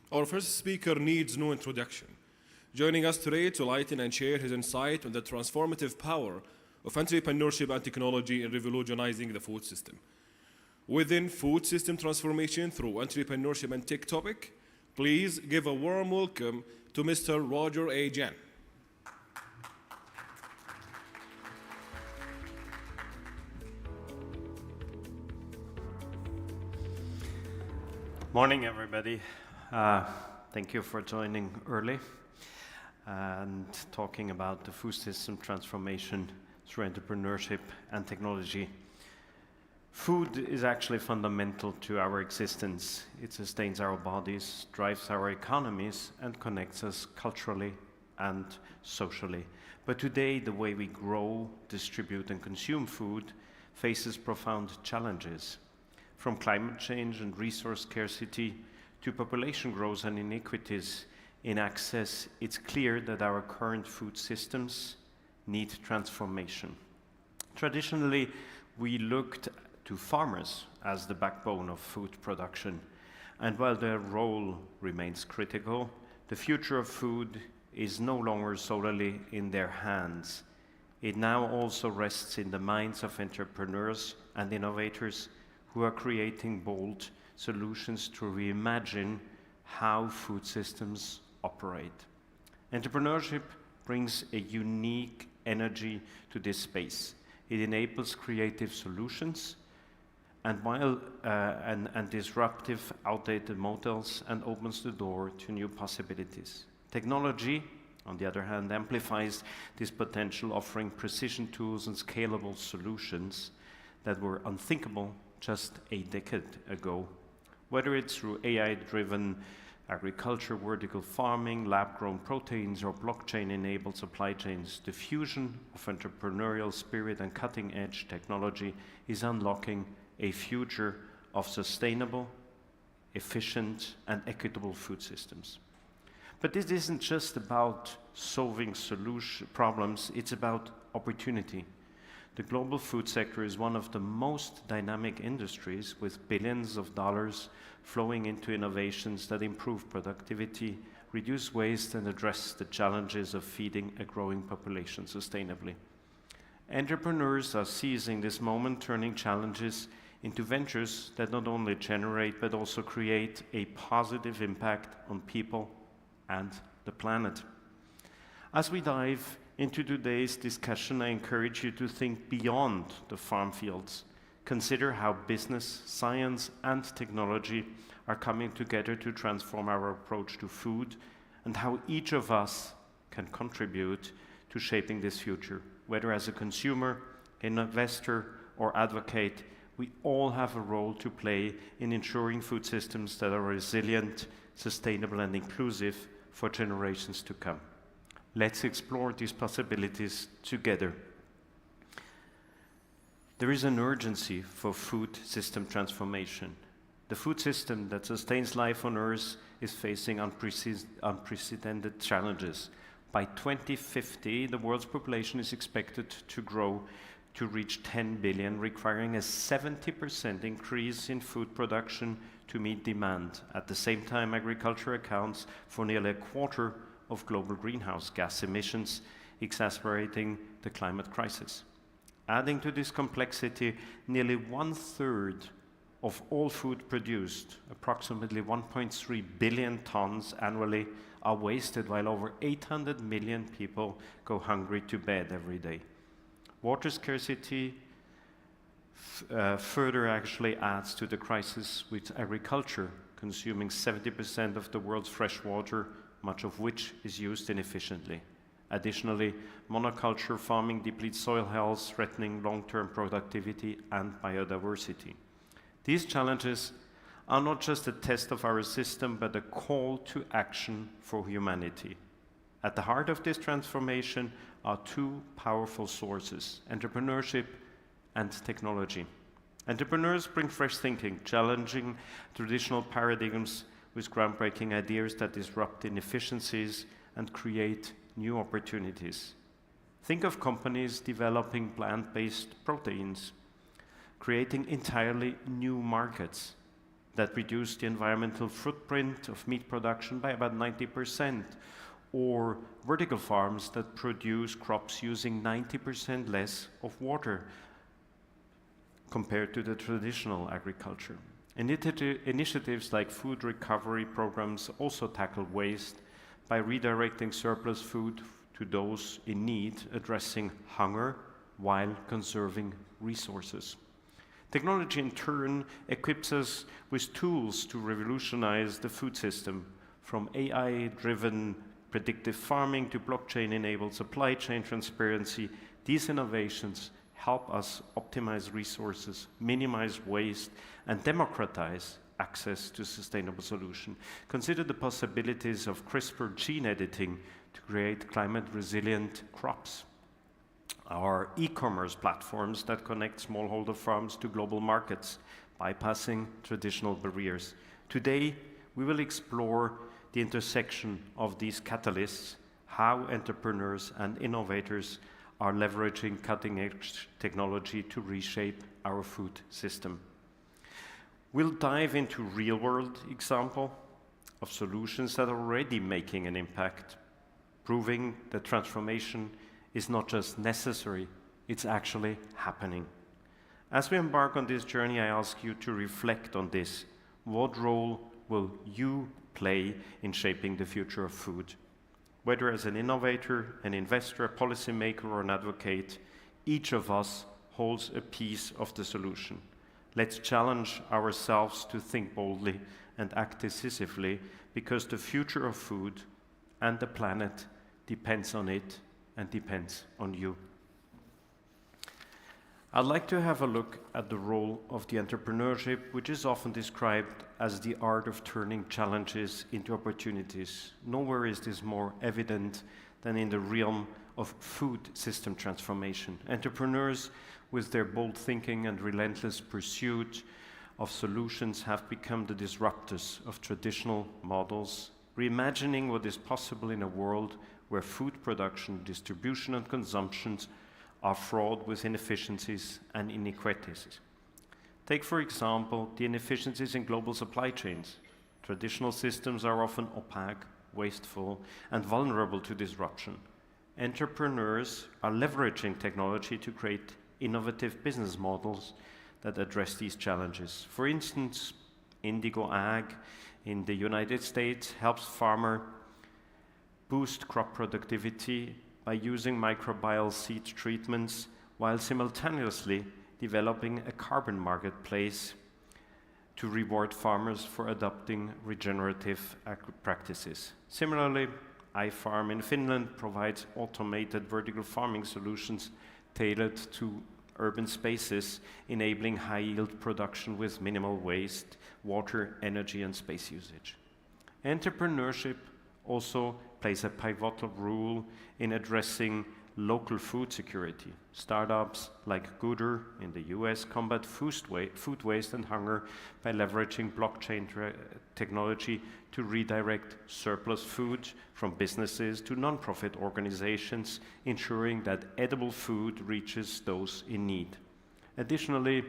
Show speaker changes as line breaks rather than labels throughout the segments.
Our first speaker needs no introduction. Joining us today to lighten and share his insight on the transformative power of entrepreneurship and technology in revolutionizing the food system. Within food system transformation through entrepreneurship and tech topic, please give a warm welcome to Mr. Roger A. Jan.
Morning, everybody. Thank you for joining early and talking about the food system transformation through entrepreneurship and technology. Food is actually fundamental to our existence. It sustains our bodies, drives our economies, and connects us culturally and socially. But today, the way we grow, distribute, and consume food faces profound challenges. From climate change and resource scarcity to population growth and inequities in access, it's clear that our current food systems need transformation. Traditionally, we looked to farmers as the backbone of food production, and while their role remains critical, the future of food is no longer solely in their hands. It now also rests in the minds of entrepreneurs and innovators who are creating bold solutions to reimagine how food systems operate. Entrepreneurship brings a unique energy to this space. It enables creative solutions and disruptive outdated models and opens the door to new possibilities. Technology, on the other hand, amplifies this potential, offering precision tools and scalable solutions that were unthinkable just a decade ago. Whether it's through AI-driven agriculture, vertical farming, lab-grown proteins, or blockchain-enabled supply chains, the fusion of entrepreneurial spirit and cutting-edge technology is unlocking a future of sustainable, efficient, and equitable food systems. But this isn't just about solving problems, it's about opportunity. The global food sector is one of the most dynamic industries, with billions of dollars flowing into innovations that improve productivity, reduce waste, and address the challenges of feeding a growing population sustainably. Entrepreneurs are seizing this moment, turning challenges into ventures that not only generate but also create a positive impact on people and the planet. As we dive into today's discussion, I encourage you to think beyond the farm fields. Consider how business, science, and technology are coming together to transform our approach to food, and how each of us can contribute to shaping this future. Whether as a consumer, an investor, or advocate, we all have a role to play in ensuring food systems that are resilient, sustainable, and inclusive for generations to come. Let's explore these possibilities together. There is an urgency for food system transformation. The food system that sustains life on Earth is facing unprecedented challenges. By 2050, the world's population is expected to grow to reach 10 billion, requiring a 70% increase in food production to meet demand. At the same time, agriculture accounts for nearly a quarter of global greenhouse gas emissions, exacerbating the climate crisis. Adding to this complexity, nearly 1/3 of all food produced, approximately 1.3 billion tons annually, are wasted, while over 800 million people go hungry to bed every day. Water scarcity further actually adds to the crisis, with agriculture consuming 70% of the world's fresh water, much of which is used inefficiently. Additionally, monoculture farming depletes soil health, threatening long-term productivity and biodiversity. These challenges are not just a test of our system, but a call to action for humanity. At the heart of this transformation are two powerful sources: entrepreneurship and technology. Entrepreneurs bring fresh thinking, challenging traditional paradigms with groundbreaking ideas that disrupt inefficiencies and create new opportunities. Think of companies developing plant-based proteins, creating entirely new markets. that reduce the environmental footprint of meat production by about 90%, or vertical farms that produce crops using 90% less of water compared to the traditional agriculture. Initiatives like food recovery programs also tackle waste by redirecting surplus food to those in need, addressing hunger while conserving resources. Technology, in turn, equips us with tools to revolutionize the food system, from AI-driven predictive farming to blockchain-enabled supply chain transparency. These innovations help us optimize resources, minimize waste, and democratize access to sustainable solutions. Consider the possibilities of CRISPR gene editing to create climate-resilient crops. Our e-commerce platforms that connect smallholder farms to global markets, bypassing traditional barriers. Today, we will explore the intersection of these catalysts, how entrepreneurs and innovators are leveraging cutting-edge technology to reshape our food system. We'll dive into real-world examples of solutions that are already making an impact, proving that transformation is not just necessary, it's actually happening. As we embark on this journey, I ask you to reflect on this. What role will you play in shaping the future of food? Whether as an innovator, an investor, a policymaker, or an advocate, each of us holds a piece of the solution. Let's challenge ourselves to think boldly and act decisively, because the future of food and the planet depends on it and depends on you. I'd like to have a look at the role of the entrepreneurship, which is often described as the art of turning challenges into opportunities. Nowhere is this more evident than in the realm of food system transformation. Entrepreneurs, with their bold thinking and relentless pursuit of solutions, have become the disruptors of traditional models, reimagining what is possible in a world where food production, distribution, and consumption are fraught with inefficiencies and inequities. Take, for example, the inefficiencies in global supply chains. Traditional systems are often opaque, wasteful, and vulnerable to disruption. Entrepreneurs are leveraging technology to create innovative business models that address these challenges. For instance, Indigo Ag in the United States helps farmers boost crop productivity by using microbial seed treatments while simultaneously developing a carbon marketplace to reward farmers for adopting regenerative practices. Similarly, iFarm in Finland provides automated vertical farming solutions tailored to urban spaces, enabling high-yield production with minimal waste, water, energy, and space usage. Entrepreneurship also plays a pivotal role in addressing local food security. Startups like Gooder in the US combat food waste and hunger by leveraging blockchain technology to redirect surplus food from businesses to non-profit organizations, ensuring that edible food reaches those in need. Additionally,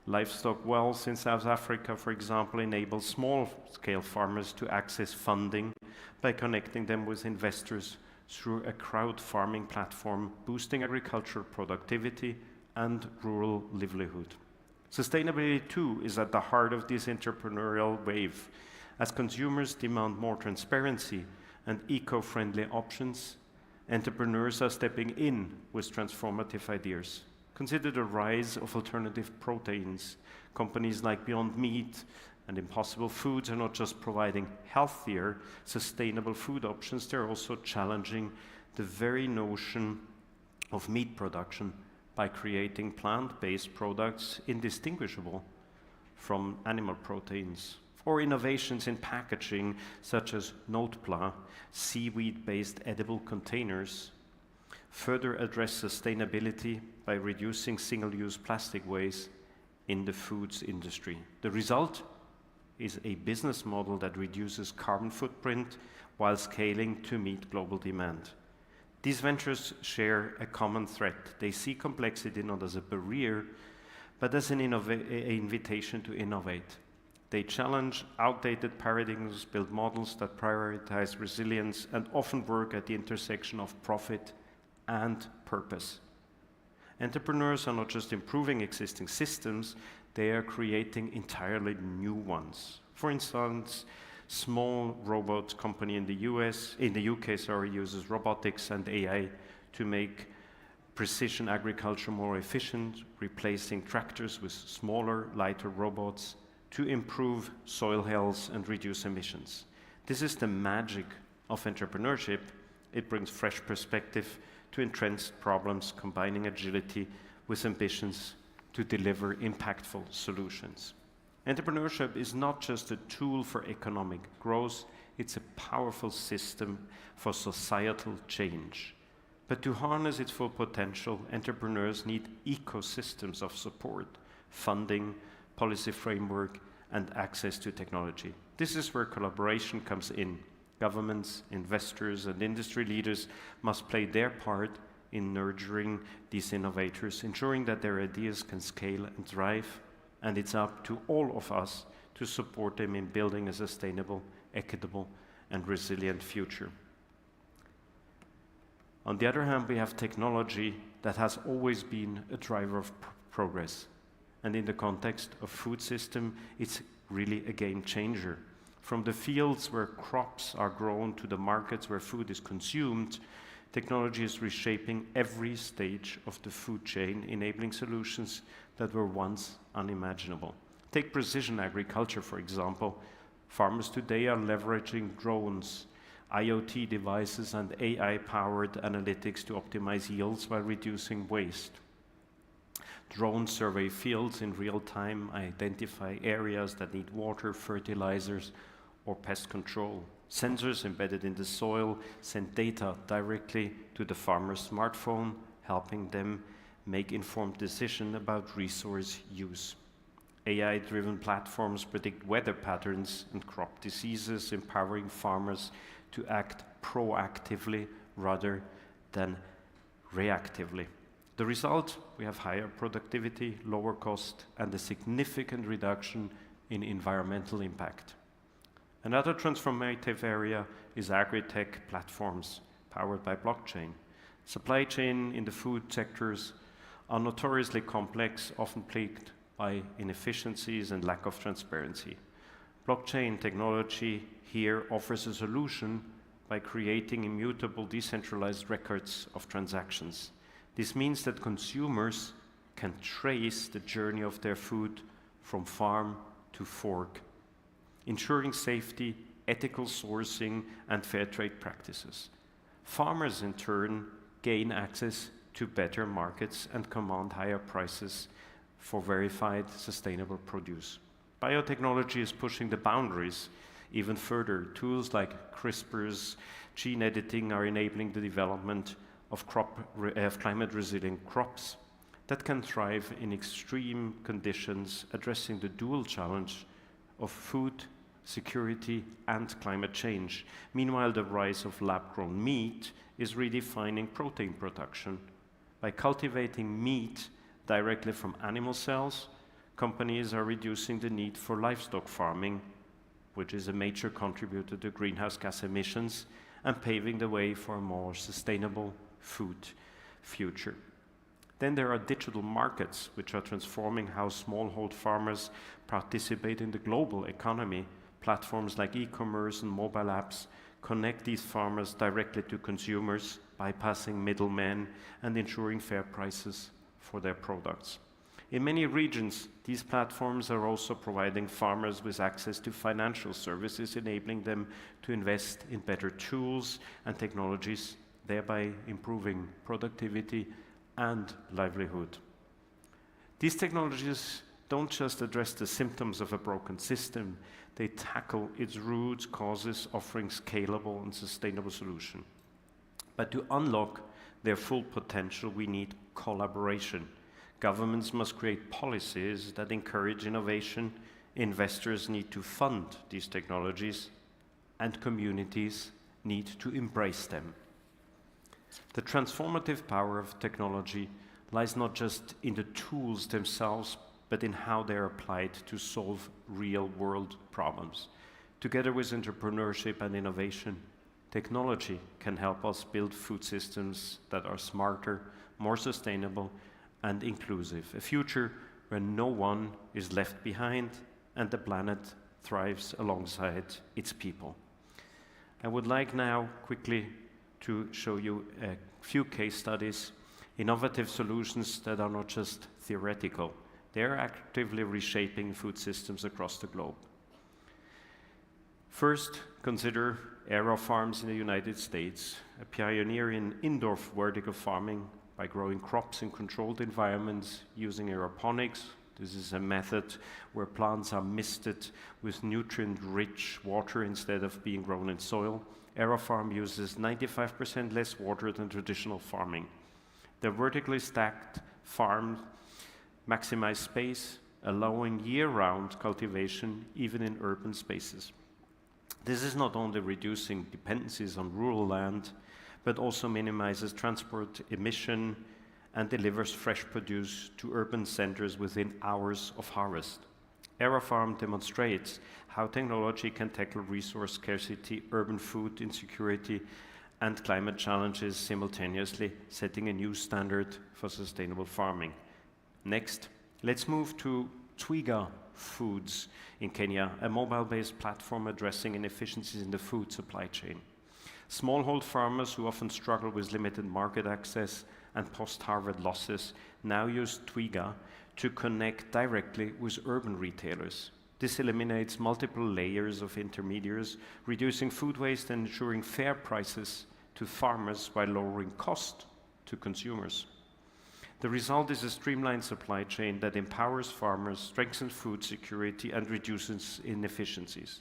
Livestock Wealth in South Africa, for example, enables small-scale farmers to access funding by connecting them with investors through a crowd farming platform, boosting agricultural productivity and rural livelihood. Sustainability, too, is at the heart of this entrepreneurial wave. As consumers demand more transparency and eco-friendly options, entrepreneurs are stepping in with transformative ideas. Consider the rise of alternative proteins. Companies like Beyond Meat and Impossible Foods are not just providing healthier, sustainable food options, they're also challenging the very notion of meat production by creating plant-based products indistinguishable from animal proteins. Or innovations in packaging, such as Notepla, seaweed-based edible containers, further address sustainability by reducing single-use plastic waste in the foods industry. The result is a business model that reduces carbon footprint while scaling to meet global demand. These ventures share a common thread. They see complexity not as a barrier, but as an invitation to innovate. They challenge outdated paradigms, build models that prioritize resilience, and often work at the intersection of profit and purpose. Entrepreneurs are not just improving existing systems, they are creating entirely new ones. For instance, small robot company in the UK, uses robotics and AI to make precision agriculture more efficient, replacing tractors with smaller, lighter robots to improve soil health and reduce emissions. This is the magic of entrepreneurship. It brings fresh perspective to entrenched problems, combining agility with ambitions to deliver impactful solutions. Entrepreneurship is not just a tool for economic growth, it's a powerful system for societal change. But to harness its full potential, entrepreneurs need ecosystems of support, funding, policy framework, and access to technology. This is where collaboration comes in. Governments, investors, and industry leaders must play their part in nurturing these innovators, ensuring that their ideas can scale and thrive, and it's up to all of us to support them in building a sustainable, equitable, and resilient future. On the other hand, we have technology that has always been a driver of progress. And in the context of food system, it's really a game changer. From the fields where crops are grown to the markets where food is consumed, technology is reshaping every stage of the food chain, enabling solutions that were once unimaginable. Take precision agriculture, for example. Farmers today are leveraging drones, IoT devices, and AI-powered analytics to optimize yields while reducing waste. Drones survey fields in real time, identify areas that need water, fertilizers, or pest control. Sensors embedded in the soil send data directly to the farmer's smartphone, helping them make informed decisions about resource use. AI-driven platforms predict weather patterns and crop diseases, empowering farmers to act proactively rather than reactively. The result, we have higher productivity, lower cost, and a significant reduction in environmental impact. Another transformative area is agri-tech platforms powered by blockchain. Supply chain in the food sectors are notoriously complex, often plagued by inefficiencies and lack of transparency. Blockchain technology here offers a solution by creating immutable, decentralized records of transactions. This means that consumers can trace the journey of their food from farm to fork, ensuring safety, ethical sourcing, and fair trade practices. Farmers, in turn, gain access to better markets and command higher prices for verified, sustainable produce. Biotechnology is pushing the boundaries even further. Tools like CRISPR's gene editing are enabling the development of climate-resilient crops that can thrive in extreme conditions, addressing the dual challenge of food security and climate change. Meanwhile, the rise of lab-grown meat is redefining protein production. By cultivating meat directly from animal cells, companies are reducing the need for livestock farming, which is a major contributor to greenhouse gas emissions, and paving the way for a more sustainable food future. Then there are digital markets, which are transforming how smallhold farmers participate in the global economy. Platforms like e-commerce and mobile apps connect these farmers directly to consumers, bypassing middlemen and ensuring fair prices for their products. In many regions, these platforms are also providing farmers with access to financial services, enabling them to invest in better tools and technologies, thereby improving productivity and livelihood. These technologies don't just address the symptoms of a broken system, they tackle its root causes, offering scalable and sustainable solutions. But to unlock their full potential, we need collaboration. Governments must create policies that encourage innovation, investors need to fund these technologies, and communities need to embrace them. The transformative power of technology lies not just in the tools themselves, but in how they're applied to solve real-world problems. Together with entrepreneurship and innovation, technology can help us build food systems that are smarter, more sustainable, and inclusive. A future where no one is left behind and the planet thrives alongside its people. I would like now quickly to show you a few case studies, innovative solutions that are not just theoretical. They are actively reshaping food systems across the globe. First, consider AeroFarms in the United States, a pioneer in indoor vertical farming by growing crops in controlled environments using aeroponics. This is a method where plants are misted with nutrient-rich water instead of being grown in soil. AeroFarm uses 95% less water than traditional farming. The vertically stacked farms maximize space, allowing year-round cultivation even in urban spaces. This is not only reducing dependencies on rural land, but also minimizes transport emission and delivers fresh produce to urban centers within hours of harvest. AeroFarm demonstrates how technology can tackle resource scarcity, urban food insecurity, and climate challenges simultaneously, setting a new standard for sustainable farming. Next, let's move to Twiga Foods in Kenya, a mobile-based platform addressing inefficiencies in the food supply chain. Smallhold farmers who often struggle with limited market access and post-harvest losses now use Twiga to connect directly with urban retailers. This eliminates multiple layers of intermediaries, reducing food waste and ensuring fair prices to farmers while lowering cost to consumers. The result is a streamlined supply chain that empowers farmers, strengthens food security, and reduces inefficiencies.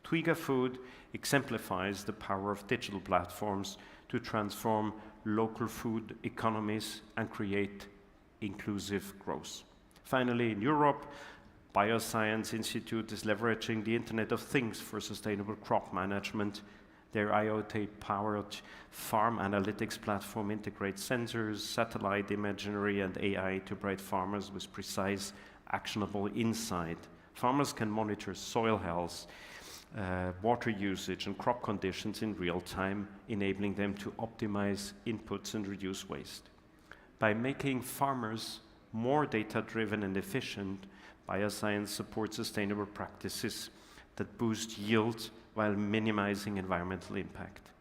Twiga Food exemplifies the power of digital platforms to transform local food economies and create inclusive growth. Finally, in Europe, Bioscience Institute is leveraging the Internet of Things for sustainable crop management. Their IoT-powered farm analytics platform integrates sensors, satellite imagery, and AI to provide farmers with precise, actionable insight. Farmers can monitor soil health, water usage, and crop conditions in real time, enabling them to optimize inputs and reduce waste. By making farmers more data-driven and efficient, bioscience supports sustainable practices that boost yield while minimizing environmental impact.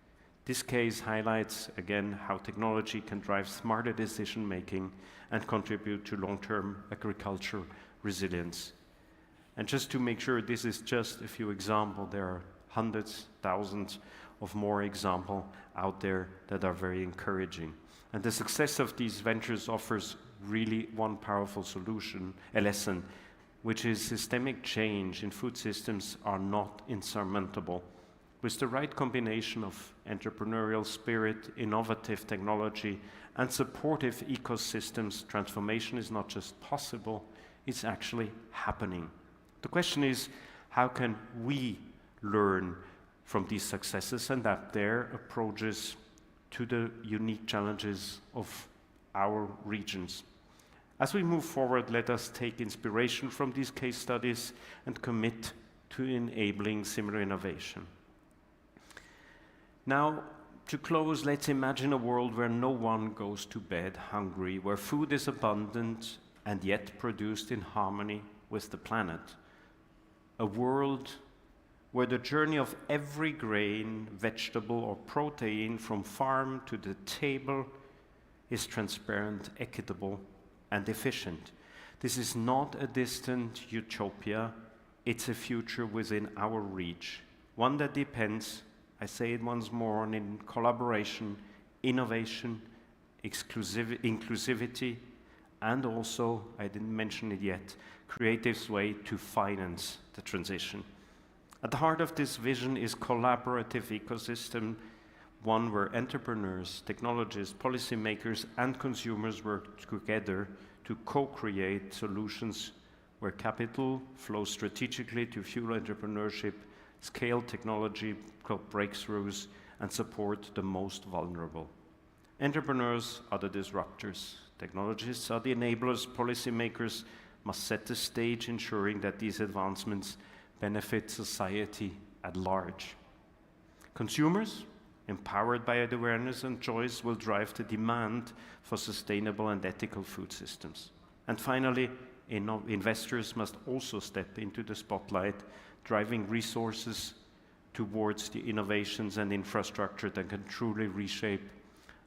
This case highlights, again, how technology can drive smarter decision-making and contribute to long-term agriculture resilience. And just to make sure this is just a few examples, there are hundreds, thousands of more examples out there that are very encouraging. And the success of these ventures offers really one powerful solution, a lesson, which is systemic change in food systems are not insurmountable. With the right combination of entrepreneurial spirit, innovative technology, and supportive ecosystems, transformation is not just possible, it's actually happening. The question is, how can we learn from these successes and adapt their approaches to the unique challenges of our regions? As we move forward, let us take inspiration from these case studies and commit to enabling similar innovation. Now, to close, let's imagine a world where no one goes to bed hungry, where food is abundant and yet produced in harmony with the planet. A world where the journey of every grain, vegetable, or protein from farm to the table is transparent, equitable, and efficient. This is not a distant utopia, it's a future within our reach, one that depends, I say it once more, on collaboration, innovation, inclusivity, and also, I didn't mention it yet, creative way to finance the transition. At the heart of this vision is collaborative ecosystem, one where entrepreneurs, technologists, policymakers, and consumers work together to co-create solutions where capital flows strategically to fuel entrepreneurship, scale technology breakthroughs, and support the most vulnerable. Entrepreneurs are the disruptors. Technologists are the enablers, policymakers, must set the stage, ensuring that these advancements benefit society at large. Consumers, empowered by awareness and choice, will drive the demand for sustainable and ethical food systems. And finally, investors must also step into the spotlight, driving resources towards the innovations and infrastructure that can truly reshape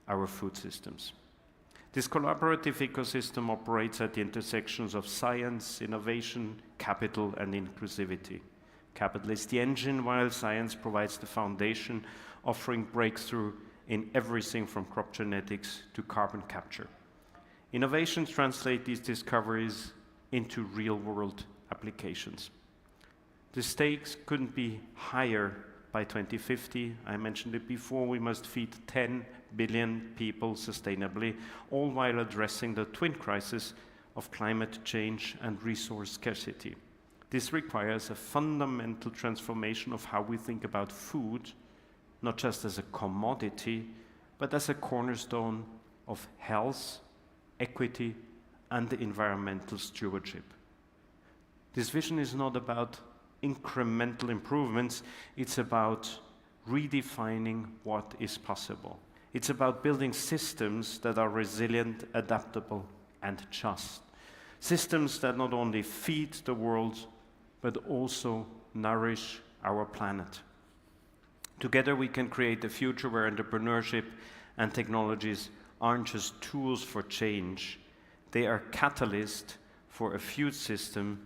our food systems. This collaborative ecosystem operates at the intersections of science, innovation, capital, and inclusivity. Capital is the engine, while science provides the foundation, offering breakthrough in everything from crop genetics to carbon capture. Innovations translate these discoveries into real-world applications. The stakes couldn't be higher by 2050. I mentioned it before, we must feed 10 billion people sustainably, all while addressing the twin crisis of climate change and resource scarcity. This requires a fundamental transformation of how we think about food, not just as a commodity, but as a cornerstone of health, equity, and environmental stewardship. This vision is not about incremental improvements, it's about redefining what is possible. It's about building systems that are resilient, adaptable, and just. Systems that not only feed the world, but also nourish our planet. Together we can create a future where entrepreneurship and technologies aren't just tools for change, they are catalysts for a food system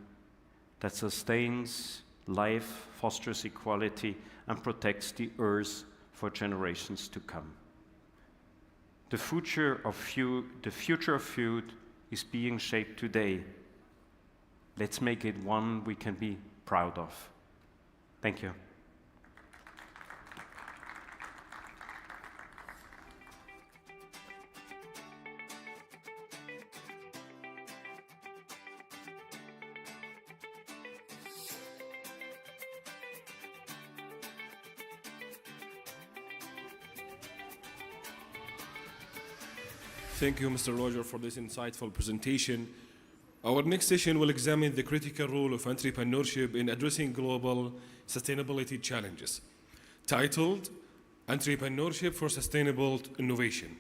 that sustains life, fosters equality, and protects the earth for generations to come. The future of food is being shaped today. Let's make it one we can be proud of. Thank you.
Thank you, Mr. Roger, for this insightful presentation. Our next session will examine the critical role of entrepreneurship in addressing global sustainability challenges, titled Entrepreneurship for Sustainable Innovation.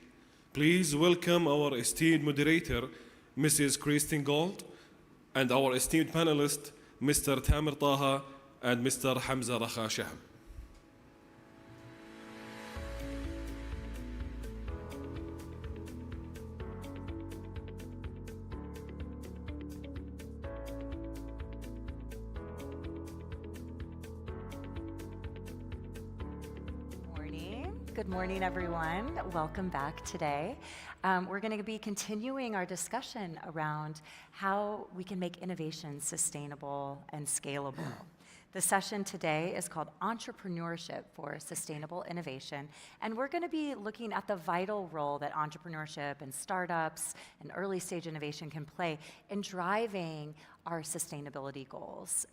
Please welcome our esteemed moderator, Mrs. Christine Gold, and our esteemed panelists, Mr. Tamer Taha and Mr. Hamza Rakha Shahm.
Good morning, everyone. Welcome back today. We're going to be continuing our discussion around how we can make innovation sustainable and scalable. The session today is called Entrepreneurship for Sustainable Innovation, and we're going to be looking at the vital role that entrepreneurship and startups and early stage innovation can play in driving our sustainability goals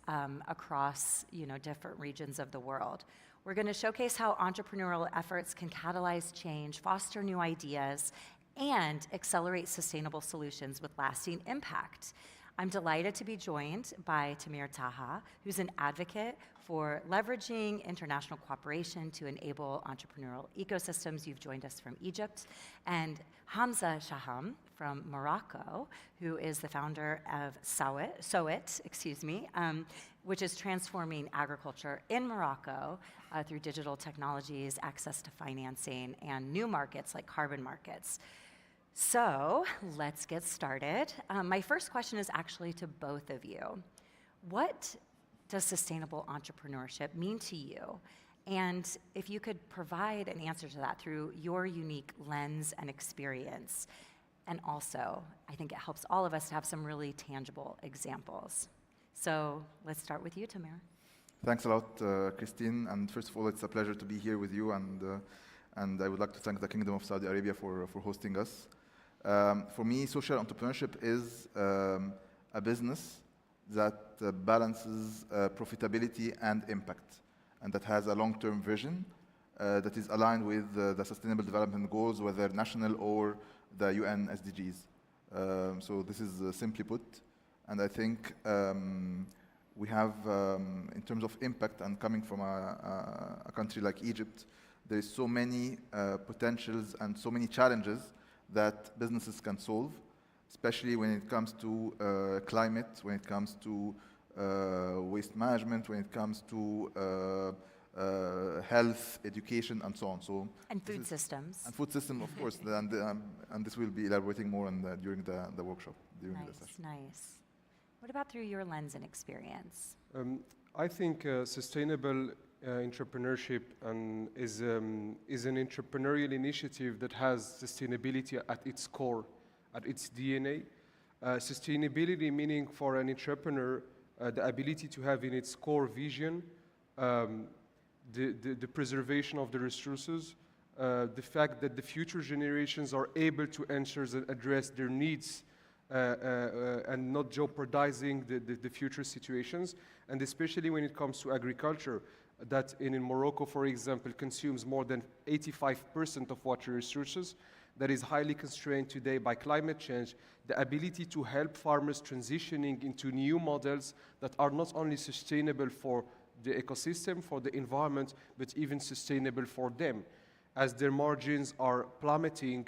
across different regions of the world. We're going to showcase how entrepreneurial efforts can catalyze change, foster new ideas, and accelerate sustainable solutions with lasting impact. I'm delighted to be joined by Tamer Taha, who's an advocate for leveraging international cooperation to enable entrepreneurial ecosystems. You've joined us from Egypt. And Hamza Shahm from Morocco, who is the founder of Sowit, which is transforming agriculture in Morocco through digital technologies, access to financing, and new markets like carbon markets. So let's get started. My first question is actually to both of you. What does sustainable entrepreneurship mean to you? And if you could provide an answer to that through your unique lens and experience. And also, I think it helps all of us to have some really tangible examples. So let's start with you, Tamer.
Thanks a lot, Christine. And first of all, it's a pleasure to be here with you. And I would like to thank the Kingdom of Saudi Arabia for hosting us. For me, social entrepreneurship is a business that balances profitability and impact, and that has a long-term vision that is aligned with the Sustainable Development Goals, whether national or the UN SDGs. So this is simply put, And I think we have, in terms of impact, and coming from a country like Egypt, there is so many potentials and so many challenges that businesses can solve, especially when it comes to climate, when it comes to waste management, when it comes to health, education, and so on. So
And food systems.
and food system, of course, and this will be elaborating more on during the workshop, during the
Nice,
session.
nice. What about through your lens and experience?
I think sustainable entrepreneurship is an entrepreneurial initiative that has sustainability at its core, at its DNA. Sustainability meaning for an entrepreneur the ability to have in its core vision the preservation of the resources, the fact that the future generations are able to answer and address their needs and not jeopardizing the future situations, and especially when it comes to agriculture, that in Morocco, for example, consumes more than 85% of water resources, that is highly constrained today by climate change, the ability to help farmers transitioning into new models that are not only sustainable for the ecosystem, for the environment, but even sustainable for them. As their margins are plummeting,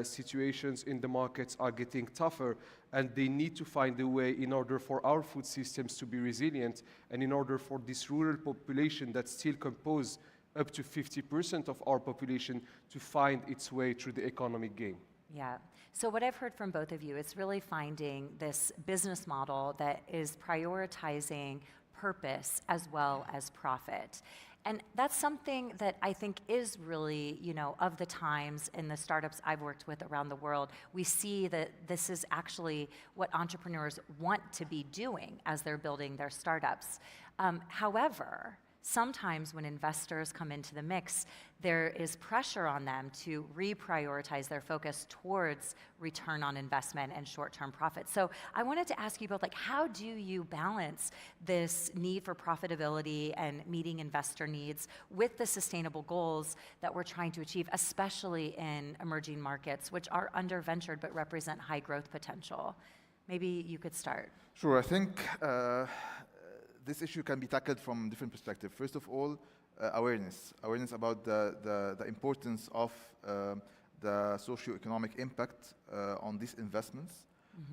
situations in the markets are getting tougher, and they need to find a way in order for our food systems to be resilient, and in order for this rural population that still compose up to 50% of our population to find its way through the economic game.
Yeah. So what I've heard from both of you is really finding this business model that is prioritizing purpose as well as profit. And that's something that I think is really, of the times in the startups I've worked with around the world, we see that this is actually what entrepreneurs want to be doing as they're building their startups. However, sometimes when investors come into the mix, there is pressure on them to reprioritize their focus towards return on investment and short-term profits. So I wanted to ask you both, how do you balance this need for profitability and meeting investor needs with the sustainable goals that we're trying to achieve, especially in emerging markets, which are underventured but represent high growth potential? Maybe you could start.
Sure, I think this issue can be tackled from different perspectives. First of all, awareness about the importance of the socio-economic impact on these investments,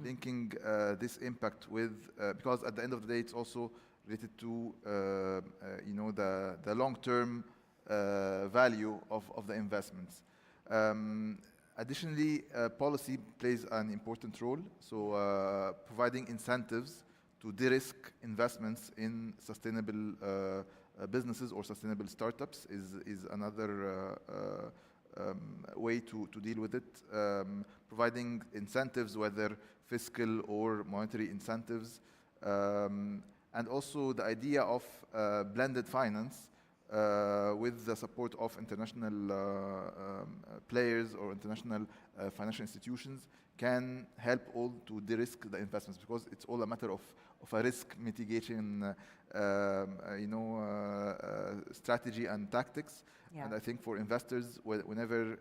linking this impact with, because at the end of the day, it's also related to the long-term value of the investments. Additionally, policy plays an important role, so providing incentives to de-risk investments in sustainable businesses or sustainable startups is another way to deal with it. Providing incentives, whether fiscal or monetary incentives, and also the idea of blended finance with the support of international players or international financial institutions can help all to de-risk the investments, because it's all a matter of a risk mitigation strategy and tactics.
Yeah.
And I think for investors, whenever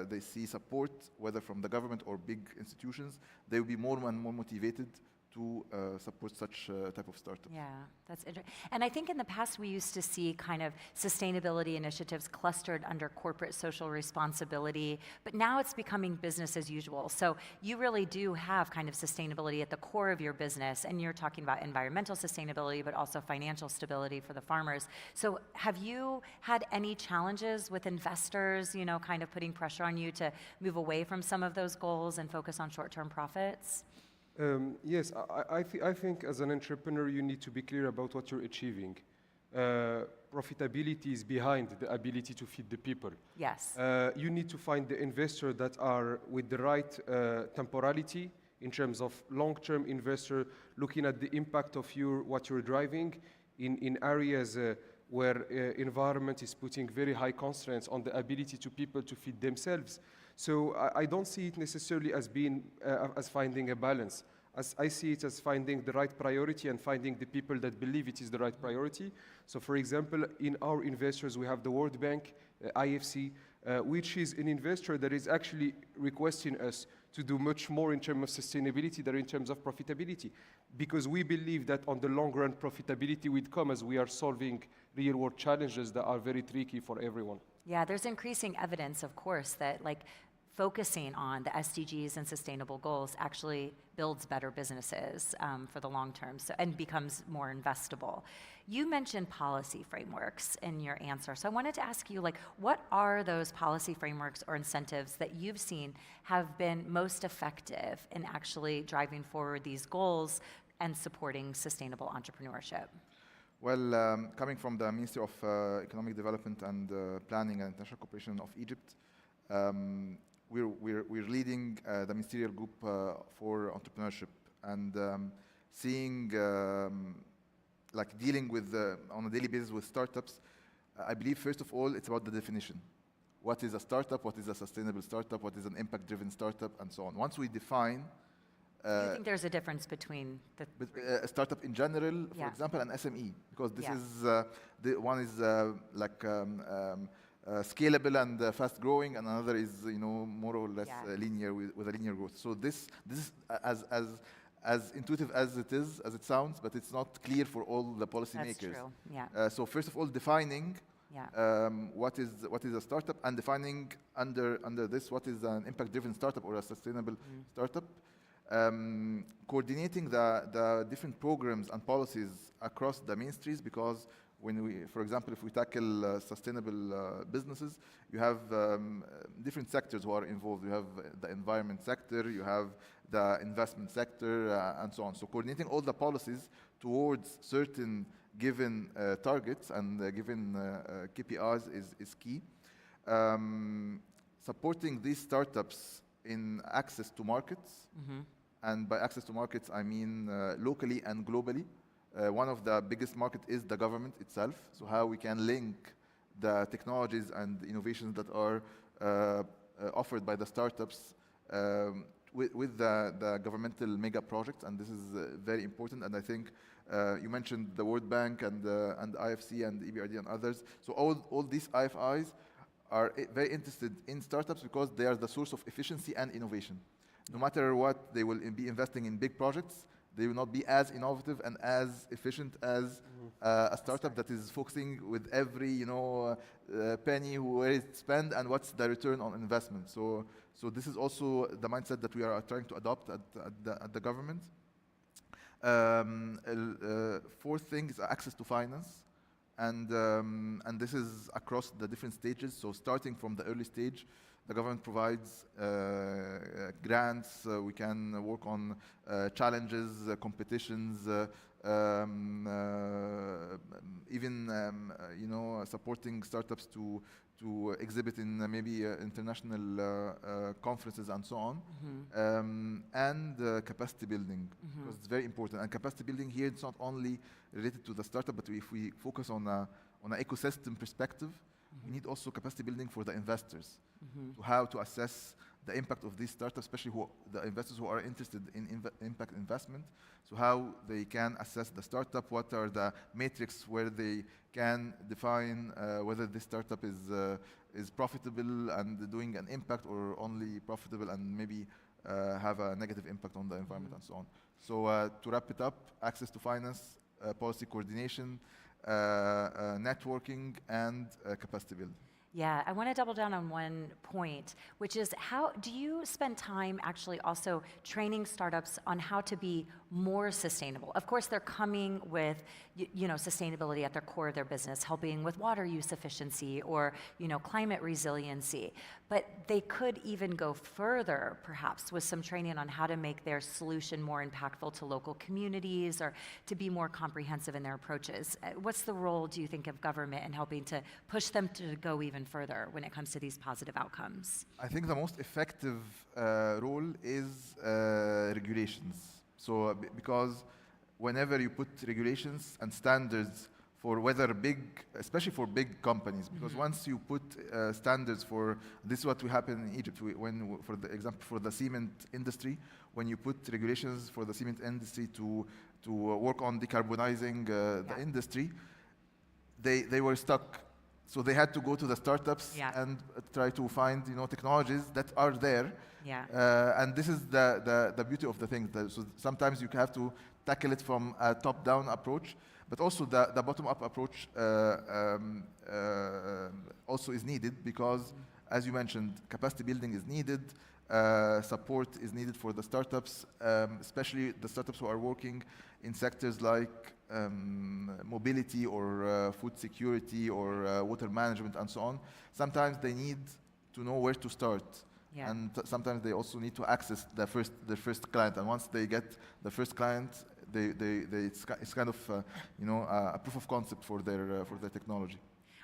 they see support, whether from the government or big institutions, they will be more and more motivated to support such type of startups.
Yeah, that's interesting. And I think in the past we used to see kind of sustainability initiatives clustered under corporate social responsibility, but now it's becoming business as usual. So you really do have kind of sustainability at the core of your business, and you're talking about environmental sustainability, but also financial stability for the farmers. So have you had any challenges with investors, kind of putting pressure on you to move away from some of those goals and focus on short-term profits?
Yes, I think as an entrepreneur, you need to be clear about what you're achieving. Profitability is behind the ability to feed the people.
Yes.
You need to find the investor that are with the right temporality in terms of long-term investor looking at the impact of what you're driving in areas where environment is putting very high constraints on the ability to people to feed themselves. So I don't see it necessarily as being as finding a balance. As I see it as finding the right priority and finding the people that believe it is the right priority. So for example, in our investors, we have the World Bank, IFC, which is an investor that is actually requesting us to do much more in terms of sustainability than in terms of profitability. Because we believe that on the long run, profitability will come as we are solving real world challenges that are very tricky for everyone.
Yeah, there's increasing evidence, of course, that like focusing on the SDGs and sustainable goals actually builds better businesses for the long term, and becomes more investable. You mentioned policy frameworks in your answer, so I wanted to ask you, like, what are those policy frameworks or incentives that you've seen have been most effective in actually driving forward these goals and supporting sustainable entrepreneurship?
Well, coming from the Ministry of Economic Development and Planning and International Cooperation of Egypt, we're leading the ministerial group for entrepreneurship, and seeing, like dealing with, on a daily basis with startups. I believe, first of all, it's about the definition. What is a startup? What is a sustainable startup? What is an impact-driven startup? And so on. Once we define
Do you think there's a difference between the
but
three?
a startup in general, for
Yeah.
example, an SME, because this
Yeah.
is the one is scalable and fast growing, and another is more or less
Yeah.
linear with a linear growth. So this is as intuitive as it sounds, but it's not clear for all the
That's
policymakers.
true, yeah,
So first of all, defining
yeah.
what is a startup, and defining under this what is an impact-driven startup or a sustainable startup. Coordinating the different programs and policies across the ministries, because when we, for example, if we tackle sustainable businesses, you have different sectors who are involved. You have the environment sector, you have the investment sector, and so on. So coordinating all the policies towards certain given targets and given KPIs is key. Supporting these startups in access to markets, and by access to markets, I mean locally and globally. One of the biggest markets is the government itself. So how we can link the technologies and innovations that are offered by the startups with the governmental mega projects, and this is very important. And I think you mentioned the World Bank and IFC and EBRD and others. So all these IFIs are very interested in startups because they are the source of efficiency and innovation. No matter what, they will be investing in big projects. They will not be as innovative and as efficient as a startup that is focusing with every penny where it's spent and what's the return on investment. So this is also the mindset that we are trying to adopt at the government. Fourth thing is access to finance, and this is across the different stages. So starting from the early stage, the government provides grants. We can work on challenges, competitions, even supporting startups to exhibit in maybe international conferences and so on, and capacity building, because it's very important. And capacity building here, it's not only related to the startup, but if we focus on an ecosystem perspective, we need also capacity building for the investors, to how to assess the impact of these startups, especially the investors who are interested in impact investment. So how they can assess the startup, what are the metrics where they can define whether this startup is profitable and doing an impact, or only profitable and maybe have a negative impact on the environment and so on. So to wrap it up, access to finance, policy coordination, networking, and capacity building.
Yeah, I want to double down on one point, which is how do you spend time actually also training startups on how to be more sustainable? Of course, they're coming with sustainability at their core of their business, helping with water use efficiency or climate resiliency. But they could even go further, perhaps, with some training on how to make their solution more impactful to local communities, or to be more comprehensive in their approaches. What's the role, do you think, of government in helping to push them to go even further when it comes to these positive outcomes?
I think the most effective role is regulations. So because whenever you put regulations and standards for whether especially for big companies, because once you put standards for, this is what will happen in Egypt, for the example, for the cement industry, when you put regulations for the cement industry to work on decarbonizing the industry, they were stuck. So they had to go to the startups
Yeah.
and try to find, technologies that are there.
Yeah.
And this is the beauty of the thing. So sometimes you have to tackle it from a top-down approach, but also the bottom-up approach also is needed because, as you mentioned, capacity building is needed, support is needed for the startups, especially the startups who are working in sectors like mobility or food security or water management and so on. Sometimes they need to know where to start.
Yeah.
And sometimes they also need to access the first client. And once they get the first client, it's kind of a proof of concept for their technology.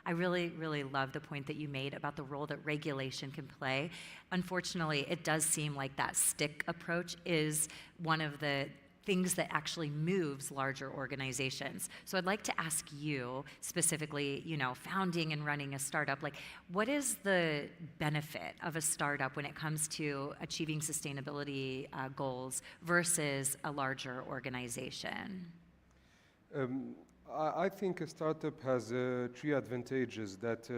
I really, really love the point that you made about the role that regulation can play. Unfortunately, it does seem like that stick approach is one of the things that actually moves larger organizations. So I'd like to ask you specifically, founding and running a startup, like what is the benefit of a startup when it comes to achieving sustainability goals versus a larger organization?
I think a startup has three advantages that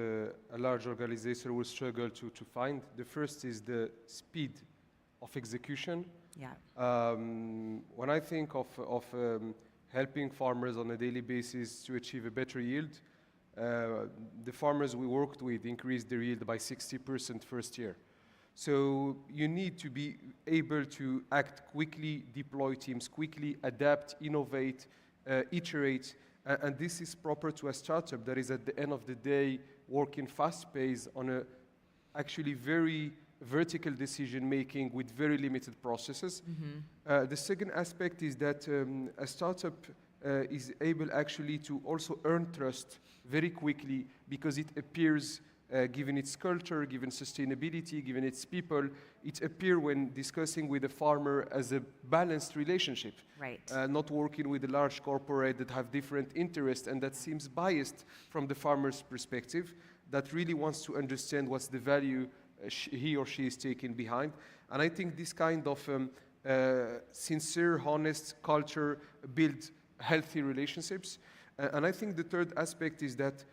a large organization will struggle to find. The first is the speed of execution.
Yeah.
When I think of helping farmers on a daily basis to achieve a better yield, the farmers we worked with increased their yield by 60% first year. So you need to be able to act quickly, deploy teams quickly, adapt, innovate, iterate, and this is proper to a startup that is at the end of the day working fast pace on a actually very vertical decision making with very limited processes. The second aspect is that a startup is able actually to also earn trust very quickly because it appears, given its culture, given sustainability, given its people, it appears when discussing with a farmer as a balanced relationship.
Right.
Not working with a large corporate that have different interests and that seems biased from the farmer's perspective, that really wants to understand what's the value he or she is taking behind. And I think this kind of sincere, honest culture builds healthy relationships. And I think the third aspect is that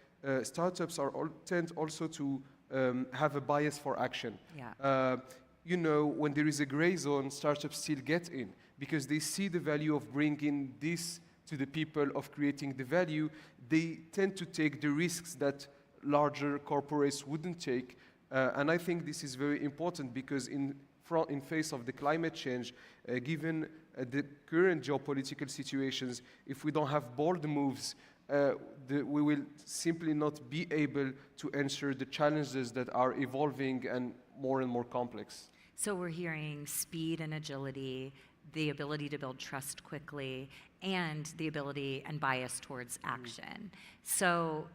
startups tend also to have a bias for action.
Yeah.
When there is a gray zone, startups still get in because they see the value of bringing this to the people, of creating the value. They tend to take the risks that larger corporates wouldn't take. And I think this is very important because in face of the climate change, given the current geopolitical situations, if we don't have bold moves, we will simply not be able to answer the challenges that are evolving and more complex.
So we're hearing speed and agility, the ability to build trust quickly, and the ability and bias towards action. So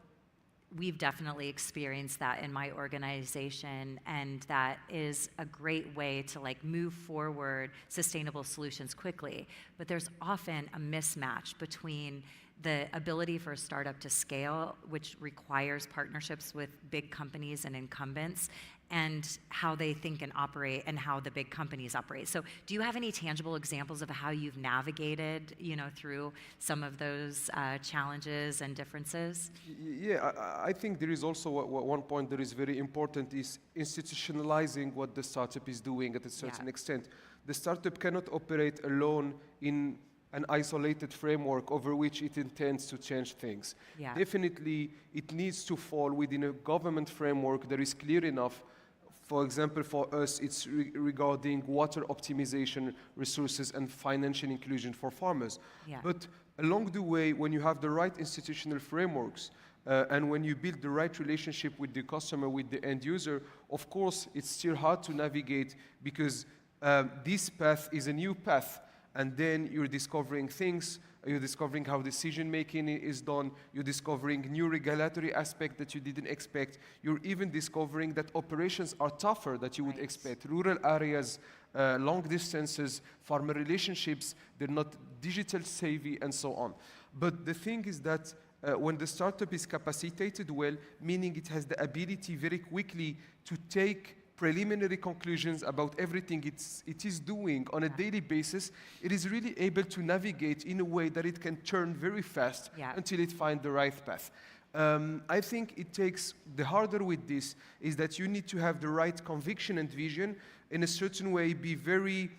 we've definitely experienced that in my organization, and that is a great way to move forward sustainable solutions quickly. But there's often a mismatch between the ability for a startup to scale, which requires partnerships with big companies and incumbents, and how they think and operate and how the big companies operate. So do you have any tangible examples of how you've navigated, through some of those challenges and differences?
Yeah, I think there is also one point that is very important is institutionalizing what the startup is doing at a certain extent. The startup cannot operate alone in an isolated framework over which it intends to change things.
Yeah.
Definitely, it needs to fall within a government framework that is clear enough. For example, for us, it's regarding water optimization, resources, and financial inclusion for farmers.
Yeah.
But along the way, when you have the right institutional frameworks, and when you build the right relationship with the customer, with the end user, of course, it's still hard to navigate because this path is a new path. And then you're discovering things, you're discovering how decision-making is done, you're discovering new regulatory aspects that you didn't expect, you're even discovering that operations are tougher than you would expect. Rural areas, long distances, farmer relationships, they're not digital savvy and so on. But the thing is that when the startup is capacitated well, meaning it has the ability very quickly to take preliminary conclusions about everything it is doing on a daily basis, it is really able to navigate in a way that it can turn very fast until it finds the right path. I think it takes, the harder with this is that you need to have the right conviction and vision, in a certain way be very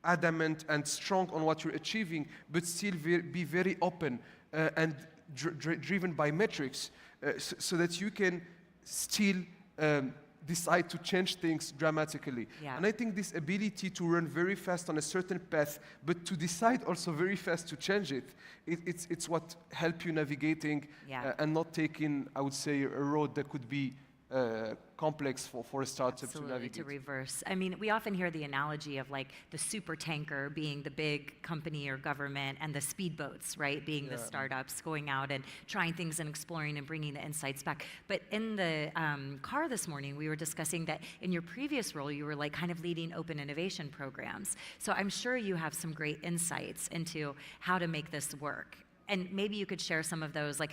adamant and strong on what you're achieving, but still be very open and driven by metrics, so that you can still decide to change things dramatically.
Yeah.
And I think this ability to run very fast on a certain path, but to decide also very fast to change it, it's what help you navigating
Yeah.
and not taking, I would say, a road that could be complex for a startup
Absolutely,
to navigate.
to reverse. I mean, we often hear the analogy of like the super tanker being the big company or government and the speedboats, right, being the startups going out and trying things and exploring and bringing the insights back. But in the car this morning, we were discussing that in your previous role, you were like kind of leading open innovation programs. So I'm sure you have some great insights into how to make this work. And maybe you could share some of those, like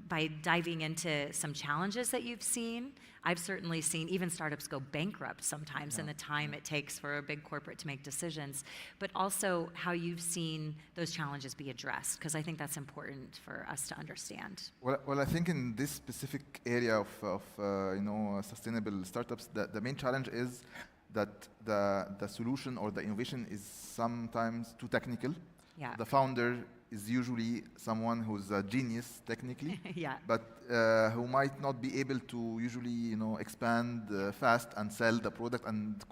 by diving into some challenges that you've seen. I've certainly seen even startups go bankrupt sometimes in the time it takes for a big corporate to make decisions, but also how you've seen those challenges be addressed, because I think that's important for us to understand.
Well, I think in this specific area of sustainable startups, the main challenge is that the solution or the innovation is sometimes too technical.
Yeah.
The founder is usually someone who's a genius technically,
Yeah.
but who might not be able to usually expand fast and sell the product and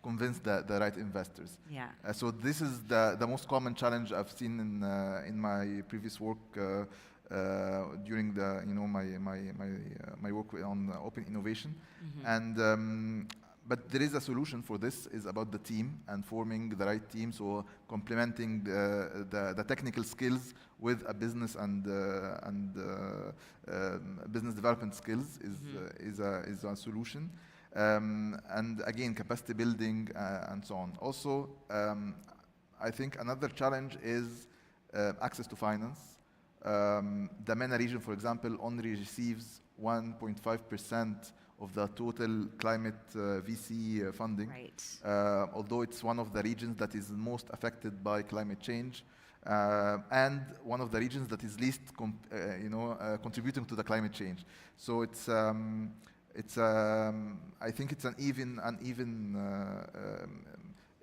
convince the right investors.
Yeah.
So this is the most common challenge I've seen in my previous work during my work on open innovation, and. But there is a solution for this, is about the team and forming the right team, so complementing the technical skills with a business and business development skills is a solution. And again, capacity building and so on. Also, I think another challenge is access to finance. The MENA region, for example, only receives 1.5% of the total climate VC funding,
Right.
although it's one of the regions that is most affected by climate change, and one of the regions that is least contributing to the climate change. So I think it's an uneven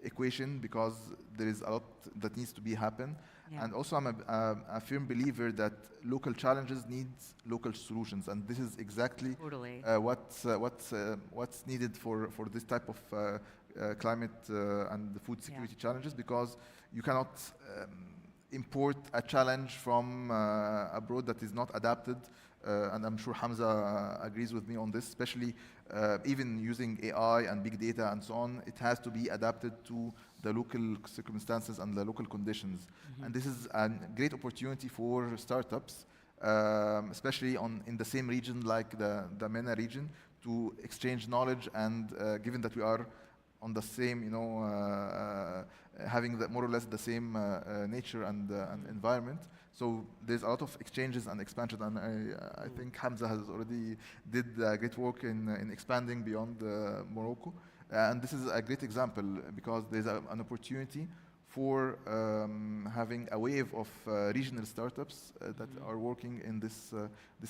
equation, because there is a lot that needs to be happen.
Yeah.
And also, I'm a firm believer that local challenges need local solutions, and this is exactly
Totally.
what's needed for this type of climate and food security challenges, because you cannot import a challenge from abroad that is not adapted. And I'm sure Hamza agrees with me on this, especially even using AI and big data and so on. It has to be adapted to the local circumstances and the local conditions. And this is a great opportunity for startups, especially in the same region like the MENA region, to exchange knowledge, and given that we are on the same, having more or less the same nature and environment. So there's a lot of exchanges and expansion, and I think Hamza has already did great work in expanding beyond Morocco. And this is a great example, because there's an opportunity for having a wave of regional startups that are working in this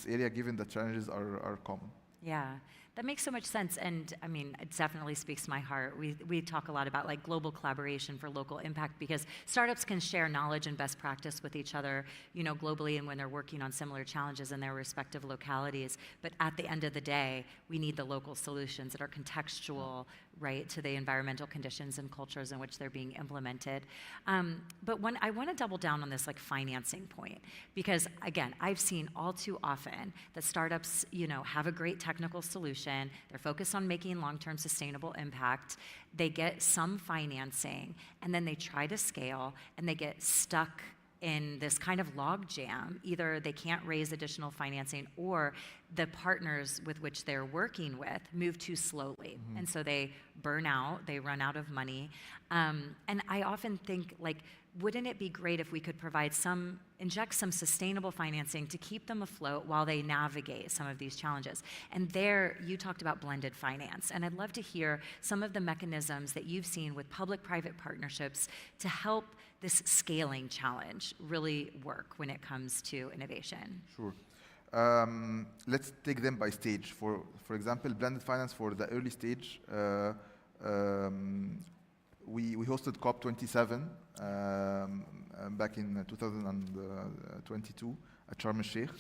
area, given that challenges are common.
Yeah, that makes so much sense, and I mean, it definitely speaks to my heart. We talk a lot about like global collaboration for local impact, because startups can share knowledge and best practice with each other, globally, and when they're working on similar challenges in their respective localities. But at the end of the day, we need the local solutions that are contextual, right, to the environmental conditions and cultures in which they're being implemented. But I want to double down on this like financing point, because again, I've seen all too often that startups, have a great technical solution. They're focused on making long-term sustainable impact. They get some financing, and then they try to scale, and they get stuck in this kind of log jam. Either they can't raise additional financing, or the partners with which they're working with move too slowly. And so they burn out, they run out of money. And I often think, like, wouldn't it be great if we could inject some sustainable financing to keep them afloat while they navigate some of these challenges? And there, you talked about blended finance, and I'd love to hear some of the mechanisms that you've seen with public-private partnerships to help this scaling challenge really work when it comes to innovation.
Sure. Let's take them by stage. For example, blended finance for the early stage. We hosted COP27 back in 2022 at Sharm el-Sheikh.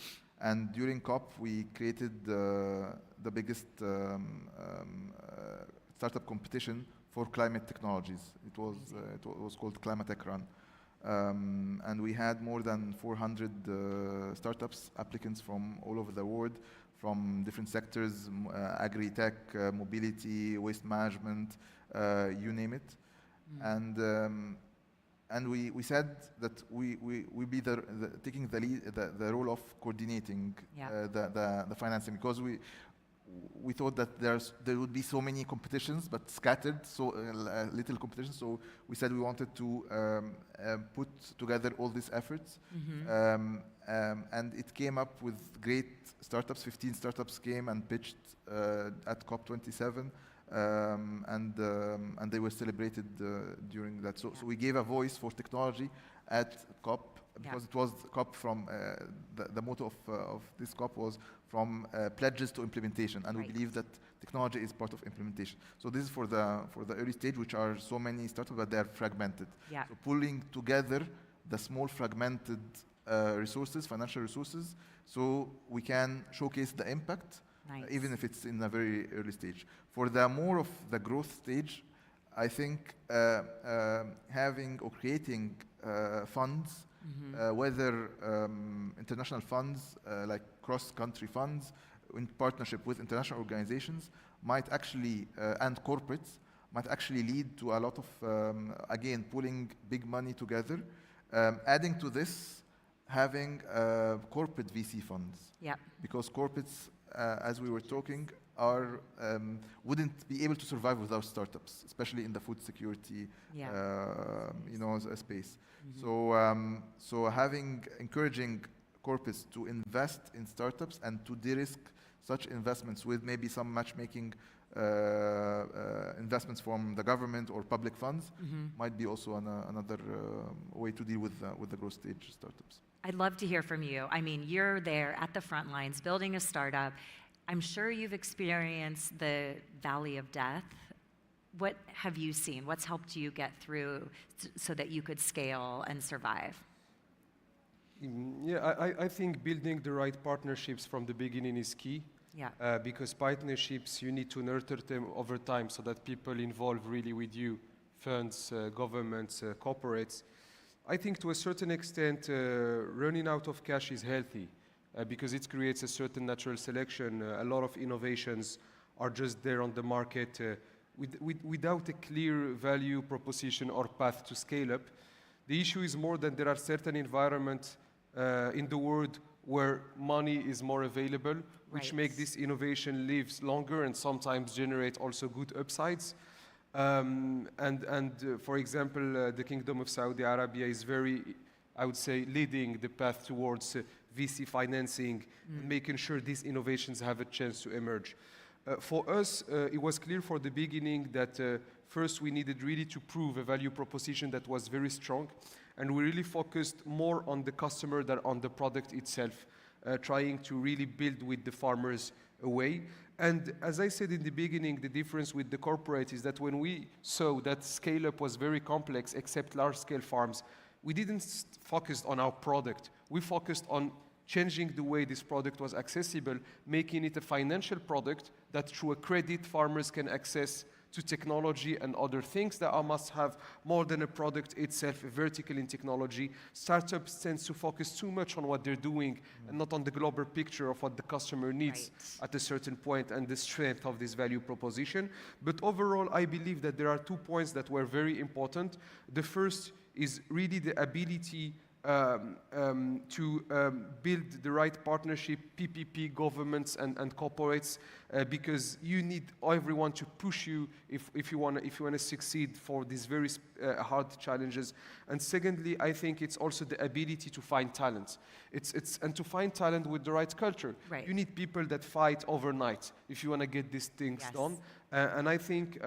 And during COP, we created the biggest startup competition for climate technologies. It was called Climatech Run. And we had more than 400 startups, applicants from all over the world, from different sectors, agri-tech, mobility, waste management, you name it. And we said that we be taking the lead, the role of coordinating the financing, because we thought that there would be so many competitions, but scattered, so little competition. So we said we wanted to put together all these efforts, and it came up with great startups. 15 startups came and pitched at COP27. And they were celebrated during that. So we gave a voice for technology at COP, because it was COP from, the motto of this COP was from pledges to implementation, and we believe that technology is part of implementation. So this is for the early stage, which are so many startups, but they are fragmented.
Yeah.
So pulling together the small fragmented resources, financial resources, so we can showcase the impact, even if it's in a very early stage. For the more of the growth stage, I think having or creating funds, whether international funds, like cross-country funds, in partnership with international organizations, might actually, and corporates, might actually lead to a lot of, again, pulling big money together. Adding to this, having corporate VC funds.
Yeah.
Because corporates, as we were talking, wouldn't be able to survive without startups, especially in the food security, space. So encouraging corporates to invest in startups and to de-risk such investments with maybe some matchmaking investments from the government or public funds might be also another way to deal with the growth stage startups.
I'd love to hear from you. I mean, you're there at the front lines building a startup. I'm sure you've experienced the valley of death. What have you seen? What's helped you get through so that you could scale and survive?
Yeah, I think building the right partnerships from the beginning is key.
Yeah.
Because partnerships, you need to nurture them over time so that people involved really with you, funds, governments, corporates. I think to a certain extent, running out of cash is healthy because it creates a certain natural selection. A lot of innovations are just there on the market without a clear value proposition or path to scale up. The issue is more that there are certain environments in the world where money is more available, which make this innovation live longer and sometimes generate also good upsides. For example, the Kingdom of Saudi Arabia is very, I would say, leading the path towards VC financing, making sure these innovations have a chance to emerge. For us, it was clear for the beginning that first we needed really to prove a value proposition that was very strong, and we really focused more on the customer than on the product itself, trying to really build with the farmers away. And as I said in the beginning, the difference with the corporate is that when we saw that scale-up was very complex, except large-scale farms, we didn't focus on our product. We focused on changing the way this product was accessible, making it a financial product that through a credit farmers can access to technology and other things that are must-have more than a product itself, a vertical in technology. Startups tend to focus too much on what they're doing and not on the global picture of what the customer needs at a certain point and the strength of this value proposition. But overall, I believe that there are 2 points that were very important. The first is really the ability to build the right partnership, PPP, governments and corporates, because you need everyone to push you if you want to succeed for these very hard challenges. And secondly, I think it's also the ability to find talent. And to find talent with the right culture.
Right.
You need people that fight overnight if you want to get these things done. And I think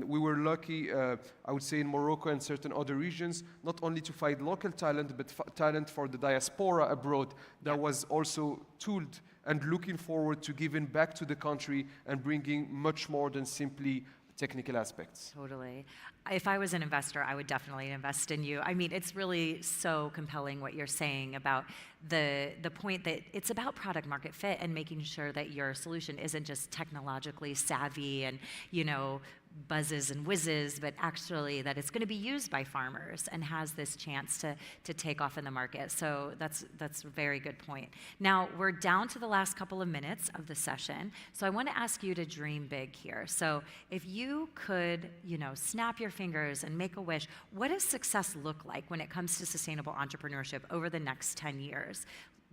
we were lucky, I would say in Morocco and certain other regions, not only to find local talent, but talent for the diaspora abroad that was also tooled and looking forward to giving back to the country and bringing much more than simply technical aspects.
Totally. If I was an investor, I would definitely invest in you. I mean, it's really so compelling what you're saying about the point that it's about product market fit and making sure that your solution isn't just technologically savvy and, you know, buzzes and whizzes, but actually that it's going to be used by farmers and has this chance to take off in the market. So that's a very good point. Now, we're down to the last couple of minutes of the session, so I want to ask you to dream big here. So if you could, you know, snap your fingers and make a wish, what does success look like when it comes to sustainable entrepreneurship over the next 10 years?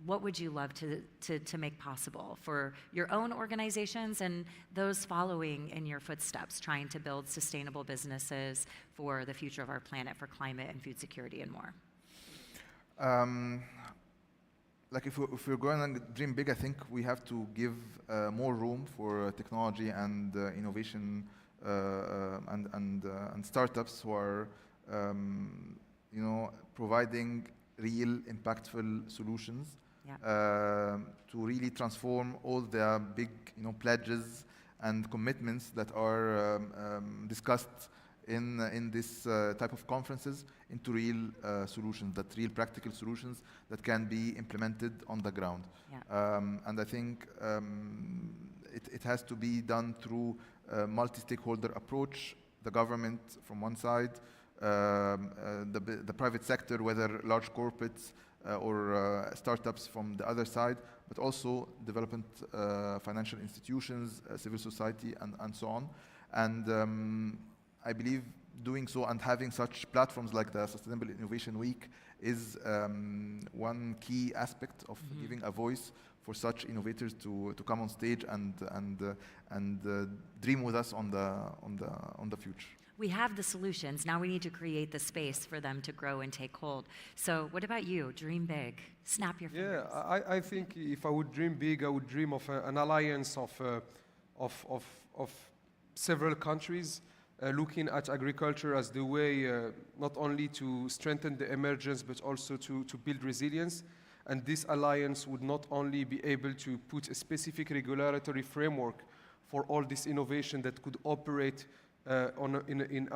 What would you love to make possible for your own organizations and those following in your footsteps, trying to build sustainable businesses for the future of our planet, for climate and food security and more?
Like if we're going to dream big, I think we have to give more room for technology and innovation and startups who are, you know, providing real impactful solutions.
Yeah.
To really transform all the big, you know, pledges and commitments that are discussed in this type of conferences into real solutions, real practical solutions that can be implemented on the ground.
Yeah.
And I think it has to be done through a multi-stakeholder approach, the government from one side, the private sector, whether large corporates or startups from the other side, but also development financial institutions, civil society, and so on. And I believe doing so and having such platforms like the Sustainable Innovation Week is one key aspect of giving a voice for such innovators to come on stage and dream with us on the future.
We have the solutions. Now we need to create the space for them to grow and take hold. So what about you? Dream big. Snap your fingers.
Yeah, I think if I would dream big, I would dream of an alliance of several countries looking at agriculture as the way not only to strengthen the emergence, but also to build resilience. And this alliance would not only be able to put a specific regulatory framework for all this innovation that could operate I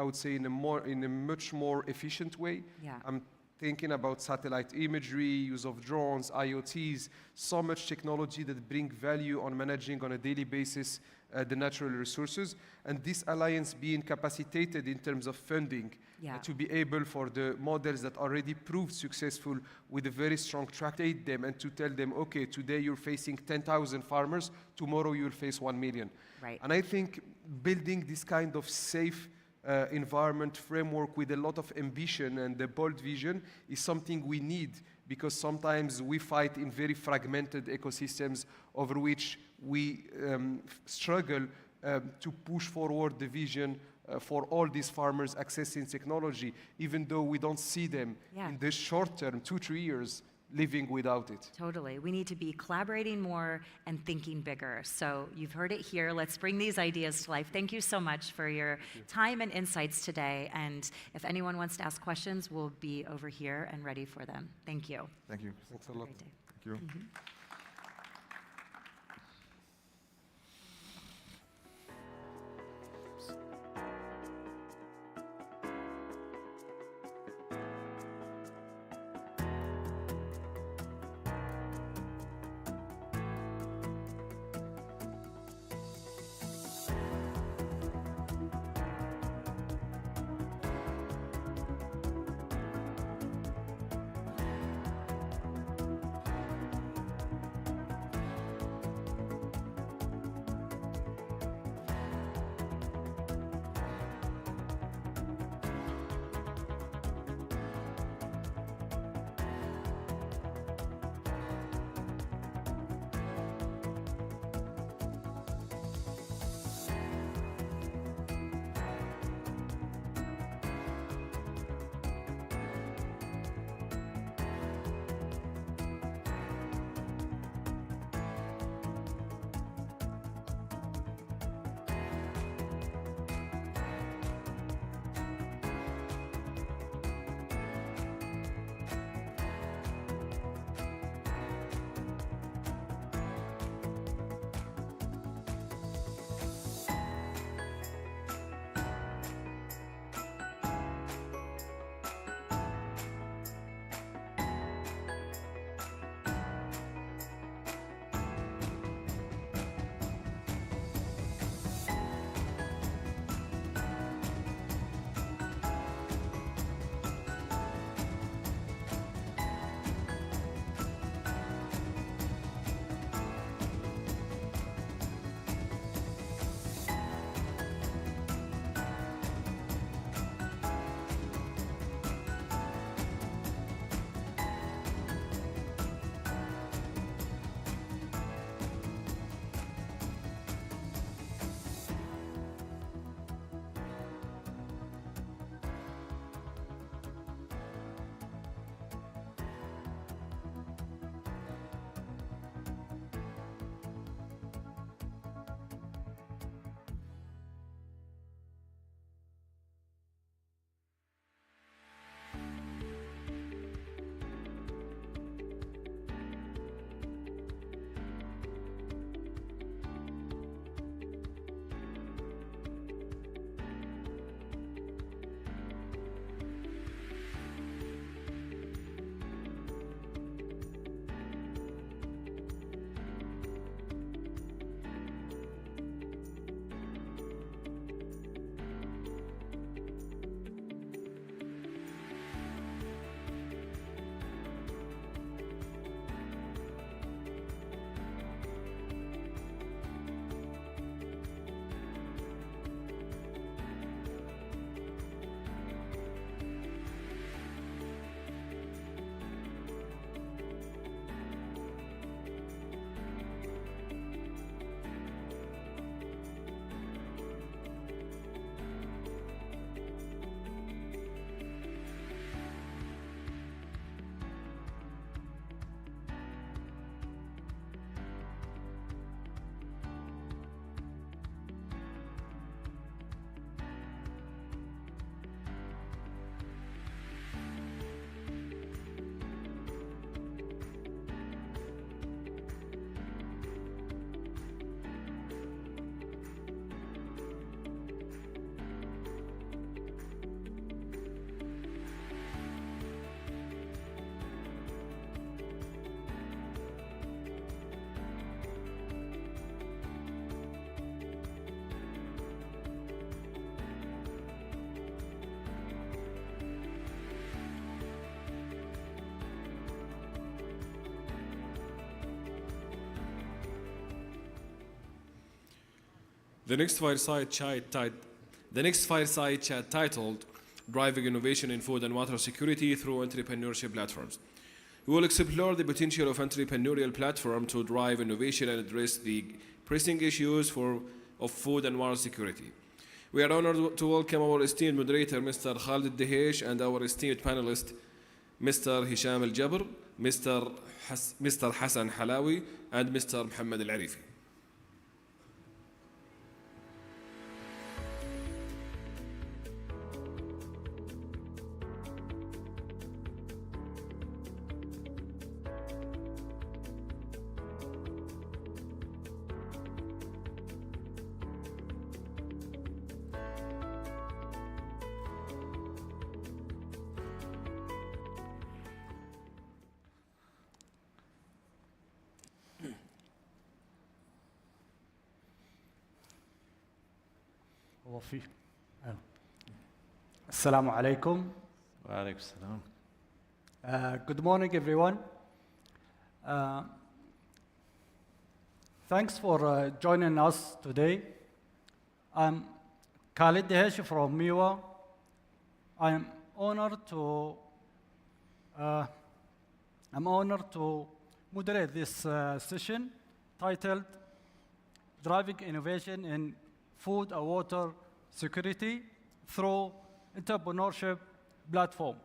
would say in a much more efficient way.
Yeah.
I'm thinking about satellite imagery, use of drones, IoTs, so much technology that bring value on managing on a daily basis the natural resources, and this alliance being capacitated in terms of funding to be able for the models that already proved successful with a very strong track to aid them and to tell them, okay, today you're facing 10,000 farmers, tomorrow you'll face 1 million.
Right.
And I think building this kind of safe environment framework with a lot of ambition and a bold vision is something we need, because sometimes we fight in very fragmented ecosystems over which we struggle to push forward the vision for all these farmers accessing technology, even though we don't see them in the short term, 2-3 years, living without it.
Totally. We need to be collaborating more and thinking bigger. So you've heard it here. Let's bring these ideas to life. Thank you so much for your time and insights today. And if anyone wants to ask questions, we'll be over here and ready for them. Thank you.
Thank you.
Thanks a lot.
Great day.
Thank you.
The next fireside chat titled Driving Innovation in Food and Water Security Through Entrepreneurship Platforms. We will explore the potential of entrepreneurial platform to drive innovation and address the pressing issues of food and water security. We are honored to welcome our esteemed moderator, Mr. Khalid Dehesh, and our esteemed panelist, Mr. Hisham Al Jabr, Mr. Hassan Halawi, and Mr. Muhammad Al Arifi.
وفي السلام عليكم.
وعليكم السلام.
Good morning, everyone. Thanks for joining us today. I'm Khalid Dehesh from MIWA. I'm honored to moderate this session titled Driving Innovation in Food and Water Security Through Entrepreneurship Platform.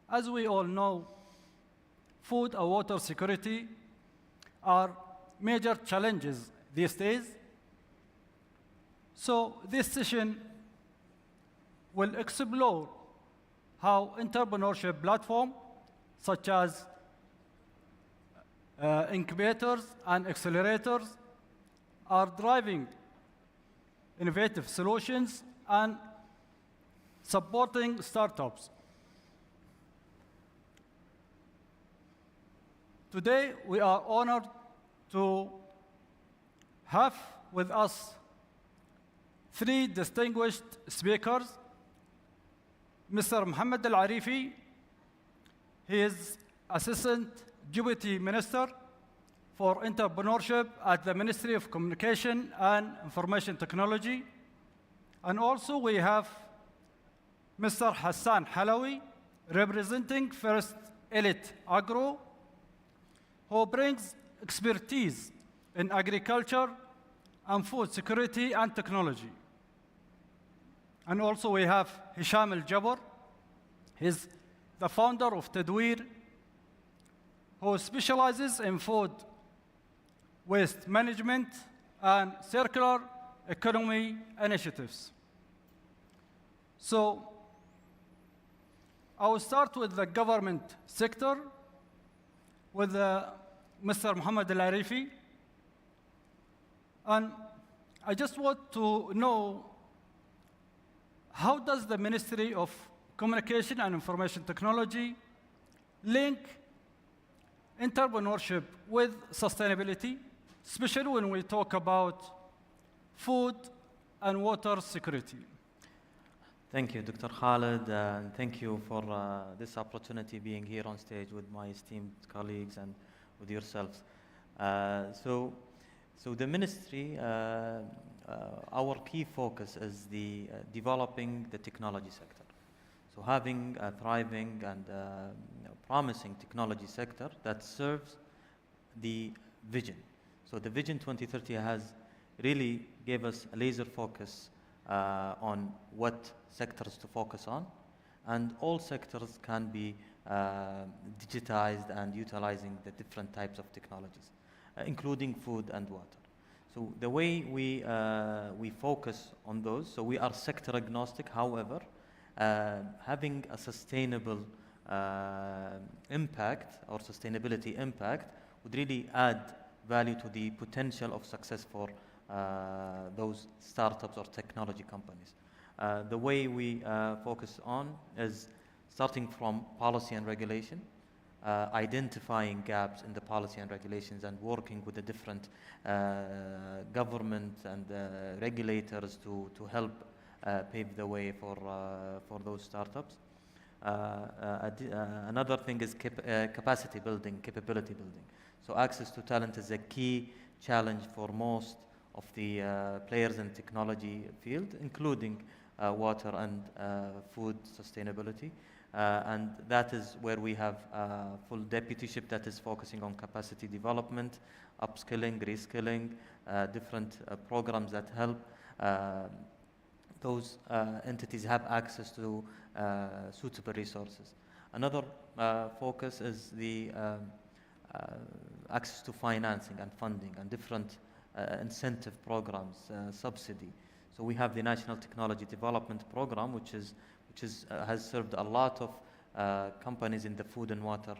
As we all know, food and water security are major challenges these days. So this session will explore how entrepreneurship platforms such as incubators and accelerators are driving innovative solutions and supporting startups. Today, we are honored to have with us three distinguished speakers. Mr. Muhammad Al Arifi, he is Assistant Deputy Minister for Entrepreneurship at the Ministry of Communication and Information Technology. And also we have Mr. Hassan Halawi, representing First Elite Agro, who brings expertise in agriculture and food security and technology. And also we have Hisham Al Jabr, he's the founder of Tadweer, who specializes in food waste management and circular economy initiatives. So I will start with the government sector with Mr. Muhammad Al Arifi. And I just want to know, how does the Ministry of Communication and Information Technology link entrepreneurship with sustainability, especially when we talk about food and water security?
Thank you, Dr. Khalid, and thank you for this opportunity being here on stage with my esteemed colleagues and with yourselves. So the ministry, our key focus is the developing the technology sector. So having a thriving and promising technology sector that serves the vision. So the Vision 2030 has really gave us a laser focus on what sectors to focus on, and all sectors can be digitized and utilizing the different types of technologies, including food and water. So the way we focus on those, so we are sector agnostic, however, having a sustainable impact or sustainability impact would really add value to the potential of success for those startups or technology companies. The way we focus on is starting from policy and regulation, identifying gaps in the policy and regulations and working with the different government and regulators to help pave the way for those startups. Another thing is capacity building, capability building. So access to talent is a key challenge for most of the players in technology field, including water and food sustainability. And that is where we have a full deputyship that is focusing on capacity development, upskilling, reskilling, different programs that help those entities have access to suitable resources. Another focus is the access to financing and funding and different incentive programs, subsidy. So we have the National Technology Development Program, which has served a lot of companies in the food and water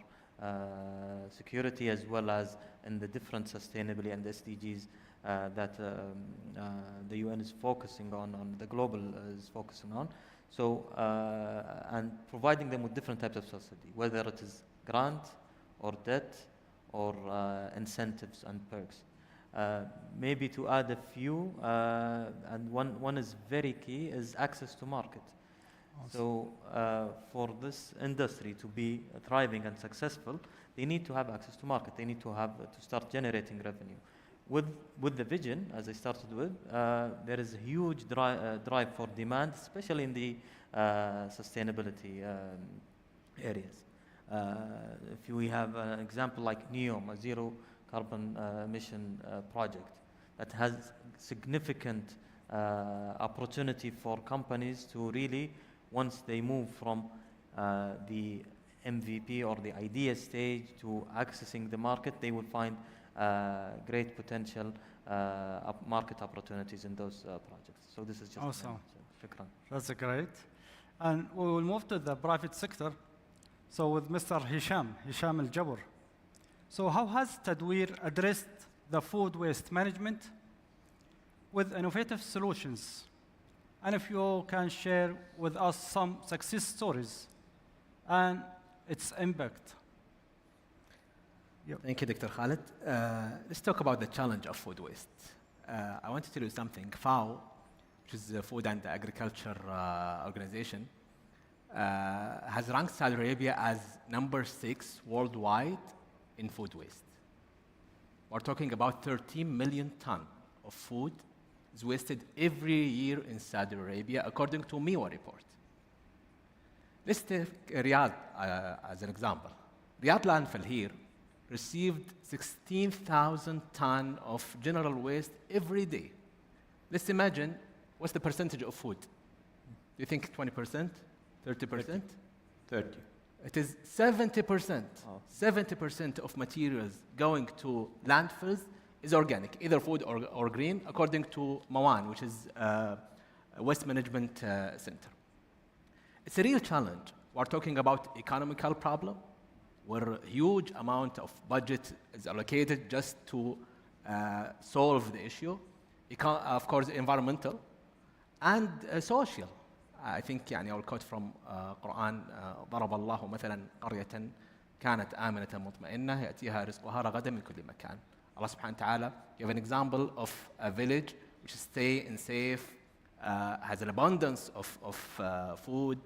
security, as well as in the different sustainability and SDGs that the UN is focusing on, the global is focusing on. So, and providing them with different types of subsidy, whether it is grant or debt or incentives and perks. Maybe to add a few, and one is very key, is access to market. Awesome. So for this industry to be thriving and successful, they need to have access to market. They need to start generating revenue. With the vision, as I started with, there is a huge drive for demand, especially in the sustainability areas. If we have an example like NEOM, a zero carbon emission project that has significant opportunity for companies to really, once they move from the MVP or the idea stage to accessing the market, they will find great potential market opportunities in those projects. So this is just
awesome.
Shukran.
That's great. And we will move to the private sector. So with Mr. Hisham Al-Jabr. So how has Tadweer addressed the food waste management with innovative solutions? And if you can share with us some success stories and its impact.
Yep. Thank you, Dr. Khalid. Let's talk about the challenge of food waste. I want to tell you something. FAO, which is the Food and Agriculture Organization, has ranked Saudi Arabia as number 6 worldwide in food waste. We're talking about 13 million tons of food is wasted every year in Saudi Arabia, according to MIWA report. Let's take Riyadh as an example. Riyadh landfill here received 16,000 tons of general waste every day. Let's imagine what's the percentage of food. Do you think 20%? 30%?
30.
It is 70%. Oh. 70% of materials going to landfills is organic, either food or green, according to Mawan, which is a waste management center. It's a real challenge. We're talking about economical problem, where a huge amount of budget is allocated just to solve the issue. Of course, environmental and social. I think I will quote from Quran, ضرب الله مثلا قرية كانت آمنة مطمئنة يأتيها رزقها رغدا من كل مكان. Allah subhanahu wa ta'ala give an example of a village which stay in safe, has an abundance of food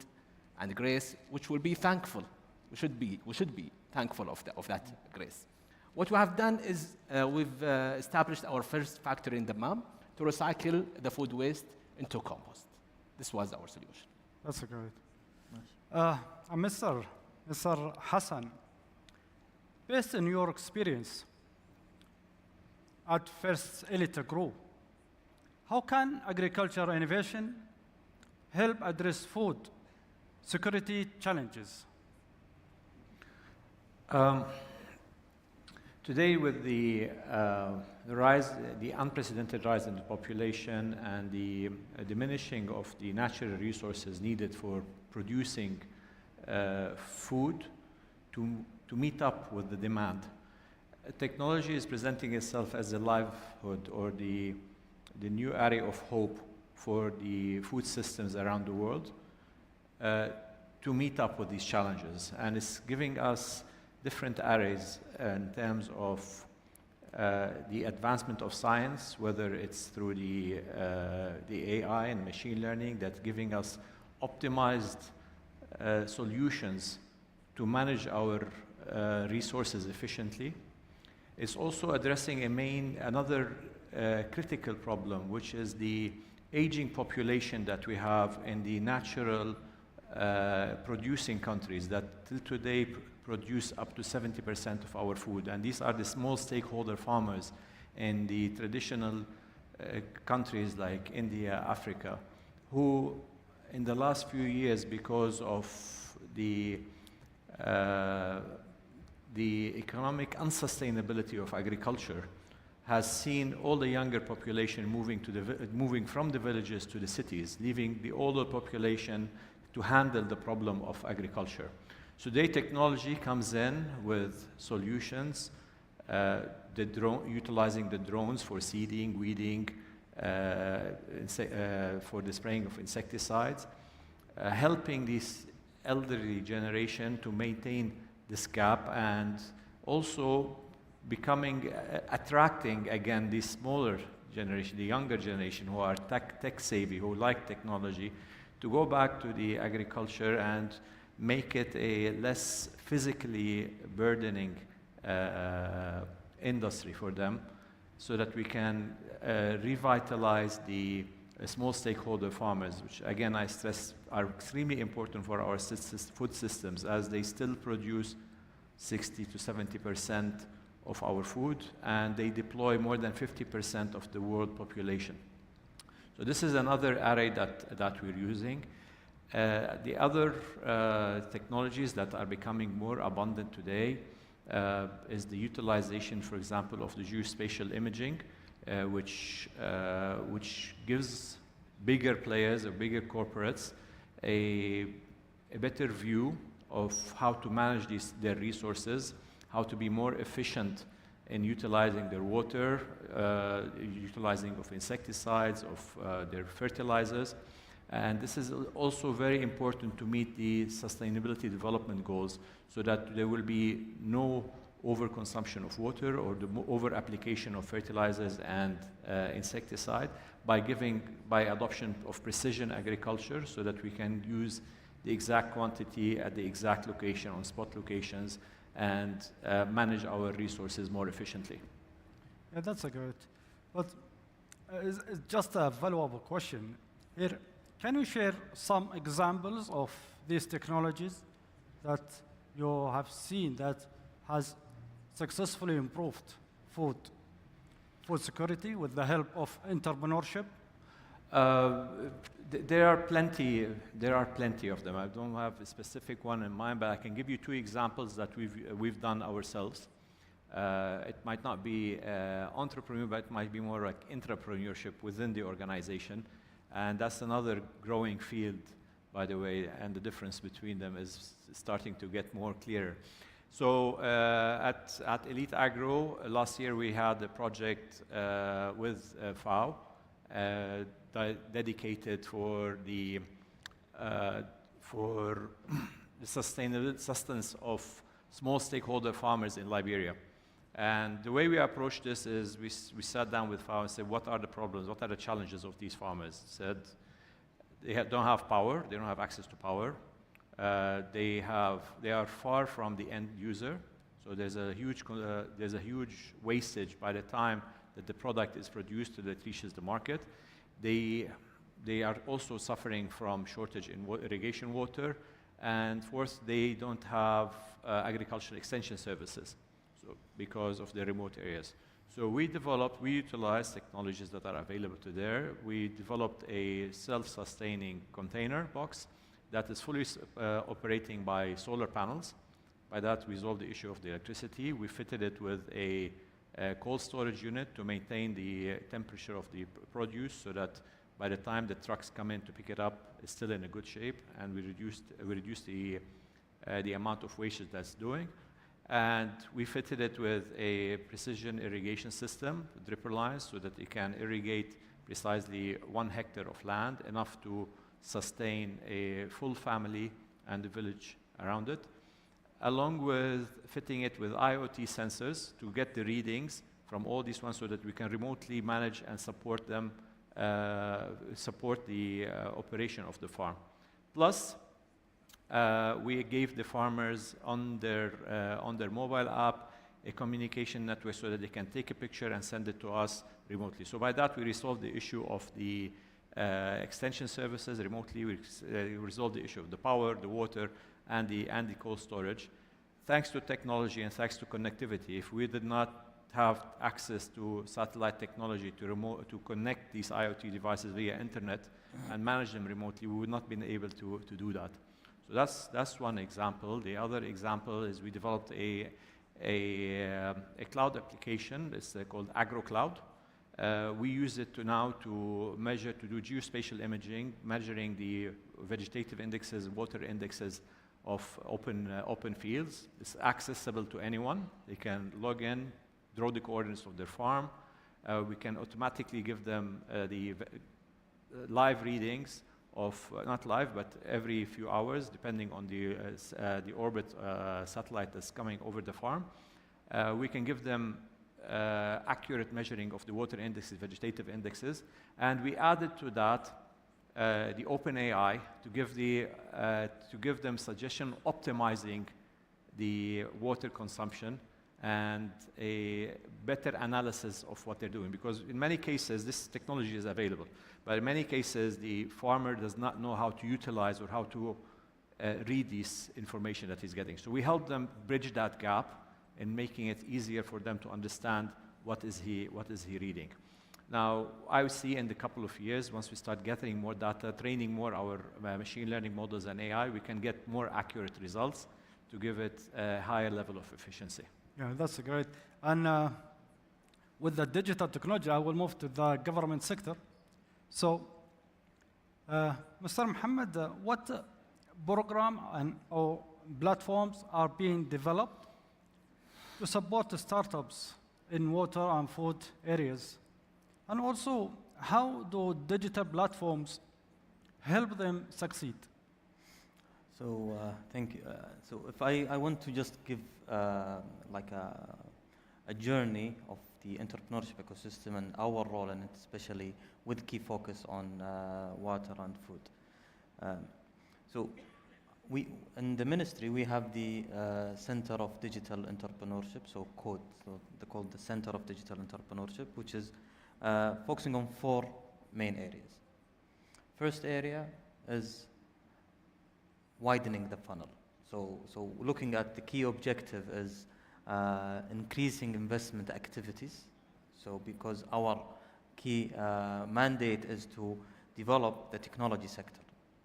and grace, which will be thankful. We should be thankful of that grace. What we have done is we've established our first factory in Dammam to recycle the food waste into compost. This was our solution.
That's great. Nice. Mr. Hassan, based on your experience at First Elite Group, how can agriculture innovation help address food security challenges?
Today, with the unprecedented rise in the population and the diminishing of the natural resources needed for producing food to meet up with the demand, technology is presenting itself as a livelihood or the new area of hope for the food systems around the world to meet up with these challenges. And it's giving us different areas in terms of the advancement of science, whether it's through the AI and machine learning, that's giving us optimized solutions to manage our resources efficiently. It's also addressing another critical problem, which is the aging population that we have in the natural producing countries that till today produce up to 70% of our food. And these are the small stakeholder farmers in the traditional countries like India, Africa, who in the last few years, because of the economic unsustainability of agriculture, has seen all the younger population moving from the villages to the cities, leaving the older population to handle the problem of agriculture. So today technology comes in with solutions, utilizing the drones for seeding, weeding, for the spraying of insecticides, helping this elderly generation to maintain this gap, and also attracting again the smaller generation, the younger generation who are tech savvy, who like technology, to go back to the agriculture and make it a less physically burdening industry for them, so that we can revitalize the small stakeholder farmers, which again I stress are extremely important for our food systems, as they still produce 60 to 70% of our food, and they deploy more than 50% of the world population. So this is another array that we're using. The other technologies that are becoming more abundant today is the utilization, for example, of the geospatial imaging, which gives bigger players or bigger corporates a better view of how to manage their resources, how to be more efficient in utilizing their water, utilizing of insecticides, of their fertilizers. And this is also very important to meet the sustainability development goals, so that there will be no overconsumption of water or the over-application of fertilizers and insecticide, by adoption of precision agriculture, so that we can use the exact quantity at the exact location, on spot locations, and manage our resources more efficiently.
Yeah, that's a good. But it's just a valuable question. Here, can you share some examples of these technologies that you have seen that has successfully improved food security with the help of entrepreneurship?
There are plenty of them. I don't have a specific one in mind, but I can give you two examples that we've done ourselves. It might not be entrepreneur, but it might be more like entrepreneurship within the organization. And that's another growing field, by the way, and the difference between them is starting to get more clear. So at Elite Agro, last year we had a project with FAO, dedicated for the sustenance of small stakeholder farmers in Liberia. And the way we approached this is we sat down with FAO and said, what are the problems, what are the challenges of these farmers? Said they don't have power, they don't have access to power. They are far from the end user, so there's a huge wastage by the time that the product is produced that it reaches the market. They are also suffering from shortage in irrigation water, and fourth, they don't have agricultural extension services, so because of the remote areas. So we utilized technologies that are available to there. We developed a self-sustaining container box that is fully operating by solar panels. By that, we solved the issue of the electricity. We fitted it with a cold storage unit to maintain the temperature of the produce, so that by the time the trucks come in to pick it up, it's still in a good shape, and we reduced the amount of wastage that's doing. And we fitted it with a precision irrigation system, dripper lines, so that it can irrigate precisely 1 hectare of land, enough to sustain a full family and the village around it, along with fitting it with IoT sensors to get the readings from all these ones, so that we can remotely manage and support them, support the operation of the farm. Plus, we gave the farmers on their mobile app a communication network so that they can take a picture and send it to us remotely. So by that, we resolved the issue of the extension services remotely. We resolved the issue of the power, the water, and the cold storage. Thanks to technology and thanks to connectivity, if we did not have access to satellite technology to connect these IoT devices via internet and manage them remotely, we would not been able to do that. So that's one example. The other example is we developed a cloud application. It's called AgroCloud. We use it to do geospatial imaging, measuring the vegetative indexes, water indexes of open fields. It's accessible to anyone. They can log in, draw the coordinates of their farm. We can automatically give them the live readings of, not live, but every few hours, depending on the orbit satellite that's coming over the farm. We can give them accurate measuring of the water indexes, vegetative indexes, and we added to that the OpenAI to give them suggestion optimizing the water consumption and a better analysis of what they're doing. Because in many cases, this technology is available, but in many cases, the farmer does not know how to utilize or how to read this information that he's getting. So we help them bridge that gap in making it easier for them to understand what is he reading. Now, I would see in the couple of years, once we start getting more data, training more our machine learning models and AI, we can get more accurate results to give it a higher level of efficiency.
Yeah, that's great. And with the digital technology, I will move to the government sector. So, Mr. Mohammed, what program or platforms are being developed to support the startups in water and food areas? And also, how do digital platforms help them succeed?
So thank you. So if I want to just give like a journey of the entrepreneurship ecosystem and our role in it, especially with key focus on water and food. So we in the ministry we have the Center of Digital Entrepreneurship, so CODE. So they call the Center of Digital Entrepreneurship, which is focusing on 4 main areas. First area is widening the funnel. So looking at the key objective is increasing investment activities. So because our key mandate is to develop the technology sector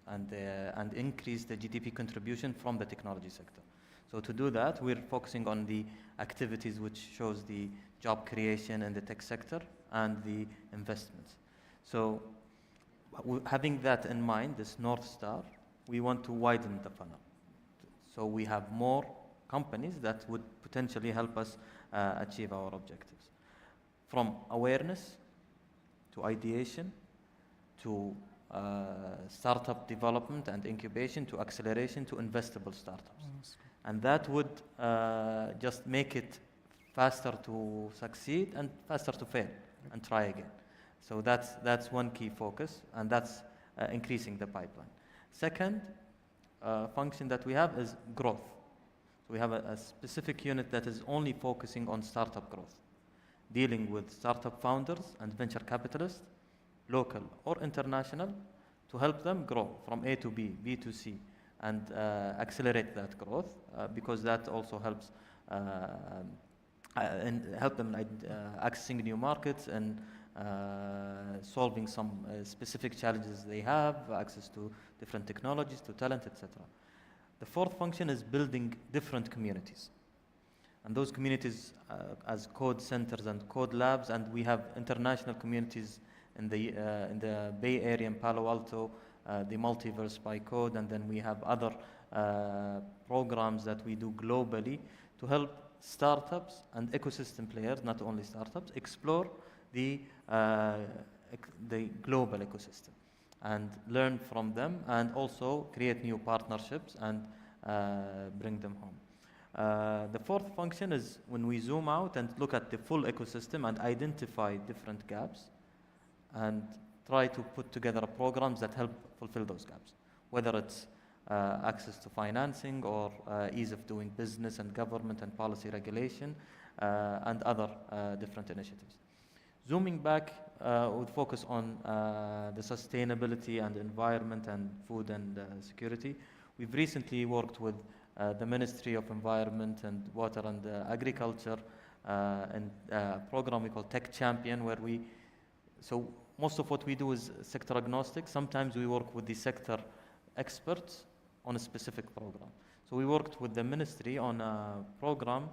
and increase the GDP contribution from the technology sector. So to do that, we're focusing on the activities which shows the job creation in the tech sector and the investments. So having that in mind, this North Star, we want to widen the funnel. So we have more companies that would potentially help us achieve our objectives. From awareness to ideation to startup development and incubation to acceleration to investable startups. And that would just make it faster to succeed and faster to fail and try again. So that's one key focus, and that's increasing the pipeline. Second function that we have is growth. So we have a specific unit that is only focusing on startup growth, dealing with startup founders and venture capitalists, local or international, to help them grow from A to B, B to C, and accelerate that growth because that also helps and help them accessing new markets and solving some specific challenges they have, access to different technologies, to talent, etc. The fourth function is building different communities. And those communities as code centers and code labs, and we have international communities in the Bay Area in Palo Alto, the Multiverse by Code, and then we have other programs that we do globally to help startups and ecosystem players, not only startups, explore the global ecosystem and learn from them, and also create new partnerships and bring them home. The fourth function is when we zoom out and look at the full ecosystem and identify different gaps and try to put together programs that help fulfill those gaps, whether it's access to financing or ease of doing business and government and policy regulation, and other different initiatives. Zooming back, we'll focus on the sustainability and environment and food and security. We've recently worked with the Ministry of Environment and Water and Agriculture in a program we call Tech Champion, where so most of what we do is sector agnostic. Sometimes we work with the sector experts on a specific program. So we worked with the ministry on a program,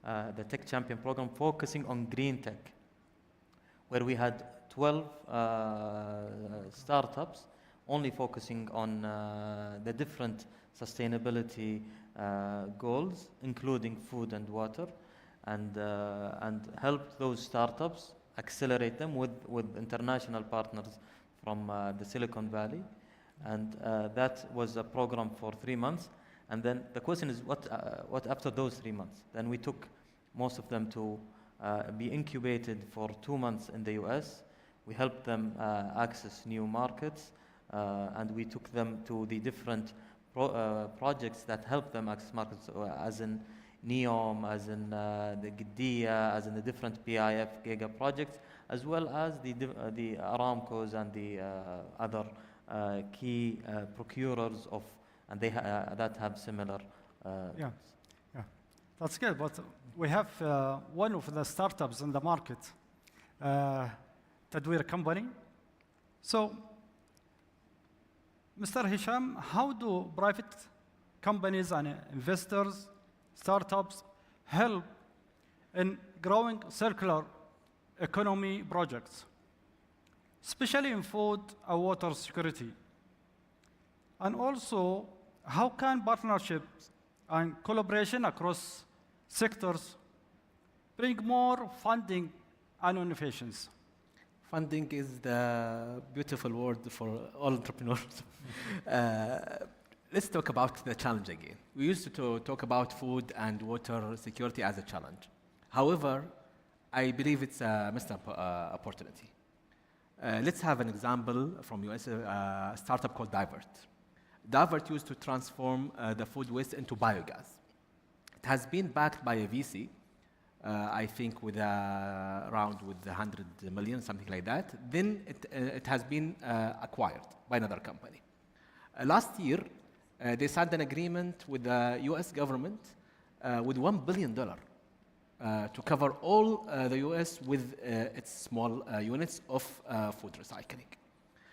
the Tech Champion program, focusing on green tech, where we had 12 startups only focusing on the different sustainability goals, including food and water, and help those startups accelerate them with international partners from the Silicon Valley. And that was a program for 3 months. And then the question is, what after those 3 months? Then we took most of them to be incubated for 2 months in the US. We helped them access new markets, and we took them to the different projects that help them access markets, as in NEOM, as in the Gidea, as in the different PIF Giga projects, as well as the Aramcos and the other key procurers of, and they that have similar.
Yeah, that's good. But we have one of the startups in the market, Tadweer company. So, Mr. Hisham, how do private companies and investors, startups, help in growing circular economy projects, especially in food and water security? And also, how can partnerships and collaboration across sectors bring more funding and innovations?
Funding is the beautiful word for all entrepreneurs. Let's talk about the challenge again. We used to talk about food and water security as a challenge. However, I believe it's a missed opportunity. Let's have an example from US, a startup called Divert. Divert used to transform the food waste into biogas. It has been backed by a VC, I think with around with 100 million, something like that. Then it has been acquired by another company. Last year, they signed an agreement with the US government with $1 billion to cover all the US with its small units of food recycling.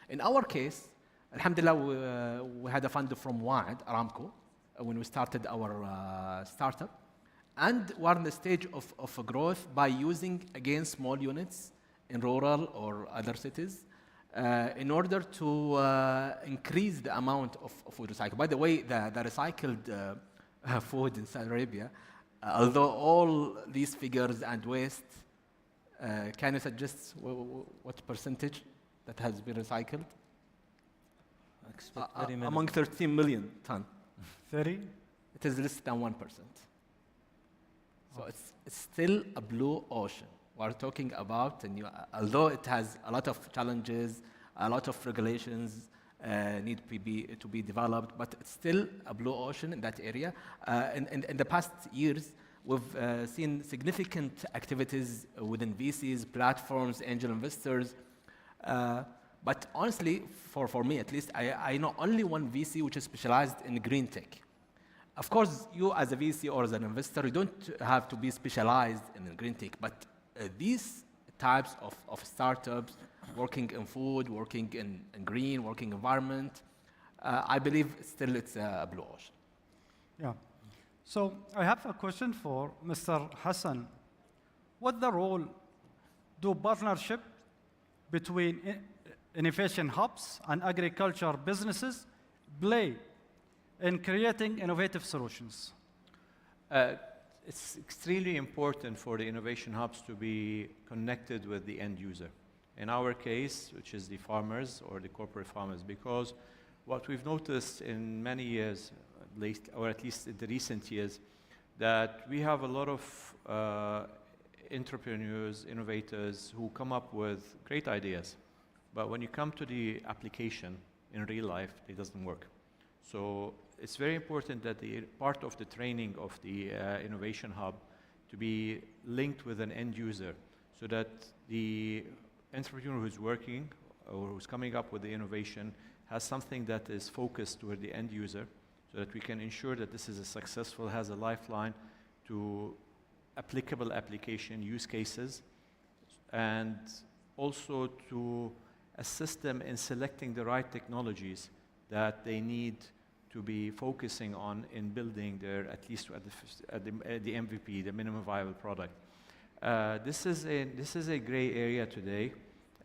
In our case, alhamdulillah, we had a fund from WAD, Aramco, when we started our startup. And we're in the stage of growth by using, again, small units in rural or other cities in order to increase the amount of food recycled. By the way, the recycled food in Saudi Arabia, although all these figures and waste, can you suggest what percentage that has been recycled? Among 13 million ton.
30?
It is less than 1%. So it's still a blue ocean. We're talking about, although it has a lot of challenges, a lot of regulations need to be developed, but it's still a blue ocean in that area. In the past years, we've seen significant activities within VCs, platforms, angel investors. But honestly, for me at least, I know only one VC which is specialized in green tech. Of course, you as a VC or as an investor, you don't have to be specialized in green tech, but these types of startups working in food, working in green, working environment, I believe still it's a blue ocean.
Yeah. So I have a question for Mr. Hassan. What the role do partnership between innovation hubs and agriculture businesses play in creating innovative solutions?
It's extremely important for the innovation hubs to be connected with the end user. In our case, which is the farmers or the corporate farmers, because what we've noticed in many years, at least in the recent years, that we have a lot of entrepreneurs, innovators who come up with great ideas. But when you come to the application in real life, it doesn't work. So it's very important that the part of the training of the innovation hub to be linked with an end user so that the entrepreneur who's working or who's coming up with the innovation has something that is focused toward the end user so that we can ensure that this is a successful, has a lifeline to applicable application use cases, and also to assist them in selecting the right technologies that they need to be focusing on in building their, at least at the MVP, the minimum viable product. This is a gray area today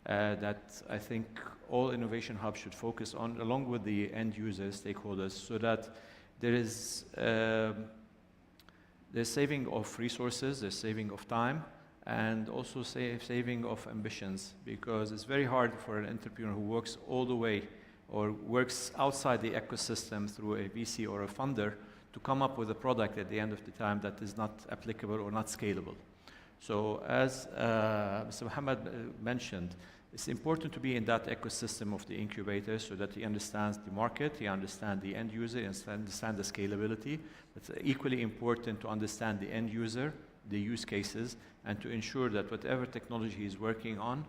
that I think all innovation hubs should focus on, along with the end users, stakeholders, so that there is there's saving of resources, there's saving of time, and also saving of ambitions, because it's very hard for an entrepreneur who works all the way or works outside the ecosystem through a VC or a funder to come up with a product at the end of the time that is not applicable or not scalable. So as Mr. Mohammed mentioned, it's important to be in that ecosystem of the incubator so that he understands the market, he understands the end user, he understands the scalability. It's equally important to understand the end user, the use cases, and to ensure that whatever technology he's working on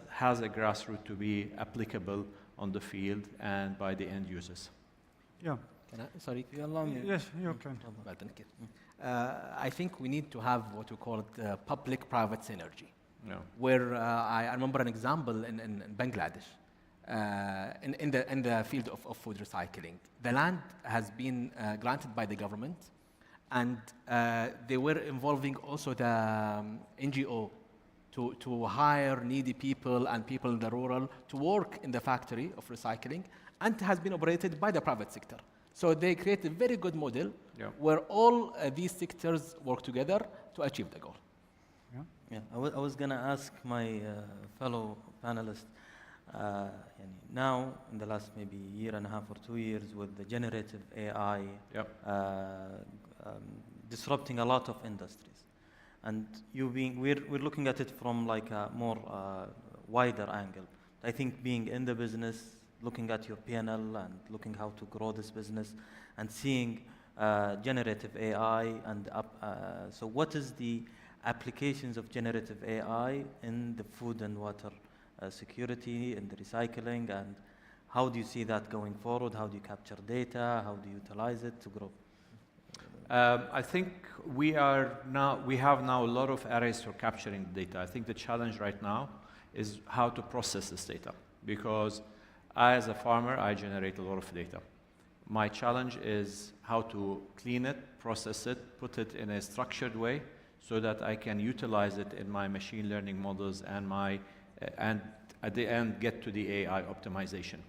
has a grassroots to be applicable on the field and by the end users.
Yeah.
Can I, sorry, can you allow me?
Yes, you can.
Well, thank you. I think we need to have what we call it public-private synergy.
Yeah.
Where I remember an example in Bangladesh, in the field of food recycling. The land has been granted by the government, and they were involving also the NGO to hire needy people and people in the rural to work in the factory of recycling, and it has been operated by the private sector. So they create a very good model where all these sectors work together to achieve the goal.
Yeah, I was going to ask my fellow panelists, now in the last maybe year and a half or 2 years with the generative AI disrupting a lot of industries, and we're looking at it from like a more wider angle. I think being in the business, looking at your P&L and looking how to grow this business, and seeing generative AI, and so what is the applications of generative AI in the food and water security and the recycling, and how do you see that going forward? How do you capture data? How do you utilize it to grow?
I think we have now a lot of areas for capturing data. I think the challenge right now is how to process this data, because I, as a farmer, I generate a lot of data. My challenge is how to clean it, process it, put it in a structured way so that I can utilize it in my machine learning models and and at the end get to the AI optimization.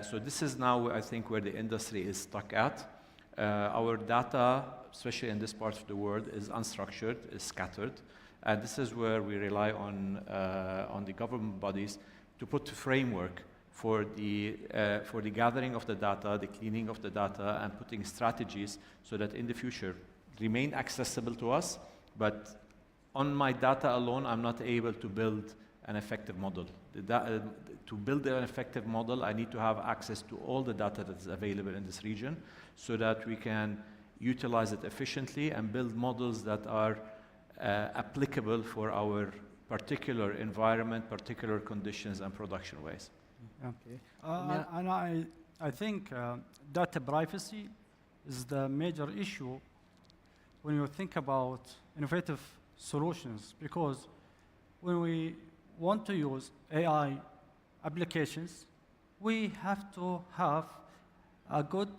So this is now, I think, where the industry is stuck at. Our data, especially in this part of the world, is unstructured, is scattered, and this is where we rely on the government bodies to put a framework for the gathering of the data, the cleaning of the data, and putting strategies so that in the future remain accessible to us. But on my data alone, I'm not able to build an effective model. To build an effective model, I need to have access to all the data that is available in this region so that we can utilize it efficiently and build models that are applicable for our particular environment, particular conditions, and production ways.
Okay. And I think data privacy is the major issue when you think about innovative solutions, because when we want to use AI applications, we have to have a good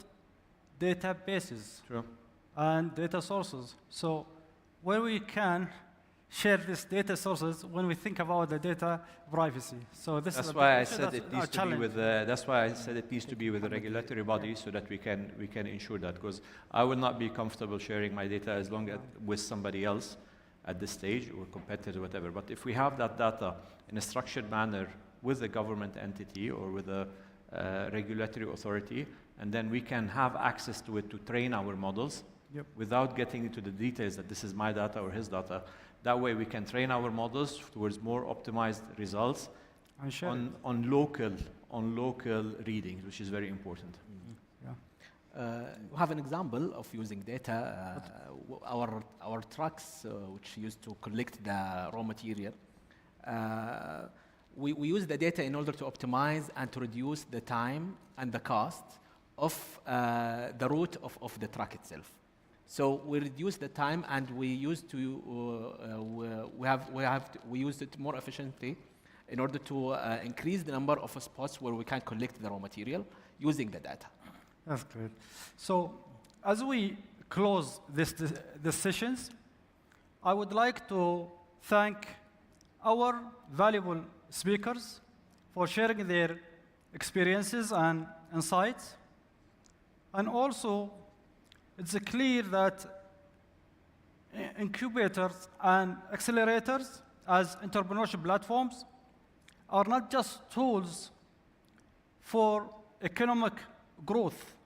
databases and data sources. So where we can share these data sources when we think about the data privacy. So this
that's
is
why I said it needs to be
challenge.
with that's why I said it needs to be with the regulatory body so that we can ensure that, because I will not be comfortable sharing my data as long as with somebody else at this stage, or competitor, whatever. But if we have that data in a structured manner with a government entity or with a regulatory authority, and then we can have access to it to train our models without getting into the details that this is my data or his data. That way we can train our models towards more optimized results on local readings, which is very important.
we have an example of using data. Our trucks, which used to collect the raw material, we use the data in order to optimize and to reduce the time and the cost of the route of the truck itself. So we reduce the time, and we used to we used it more efficiently in order to increase the number of spots where we can collect the raw material using the data.
That's great. So as we close this sessions, I would like to thank our valuable speakers for sharing their experiences and insights. And also, it's clear that incubators and accelerators as entrepreneurship platforms are not just tools for economic growth,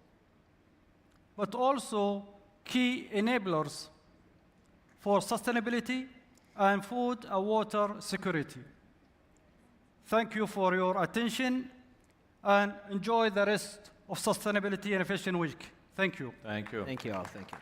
but also key enablers for sustainability and food and water security. Thank you for your attention, and enjoy the rest of Sustainability Innovation Week. Thank you.
Thank you.
Thank you all. Thank you.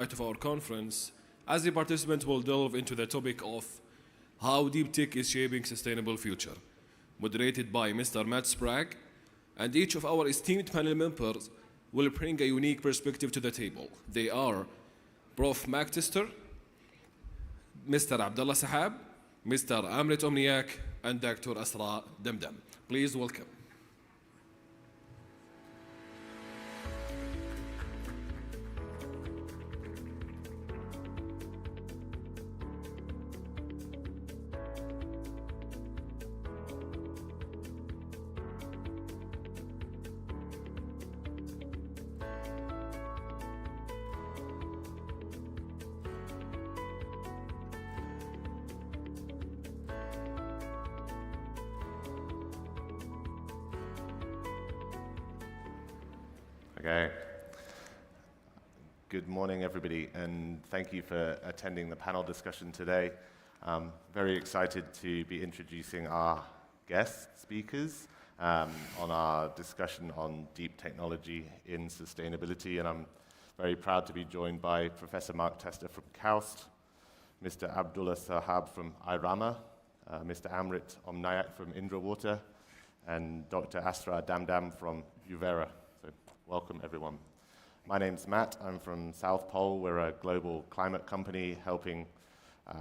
of our conference, as the participant will delve into the topic of how deep tech is shaping sustainable future, moderated by Mr. Matt Sprague, and each of our esteemed panel members will bring a unique perspective to the table. They are Prof. Mac Tester, Mr. Abdullah Sahab, Mr. Amrit Omniak, and Dr. Asra Damdam. Please welcome.
Okay. Good morning, everybody, and thank you for attending the panel discussion today. I'm very excited to be introducing our guest speakers on our discussion on deep technology in sustainability, and I'm very proud to be joined by Professor Mark Tester from KAUST, Mr. Abdullah Sahab from IRAMA, Mr. Amrit Omniak from Indra Water, and Dr. Asra Damdam from Uvera. Welcome, everyone. My name's Matt. I'm from South Pole. We're a global climate company helping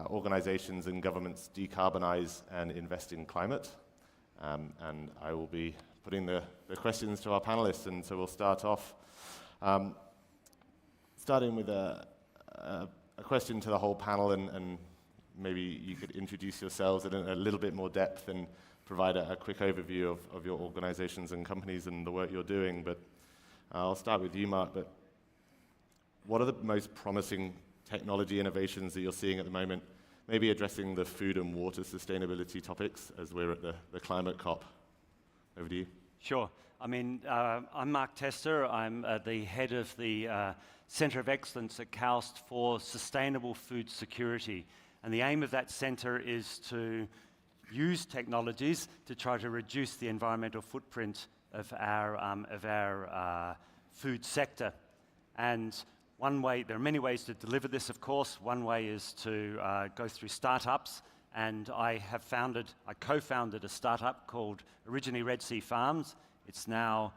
organizations and governments decarbonize and invest in climate. And I will be putting the questions to our panelists, and so we'll start off. Starting with a question to the whole panel, and maybe you could introduce yourselves in a little bit more depth and provide a quick overview of your organizations and companies and the work you're doing. But I'll start with you, Mark, but what are the most promising technology innovations that you're seeing at the moment, maybe addressing the food and water sustainability topics as we're at the climate COP? Over to you.
Sure. I mean, I'm Mark Tester. I'm the head of the Centre of Excellence at KAUST for Sustainable Food Security. And the aim of that centre is to use technologies to try to reduce the environmental footprint of our food sector. And one way, there are many ways to deliver this, of course. One way is to go through startups, and I co-founded a startup called originally Red Sea Farms. It's now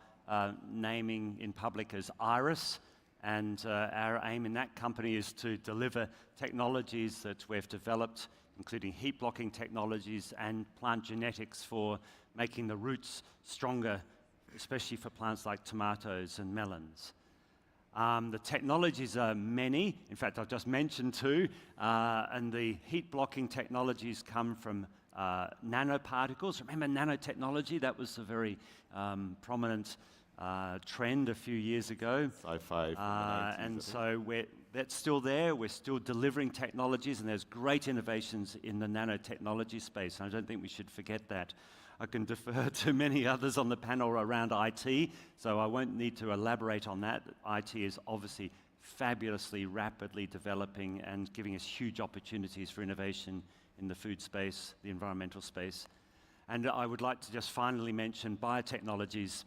naming in public as Iris, and our aim in that company is to deliver technologies that we've developed, including heat blocking technologies and plant genetics for making the roots stronger, especially for plants like tomatoes and melons. The technologies are many. In fact, I've just mentioned two. And the heat blocking technologies come from nanoparticles. Remember nanotechnology? That was a very prominent trend a few years ago.
Sci-fi.
And so that's still there. We're still delivering technologies, and there's great innovations in the nanotechnology space. And I don't think we should forget that. I can defer to many others on the panel around IT, so I won't need to elaborate on that. IT is obviously fabulously, rapidly developing and giving us huge opportunities for innovation in the food space, the environmental space. And I would like to just finally mention biotechnologies.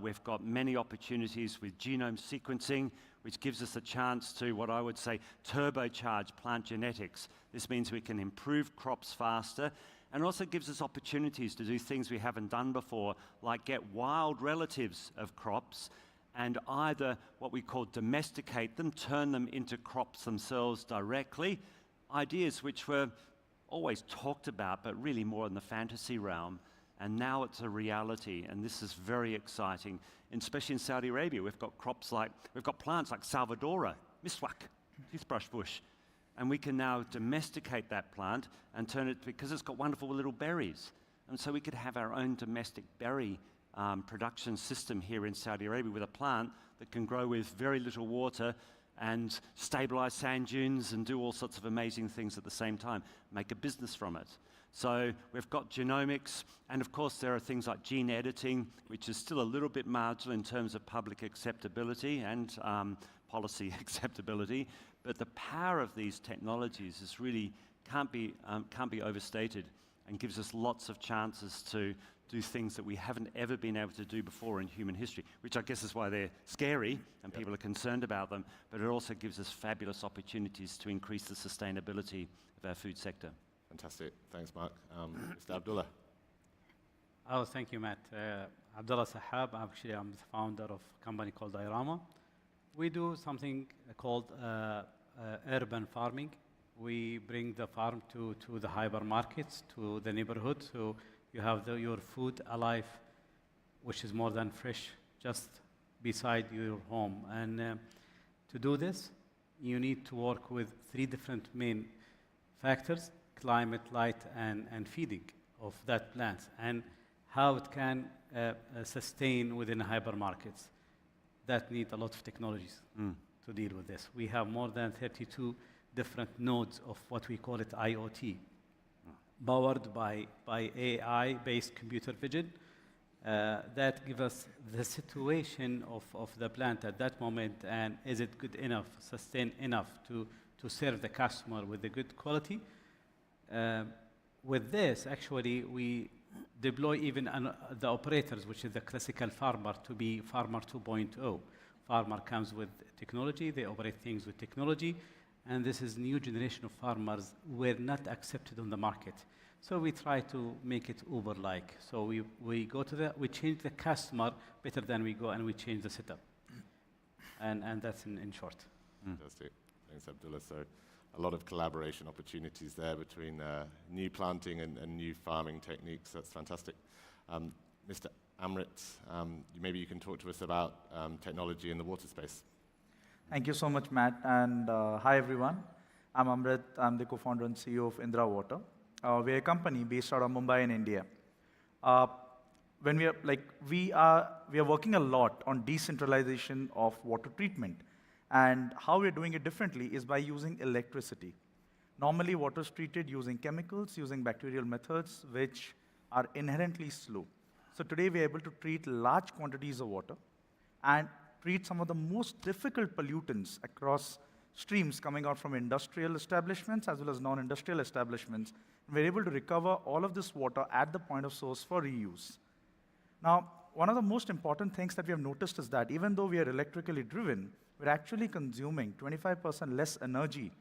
We've got many opportunities with genome sequencing, which gives us a chance to, what I would say, turbocharge plant genetics. This means we can improve crops faster, and also gives us opportunities to do things we haven't done before, like get wild relatives of crops and either what we call domesticate them, turn them into crops themselves directly, ideas which were always talked about, but really more in the fantasy realm. And now it's a reality, and this is very exciting. And especially in Saudi Arabia, we've got plants like Salvadora, miswak, toothbrush bush. And we can now domesticate that plant and turn it, because it's got wonderful little berries. And so we could have our own domestic berry production system here in Saudi Arabia with a plant that can grow with very little water and stabilize sand dunes and do all sorts of amazing things at the same time, make a business from it. So we've got genomics, and of course there are things like gene editing, which is still a little bit marginal in terms of public acceptability and policy acceptability. But the power of these technologies is really can't be overstated, and gives us lots of chances to do things that we haven't ever been able to do before in human history, which I guess is why they're scary and people are concerned about them, but it also gives us fabulous opportunities to increase the sustainability of our food sector.
Fantastic. Thanks, Mark. Mr. Abdullah.
Oh, thank you, Matt. Abdullah Sahab, actually, I'm the founder of a company called Irama. We do something called urban farming. We bring the farm to the hypermarkets, to the neighborhood, so you have your food alive, which is more than fresh, just beside your home. And to do this, you need to work with 3 different main factors: climate, light, and feeding of that plant, and how it can sustain within hypermarkets. That need a lot of technologies to deal with this. We have more than 32 different nodes of what we call it IoT, powered by AI-based computer vision, that give us the situation of the plant at that moment, and is it good enough, sustain enough to serve the customer with a good quality. With this, actually, we deploy even the operators, which is the classical farmer, to be farmer 2.0. Farmer comes with technology, they operate things with technology, and this is new generation of farmers were not accepted on the market. So we try to make it Uber-like. So we go to we change the customer better than we go and we change the setup. And that's in short.
Fantastic. Thanks, Abdullah. So a lot of collaboration opportunities there between new planting and new farming techniques. That's fantastic. Mr. Amrit, maybe you can talk to us about technology in the water space.
Thank you so much, Matt, and hi everyone. I'm Amrit. I'm the co-founder and CEO of Indra Water. We're a company based out of Mumbai in India. When we are working a lot on decentralization of water treatment, and how we're doing it differently is by using electricity. Normally, water is treated using chemicals, using bacterial methods, which are inherently slow. So today, we're able to treat large quantities of water and treat some of the most difficult pollutants across streams coming out from industrial establishments as well as non-industrial establishments. We're able to recover all of this water at the point of source for reuse. Now, one of the most important things that we have noticed is that even though we are electrically driven, we're actually consuming 25% less energy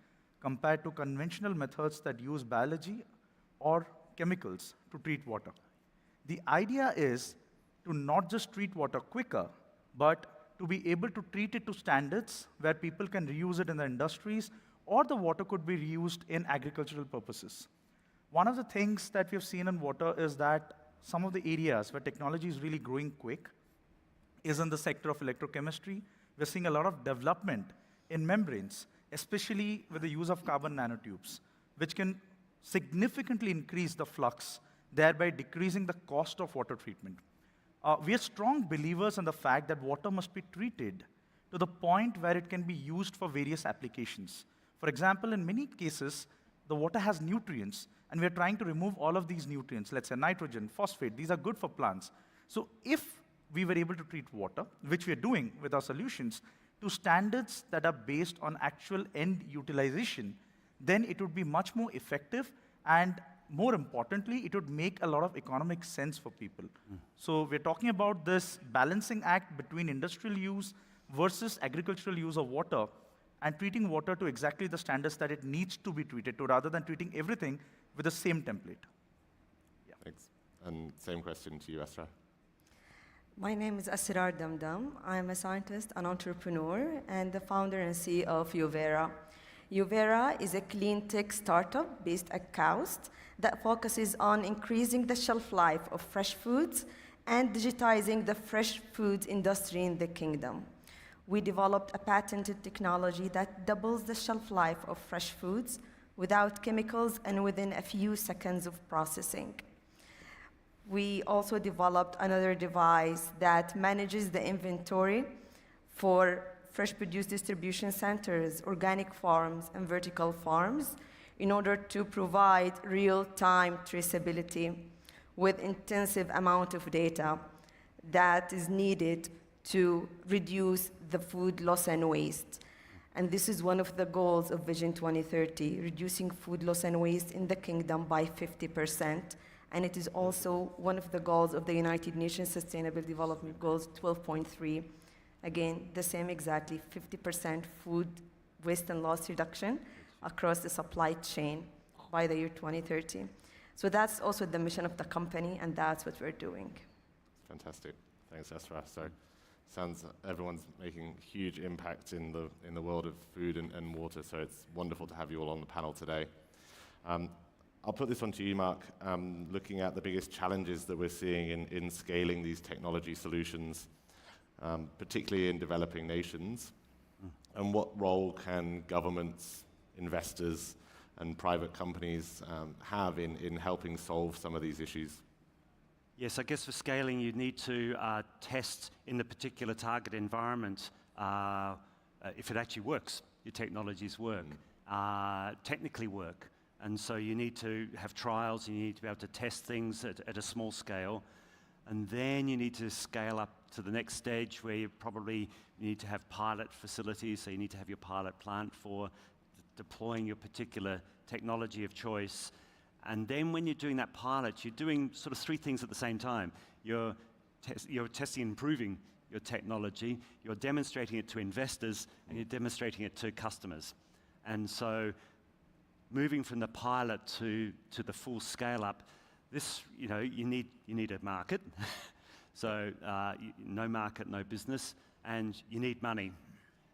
compared to conventional methods that use biology or chemicals to treat water. The idea is to not just treat water quicker, but to be able to treat it to standards where people can reuse it in the industries, or the water could be reused in agricultural purposes. One of the things that we've seen in water is that some of the areas where technology is really growing quick is in the sector of electrochemistry. We're seeing a lot of development in membranes, especially with the use of carbon nanotubes, which can significantly increase the flux, thereby decreasing the cost of water treatment. We are strong believers in the fact that water must be treated to the point where it can be used for various applications. For example, in many cases, the water has nutrients, and we're trying to remove all of these nutrients, let's say nitrogen, phosphate, these are good for plants. So if we were able to treat water, which we are doing with our solutions, to standards that are based on actual end utilization, then it would be much more effective, and more importantly, it would make a lot of economic sense for people. So we're talking about this balancing act between industrial use versus agricultural use of water, and treating water to exactly the standards that it needs to be treated to, rather than treating everything with the same template.
Yeah. Thanks. And same question to you, Asra.
My name is Asrar Damdam. I'm a scientist, an entrepreneur, and the founder and CEO of Uvera. Uvera is a clean tech startup based at KAUST that focuses on increasing the shelf life of fresh foods and digitizing the fresh foods industry in the kingdom. We developed a patented technology that doubles the shelf life of fresh foods without chemicals and within a few seconds of processing. We also developed another device that manages the inventory for fresh produce distribution centers, organic farms, and vertical farms in order to provide real-time traceability with intensive amount of data that is needed to reduce the food loss and waste. And this is one of the goals of Vision 2030, reducing food loss and waste in the kingdom by 50%, and it is also one of the goals of the United Nations Sustainable Development Goals 12.3. Again, the same exactly, 50% food waste and loss reduction across the supply chain by the year 2030. So that's also the mission of the company, and that's what we're doing.
Fantastic. Thanks, Esra. So, sounds everyone's making huge impact in the world of food and water. So it's wonderful to have you all on the panel today. I'll put this on to you, Mark. Looking at the biggest challenges that we're seeing in scaling these technology solutions, particularly in developing nations, and what role can governments, investors, and private companies have in helping solve some of these issues?
Yes, I guess for scaling, you need to test in the particular target environment if it actually works, your technologies work, technically work. And so you need to have trials, and you need to be able to test things at a small scale. And then you need to scale up to the next stage where you probably need to have pilot facilities, so you need to have your pilot plant for deploying your particular technology of choice. And then when you're doing that pilot, you're doing sort of three things at the same time. You're testing and improving your technology, you're demonstrating it to investors, and you're demonstrating it to customers. And so moving from the pilot to the full scale up, this, you need a market. So no market, no business, and you need money.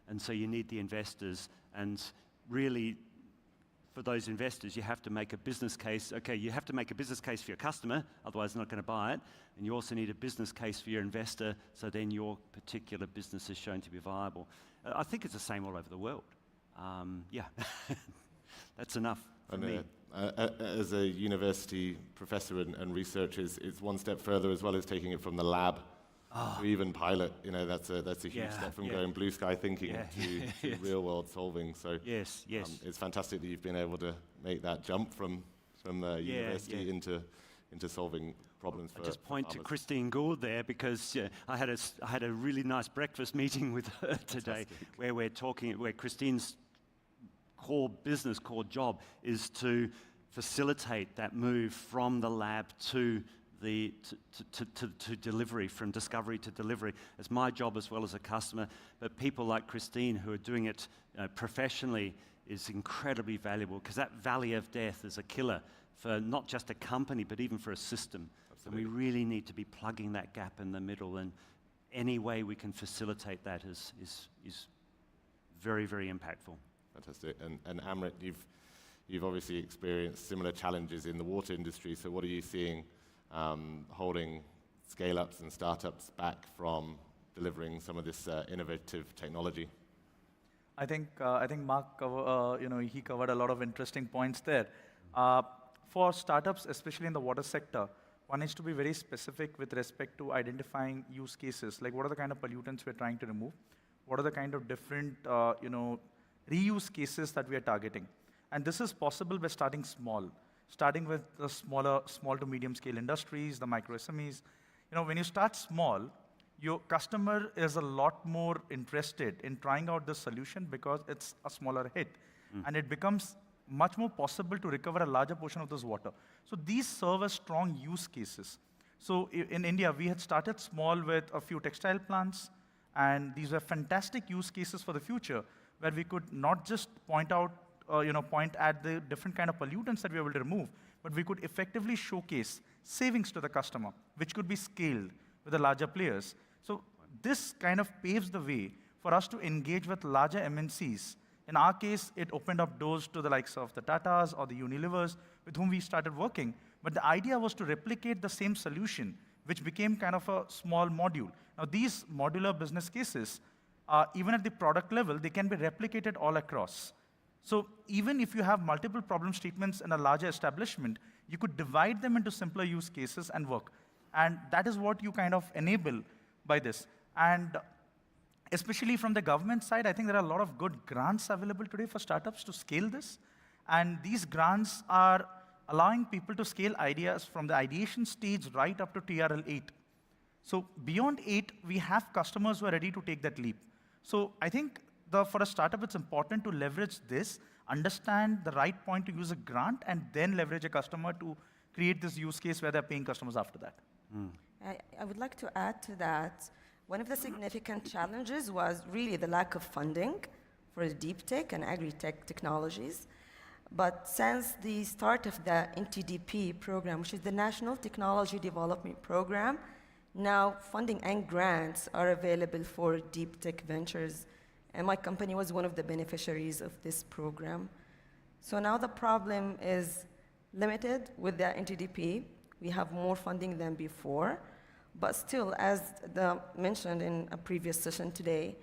And so you need the investors. And really, for those investors, you have to make a business case. Okay, you have to make a business case for your customer, otherwise they're not going to buy it. And you also need a business case for your investor, so then your particular business is shown to be viable. I think it's the same all over the world. Yeah, that's enough for me.
As a university professor and researcher, it's one step further as well as taking it from the lab to even pilot. That's a huge step from going blue sky thinking to real world solving. So
yes.
It's fantastic that you've been able to make that jump from university into solving problems.
I just point to Christine Gould there because I had a really nice breakfast meeting with her today, where Christine's core job is to facilitate that move from the lab to delivery, from discovery to delivery. It's my job as well as a customer, but people like Christine who are doing it professionally is incredibly valuable, because that valley of death is a killer for not just a company, but even for a system. Absolutely. And we really need to be plugging that gap in the middle, and any way we can facilitate that is very, very impactful.
Fantastic. And Amrit, you've obviously experienced similar challenges in the water industry, so what are you seeing holding scale-ups and startups back from delivering some of this innovative technology?
I think Mark he covered a lot of interesting points there. For startups, especially in the water sector, one needs to be very specific with respect to identifying use cases. Like, what are the kind of pollutants we're trying to remove? What are the kind of different reuse cases that we are targeting? And this is possible by starting small, starting with the small to medium scale industries, the micro SMEs. When you start small, your customer is a lot more interested in trying out the solution because it's a smaller hit. And it becomes much more possible to recover a larger portion of this water. So these serve as strong use cases. So in India, we had started small with a few textile plants, and these were fantastic use cases for the future, where we could not just point at the different kind of pollutants that we were able to remove, but we could effectively showcase savings to the customer, which could be scaled with the larger players. So this kind of paves the way for us to engage with larger MNCs. In our case, it opened up doors to the likes of the Tatas or the Unilevers with whom we started working. But the idea was to replicate the same solution, which became kind of a small module. Now, these modular business cases, even at the product level, they can be replicated all across. So even if you have multiple problem statements in a larger establishment, you could divide them into simpler use cases and work. And that is what you kind of enable by this. And especially from the government side, I think there are a lot of good grants available today for startups to scale this. And these grants are allowing people to scale ideas from the ideation stage right up to TRL 8. So beyond 8, we have customers who are ready to take that leap. So I think for a startup, it's important to leverage this, understand the right point to use a grant, and then leverage a customer to create this use case where they're paying customers after that.
I would like to add to that. One of the significant challenges was really the lack of funding for deep tech and agri-tech technologies. But since the start of the NTDP program, which is the National Technology Development Program, now funding and grants are available for deep tech ventures. And my company was one of the beneficiaries of this program. So now the problem is limited with the NTDP. We have more funding than before. But still, as mentioned in a previous session today,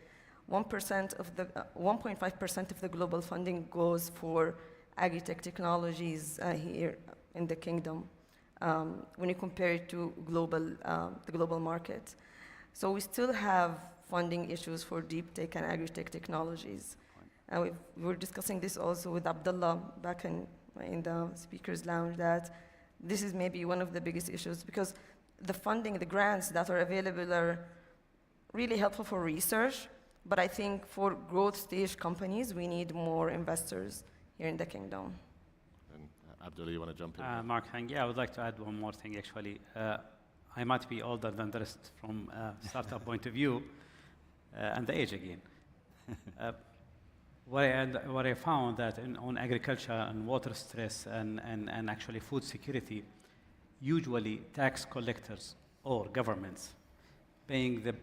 1.5% of the global funding goes for agri-tech technologies here in the kingdom when you compare it to the global market. So we still have funding issues for deep tech and agri-tech technologies. We were discussing this also with Abdullah back in the speaker's lounge, that this is maybe one of the biggest issues, because the funding, the grants that are available are really helpful for research, but I think for growth stage companies, we need more investors here in the kingdom.
And Abdullah, you want to jump in?
Mark, thank you. I would like to add one more thing, actually. I might be older than the rest from a startup point of view, and the age again. What I found that on agriculture and water stress and actually food security, usually tax collectors or governments paying the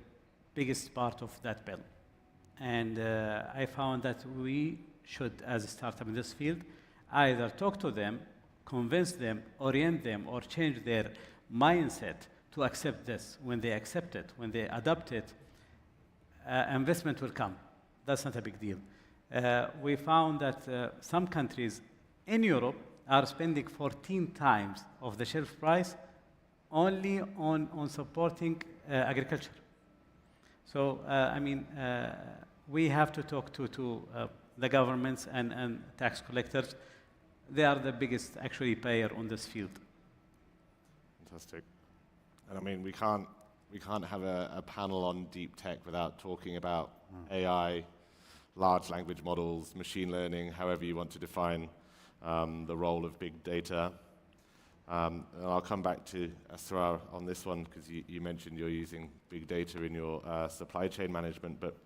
biggest part of that bill. And I found that we should, as a startup in this field, either talk to them, convince them, orient them, or change their mindset to accept this. When they accept it, when they adopt it, investment will come. That's not a big deal. We found that some countries in Europe are spending 14 times of the shelf price only on supporting agriculture. So, we have to talk to the governments and tax collectors. They are the biggest, actually, payer on this field.
Fantastic. And I mean, we can't have a panel on deep tech without talking about AI, large language models, machine learning, however you want to define the role of big data. And I'll come back to Asrar on this one, because you mentioned you're using big data in your supply chain management, but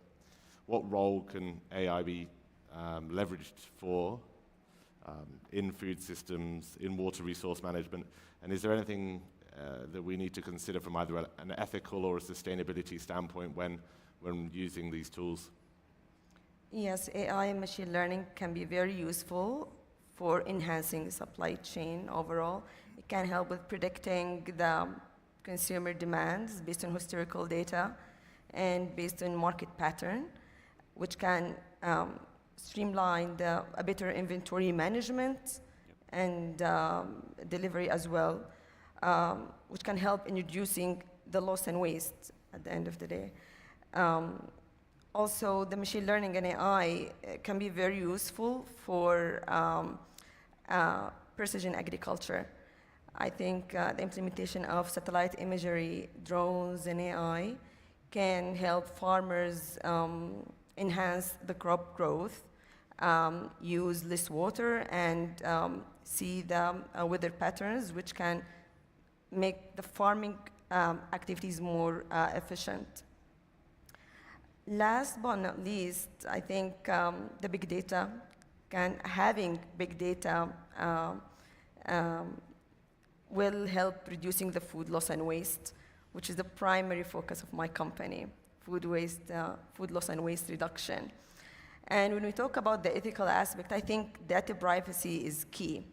what role can AI be leveraged for in food systems, in water resource management? And is there anything that we need to consider from either an ethical or a sustainability standpoint when using these tools?
Yes, AI and machine learning can be very useful for enhancing supply chain overall. It can help with predicting the consumer demands based on historical data and based on market pattern, which can streamline a better inventory management and delivery as well, which can help in reducing the loss and waste at the end of the day. Also, the machine learning and AI can be very useful for precision agriculture. I think the implementation of satellite imagery, drones, and AI can help farmers enhance the crop growth, use less water, and see the weather patterns, which can make the farming activities more efficient. Last but not least, I think the big data, having big data will help reducing the food loss and waste, which is the primary focus of my company, food loss and waste reduction. And when we talk about the ethical aspect, I think data privacy is key.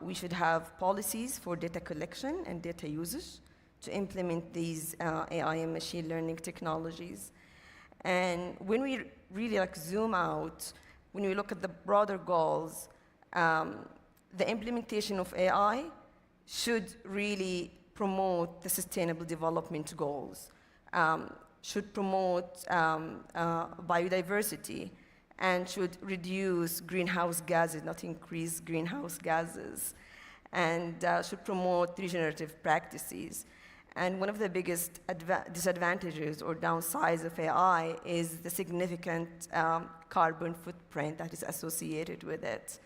We should have policies for data collection and data usage to implement these AI and machine learning technologies. And when we really zoom out, when we look at the broader goals, the implementation of AI should really promote the sustainable development goals, should promote biodiversity, and should reduce greenhouse gases, not increase greenhouse gases, and should promote regenerative practices. And one of the biggest disadvantages or downsides of AI is the significant carbon footprint that is associated with it.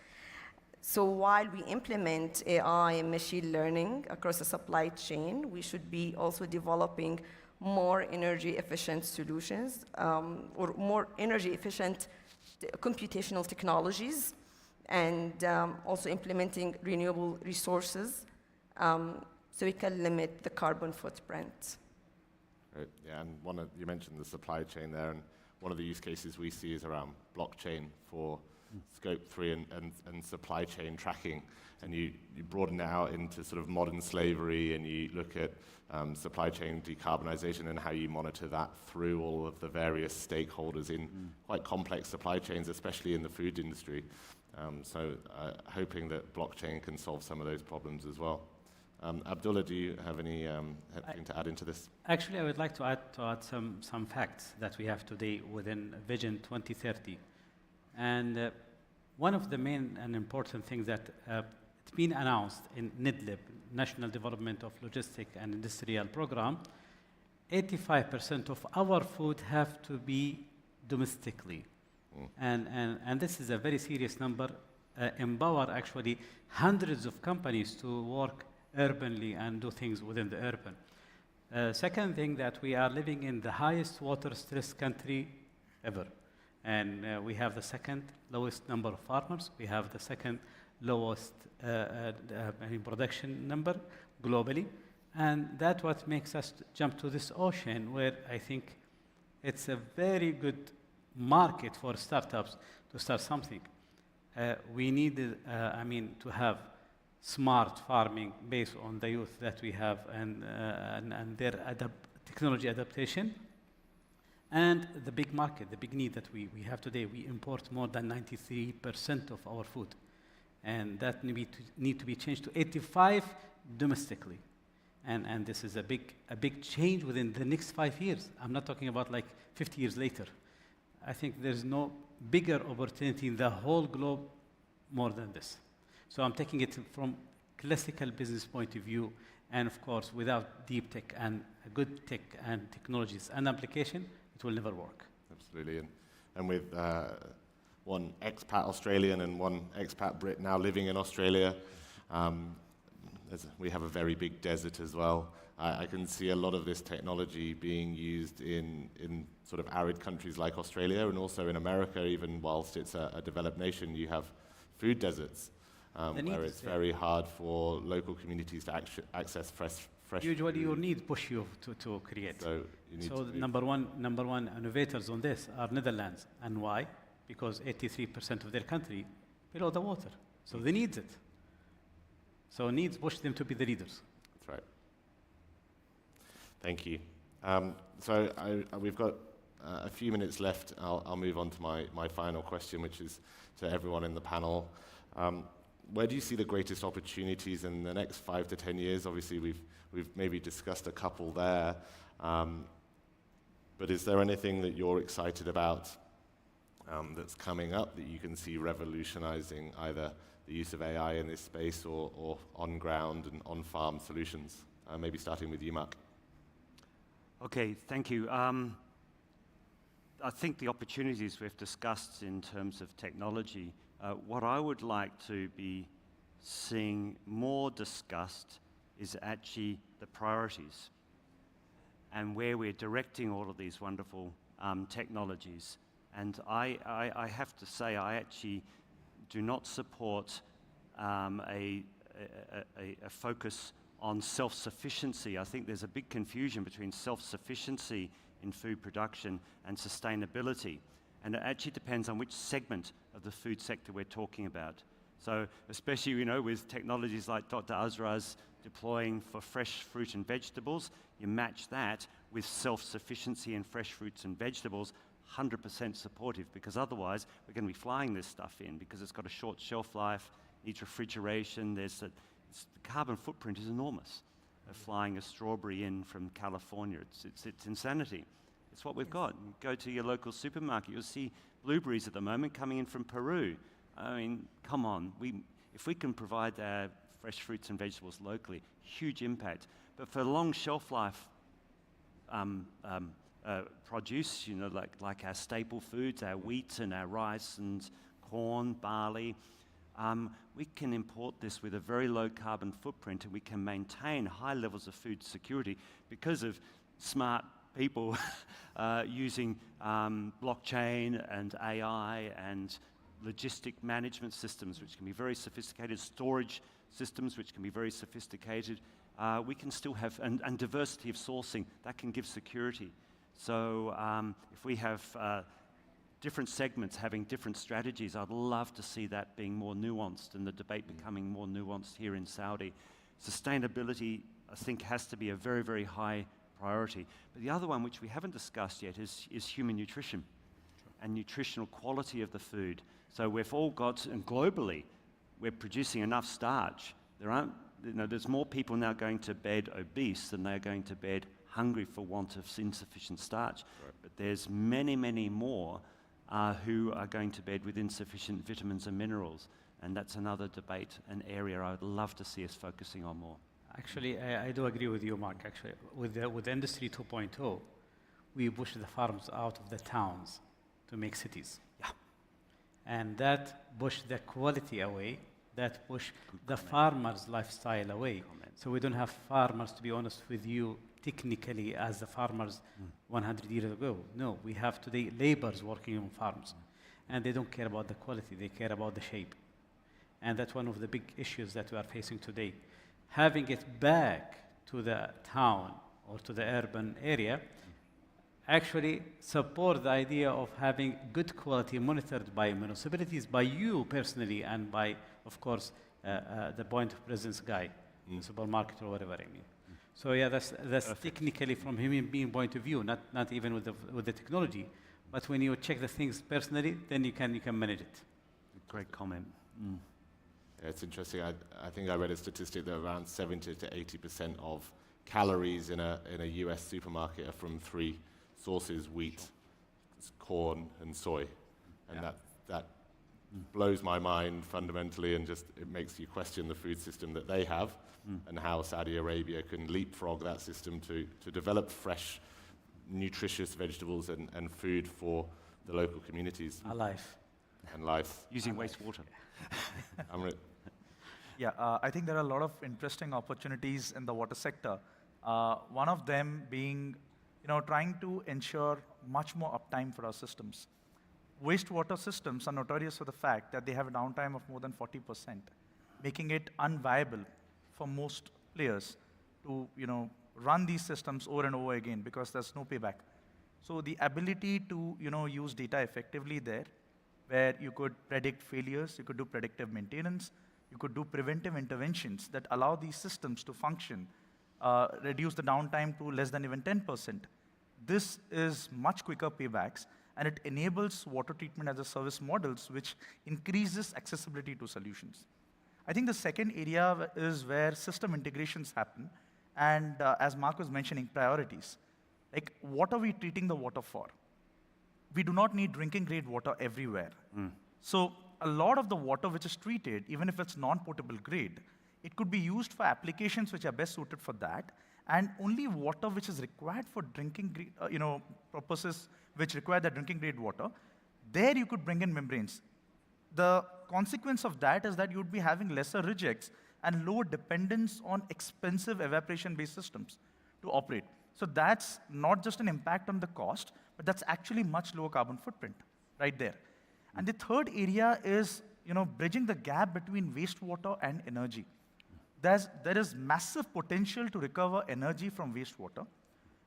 So while we implement AI and machine learning across the supply chain, we should be also developing more energy efficient solutions or more energy efficient computational technologies, and also implementing renewable resources so we can limit the carbon footprint.
Right. Yeah, and you mentioned the supply chain there, and one of the use cases we see is around blockchain for scope 3 and supply chain tracking. And you broaden it out into sort of modern slavery, and you look at supply chain decarbonization and how you monitor that through all of the various stakeholders in quite complex supply chains, especially in the food industry. So hoping that blockchain can solve some of those problems as well. Abdullah, do you have anything to add into this?
Actually, I would like to add some facts that we have today within Vision 2030. And one of the main and important things that it's been announced in NIDLIP, National Development of Logistic and Industrial Program, 85% of our food have to be domestically. And this is a very serious number. Empower actually hundreds of companies to work urbanly and do things within the urban. Second thing, that we are living in the highest water stress country ever. And we have the second lowest number of farmers. We have the second lowest production number globally. And that's what makes us jump to this ocean, where I think it's a very good market for startups to start something. We need, to have smart farming based on the youth that we have and their technology adaptation. And the big market, the big need that we have today, we import more than 93% of our food. And that need to be changed to 85% domestically. And this is a big change within the next 5 years. I'm not talking about like 50 years later. I think there's no bigger opportunity in the whole globe more than this. So I'm taking it from classical business point of view, and of course, without deep tech and good tech and technologies and application, it will never work.
Absolutely, and with one expat Australian and one expat Brit now living in Australia, we have a very big desert as well. I can see a lot of this technology being used in sort of arid countries like Australia, and also in America, even whilst it's a developed nation, you have food deserts where it's very hard for local communities to access fresh
Usually
food.
your needs push you to create.
So, you need
so
to
number one innovators on this are Netherlands. And why? Because 83% of their country below the water. So they need it. So needs push them to be the leaders.
That's right. Thank you. We've got a few minutes left. I'll move on to my final question, which is to everyone in the panel. Where do you see the greatest opportunities in the next 5 to 10 years? Obviously, we've maybe discussed a couple there. But is there anything that you're excited about that's coming up that you can see revolutionizing either the use of AI in this space or on-ground and on-farm solutions? Maybe starting with you, Mark.
Okay, thank you. I think the opportunities we've discussed in terms of technology, what I would like to be seeing more discussed is actually the priorities and where we're directing all of these wonderful technologies. And I have to say, I actually do not support a focus on self-sufficiency. I think there's a big confusion between self-sufficiency in food production and sustainability. And it actually depends on which segment of the food sector we're talking about. So especially, with technologies like Dr. Azra's deploying for fresh fruit and vegetables, you match that with self-sufficiency in fresh fruits and vegetables, 100% supportive, because otherwise we're going to be flying this stuff in because it's got a short shelf life, needs refrigeration. The carbon footprint is enormous of flying a strawberry in from California. It's insanity. It's what we've got. You go to your local supermarket, you'll see blueberries at the moment coming in from Peru. I mean, come on. If we can provide fresh fruits and vegetables locally, huge impact. But for long shelf life produce, like our staple foods, our wheat and our rice and corn, barley, we can import this with a very low carbon footprint, and we can maintain high levels of food security because of smart people using blockchain and AI and logistic management systems, which can be very sophisticated, storage systems, which can be very sophisticated. We can still have, and diversity of sourcing, that can give security. So if we have different segments having different strategies, I'd love to see that being more nuanced and the debate becoming more nuanced here in Saudi. Sustainability, I think, has to be a very, very high priority. But the other one, which we haven't discussed yet, is human nutrition and nutritional quality of the food. So we've all got, and globally, we're producing enough starch. There's more people now going to bed obese than they're going to bed hungry for want of insufficient starch. Right. But there's many, many more who are going to bed with insufficient vitamins and minerals. And that's another debate, an area I would love to see us focusing on more.
Actually, I do agree with you, Mark. Actually, with Industry 2.0, we push the farms out of the towns to make cities.
Yeah.
And that push the quality away, that push the farmer's lifestyle away. So we don't have farmers, to be honest with you, technically as the farmers 100 years ago. No, we have today laborers working on farms. And they don't care about the quality, they care about the shape. And that's one of the big issues that we are facing today. Having it back to the town or to the urban area actually support the idea of having good quality monitored by municipalities, by you personally, and by, of course, the point of presence guy, the supermarket or whatever I mean. So yeah, that's technically from human being point of view, not even with the technology. But when you check the things personally, then you can manage it.
Great comment.
Yeah, it's interesting. I think I read a statistic that around 70 to 80% of calories in a US supermarket are from three sources: wheat, corn, and soy. And that blows my mind fundamentally, and just it makes you question the food system that they have and how Saudi Arabia can leapfrog that system to develop fresh, nutritious vegetables and food for the local communities.
Alive.
And life.
Using wastewater.
Yeah, I think there are a lot of interesting opportunities in the water sector. One of them being, trying to ensure much more uptime for our systems. Wastewater systems are notorious for the fact that they have a downtime of more than 40%, making it unviable for most players to, run these systems over and over again because there's no payback. So the ability to, use data effectively there, where you could predict failures, you could do predictive maintenance, you could do preventive interventions that allow these systems to function, reduce the downtime to less than even 10%. This is much quicker paybacks, and it enables water treatment as a service models, which increases accessibility to solutions. I think the second area is where system integrations happen, and as Mark was mentioning, priorities. Like, what are we treating the water for? We do not need drinking grade water everywhere. So a lot of the water which is treated, even if it's non-potable grade, it could be used for applications which are best suited for that, and only water which is required for drinking grade, purposes which require that drinking grade water, there you could bring in membranes. The consequence of that is that you would be having lesser rejects and lower dependence on expensive evaporation-based systems to operate. So that's not just an impact on the cost, but that's actually much lower carbon footprint right there. And the third area is, bridging the gap between wastewater and energy. There is massive potential to recover energy from wastewater.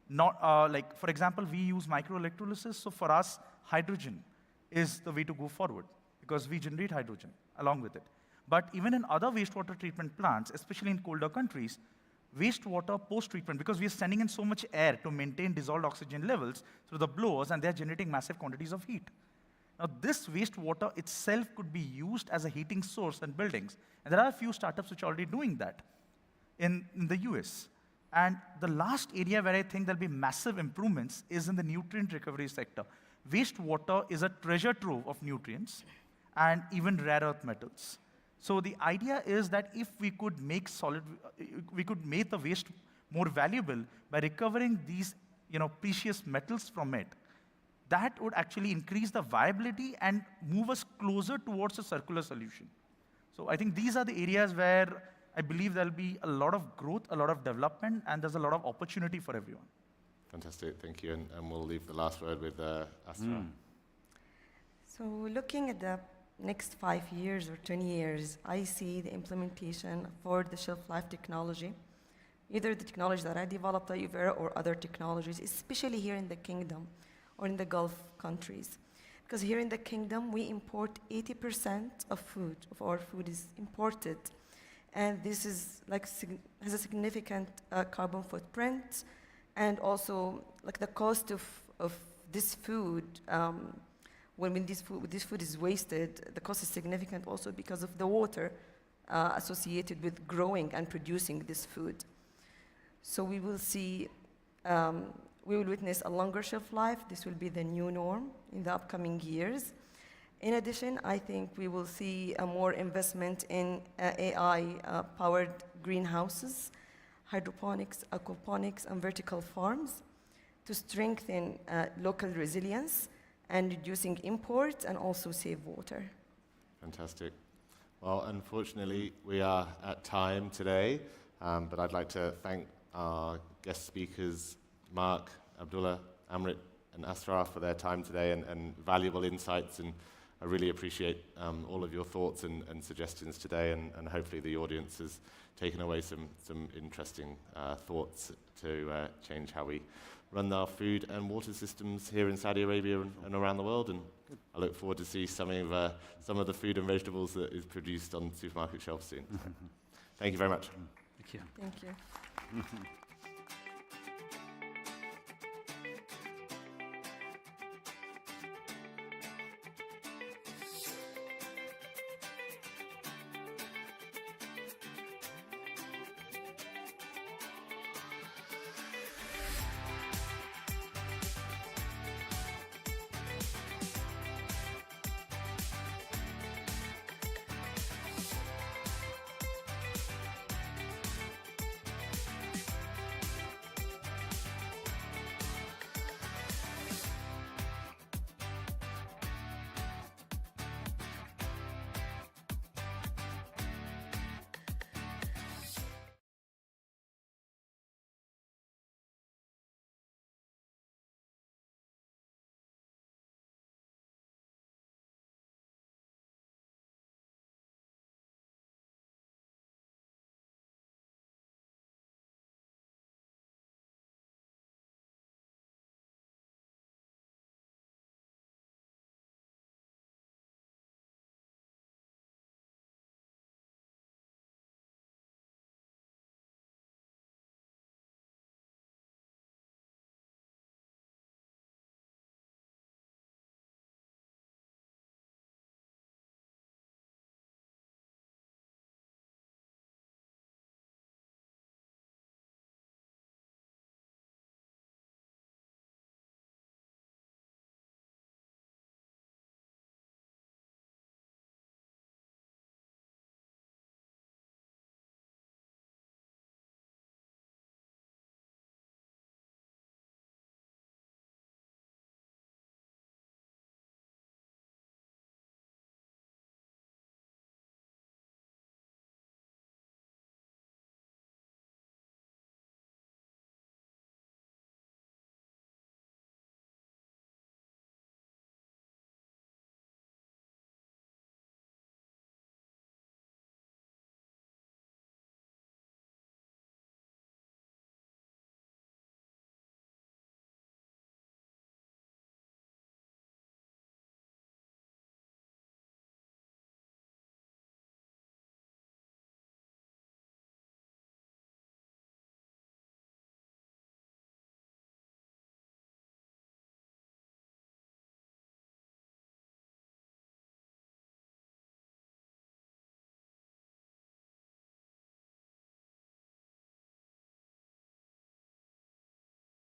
Not like, for example, we use microelectrolysis. So for us, hydrogen is the way to go forward because we generate hydrogen along with it. But even in other wastewater treatment plants, especially in colder countries, wastewater post-treatment, because we are sending in so much air to maintain dissolved oxygen levels through the blowers, and they're generating massive quantities of heat. Now, this wastewater itself could be used as a heating source in buildings. And there are a few startups which are already doing that in the US. And the last area where I think there'll be massive improvements is in the nutrient recovery sector. Wastewater is a treasure trove of nutrients and even rare earth metals. So the idea is that if we could make the waste more valuable by recovering these, precious metals from it, that would actually increase the viability and move us closer towards a circular solution. So I think these are the areas where I believe there'll be a lot of growth, a lot of development, and there's a lot of opportunity for everyone.
Fantastic, thank you. And we'll leave the last word with Asra.
So looking at the next 5 years or 20 years, I see the implementation for the shelf life technology, either the technology that I developed at Uvera or other technologies, especially here in the Kingdom or in the Gulf countries. Because here in the Kingdom, we import 80% of food, of our food is imported. And this is has a significant carbon footprint, and also like the cost of this food, when this food is wasted, the cost is significant also because of the water associated with growing and producing this food. So we will see, we will witness a longer shelf life. This will be the new norm in the upcoming years. In addition, I think we will see a more investment in AI-powered greenhouses, hydroponics, aquaponics, and vertical farms to strengthen local resilience and reducing imports and also save water.
Fantastic. Well, unfortunately, we are at time today, but I'd like to thank our guest speakers, Mark, Abdullah, Amrit, and Asrar for their time today and valuable insights. And I really appreciate all of your thoughts and suggestions today, and hopefully the audience has taken away some interesting thoughts to change how we run our food and water systems here in Saudi Arabia and around the world. And I look forward to see some of the food and vegetables that is produced on supermarket shelves soon. So, thank you very much.
Thank you.
Thank you.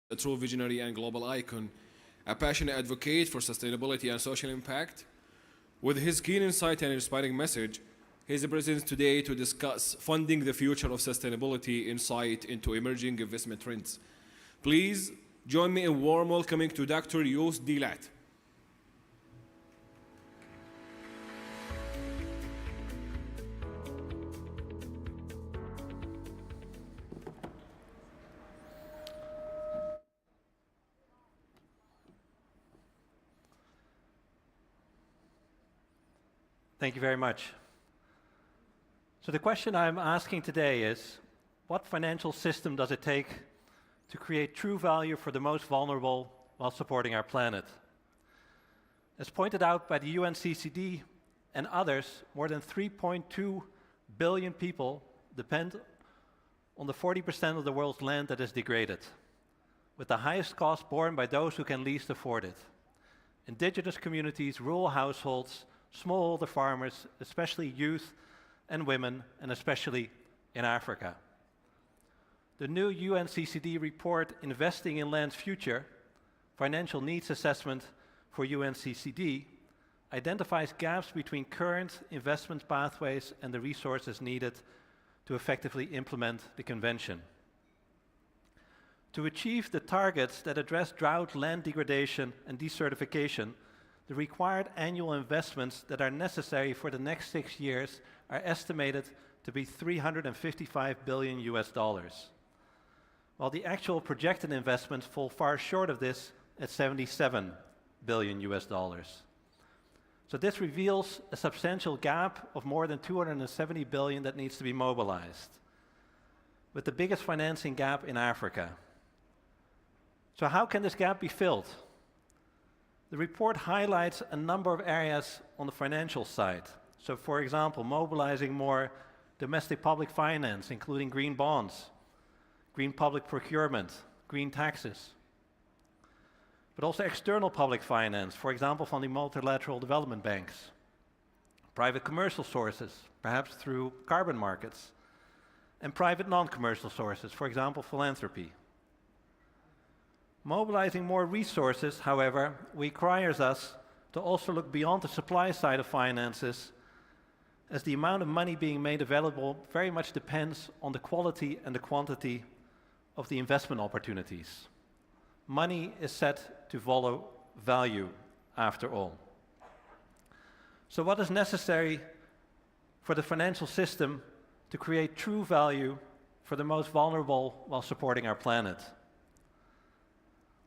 A true visionary and global icon, a passionate advocate for sustainability and social impact. With his keen insight and inspiring message, he is present today to discuss funding the future of sustainability insight into emerging investment trends. Please join me in warm welcoming to Dr. Yus Dilat.
Thank you very much. So the question I'm asking today is, what financial system does it take to create true value for the most vulnerable while supporting our planet? As pointed out by the UNCCD and others, more than 3.2 billion people depend on the 40% of the world's land that is degraded, with the highest cost borne by those who can least afford it. Indigenous communities, rural households, smallholder farmers, especially youth and women, and especially in Africa. The new UNCCD report, Investing in Land's Future, Financial Needs Assessment for UNCCD, identifies gaps between current investment pathways and the resources needed to effectively implement the convention. To achieve the targets that address drought, land degradation, and desertification, the required annual investments that are necessary for the next 6 years are estimated to be $355 billion US, while the actual projected investments fall far short of this at $77 billion US. So this reveals a substantial gap of more than $270 billion that needs to be mobilized, with the biggest financing gap in Africa. So how can this gap be filled? The report highlights a number of areas on the financial side. So for example, mobilizing more domestic public finance, including green bonds, green public procurement, green taxes, but also external public finance, for example, from the multilateral development banks, private commercial sources, perhaps through carbon markets, and private non-commercial sources, for example, philanthropy. Mobilizing more resources, however, requires us to also look beyond the supply side of finances, as the amount of money being made available very much depends on the quality and the quantity of the investment opportunities. Money is set to follow value, after all. So what is necessary for the financial system to create true value for the most vulnerable while supporting our planet?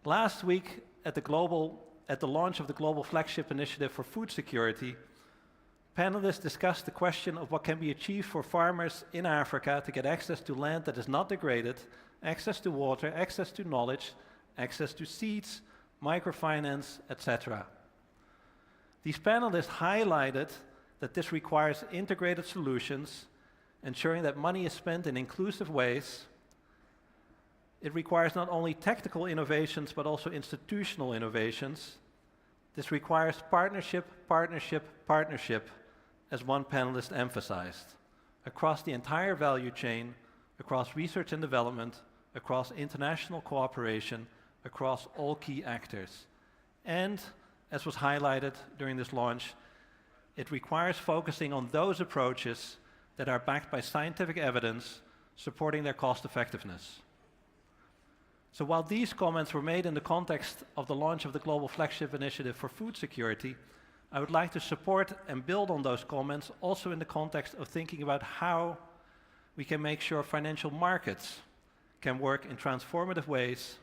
Last week, at the launch of the Global Flagship Initiative for Food Security, panelists discussed the question of what can be achieved for farmers in Africa to get access to land that is not degraded, access to water, access to knowledge, access to seeds, microfinance, etc. These panelists highlighted that this requires integrated solutions, ensuring that money is spent in inclusive ways. It requires not only technical innovations, but also institutional innovations. This requires partnership, partnership, partnership, as one panelist emphasized, across the entire value chain, across research and development, across international cooperation, across all key actors. And, as was highlighted during this launch, it requires focusing on those approaches that are backed by scientific evidence supporting their cost effectiveness. So while these comments were made in the context of the launch of the Global Flagship Initiative for Food Security, I would like to support and build on those comments also in the context of thinking about how we can make sure financial markets can work in transformative ways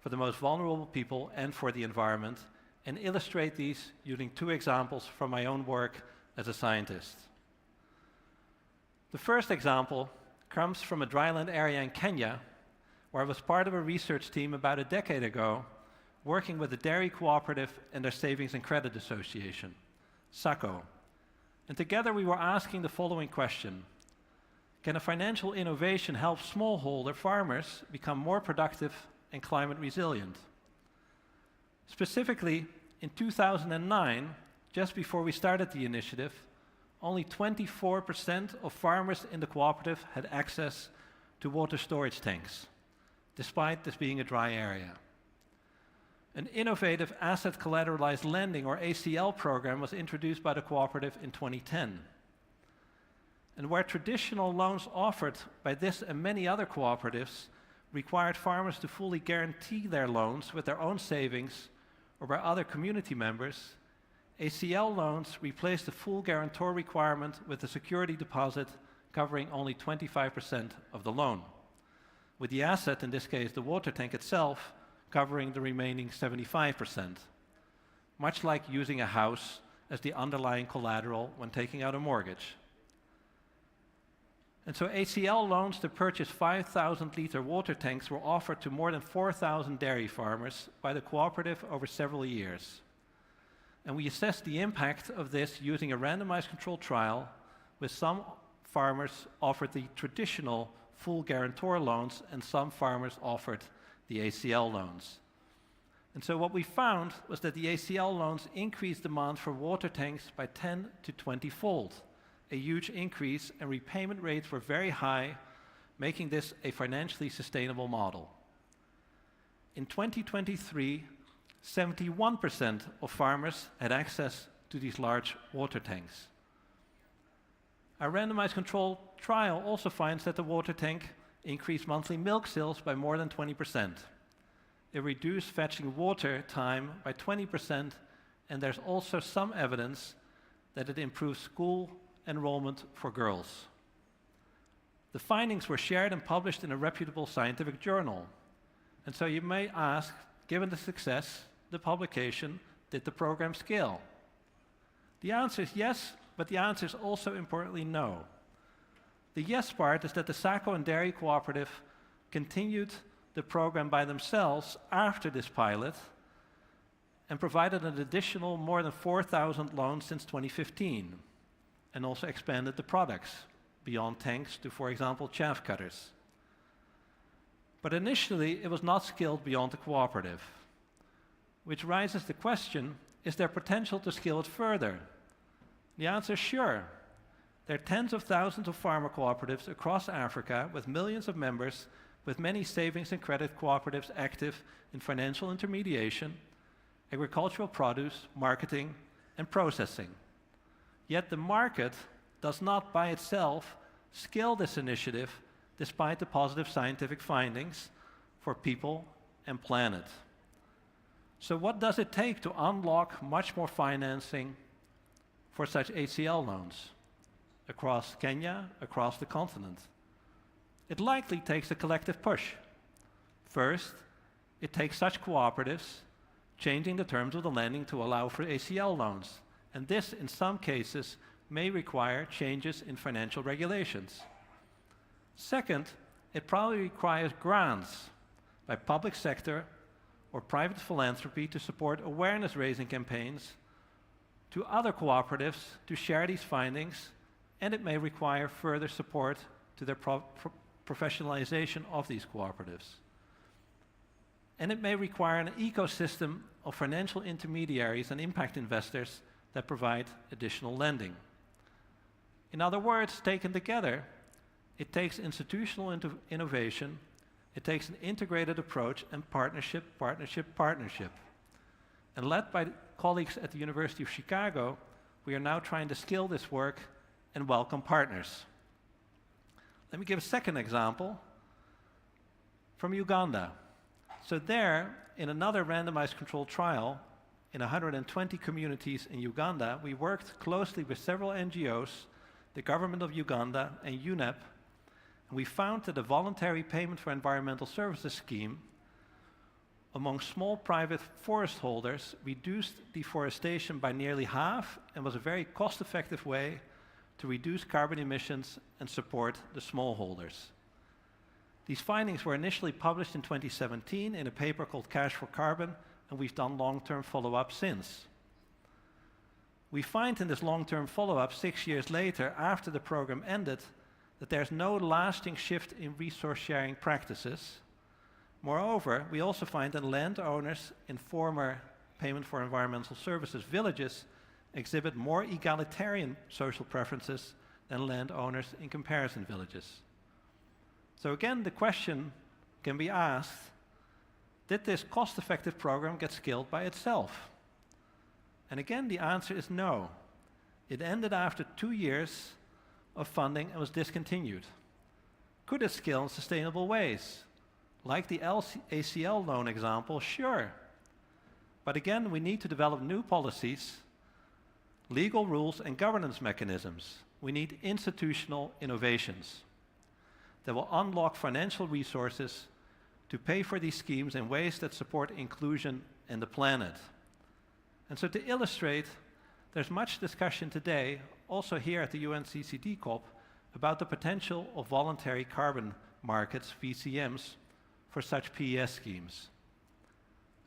for the most vulnerable people and for the environment, and illustrate these using 2 examples from my own work as a scientist. The first example comes from a dryland area in Kenya, where I was part of a research team about a decade ago, working with a dairy cooperative and their Savings and Credit Association, SACCO. And together we were asking the following question: can a financial innovation help smallholder farmers become more productive and climate resilient? Specifically, in 2009, just before we started the initiative, only 24% of farmers in the cooperative had access to water storage tanks, despite this being a dry area. An innovative asset collateralized lending, or ACL program, was introduced by the cooperative in 2010. And where traditional loans offered by this and many other cooperatives required farmers to fully guarantee their loans with their own savings or by other community members, ACL loans replaced the full guarantor requirement with a security deposit covering only 25% of the loan, with the asset, in this case the water tank itself, covering the remaining 75%. Much like using a house as the underlying collateral when taking out a mortgage. And so ACL loans to purchase 5,000-liter water tanks were offered to more than 4,000 dairy farmers by the cooperative over several years. And we assessed the impact of this using a randomized controlled trial, with some farmers offered the traditional full guarantor loans and some farmers offered the ACL loans. And so what we found was that the ACL loans increased demand for water tanks by 10 to 20-fold, a huge increase, and repayment rates were very high, making this a financially sustainable model. In 2023, 71% of farmers had access to these large water tanks. Our randomized controlled trial also finds that the water tank increased monthly milk sales by more than 20%. It reduced fetching water time by 20%, and there's also some evidence that it improves school enrollment for girls. The findings were shared and published in a reputable scientific journal. And so you may ask, given the success, the publication, did the program scale? The answer is yes, but the answer is also importantly no. The yes part is that the Sacco and Dairy Cooperative continued the program by themselves after this pilot and provided an additional more than 4,000 loans since 2015, and also expanded the products beyond tanks to, for example, chaff cutters. But initially, it was not scaled beyond the cooperative, which raises the question, is there potential to scale it further? The answer is sure. There are tens of thousands of farmer cooperatives across Africa with millions of members, with many savings and credit cooperatives active in financial intermediation, agricultural produce, marketing, and processing. Yet the market does not by itself scale this initiative despite the positive scientific findings for people and planet. So what does it take to unlock much more financing for such ACL loans across Kenya, across the continent? It likely takes a collective push. First, it takes such cooperatives changing the terms of the lending to allow for ACL loans. And this, in some cases, may require changes in financial regulations. Second, it probably requires grants by public sector or private philanthropy to support awareness-raising campaigns to other cooperatives to share these findings, and it may require further support to their professionalization of these cooperatives. And it may require an ecosystem of financial intermediaries and impact investors that provide additional lending. In other words, taken together, it takes institutional innovation, it takes an integrated approach, and partnership. And led by colleagues at the University of Chicago, we are now trying to scale this work and welcome partners. Let me give a second example from Uganda. So there, in another randomized controlled trial, in 120 communities in Uganda, we worked closely with several NGOs, the government of Uganda, and UNEP, and we found that a voluntary payment for environmental services scheme among small private forest holders reduced deforestation by nearly half and was a very cost-effective way to reduce carbon emissions and support the smallholders. These findings were initially published in 2017 in a paper called Cash for Carbon, and we've done long-term follow-up since. We find in this long-term follow-up 6 years later, after the program ended, that there's no lasting shift in resource-sharing practices. Moreover, we also find that landowners in former payment for environmental services villages exhibit more egalitarian social preferences than landowners in comparison villages. So again, the question can be asked, did this cost-effective program get scaled by itself? And again, the answer is no. It ended after 2 years of funding and was discontinued. Could it scale in sustainable ways? Like the ACL loan example, sure. But again, we need to develop new policies, legal rules, and governance mechanisms. We need institutional innovations that will unlock financial resources to pay for these schemes in ways that support inclusion and the planet. And so to illustrate, there's much discussion today, also here at the UNCCD COP, about the potential of voluntary carbon markets, VCMs, for such PES schemes.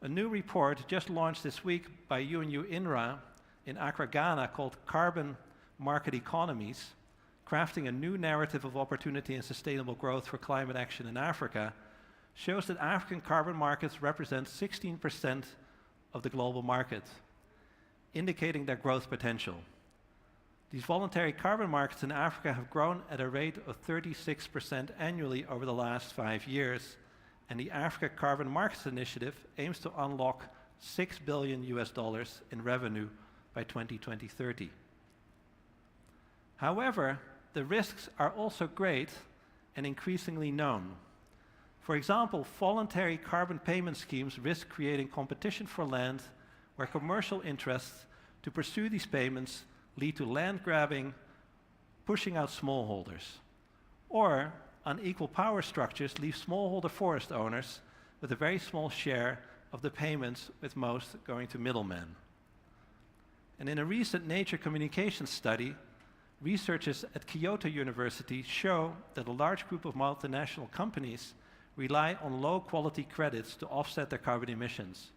A new report just launched this week by UNU INRA in Accra, Ghana, called Carbon Market Economies, crafting a new narrative of opportunity and sustainable growth for climate action in Africa, shows that African carbon markets represent 16% of the global market, indicating their growth potential. These voluntary carbon markets in Africa have grown at a rate of 36% annually over the last 5 years, and the Africa Carbon Markets Initiative aims to unlock $6 billion in revenue by 2030. However, the risks are also great and increasingly known. For example, voluntary carbon payment schemes risk creating competition for land where commercial interests to pursue these payments lead to land grabbing, pushing out smallholders. Or unequal power structures leave smallholder forest owners with a very small share of the payments, with most going to middlemen. And in a recent Nature Communications study, researchers at Kyoto University show that a large group of multinational companies rely on low-quality credits to offset their carbon emissions.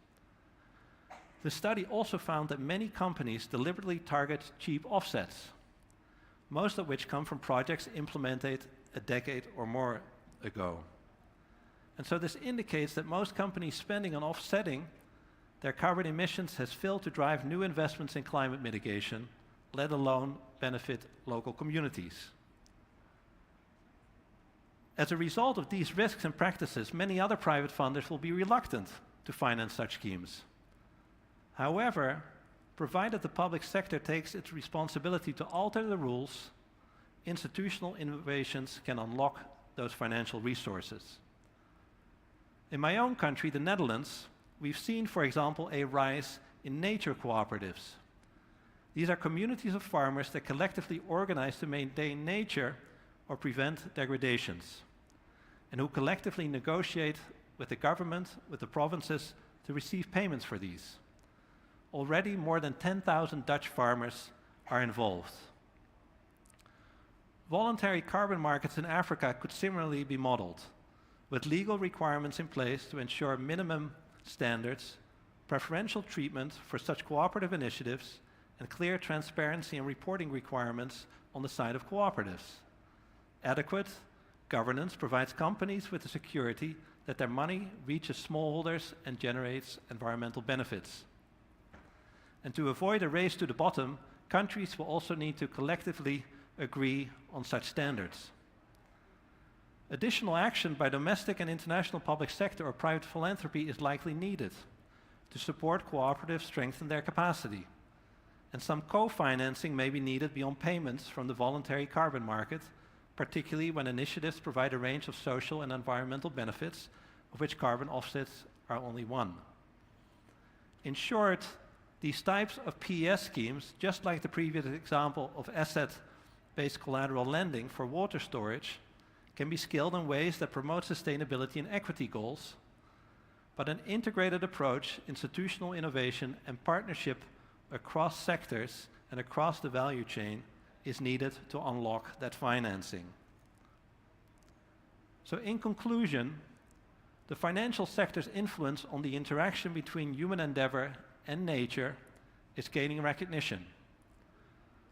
The study also found that many companies deliberately target cheap offsets, most of which come from projects implemented a decade or more ago. And so this indicates that most companies spending on offsetting their carbon emissions has failed to drive new investments in climate mitigation, let alone benefit local communities. As a result of these risks and practices, many other private funders will be reluctant to finance such schemes. However, provided the public sector takes its responsibility to alter the rules, institutional innovations can unlock those financial resources. In my own country, the Netherlands, we've seen, for example, a rise in nature cooperatives. These are communities of farmers that collectively organize to maintain nature or prevent degradations, and who collectively negotiate with the government, with the provinces, to receive payments for these. Already more than 10,000 Dutch farmers are involved. Voluntary carbon markets in Africa could similarly be modeled, with legal requirements in place to ensure minimum standards, preferential treatment for such cooperative initiatives, and clear transparency and reporting requirements on the side of cooperatives. Adequate governance provides companies with the security that their money reaches smallholders and generates environmental benefits. And to avoid a race to the bottom, countries will also need to collectively agree on such standards. Additional action by domestic and international public sector or private philanthropy is likely needed to support cooperatives strengthen their capacity. And some co-financing may be needed beyond payments from the voluntary carbon market, particularly when initiatives provide a range of social and environmental benefits, of which carbon offsets are only one. In short, these types of PES schemes, just like the previous example of asset-based collateral lending for water storage, can be scaled in ways that promote sustainability and equity goals, but an integrated approach, institutional innovation, and partnership across sectors and across the value chain is needed to unlock that financing. So in conclusion, the financial sector's influence on the interaction between human endeavor and nature is gaining recognition.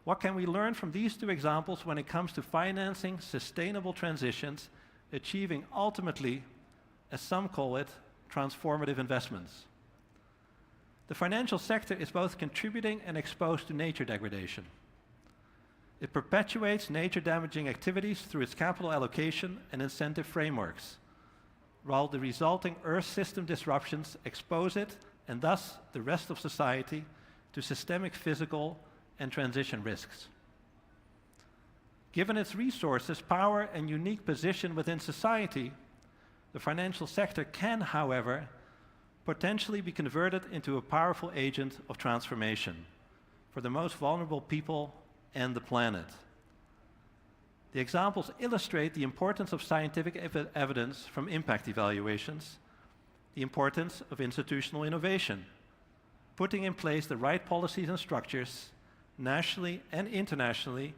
What can we learn from these two examples when it comes to financing sustainable transitions, achieving ultimately, as some call it, transformative investments? The financial sector is both contributing and exposed to nature degradation. It perpetuates nature-damaging activities through its capital allocation and incentive frameworks, while the resulting Earth system disruptions expose it, and thus the rest of society, to systemic physical and transition risks. Given its resources, power, and unique position within society, the financial sector can, however, potentially be converted into a powerful agent of transformation for the most vulnerable people and the planet. The examples illustrate the importance of scientific evidence from impact evaluations, the importance of institutional innovation, putting in place the right policies and structures, nationally and internationally,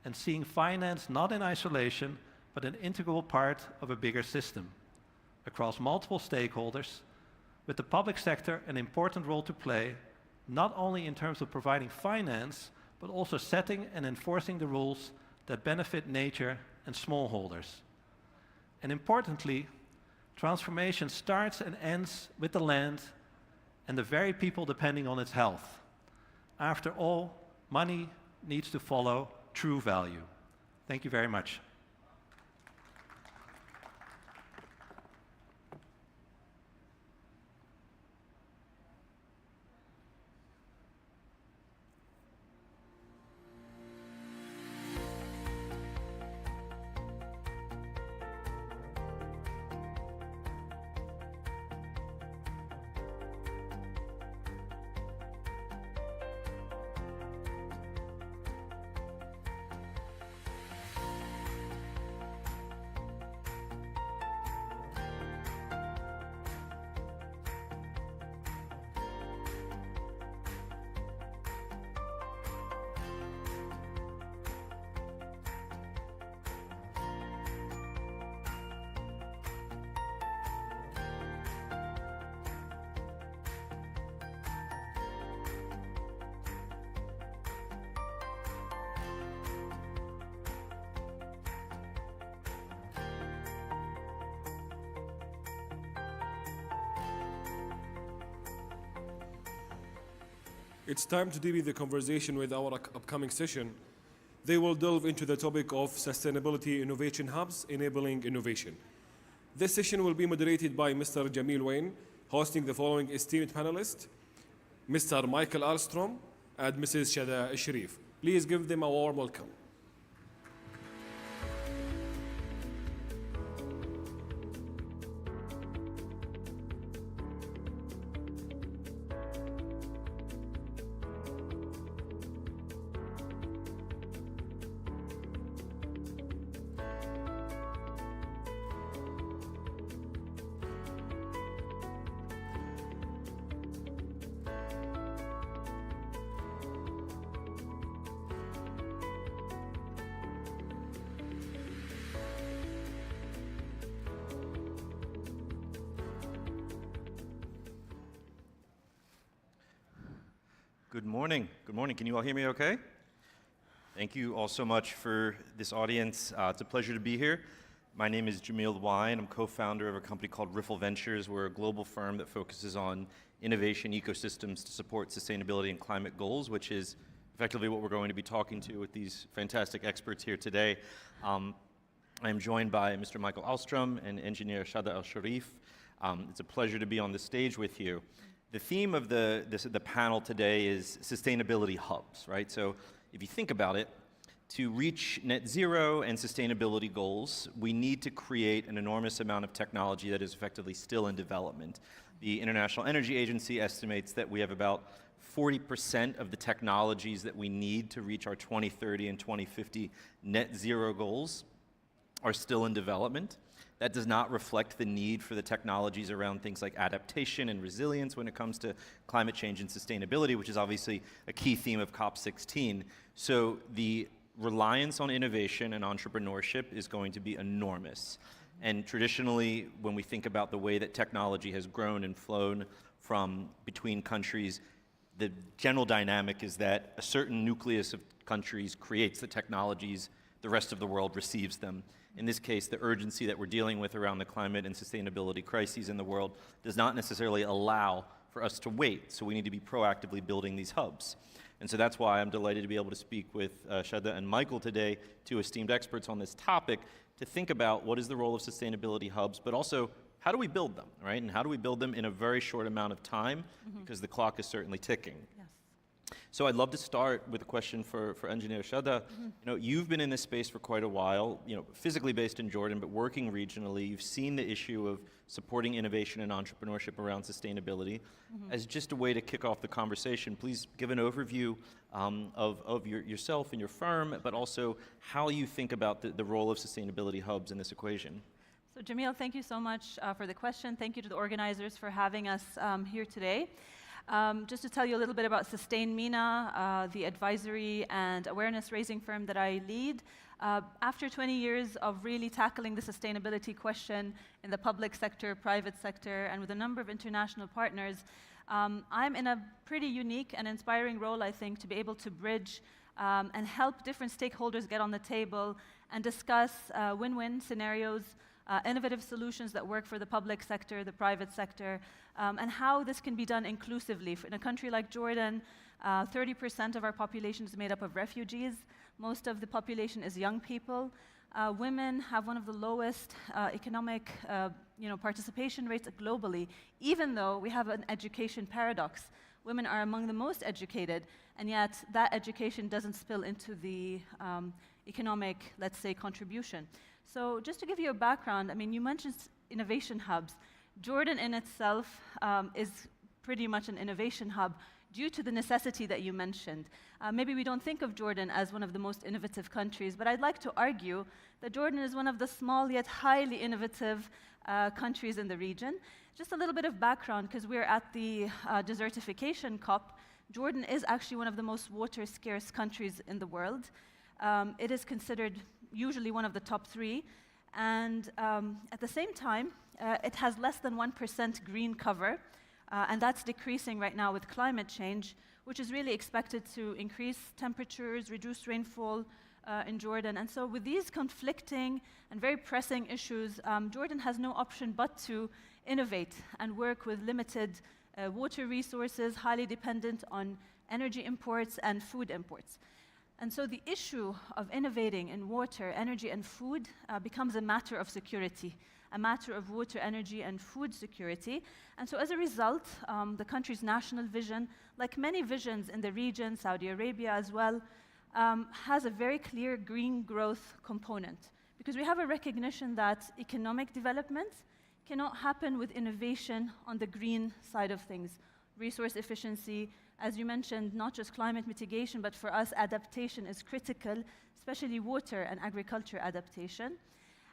and seeing finance not in isolation, but an integral part of a bigger system across multiple stakeholders, with the public sector an important role to play, not only in terms of providing finance, but also setting and enforcing the rules that benefit nature and smallholders. And importantly, transformation starts and ends with the land and the very people depending on its health. After all, money needs to follow true value. Thank you very much.
It's time to deepen the conversation with our upcoming session. They will delve into the topic of sustainability innovation hubs enabling innovation. This session will be moderated by Mr. Jamil Wayne, hosting the following esteemed panelists, Mr. Michael Alstrom and Mrs. Shada Sharif. Please give them a warm welcome.
Good morning. Good morning. Can you all hear me okay? Thank you all so much for this audience. It's a pleasure to be here. My name is Jamil Wine. I'm co-founder of a company called Riffle Ventures. We're a global firm that focuses on innovation ecosystems to support sustainability and climate goals, which is effectively what we're going to be talking to with these fantastic experts here today. I am joined by Mr. Michael Alstrom and engineer Shada Al-Sharif. It's a pleasure to be on the stage with you. The theme of the panel today is sustainability hubs, right? So if you think about it, to reach net zero and sustainability goals, we need to create an enormous amount of technology that is effectively still in development. The International Energy Agency estimates that we have about 40% of the technologies that we need to reach our 2030 and 2050 net zero goals are still in development. That does not reflect the need for the technologies around things like adaptation and resilience when it comes to climate change and sustainability, which is obviously a key theme of COP16. So the reliance on innovation and entrepreneurship is going to be enormous. And traditionally, when we think about the way that technology has grown and flown from between countries, the general dynamic is that a certain nucleus of countries creates the technologies, the rest of the world receives them. In this case, the urgency that we're dealing with around the climate and sustainability crises in the world does not necessarily allow for us to wait. So we need to be proactively building these hubs. And so that's why I'm delighted to be able to speak with Shada and Michael today, two esteemed experts on this topic, to think about what is the role of sustainability hubs, but also how do we build them, right? And how do we build them in a very short amount of time, because the clock is certainly ticking.
Yes.
So I'd love to start with a question for Engineer Shada. You know, you've been in this space for quite a while, you know, physically based in Jordan, but working regionally. You've seen the issue of supporting innovation and entrepreneurship around sustainability. As just a way to kick off the conversation, please give an overview of yourself and your firm, but also how you think about the role of sustainability hubs in this equation.
So Jamil, thank you so much for the question. Thank you to the organizers for having us here today. Just to tell you a little bit about Sustain MENA, the advisory and awareness raising firm that I lead. After 20 years of really tackling the sustainability question in the public sector, private sector, and with a number of international partners, I'm in a pretty unique and inspiring role, I think, to be able to bridge and help different stakeholders get on the table and discuss win-win scenarios, innovative solutions that work for the public sector, the private sector, and how this can be done inclusively. In a country like Jordan, 30% of our population is made up of refugees. Most of the population is young people. Women have one of the lowest economic participation rates globally, even though we have an education paradox. Women are among the most educated, and yet that education doesn't spill into the economic, let's say, contribution. So just to give you a background, I mean, you mentioned innovation hubs. Jordan in itself is pretty much an innovation hub due to the necessity that you mentioned. Maybe we don't think of Jordan as one of the most innovative countries, but I'd like to argue that Jordan is one of the small yet highly innovative countries in the region. Just a little bit of background, because we're at the desertification COP. Jordan is actually one of the most water-scarce countries in the world. It is considered usually one of the top 3, and at the same time, it has less than 1% green cover, and that's decreasing right now with climate change, which is really expected to increase temperatures, reduce rainfall in Jordan. And so with these conflicting and very pressing issues, Jordan has no option but to innovate and work with limited water resources, highly dependent on energy imports and food imports. And so the issue of innovating in water, energy, and food becomes a matter of security, a matter of water, energy, and food security. And so as a result, the country's national vision, like many visions in the region, Saudi Arabia as well, has a very clear green growth component. Because we have a recognition that economic development cannot happen with innovation on the green side of things. Resource efficiency, as you mentioned, not just climate mitigation, but for us, adaptation is critical, especially water and agriculture adaptation.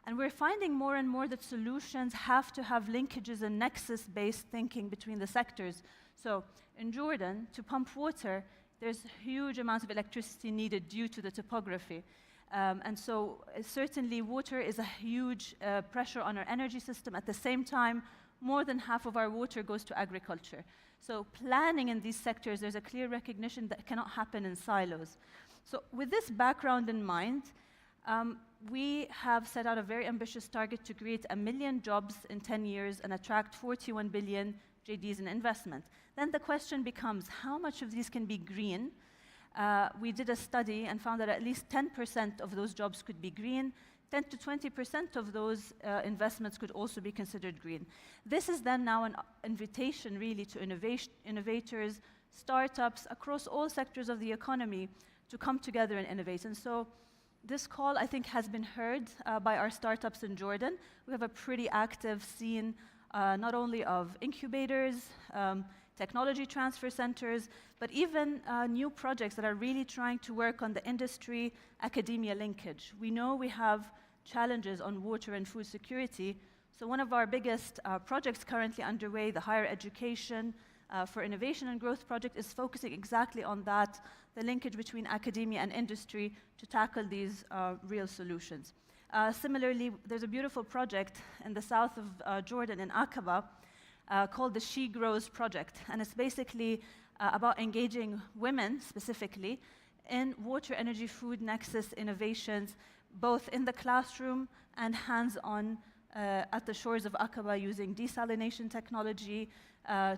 And we're finding more and more that solutions have to have linkages and nexus-based thinking between the sectors. So in Jordan, to pump water, there's huge amounts of electricity needed due to the topography. And so certainly water is a huge pressure on our energy system. At the same time, more than half of our water goes to agriculture. So planning in these sectors, there's a clear recognition that cannot happen in silos. So with this background in mind, we have set out a very ambitious target to create 1 million jobs in 10 years and attract 41 billion JDs in investment. Then the question becomes, how much of these can be green? We did a study and found that at least 10% of those jobs could be green. 10 to 20% of those investments could also be considered green. This is then now an invitation really to innovators, startups across all sectors of the economy to come together and innovate. And so this call, I think, has been heard by our startups in Jordan. We have a pretty active scene, not only of incubators, technology transfer centers, but even new projects that are really trying to work on the industry-academia linkage. We know we have challenges on water and food security, so one of our biggest projects currently underway, the Higher Education for Innovation and Growth project, is focusing exactly on that, the linkage between academia and industry to tackle these real solutions. Similarly, there's a beautiful project in the south of Jordan, in Aqaba, called the She Grows project, and it's basically about engaging women specifically in water, energy, food nexus innovations, both in the classroom and hands-on at the shores of Aqaba using desalination technology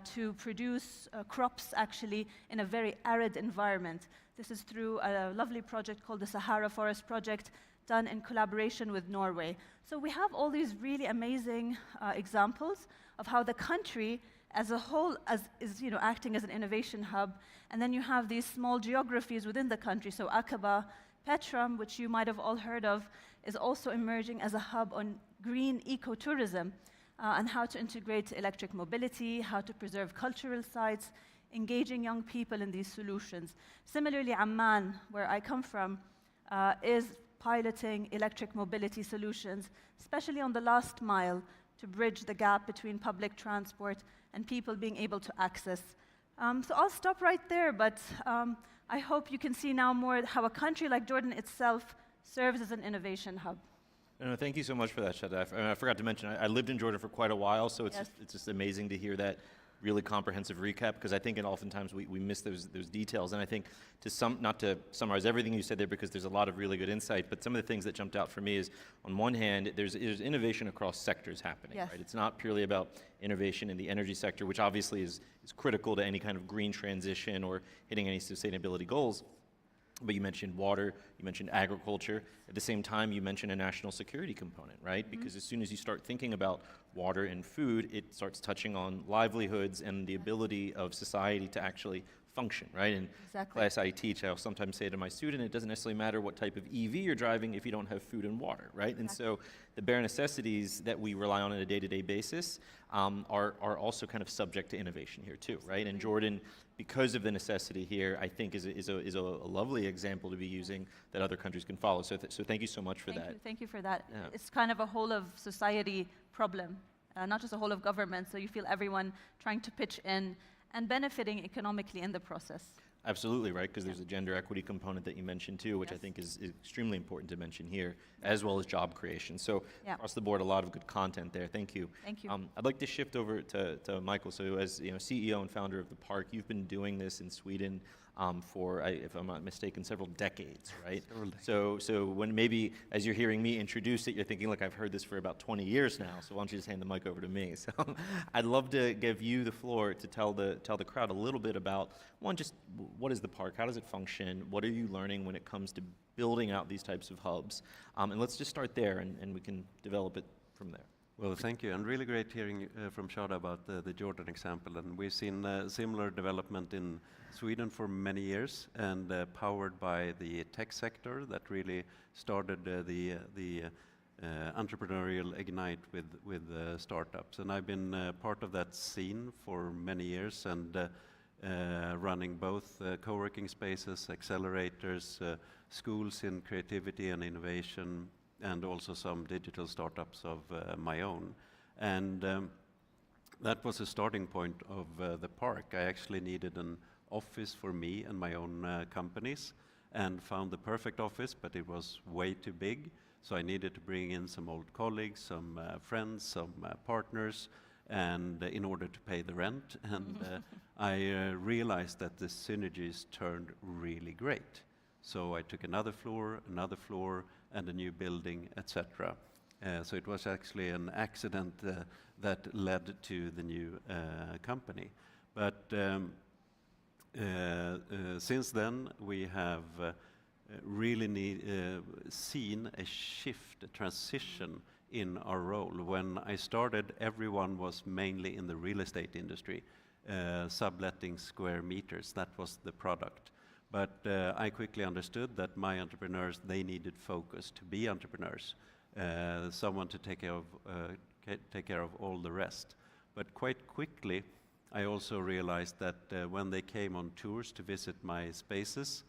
to produce crops actually in a very arid environment. This is through a lovely project called the Sahara Forest Project, done in collaboration with Norway. So we have all these really amazing examples of how the country as a whole is acting as an innovation hub, and then you have these small geographies within the country. So Aqaba, Petram, which you might have all heard of, is also emerging as a hub on green ecotourism and how to integrate electric mobility, how to preserve cultural sites, engaging young people in these solutions. Similarly, Amman, where I come from, is piloting electric mobility solutions, especially on the last mile, to bridge the gap between public transport and people being able to access So I'll stop right there, but I hope you can see now more how a country like Jordan itself serves as an innovation hub.
No, thank you so much for that, Shadaf. I forgot to mention, I lived in Jordan for quite a while, so it's just amazing to hear that really comprehensive recap, because I think oftentimes we miss those details. And I think not to summarize everything you said there, because there's a lot of really good insight, but some of the things that jumped out for me is, on one hand, there's innovation across sectors happening, right? It's not purely about innovation in the energy sector, which obviously is critical to any kind of green transition or hitting any sustainability goals. But you mentioned water, you mentioned agriculture. At the same time, you mentioned a national security component, right? Because as soon as you start thinking about water and food, it starts touching on livelihoods and the ability of society to actually function, right? In class I teach, I'll sometimes say to my student, it doesn't necessarily matter what type of EV you're driving if you don't have food and water, right? And so the bare necessities that we rely on a day-to-day basis are also kind of subject to innovation here too, right? And Jordan, because of the necessity here, I think is a lovely example to be using that other countries can follow. So thank you so much for that.
Thank you for that.
Yeah.
It's kind of a whole of society problem, not just a whole of government, so you feel everyone trying to pitch in and benefiting economically in the process.
Absolutely, right, because there's a gender equity component that you mentioned too, which I think is extremely important to mention here, as well as job creation. So across the board, a lot of good content there. Thank you.
Thank you.
I'd like to shift over to Michael. So as CEO and founder of the park, you've been doing this in Sweden for, if I'm not mistaken, several decades, right? So when maybe as you're hearing me introduce it, you're thinking, look, I've heard this for about 20 years now, so why don't you just hand the mic over to me? So I'd love to give you the floor to tell the crowd a little bit about, one, just what is the park, how does it function, what are you learning when it comes to building out these types of hubs? And let's just start there, and we can develop it from there.
Well, thank you, and really great hearing from Shada about the Jordan example. And we've seen similar development in Sweden for many years, and powered by the tech sector that really started the entrepreneurial ignite with startups. And I've been part of that scene for many years, and running both co-working spaces, accelerators, schools in creativity and innovation, and also some digital startups of my own. And that was a starting point of the park. I actually needed an office for me and my own companies, and found the perfect office, but it was way too big. So I needed to bring in some old colleagues, some friends, some partners, and in order to pay the rent. And I realized that the synergies turned really great. So I took another floor, and a new building, etc. So it was actually an accident that led to the new company. But since then, we have really seen a shift, a transition in our role. When I started, everyone was mainly in the real estate industry, subletting square meters. That was the product. But I quickly understood that my entrepreneurs, they needed focus to be entrepreneurs, someone to take care of all the rest. But quite quickly, I also realized that when they came on tours to visit my spaces,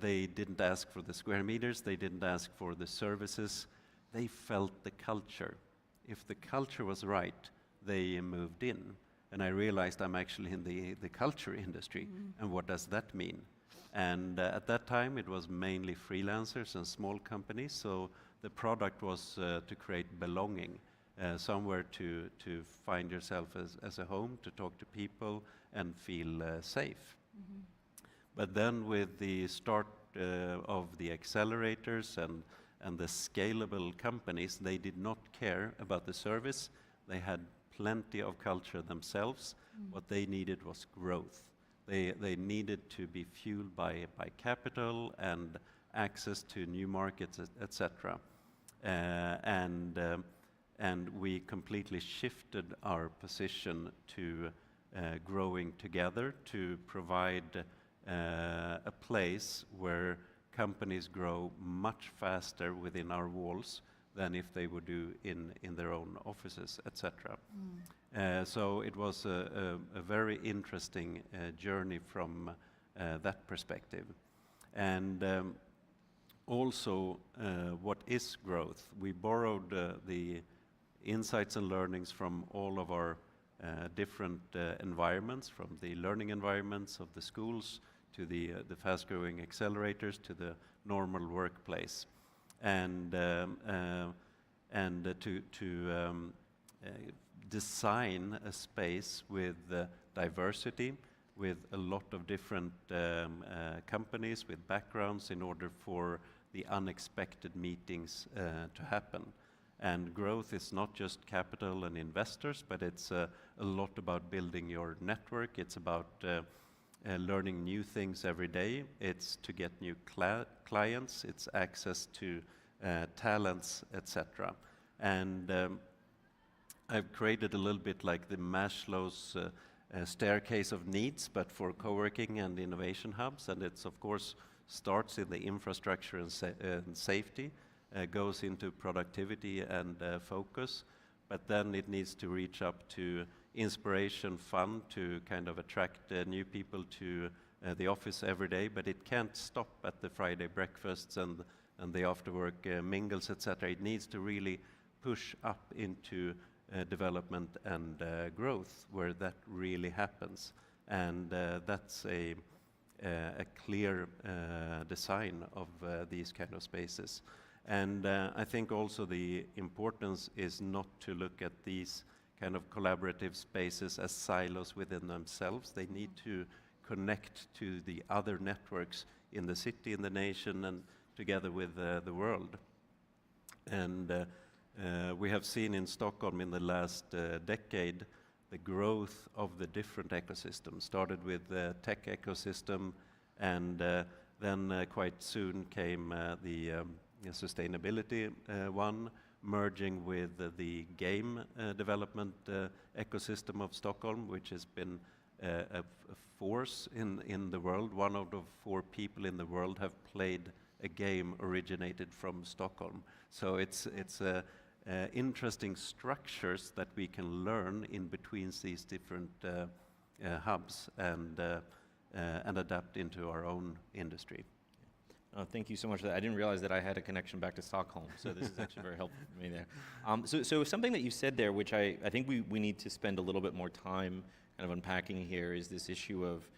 they didn't ask for the square meters, they didn't ask for the services, they felt the culture. If the culture was right, they moved in. And I realized I'm actually in the culture industry, and what does that mean? And at that time, it was mainly freelancers and small companies, so the product was to create belonging, somewhere to find yourself as a home, to talk to people and feel safe. But then with the start of the accelerators and the scalable companies, they did not care about the service. They had plenty of culture themselves. What they needed was growth. They needed to be fueled by capital and access to new markets, etc. And we completely shifted our position to growing together, to provide a place where companies grow much faster within our walls than if they would do in their own offices, etc. So it was a very interesting journey from that perspective. And also, what is growth? We borrowed the insights and learnings from all of our different environments, from the learning environments of the schools to the fast-growing accelerators to the normal workplace, and to design a space with diversity, with a lot of different companies with backgrounds in order for the unexpected meetings to happen. And growth is not just capital and investors, but it's a lot about building your network. It's about learning new things every day. It's to get new clients. It's access to talents, etc. And I've created a little bit like the Maslow's staircase of needs, but for co-working and innovation hubs. And it's, of course, starts in the infrastructure and safety, goes into productivity and focus, but then it needs to reach up to inspiration, fun, to kind of attract new people to the office every day, but it can't stop at the Friday breakfasts and the after-work mingles, etc. It needs to really push up into development and growth, where that really happens. And that's a clear design of these kind of spaces. And I think also the importance is not to look at these kind of collaborative spaces as silos within themselves. They need to connect to the other networks in the city, in the nation, and together with the world. And we have seen in Stockholm in the last decade the growth of the different ecosystems. Started with the tech ecosystem, and then quite soon came the sustainability one, merging with the game development ecosystem of Stockholm, which has been a force in the world. 1 out of 4 people in the world have played a game originated from Stockholm. So it's interesting structures that we can learn in between these different hubs and adapt into our own industry.
Thank you so much for that. I didn't realize that I had a connection back to Stockholm, so this is actually very helpful for me there. So something that you said there, which I think we need to spend a little bit more time kind of unpacking here, is this issue of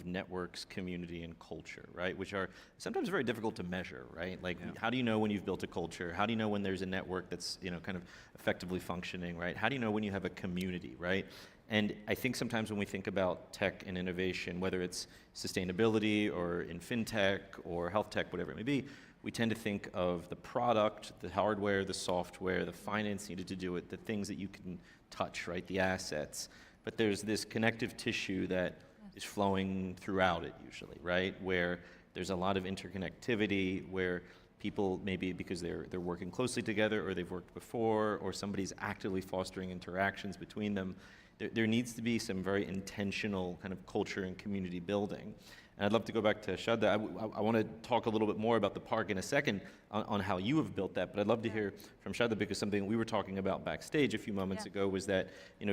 networks, community, and culture, right? Which are sometimes very difficult to measure, right? Like, how do you know when you've built a culture? How do you know when there's a network that's, kind of effectively functioning, right? How do you know when you have a community, right? And I think sometimes when we think about tech and innovation, whether it's sustainability or in fintech or health tech, whatever it may be, we tend to think of the product, the hardware, the software, the finance needed to do it, the things that you can touch, right? The assets. But there's this connective tissue that is flowing throughout it usually, right? Where there's a lot of interconnectivity, where people, maybe because they're working closely together or they've worked before, or somebody's actively fostering interactions between them, there needs to be some very intentional kind of culture and community building. And I'd love to go back to Shadda. I want to talk a little bit more about the park in a second on how you have built that, but I'd love to hear from Shadda, because something we were talking about backstage a few moments ago was that,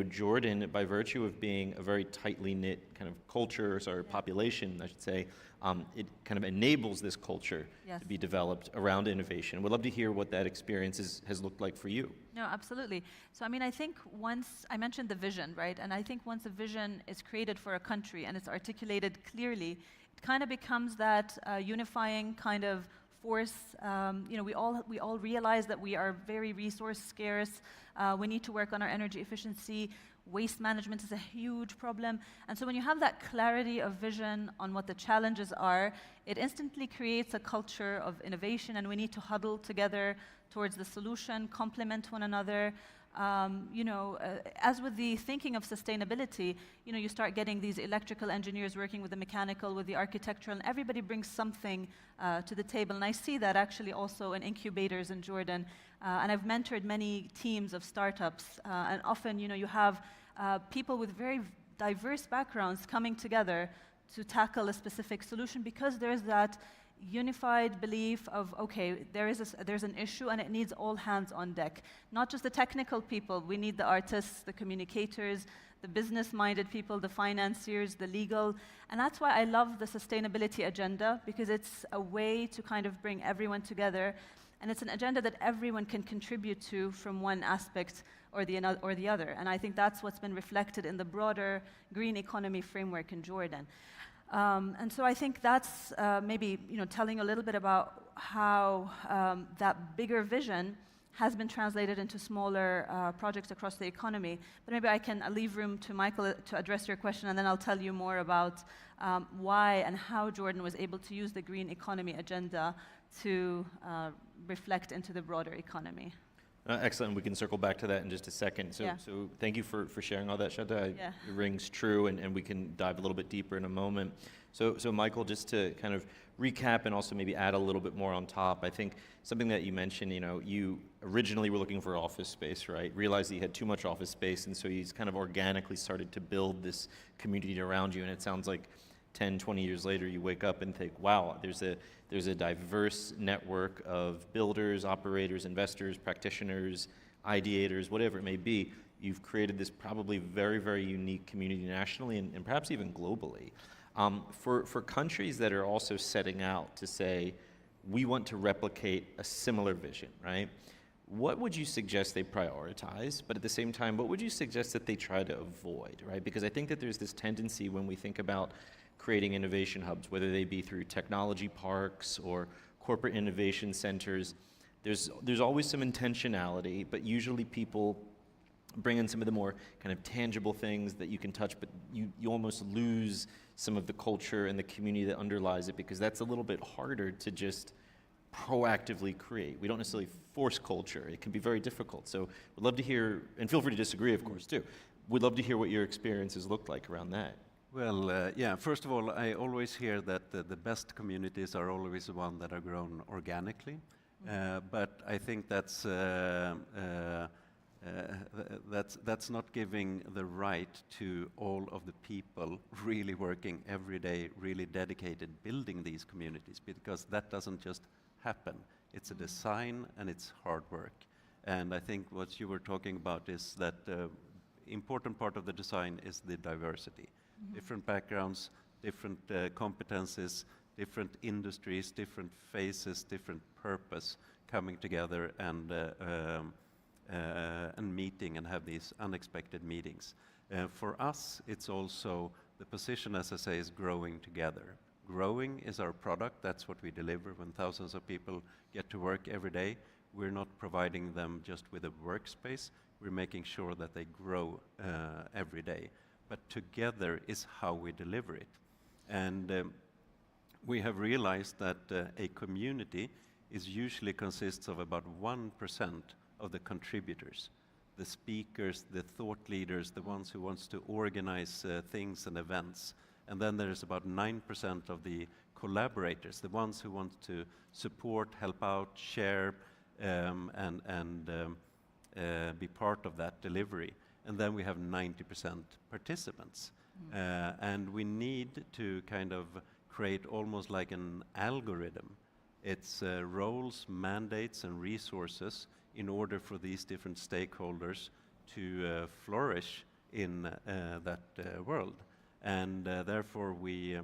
Jordan, by virtue of being a very tightly knit kind of culture, population, I should say, it kind of enables this culture to be developed around innovation. We'd love to hear what that experience has looked like for you.
No, absolutely. So, I think once, I mentioned the vision, right? And I think once a vision is created for a country and it's articulated clearly, it kind of becomes that unifying kind of force. We all realize that we are very resource scarce. We need to work on our energy efficiency. Waste management is a huge problem. And so when you have that clarity of vision on what the challenges are, it instantly creates a culture of innovation, and we need to huddle together towards the solution, complement one another. As with the thinking of sustainability, you start getting these electrical engineers working with the mechanical, with the architectural, and everybody brings something to the table. And I see that actually also in incubators in Jordan. And I've mentored many teams of startups, and often, you have people with very diverse backgrounds coming together to tackle a specific solution, because there's that unified belief of, okay, there's an issue and it needs all hands on deck. Not just the technical people, we need the artists, the communicators, the business-minded people, the financiers, the legal. And that's why I love the sustainability agenda, because it's a way to kind of bring everyone together. And it's an agenda that everyone can contribute to from one aspect or the other. And I think that's what's been reflected in the broader green economy framework in Jordan. And so I think that's maybe telling a little bit about how that bigger vision has been translated into smaller projects across the economy. But maybe I can leave room to Michael to address your question, and then I'll tell you more about why and how Jordan was able to use the green economy agenda to reflect into the broader economy.
Excellent. We can circle back to that in just a second. So,
Yeah.
so thank you for sharing all that, Shada.
Yeah.
It rings true, and we can dive a little bit deeper in a moment. So Michael, just to kind of recap and also maybe add a little bit more on top, I think something that you mentioned, you originally were looking for office space, right? Realized that you had too much office space, and so you kind of organically started to build this community around you, and it sounds like 10, 20 years later, you wake up and think, wow, there's a diverse network of builders, operators, investors, practitioners, ideators, whatever it may be. You've created this probably very, very unique community nationally and perhaps even globally. For countries that are also setting out to say, we want to replicate a similar vision, right? What would you suggest they prioritize? But at the same time, what would you suggest that they try to avoid, right? Because I think that there's this tendency when we think about creating innovation hubs, whether they be through technology parks or corporate innovation centers, there's always some intentionality, but usually people bring in some of the more kind of tangible things that you can touch, but you almost lose some of the culture and the community that underlies it, because that's a little bit harder to just proactively create. We don't necessarily force culture. It can be very difficult. So we'd love to hear, and feel free to disagree, of course, too. We'd love to hear what your experiences looked like around that.
Well, yeah, first of all, I always hear that the best communities are always the ones that are grown organically. But I think that's not giving the right to all of the people really working every day, really dedicated, building these communities, because that doesn't just happen. It's a design and it's hard work. And I think what you were talking about is that the important part of the design is the diversity. Different backgrounds, different competencies, different industries, different phases, different purpose coming together and meeting and have these unexpected meetings. For us, it's also the position, as I say, is growing together. Growing is our product. That's what we deliver when thousands of people get to work every day. We're not providing them just with a workspace. We're making sure that they grow every day. But together is how we deliver it. And we have realized that a community usually consists of about 1% of the contributors, the speakers, the thought leaders, the ones who wants to organize things and events. And then there's about 9% of the collaborators, the ones who want to support, help out, share, and be part of that delivery. And then we have 90% participants. And we need to kind of create almost like an algorithm. It's roles, mandates, and resources in order for these different stakeholders to flourish in that world. And therefore we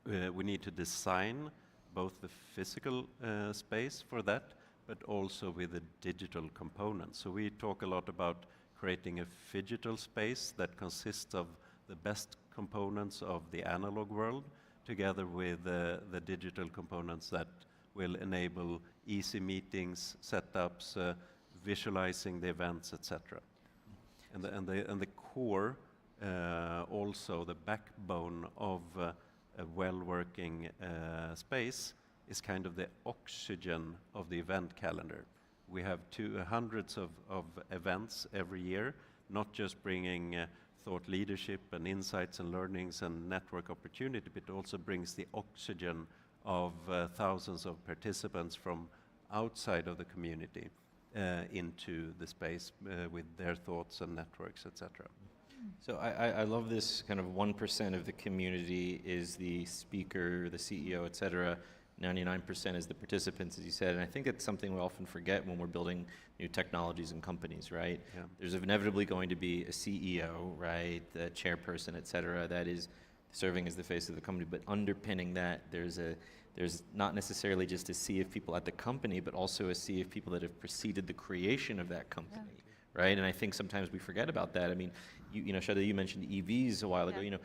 need to design both the physical space for that, but also with the digital component. So we talk a lot about creating a phygital space that consists of the best components of the analog world, together with the digital components that will enable easy meetings, setups, visualizing the events, etc. And the core, also the backbone of a well-working space, is kind of the oxygen of the event calendar. We have hundreds of events every year, not just bringing thought leadership and insights and learnings and network opportunity, but also brings the oxygen of thousands of participants from outside of the community into the space with their thoughts and networks, etc.
So I love this kind of 1% of the community is the speaker, the CEO, et cetera. 99% is the participants, as you said. And I think it's something we often forget when we're building new technologies and companies, right?
Yeah.
There's inevitably going to be a CEO, right? The chairperson, et cetera. That is serving as the face of the company, but underpinning that, there's not necessarily just a sea of people at the company, but also a sea of people that have preceded the creation of that company, right? And I think sometimes we forget about that. I mean, you know, Shada, you mentioned EVs a while ago. You know,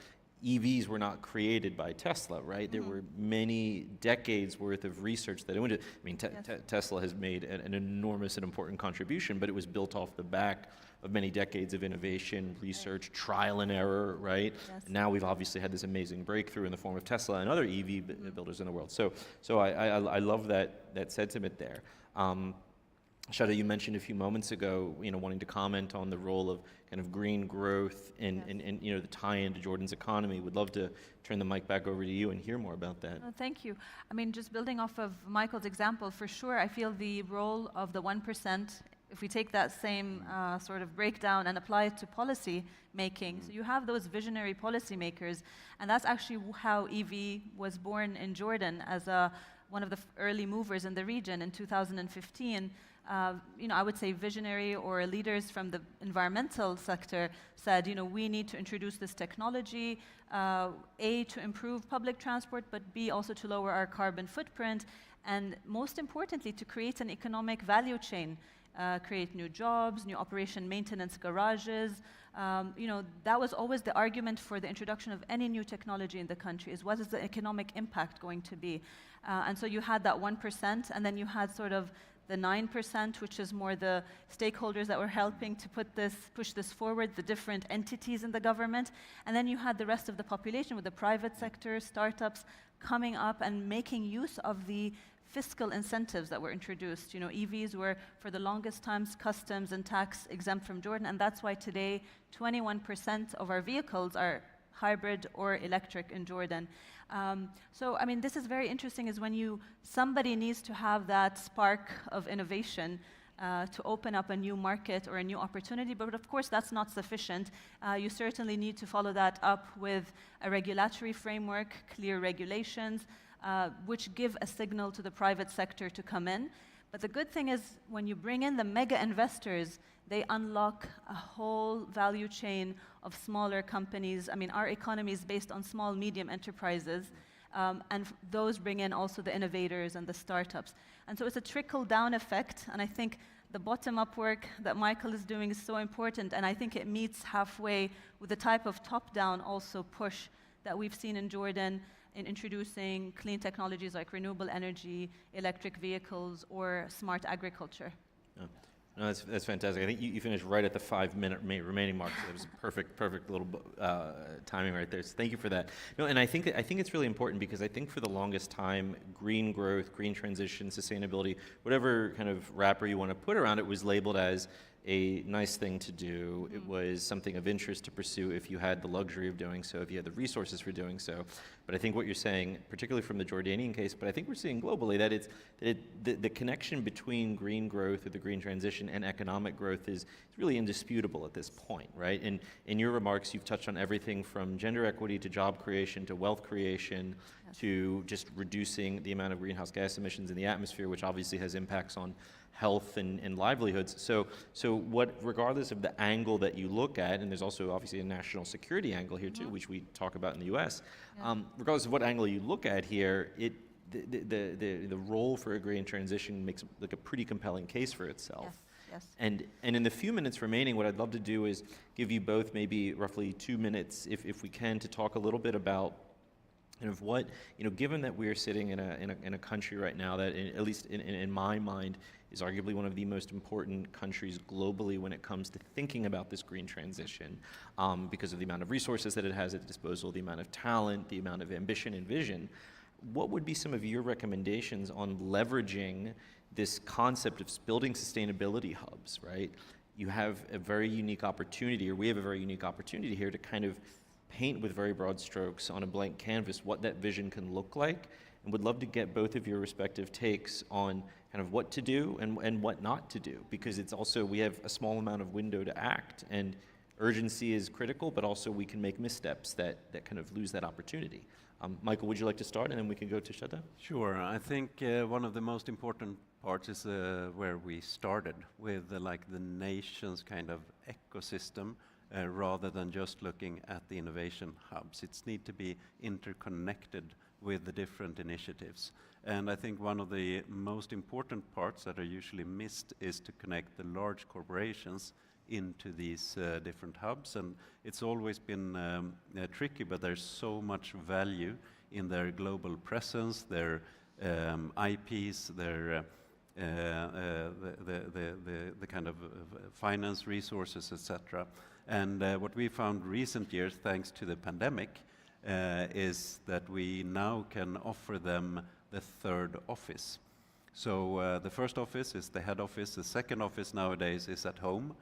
EVs were not created by Tesla, right? There were many decades worth of research that went into. I mean, Tesla has made an enormous and important contribution, but it was built off the back of many decades of innovation, research, trial and error, right? And now we've obviously had this amazing breakthrough in the form of Tesla and other EV builders in the world. So I love that sentiment there. Shada, you mentioned a few moments ago, you know, wanting to comment on the role of kind of green growth and you know, the tie-in to Jordan's economy. Would love to turn the mic back over to you and hear more about that.
Oh, thank you. I mean, just building off of Michael's example, for sure, I feel the role of the 1%, if we take that same sort of breakdown and apply it to policy making, so you have those visionary policymakers, and that's actually how EV was born in Jordan as one of the early movers in the region in 2015. You know, I would say visionary or leaders from the environmental sector said, you know, we need to introduce this technology, A, to improve public transport, but B, also to lower our carbon footprint, and most importantly, to create an economic value chain, create new jobs, new operation maintenance garages. You know, that was always the argument for the introduction of any new technology in the country, is what is the economic impact going to be? And so you had that 1%, and then you had sort of the 9%, which is more the stakeholders that were helping to push this forward, the different entities in the government. And then you had the rest of the population with the private sector, startups coming up and making use of the fiscal incentives that were introduced. You know, EVs were, for the longest times, customs and tax exempt from Jordan, and that's why today 21% of our vehicles are hybrid or electric in Jordan. So, I mean, this is very interesting, is when somebody needs to have that spark of innovation to open up a new market or a new opportunity, but of course that's not sufficient. You certainly need to follow that up with a regulatory framework, clear regulations, which give a signal to the private sector to come in. But the good thing is, when you bring in the mega investors, they unlock a whole value chain of smaller companies. I mean, our economy is based on small, medium enterprises, and those bring in also the innovators and the startups. And so it's a trickle-down effect, and I think the bottom-up work that Michael is doing is so important, and I think it meets halfway with the type of top-down also push that we've seen in Jordan in introducing clean technologies like renewable energy, electric vehicles, or smart agriculture.
No, that's fantastic. I think you finished right at the 5-minute remaining mark. So that was perfect little timing right there. So thank you for that. No, and I think it's really important, because I think for the longest time, green growth, green transition, sustainability, whatever kind of wrapper you want to put around it, was labeled as a nice thing to do. It was something of interest to pursue if you had the luxury of doing so, if you had the resources for doing so. But I think what you're saying, particularly from the Jordanian case, but I think we're seeing globally, that the connection between green growth or the green transition and economic growth is really indisputable at this point, right? And in your remarks, you've touched on everything from gender equity to job creation to wealth creation to just reducing the amount of greenhouse gas emissions in the atmosphere, which obviously has impacts on health and livelihoods. So what, regardless of the angle that you look at, and there's also obviously a national security angle here too, which we talk about in the U.S. Regardless of what angle you look at here, the role for a green transition makes like a pretty compelling case for itself.
Yes.
And in the few minutes remaining, what I'd love to do is give you both maybe roughly 2 minutes, if we can, to talk a little bit about kind of what, you know, given that we're sitting in a country right now that, at least in my mind, is arguably one of the most important countries globally when it comes to thinking about this green transition, because of the amount of resources that it has at its disposal, the amount of talent, the amount of ambition and vision. What would be some of your recommendations on leveraging this concept of building sustainability hubs, right? You have a very unique opportunity, or we have a very unique opportunity here to kind of paint with very broad strokes on a blank canvas what that vision can look like, and would love to get both of your respective takes on kind of what to do and what not to do, because it's also, we have a small amount of window to act, and urgency is critical, but also we can make missteps that kind of lose that opportunity. Michael, would you like to start, and then we can go to Shada?
Sure. I think one of the most important parts is where we started with like the nation's kind of ecosystem rather than just looking at the innovation hubs. It's need to be interconnected with the different initiatives. And I think one of the most important parts that are usually missed is to connect the large corporations into these different hubs. And it's always been tricky, but there's so much value in their global presence, their IPs, their the kind of finance resources, etc. And what we found recent years, thanks to the pandemic, is that we now can offer them the third office. So the first office is the head office. The second office nowadays is at home.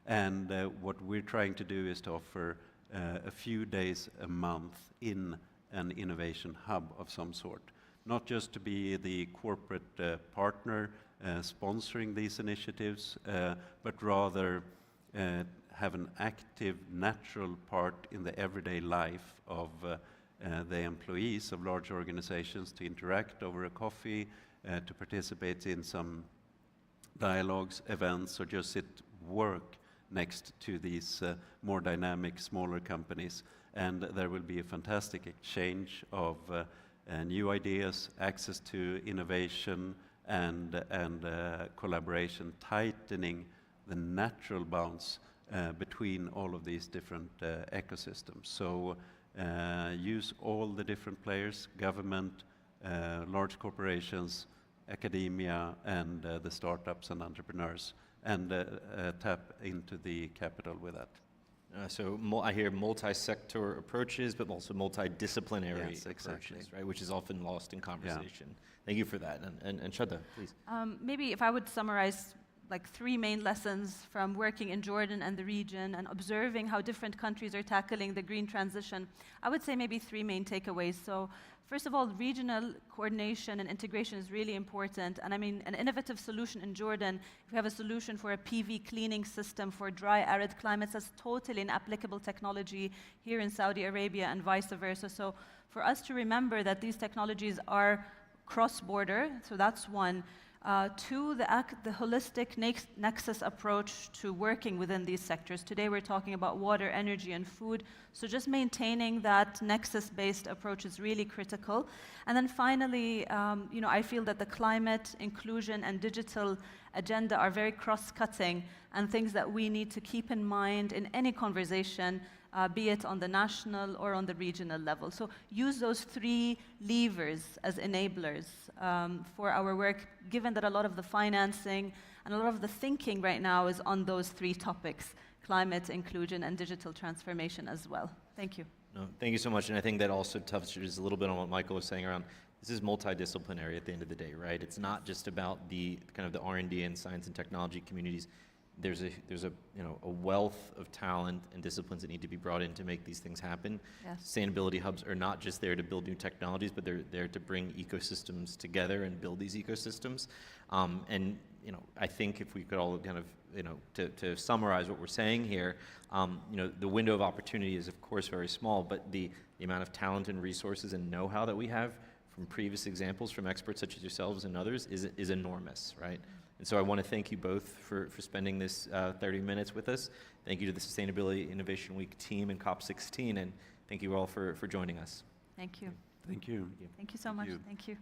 And what we're trying to do is to offer a few days a month in an innovation hub of some sort. Not just to be the corporate partner sponsoring these initiatives, but rather have an active, natural part in the everyday life of the employees of large organizations to interact over a coffee, to participate in some dialogues, events, or just sit work next to these more dynamic, smaller companies. And there will be a fantastic exchange of new ideas, access to innovation, and collaboration, tightening the natural bounds between all of these different ecosystems. So use all the different players, government, large corporations, academia, and the startups and entrepreneurs, and tap into the capital with that.
I hear multi-sector approaches, but also multidisciplinary approaches, right? Which is often lost in conversation. Yeah. Thank you for that. And Shraddha, please.
Maybe if I would summarize like 3 main lessons from working in Jordan and the region and observing how different countries are tackling the green transition, I would say maybe 3 main takeaways. So first of all, regional coordination and integration is really important. And I mean, an innovative solution in Jordan, if we have a solution for a PV cleaning system for dry, arid climates, that's totally an applicable technology here in Saudi Arabia and vice versa. So for us to remember that these technologies are cross-border, so that's one. 2, the holistic nexus approach to working within these sectors. Today we're talking about water, energy, and food. So just maintaining that nexus-based approach is really critical. And then finally, I feel that the climate, inclusion, and digital agenda are very cross-cutting and things that we need to keep in mind in any conversation, be it on the national or on the regional level. So use those 3 levers as enablers for our work, given that a lot of the financing and a lot of the thinking right now is on those 3 topics: climate, inclusion, and digital transformation as well. Thank you.
No, thank you so much. And I think that also touches a little bit on what Michael was saying around this is multidisciplinary at the end of the day, right? It's not just about the kind of the R&D and science and technology communities. There's a wealth of talent and disciplines that need to be brought in to make these things happen.
Yes.
Sustainability hubs are not just there to build new technologies, but they're there to bring ecosystems together and build these ecosystems. And I think if we could all kind of to summarize what we're saying here, the window of opportunity is of course very small, but the amount of talent and resources and know-how that we have from previous examples from experts such as yourselves and others is enormous, right? And so I want to thank you both for spending this 30 minutes with us. Thank you to the Sustainability Innovation Week team and COP16, and thank you all for joining us.
Thank you.
Thank you.
Thank you so much. Thank you.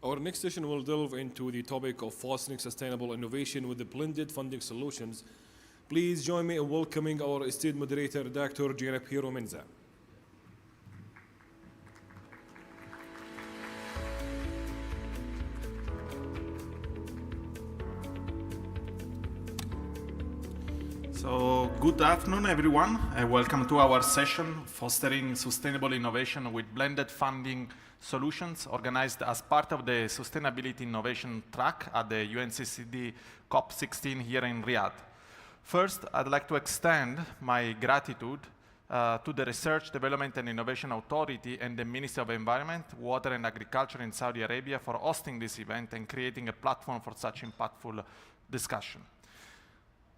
Our next session will delve into the topic of fostering sustainable innovation with the blended funding solutions. Please join me in welcoming our esteemed moderator, Dr. Gina Piero Menza.
So, good afternoon, everyone. Welcome to our session, Fostering Sustainable Innovation with Blended Funding Solutions, organized as part of the Sustainability Innovation Track at the UNCCD COP16 here in Riyadh. First, I'd like to extend my gratitude to the Research, Development and Innovation Authority and the Ministry of Environment, Water and Agriculture in Saudi Arabia for hosting this event and creating a platform for such impactful discussion.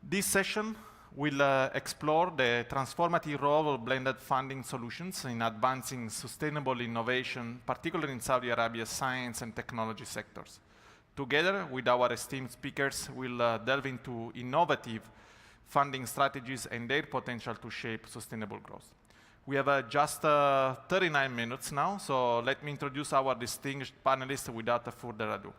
This session will explore the transformative role of blended funding solutions in advancing sustainable innovation, particularly in Saudi Arabia's science and technology sectors. Together with our esteemed speakers, we'll delve into innovative funding strategies and their potential to shape sustainable growth. We have just 39 minutes now, so let me introduce our distinguished panelists without further ado.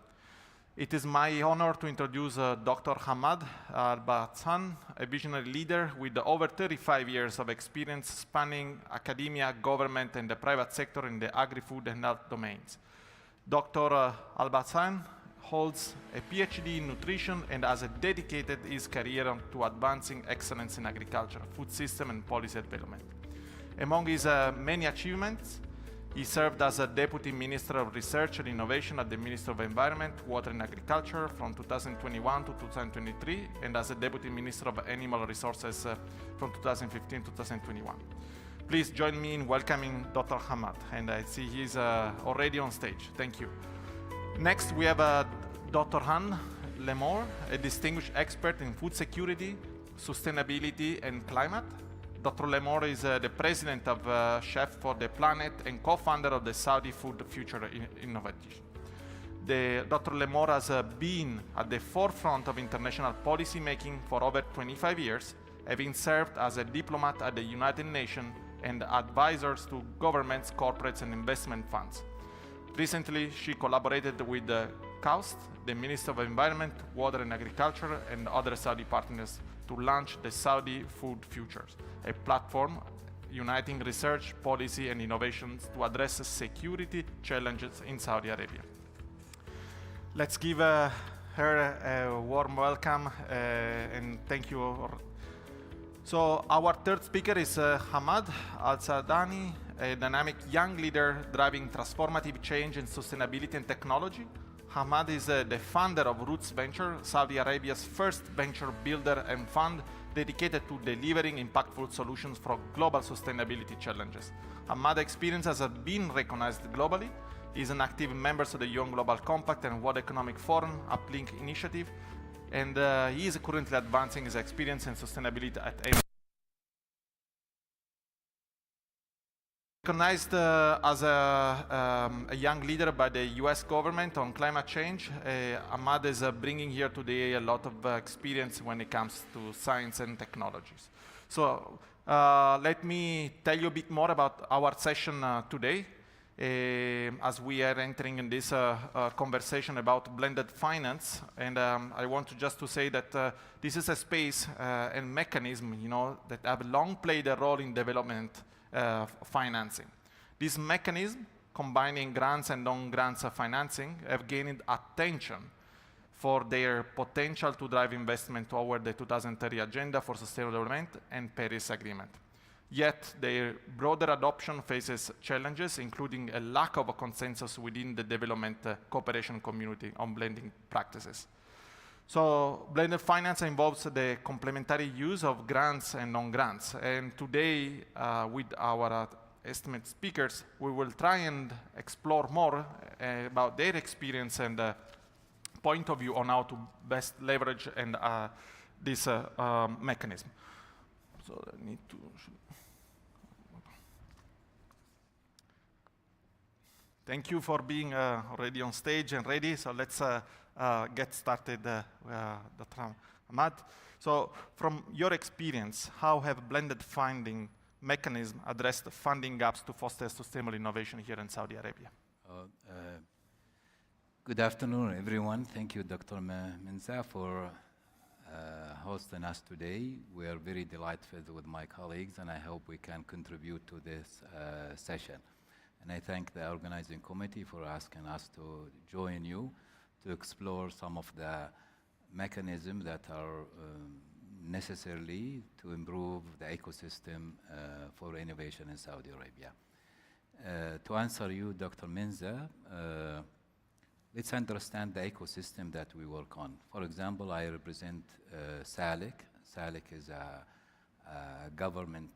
It is my honor to introduce Dr. Hamad Al-Batshan, a visionary leader with over 35 years of experience spanning academia, government, and the private sector in the agri-food and health domains. Dr. Al-Batshan holds a PhD in nutrition and has dedicated his career to advancing excellence in agriculture, food system, and policy development. Among his many achievements, he served as a Deputy Minister of Research and Innovation at the Ministry of Environment, Water and Agriculture from 2021 to 2023, and as a Deputy Minister of Animal Resources from 2015 to 2021. Please join me in welcoming Dr. Hamad, and I see he's already on stage. Thank you. Next, we have Dr. Han Lemore, a distinguished expert in food security, sustainability, and climate. Dr. Lemore is the president of Chef for the Planet and co-founder of the Saudi Food Future Innovation. Dr. Lemore has been at the forefront of international policy making for over 25 years, having served as a diplomat at the United Nations and advisors to governments, corporates, and investment funds. Recently, she collaborated with KAUST, the Ministry of Environment, Water and Agriculture, and other Saudi partners to launch the Saudi Food Futures, a platform uniting research, policy, and innovations to address security challenges in Saudi Arabia. Let's give her a warm welcome and thank you. So our third speaker is Hamad Al-Saadani, a dynamic young leader driving transformative change in sustainability and technology. Hamad is the founder of Roots Venture, Saudi Arabia's first venture builder and fund dedicated to delivering impactful solutions for global sustainability challenges. Hamad's experience has been recognized globally. He is an active member of the Young Global Compact and World Economic Forum Uplink Initiative, and he is currently advancing his experience in sustainability at Recognized as a young leader by the US government on climate change, Hamad is bringing here today a lot of experience when it comes to science and technologies. So let me tell you a bit more about our session today as we are entering in this conversation about blended finance. And I want to just to say that this is a space and mechanism, that have long played a role in development financing. This mechanism, combining grants and non-grants financing, have gained attention for their potential to drive investment toward the 2030 Agenda for Sustainable Development and Paris Agreement. Yet, their broader adoption faces challenges, including a lack of a consensus within the development cooperation community on blending practices. So blended finance involves the complementary use of grants and non-grants. And today, with our esteemed speakers, we will try and explore more about their experience and point of view on how to best leverage and this mechanism. So I need to. Thank you for being already on stage and ready. So let's get started, Dr. Hamad. So from your experience, how have blended funding mechanisms addressed the funding gaps to foster sustainable innovation here in Saudi Arabia?
Good afternoon, everyone. Thank you, Dr. Menza, for hosting us today. We are very delighted with my colleagues, and I hope we can contribute to this session. And I thank the organizing committee for asking us to join you to explore some of the mechanisms that are necessary to improve the ecosystem for innovation in Saudi Arabia. To answer you, Dr. Menza, let's understand the ecosystem that we work on. For example, I represent SALIC. SALIC is a government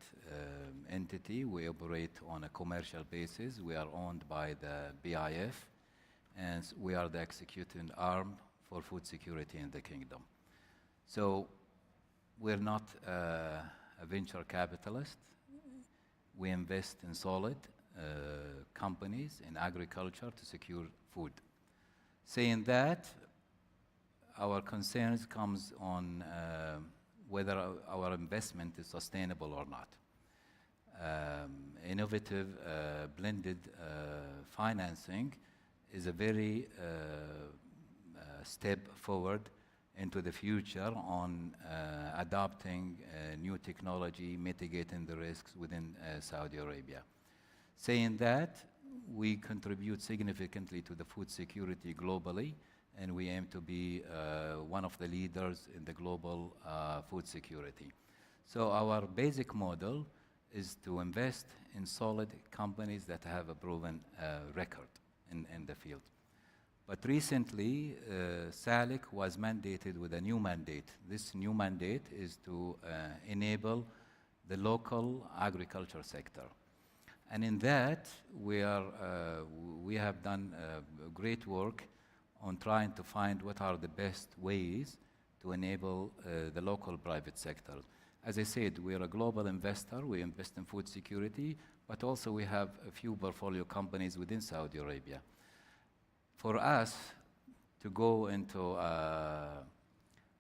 entity. We operate on a commercial basis. We are owned by the BIF, and we are the executing arm for food security in the kingdom. So we're not a venture capitalist. We invest in solid companies in agriculture to secure food. Saying that, our concerns comes on whether our investment is sustainable or not. Innovative blended financing is a very step forward into the future on adopting new technology, mitigating the risks within Saudi Arabia. Saying that, we contribute significantly to the food security globally, and we aim to be one of the leaders in the global food security. So our basic model is to invest in solid companies that have a proven record in the field. But recently, SALIC was mandated with a new mandate. This new mandate is to enable the local agriculture sector. And in that, we have done great work on trying to find what are the best ways to enable the local private sector. As I said, we are a global investor. We invest in food security, but also we have a few portfolio companies within Saudi Arabia. For us to go into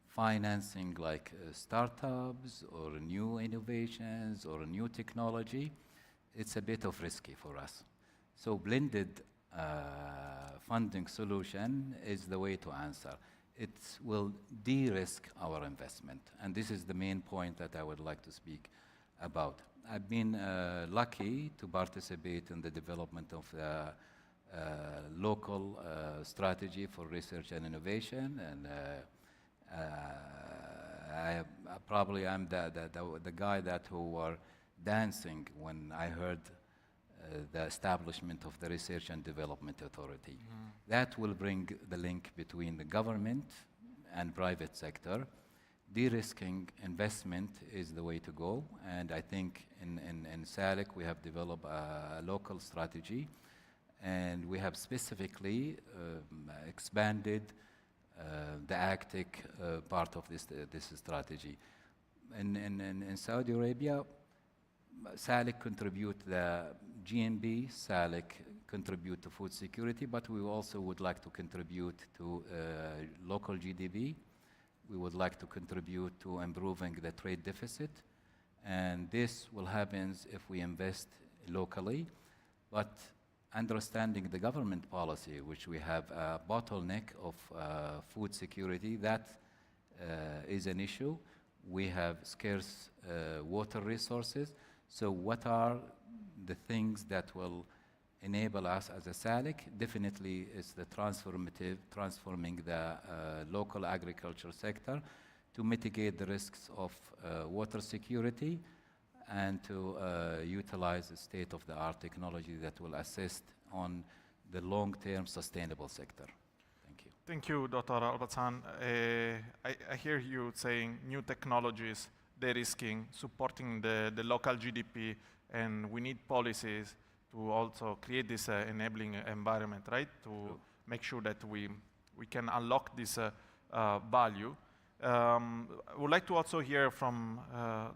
financing like startups or new innovations or new technology, it's a bit of risky for us. So blended funding solution is the way to answer. It will de-risk our investment. And this is the main point that I would like to speak about. I've been lucky to participate in the development of the local strategy for research and innovation. And I'm the guy who were dancing when I heard the establishment of the Research and Development Authority. That will bring the link between the government and private sector. De-risking investment is the way to go, and I think in SALIC we have developed a local strategy, and we have specifically expanded the AgTech part of this strategy. In Saudi Arabia, SALIC contribute the GNB, SALIC contribute to food security, but we also would like to contribute to local GDP. We would like to contribute to improving the trade deficit, and this will happen if we invest locally. But understanding the government policy, which we have a bottleneck of food security, that is an issue. We have scarce water resources. So what are the things that will enable us as a SALIC? Definitely it's the transforming the local agriculture sector to mitigate the risks of water security and to utilize the state-of-the-art technology that will assist on the long-term sustainable sector. Thank you.
Thank you, Dr. Al-Bazzan. I hear you saying new technologies, de-risking, supporting the local GDP, and we need policies to also create this enabling environment, right? To make sure that we can unlock this value. I would like to also hear from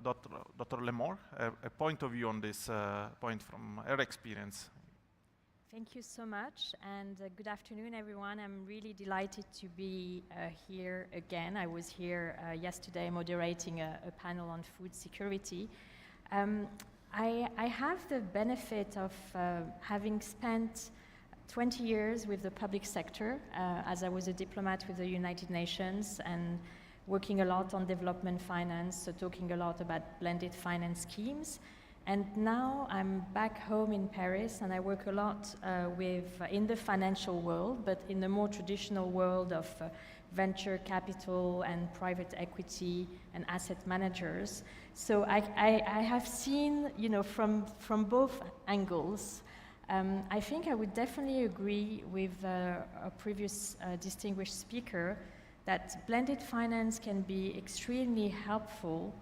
Dr. Lemore, a point of view on this point from her experience.
Thank you so much, and good afternoon, everyone. I'm really delighted to be here again. I was here yesterday moderating a panel on food security. I have the benefit of having spent 20 years with the public sector, as I was a diplomat with the United Nations and working a lot on development finance, so talking a lot about blended finance schemes. And now I'm back home in Paris, and I work a lot in the financial world, but in the more traditional world of venture capital and private equity and asset managers. So I have seen, from both angles. I think I would definitely agree with a previous distinguished speaker that blended finance can be extremely helpful.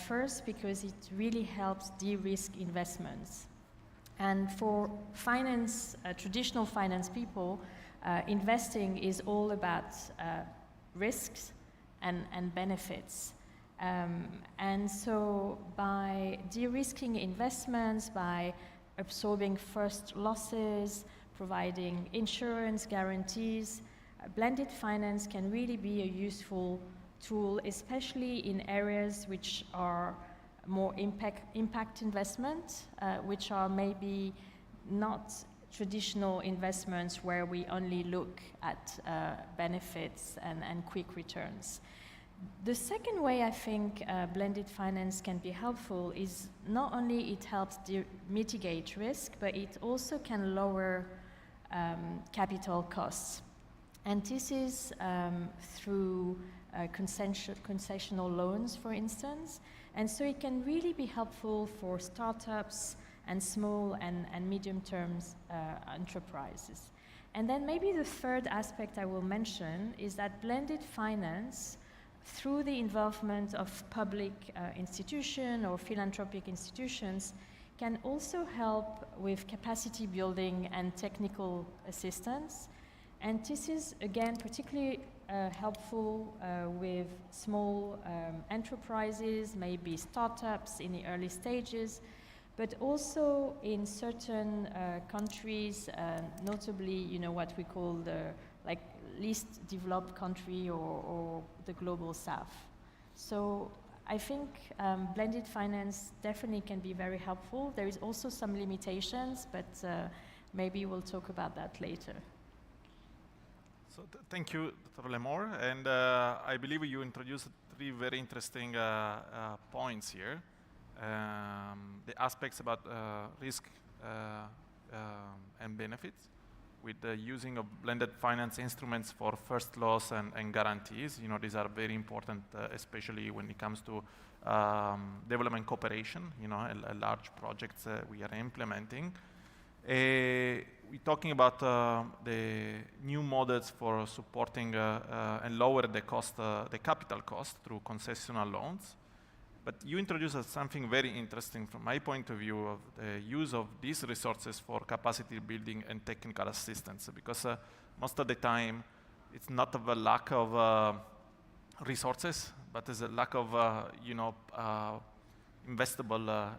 First, because it really helps de-risk investments. And for finance, traditional finance people, investing is all about risks and benefits. And so by de-risking investments, by absorbing first losses, providing insurance guarantees, blended finance can really be a useful tool, especially in areas which are more impact investment, which are maybe not traditional investments where we only look at benefits and quick returns. The second way I think blended finance can be helpful is not only it helps mitigate risk, but it also can lower capital costs. And this is through concessional loans, for instance. And so it can really be helpful for startups and small and medium-term enterprises. And then maybe the third aspect I will mention is that blended finance, through the involvement of public institutions or philanthropic institutions, can also help with capacity building and technical assistance. And this is, again, particularly helpful with small enterprises, maybe startups in the early stages, but also in certain countries, notably, what we call the least developed country or the global south. So I think blended finance definitely can be very helpful. There is also some limitations, but maybe we'll talk about that later.
So thank you, Dr. Lemore. And I believe you introduced three very interesting points here. The aspects about risk and benefits with the using of blended finance instruments for first loss and guarantees. These are very important, especially when it comes to development cooperation, large projects we are implementing. We're talking about the new models for supporting and lower the cost, the capital cost through concessional loans. But you introduced something very interesting from my point of view of the use of these resources for capacity building and technical assistance, because most of the time it's not of a lack of resources, but it's a lack of investable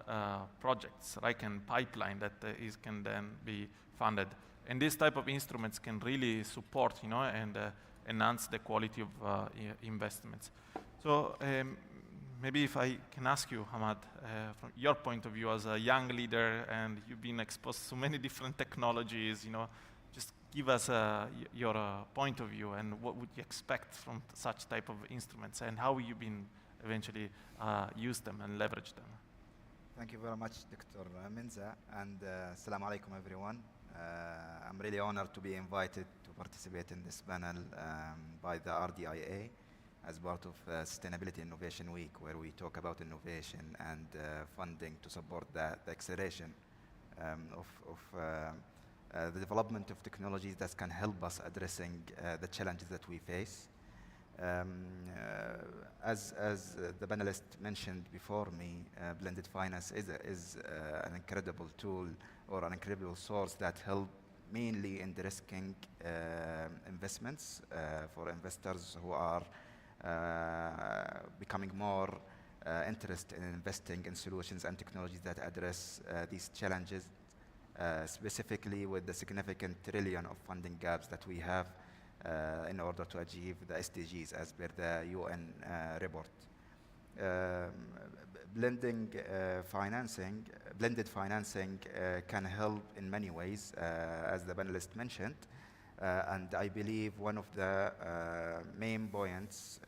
projects, right, and pipeline that can then be funded. And these type of instruments can really support, and enhance the quality of investments. So maybe if I can ask you, Hamad, from your point of view as a young leader, and you've been exposed to many different technologies, just give us your point of view and what would you expect from such type of instruments, and how you've been eventually use them and leverage them.
Thank you very much, Dr. Menza, and assalamu alaikum, everyone. I'm really honored to be invited to participate in this panel by the RDIA as part of Sustainability Innovation Week, where we talk about innovation and funding to support the acceleration of the development of technologies that can help us addressing the challenges that we face. As the panelist mentioned before me, blended finance is an incredible tool or an incredible source that help mainly in de-risking investments for investors who are becoming more interested in investing in solutions and technologies that address these challenges, specifically with the significant trillion of funding gaps that we have in order to achieve the SDGs as per the UN report. blended financing can help in many ways, as the panelist mentioned. And I believe one of the main points,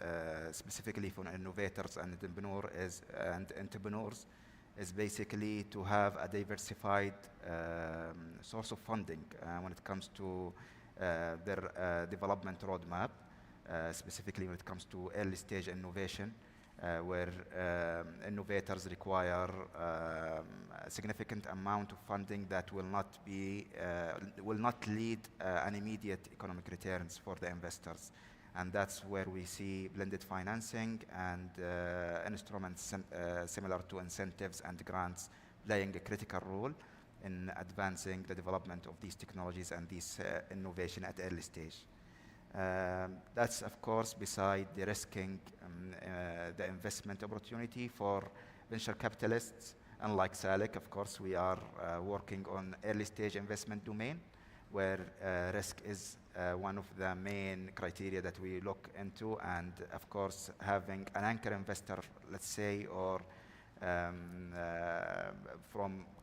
specifically for innovators and entrepreneurs, is basically to have a diversified source of funding when it comes to their development roadmap, specifically when it comes to early stage innovation, where innovators require a significant amount of funding that will not lead an immediate economic returns for the investors. And that's where we see blended financing and instruments similar to incentives and grants playing a critical role in advancing the development of these technologies and these innovation at early stage. That's, of course, beside de-risking the investment opportunity for venture capitalists. Unlike SALIC, of course, we are working on early stage investment domain, where risk is one of the main criteria that we look into. And of course, having an anchor investor, let's say, or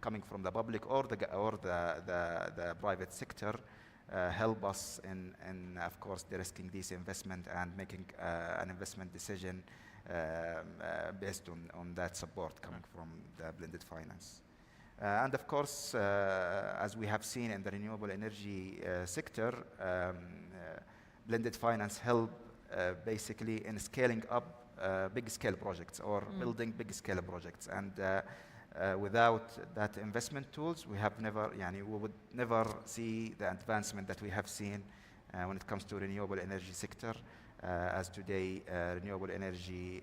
coming from the public or the private sector, help us in of course, de-risking this investment and making an investment decision based on that support coming from the blended finance. And of course, as we have seen in the renewable energy sector, blended finance help basically in scaling up big scale projects or building big scale projects. And without that investment tools, we would never see the advancement that we have seen when it comes to renewable energy sector. As today, renewable energy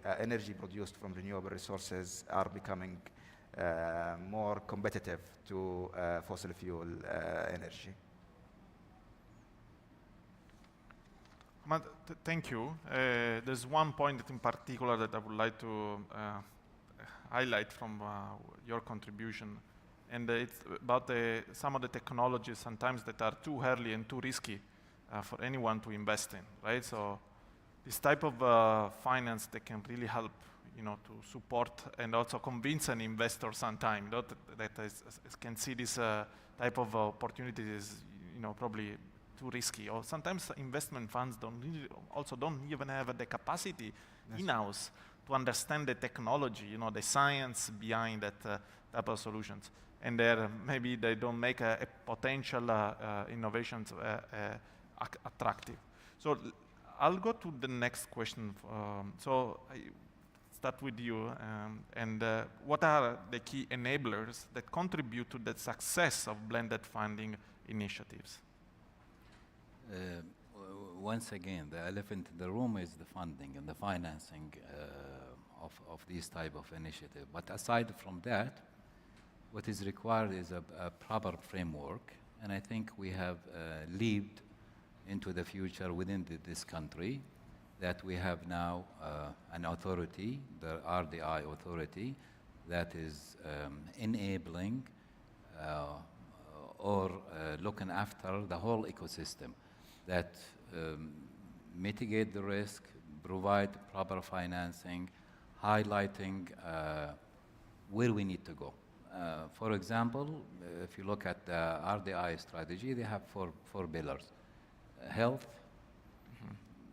produced from renewable resources are becoming more competitive to fossil fuel energy.
Thank you. There's one point in particular that I would like to highlight from your contribution, and it's about some of the technologies sometimes that are too early and too risky for anyone to invest in, right? So this type of finance that can really help, to support and also convince an investor sometime that can see this type of opportunities, probably too risky. Or sometimes investment funds don't even have the capacity in-house to understand the technology, the science behind that type of solutions. And maybe they don't make a potential innovations attractive. So I'll go to the next question. So I start with you. What are the key enablers that contribute to the success of blended funding initiatives?
Once again, the elephant in the room is the funding and the financing of these type of initiative. But aside from that, what is required is a proper framework, and I think we have leaped into the future within this country, that we have now an authority, the RDI authority, that is enabling or looking after the whole ecosystem, that mitigate the risk, provide proper financing, highlighting where we need to go. For example, if you look at the RDI strategy, they have four pillars: health,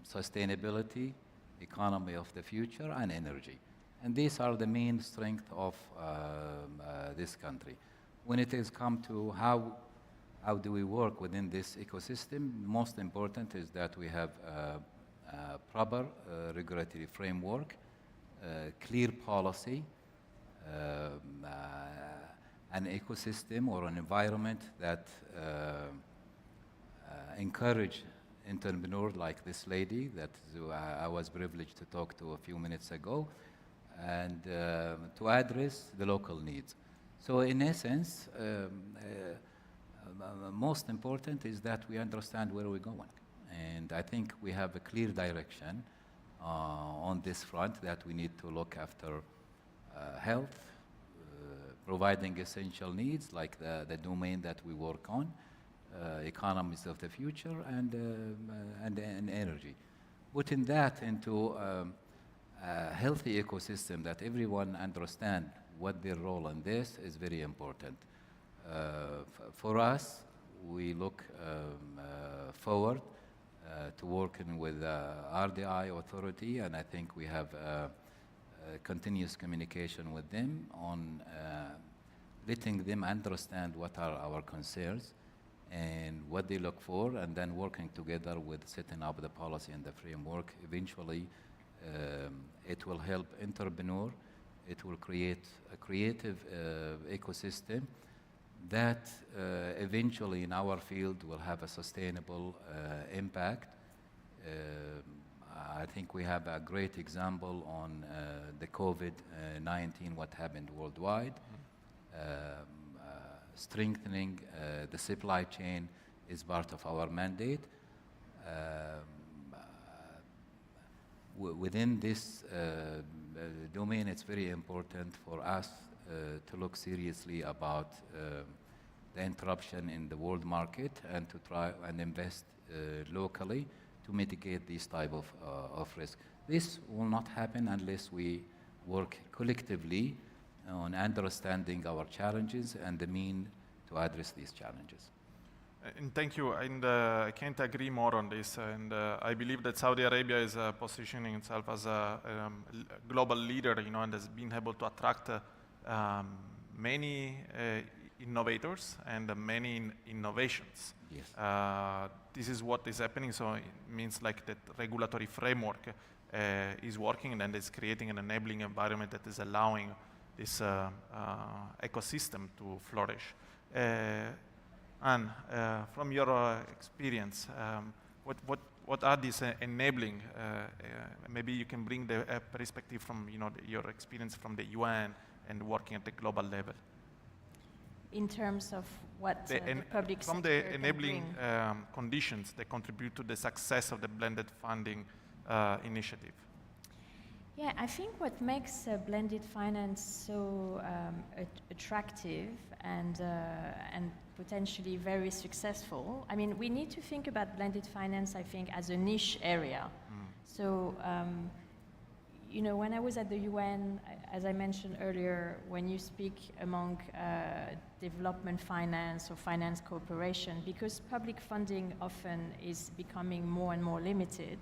sustainability, economy of the future, and energy. And these are the main strength of this country. When it has come to how do we work within this ecosystem, most important is that we have a proper regulatory framework, clear policy, an ecosystem or an environment that encourage entrepreneurs like this lady that I was privileged to talk to a few minutes ago, and to address the local needs. So in essence, most important is that we understand where we're going. And I think we have a clear direction on this front, that we need to look after health, providing essential needs like the domain that we work on, economies of the future, and energy. Putting that into a healthy ecosystem that everyone understand what their role in this is very important. For us, we look forward to working with RDI authority, and I think we have continuous communication with them on letting them understand what are our concerns and what they look for, and then working together with setting up the policy and the framework. Eventually, it will help entrepreneur. It will create a creative ecosystem that eventually in our field will have a sustainable impact. I think we have a great example on the COVID-19, what happened worldwide. Strengthening the supply chain is part of our mandate. Within this domain, it's very important for us to look seriously about the interruption in the world market and to try and invest locally to mitigate these type of risk. This will not happen unless we work collectively on understanding our challenges and the mean to address these challenges.
And thank you, and I can't agree more on this, and I believe that Saudi Arabia is positioning itself as a global leader, and has been able to attract many innovators and many innovations.
Yes.
This is what is happening, so it means like that regulatory framework is working and is creating an enabling environment that is allowing this ecosystem to flourish. Anne, from your experience, what are these enabling? Maybe you can bring the perspective from your experience from the UN and working at the global level.
In terms of what the public
from
sector
the
can
enabling
bring.
conditions that contribute to the success of the blended funding initiative.
Yeah, I think what makes blended finance so attractive and potentially very successful, I mean, we need to think about blended finance, I think, as a niche area. So, when I was at the UN, as I mentioned earlier, when you speak among development finance or finance cooperation, because public funding often is becoming more and more limited,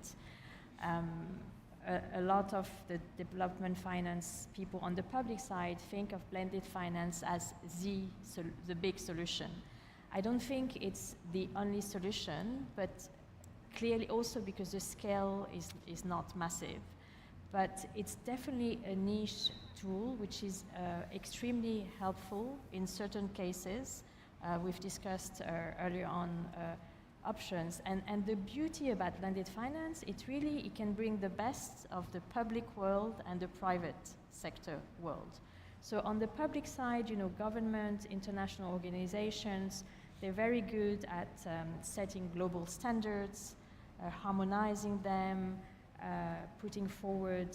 a lot of the development finance people on the public side think of blended finance as the big solution. I don't think it's the only solution, but clearly also because the scale is not massive. But it's definitely a niche tool which is extremely helpful in certain cases. We've discussed earlier on options. And the beauty about blended finance, it can bring the best of the public world and the private sector world. So on the public side, government, international organizations, they're very good at setting global standards, harmonizing them, putting forward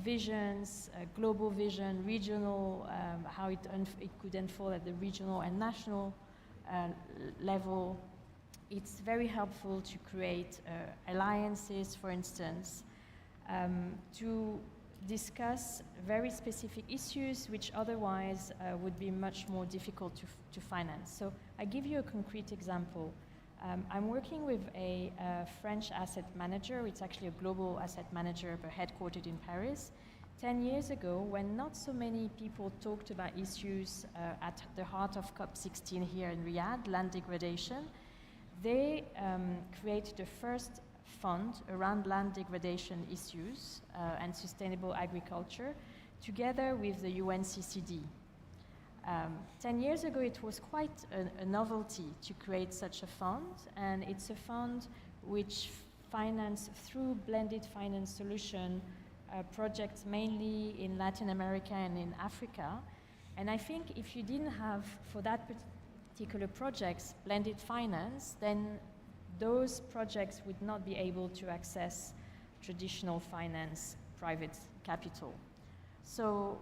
visions, global vision, regional, how it could unfold at the regional and national level. It's very helpful to create alliances, for instance, to discuss very specific issues which otherwise would be much more difficult to finance. So I give you a concrete example. I'm working with a French asset manager. It's actually a global asset manager, but headquartered in Paris. 10 years ago, when not so many people talked about issues at the heart of COP16 here in Riyadh, land degradation, they created the first fund around land degradation issues and sustainable agriculture together with the UNCCD. 10 years ago, it was quite a novelty to create such a fund, and it's a fund which financed through blended finance solution projects mainly in Latin America and in Africa. And I think if you didn't have, for that particular projects, blended finance, then those projects would not be able to access traditional finance, private capital. So,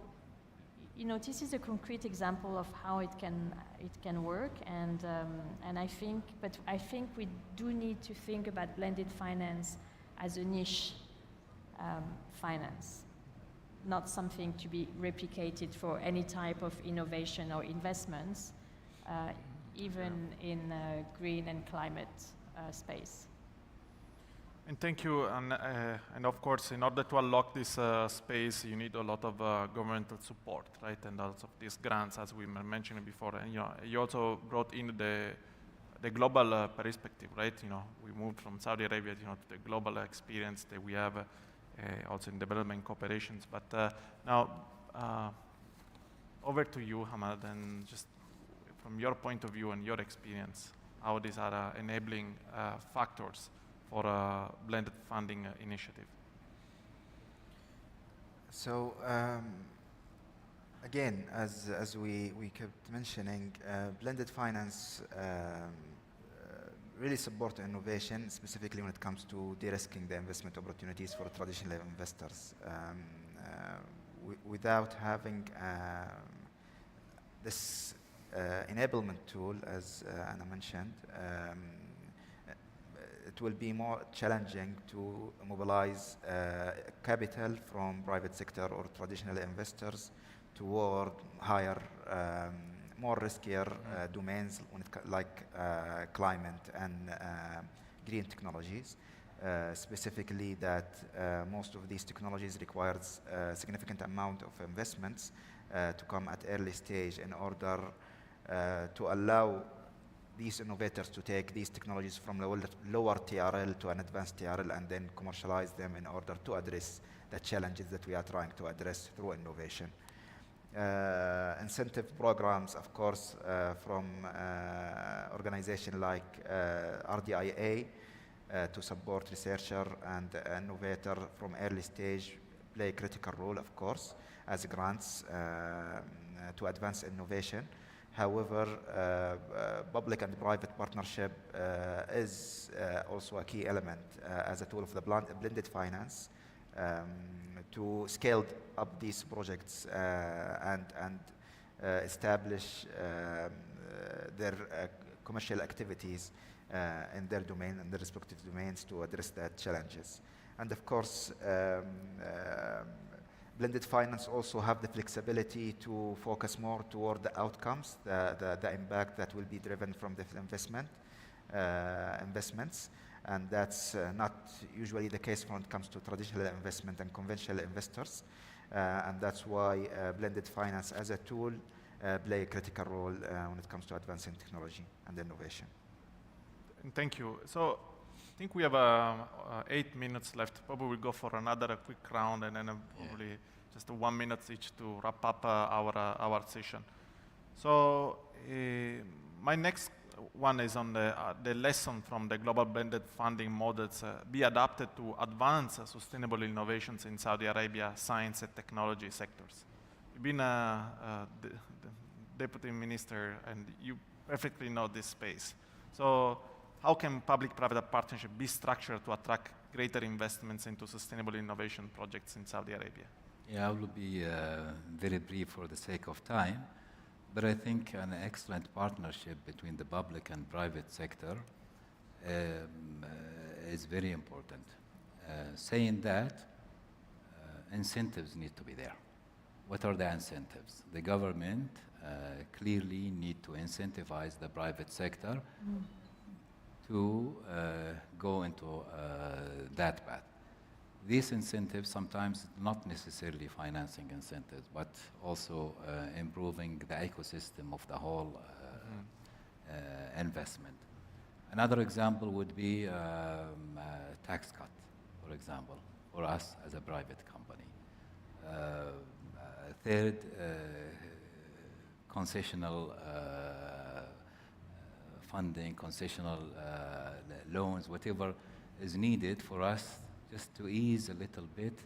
this is a concrete example of how it can work, and I think we do need to think about blended finance as a niche finance. not something to be replicated for any type of innovation or investments, even in green and climate space.
And thank you. And of course, in order to unlock this space, you need a lot of governmental support, right? And lots of these grants, as we were mentioning before. And you also brought in the global perspective, right? We moved from Saudi Arabia, to the global experience that we have also in development cooperations. But now, over to you, Hamad, and just from your point of view and your experience, how these are enabling factors for a blended funding initiative.
So again, as we kept mentioning, blended finance really support innovation, specifically when it comes to de-risking the investment opportunities for traditional investors. Without having this enablement tool, as Anna mentioned, it will be more challenging to mobilize capital from private sector or traditional investors toward higher, more riskier domains like climate and green technologies. Specifically that most of these technologies requires a significant amount of investments to come at early stage in order to allow these innovators to take these technologies from lower TRL to an advanced TRL and then commercialize them in order to address the challenges that we are trying to address through innovation. Incentive programs, of course, from organizations like RDIA to support researcher and innovator from early stage play a critical role, of course, as grants to advance innovation. However, public and private partnership is also a key element as a tool of the blended finance to scale up these projects and establish their commercial activities in their domain and their respective domains to address that challenges. And of course, blended finance also have the flexibility to focus more toward the outcomes, the impact that will be driven from the investments. And that's not usually the case when it comes to traditional investment and conventional investors. And that's why blended finance as a tool play a critical role when it comes to advancing technology and innovation.
Thank you. So I think we have 8 minutes left. Probably we'll go for another quick round and then probably just 1 minute each to wrap up our session. So my next one is on the lesson from the global blended funding models be adapted to advance sustainable innovations in Saudi Arabia science and technology sectors. You've been the deputy minister and you perfectly know this space. So how can public-private partnership be structured to attract greater investments into sustainable innovation projects in Saudi Arabia?
Yeah, I will be very brief for the sake of time, but I think an excellent partnership between the public and private sector is very important. Saying that, incentives need to be there. What are the incentives? The government clearly need to incentivize the private sector to go into that path. These incentives sometimes not necessarily financing incentives, but also improving the ecosystem of the whole investment. Another example would be tax cut, for example, for us as a private company. Third, concessional funding, concessional loans, whatever is needed for us just to ease a little bit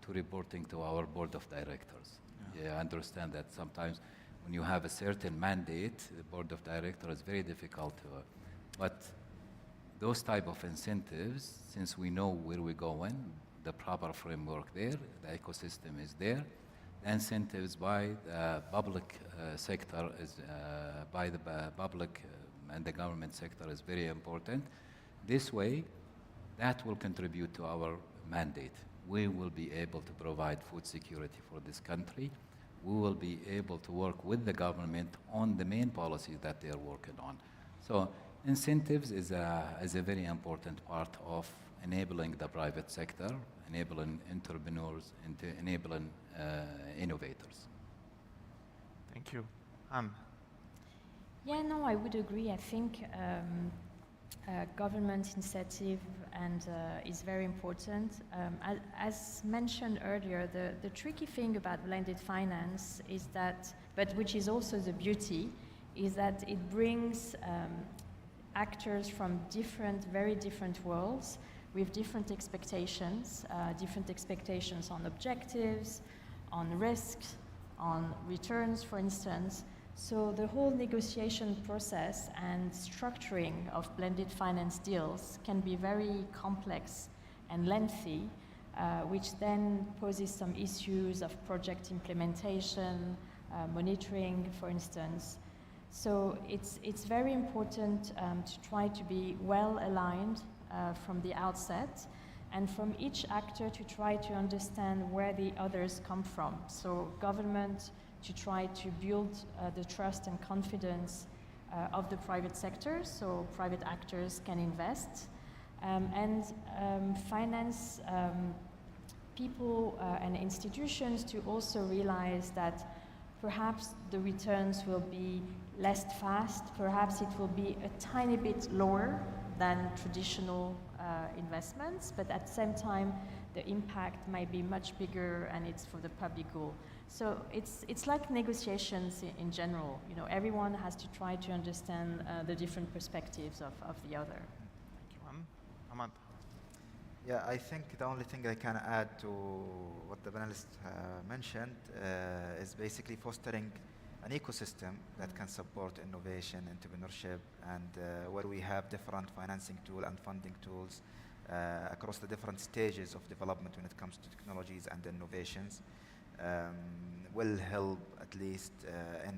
to reporting to our board of directors. Yeah, I understand that sometimes when you have a certain mandate, the board of directors is very difficult to, but those type of incentives, since we know where we're going, the proper framework there, the ecosystem is there, the incentives by the public sector is, by the public and the government sector is very important. This way, that will contribute to our mandate we will be able to provide food security for this country. We will be able to work with the government on the main policies that they are working on. So incentives is a very important part of enabling the private sector, enabling entrepreneurs, and enabling innovators.
Thank you. Anne.
Yeah, no, I would agree. I think government initiative is very important. As mentioned earlier, the tricky thing about blended finance is that, but which is also the beauty, is that it brings actors from very different worlds with different expectations on objectives, on risks, on returns, for instance. So the whole negotiation process and structuring of blended finance deals can be very complex and lengthy, which then poses some issues of project implementation, monitoring, for instance. So it's very important to try to be well aligned from the outset, and from each actor to try to understand where the others come from. So government to try to build the trust and confidence of the private sector, so private actors can invest, and finance people and institutions to also realize that perhaps the returns will be less fast, perhaps it will be a tiny bit lower than traditional investments, but at the same time the impact might be much bigger and it's for the public good. So it's like negotiations in general. You know, everyone has to try to understand the different perspectives of the other.
Thank you, Ahmad.
Yeah, I think the only thing I can add to what the panelists mentioned is basically fostering an ecosystem that can support innovation, entrepreneurship, and where we have different financing tools and funding tools across the different stages of development when it comes to technologies and innovations, will help at least in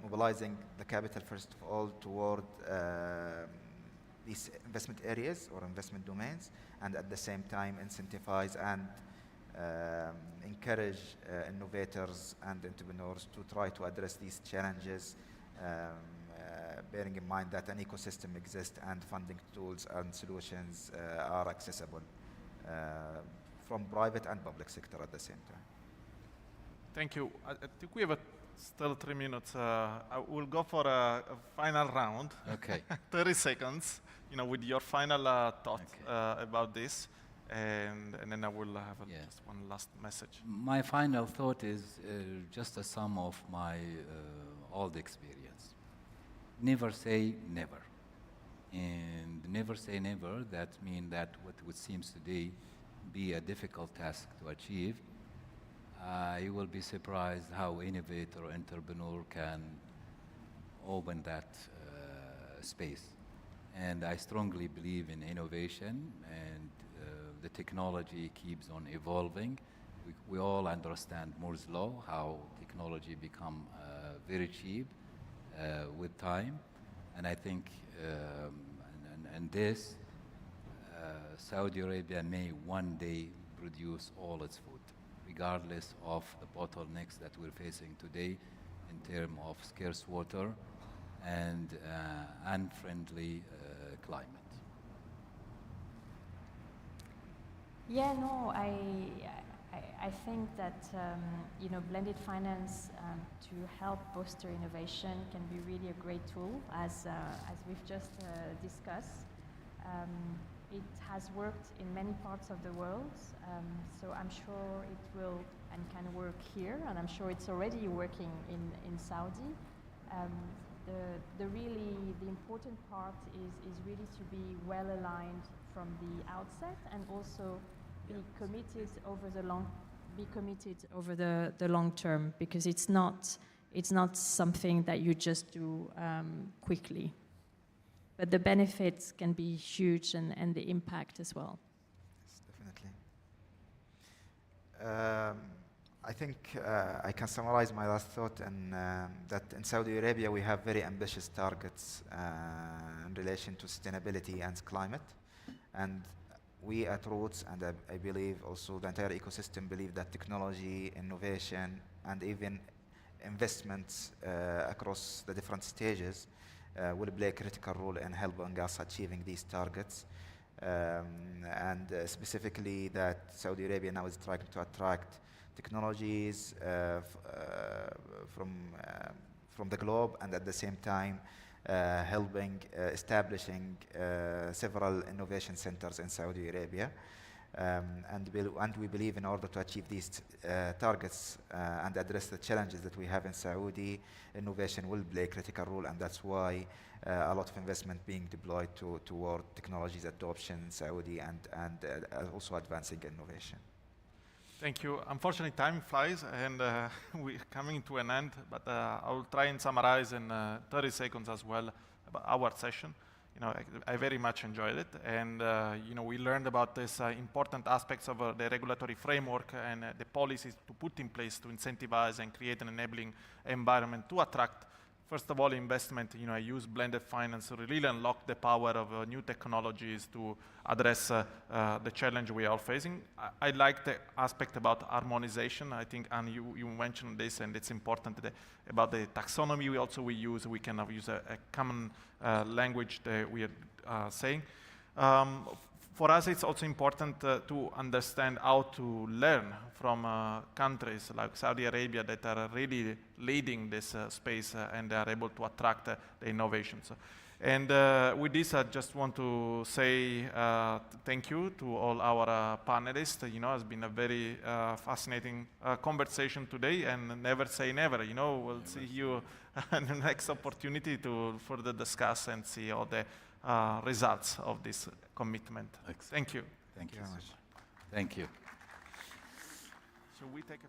mobilizing the capital, first of all, toward these investment areas or investment domains, and at the same time incentivize and encourage innovators and entrepreneurs to try to address these challenges, bearing in mind that an ecosystem exists and funding tools and solutions are accessible from private and public sector at the same time.
Thank you. I think we have still 3 minutes. I will go for a final round.
Okay.
30 seconds, with your final thought about this. And then I will have just one last message.
My final thought is just a sum of my old experience. Never say never. And never say never, that means that what seems today be a difficult task to achieve, you will be surprised how innovator or entrepreneur can open that space. And I strongly believe in innovation, and the technology keeps on evolving. We all understand Moore's law, how technology become very cheap with time. And I think and this, Saudi Arabia may one day produce all its food, regardless of the bottlenecks that we're facing today in terms of scarce water and unfriendly climate.
Yeah, no, I think that blended finance to help foster innovation can be really a great tool, as we've just discussed. It has worked in many parts of the world, so I'm sure it will and can work here, and I'm sure it's already working in Saudi. The important part is really to be well aligned from the outset, and also be committed over the long term, because it's not something that you just do quickly. But the benefits can be huge, and the impact as well.
Yes, definitely. I think I can summarize my last thought in that in Saudi Arabia we have very ambitious targets in relation to sustainability and climate. And we at Roots, and I believe also the entire ecosystem, believe that technology, innovation, and even investments across the different stages will play a critical role in helping us achieving these targets. And specifically that Saudi Arabia now is trying to attract technologies from the globe, and at the same time helping establishing several innovation centers in Saudi Arabia. And we believe in order to achieve these targets and address the challenges that we have in Saudi, innovation will play a critical role, and that's why a lot of investment being deployed toward technologies adoption in Saudi and also advancing innovation.
Thank you. Unfortunately, time flies, and we're coming to an end, but I will try and summarize in 30 seconds as well about our session. You know, I very much enjoyed it, and you know, we learned about these important aspects of the regulatory framework and the policies to put in place to incentivize and create an enabling environment to attract, first of all, investment. You know, I use blended finance to really unlock the power of new technologies to address the challenge we are facing. I like the aspect about harmonization. I think, and you mentioned this, and it's important today, about the taxonomy we use. We can use a common language that we are saying. For us, it's also important to understand how to learn from countries like Saudi Arabia that are really leading this space and they are able to attract the innovations. And with this, I just want to say thank you to all our panelists. You know, it's been a very fascinating conversation today, and never say never. You know, we'll see you in the next opportunity to further discuss and see all the results of this commitment.
Excellent.
Thank you.
Thank you very much. Thank you.
Should we take a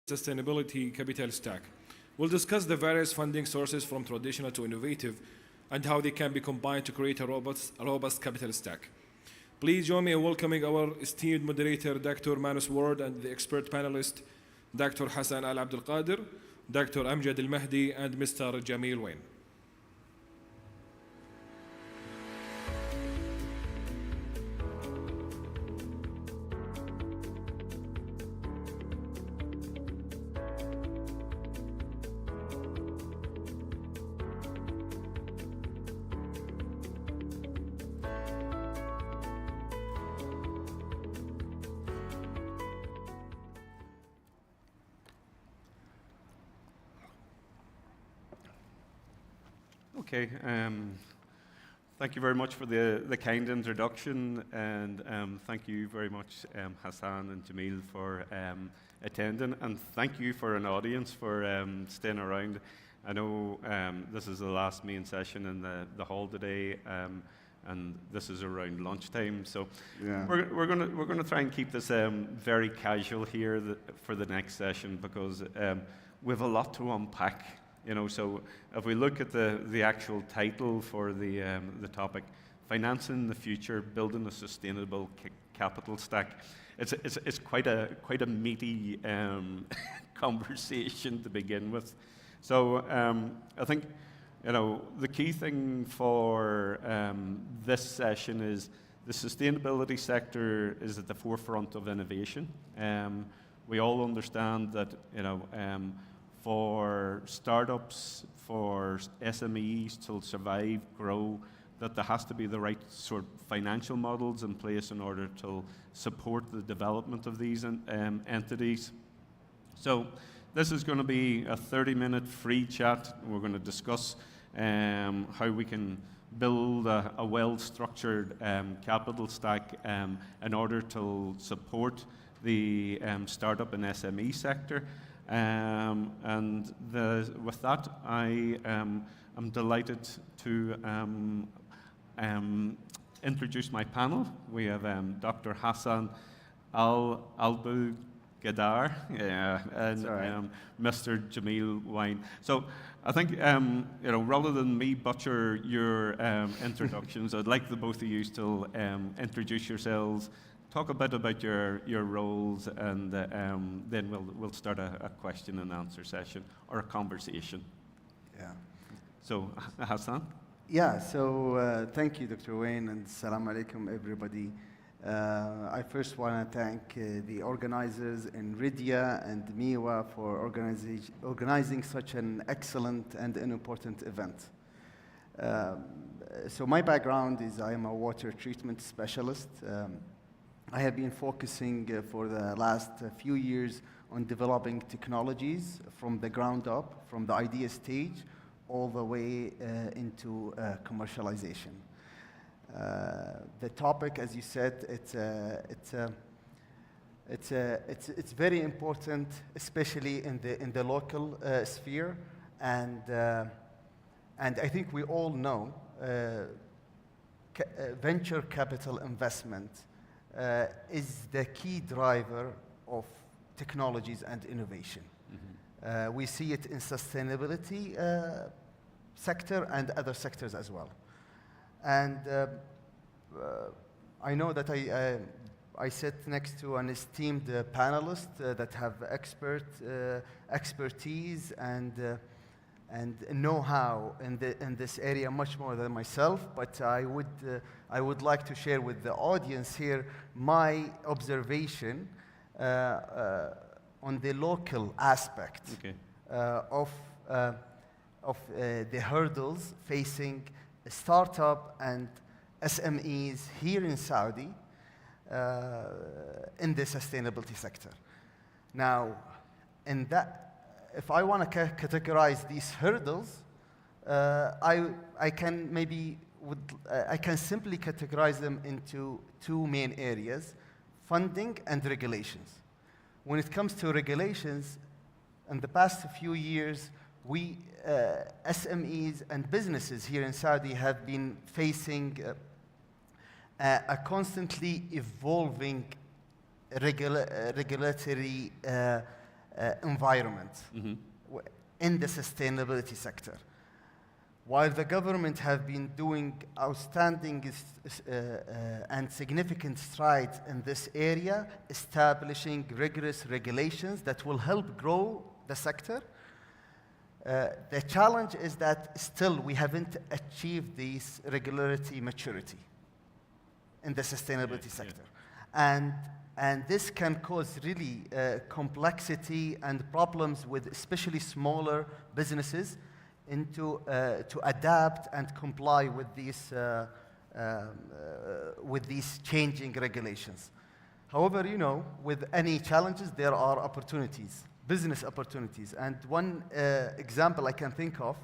sustainability capital stack. We'll discuss the various funding sources from traditional to innovative and how they can be combined to create a robust capital stack. Please join me in welcoming our esteemed moderator, Dr. Manus Ward, and the expert panelist, Dr. Hassan Al Abdul Qadir, Dr. Amjad Al Mahdi, and Mr. Jamil Wayne.
Okay, thank you very much for the kind introduction, and thank you very much, Hassan and Jamil, for attending, and thank you for an audience for staying around. I know this is the last main session in the hall today, and this is around lunchtime, so
Yeah.
we're gonna try and keep this very casual here for the next session, because we have a lot to unpack. You know, so if we look at the actual title for the topic, Financing the Future, Building a Sustainable Capital Stack, it's quite a meaty conversation to begin with. So I think, you know, the key thing for this session is the sustainability sector is at the forefront of innovation. We all understand that, you know, for startups, for SMEs to survive, grow, that there has to be the right sort of financial models in place in order to support the development of these entities. So this is going to be a 30-minute free chat. We're going to discuss how we can build a well-structured capital stack in order to support the startup and SME sector. With that, I am delighted to introduce my panel. We have Dr. Hassan Al Abdul Qadir and Mr. Jamil Wayne. So I think, you know, rather than me butcher your introductions, I'd like the both of you to introduce yourselves, talk a bit about your roles, and then we'll start a question and answer session or a conversation.
Yeah.
So, Hassan?
Yeah, so thank you, Dr. Wayne, and Assalamu alaikum, everybody. I first want to thank the organizers in Rydia and MIWA for organizing such an excellent and an important event. So my background is I am a water treatment specialist. I have been focusing for the last few years on developing technologies from the ground up, from the idea stage, all the way into commercialization. The topic, as you said, it's very important, especially in the local sphere, and I think we all know venture capital investment is the key driver of technologies and innovation. We see it in sustainability sector and other sectors as well. And I know that I sit next to an esteemed panelist that have expertise and know-how in this area much more than myself, but I would like to share with the audience here my observation on the local aspect of the hurdles facing startup and SMEs here in Saudi in the sustainability sector. Now, in that, if I want to categorize these hurdles, I can simply categorize them into two main areas: funding and regulations. When it comes to regulations, in the past few years, we SMEs and businesses here in Saudi have been facing a constantly evolving regulatory environment in the sustainability sector. While the government have been doing outstanding and significant strides in this area, establishing rigorous regulations that will help grow the sector, the challenge is that still we haven't achieved this regulatory maturity in the sustainability sector. And this can cause really complexity and problems with especially smaller businesses to adapt and comply with these changing regulations. However, you know, with any challenges, there are opportunities, business opportunities. And one example I can think of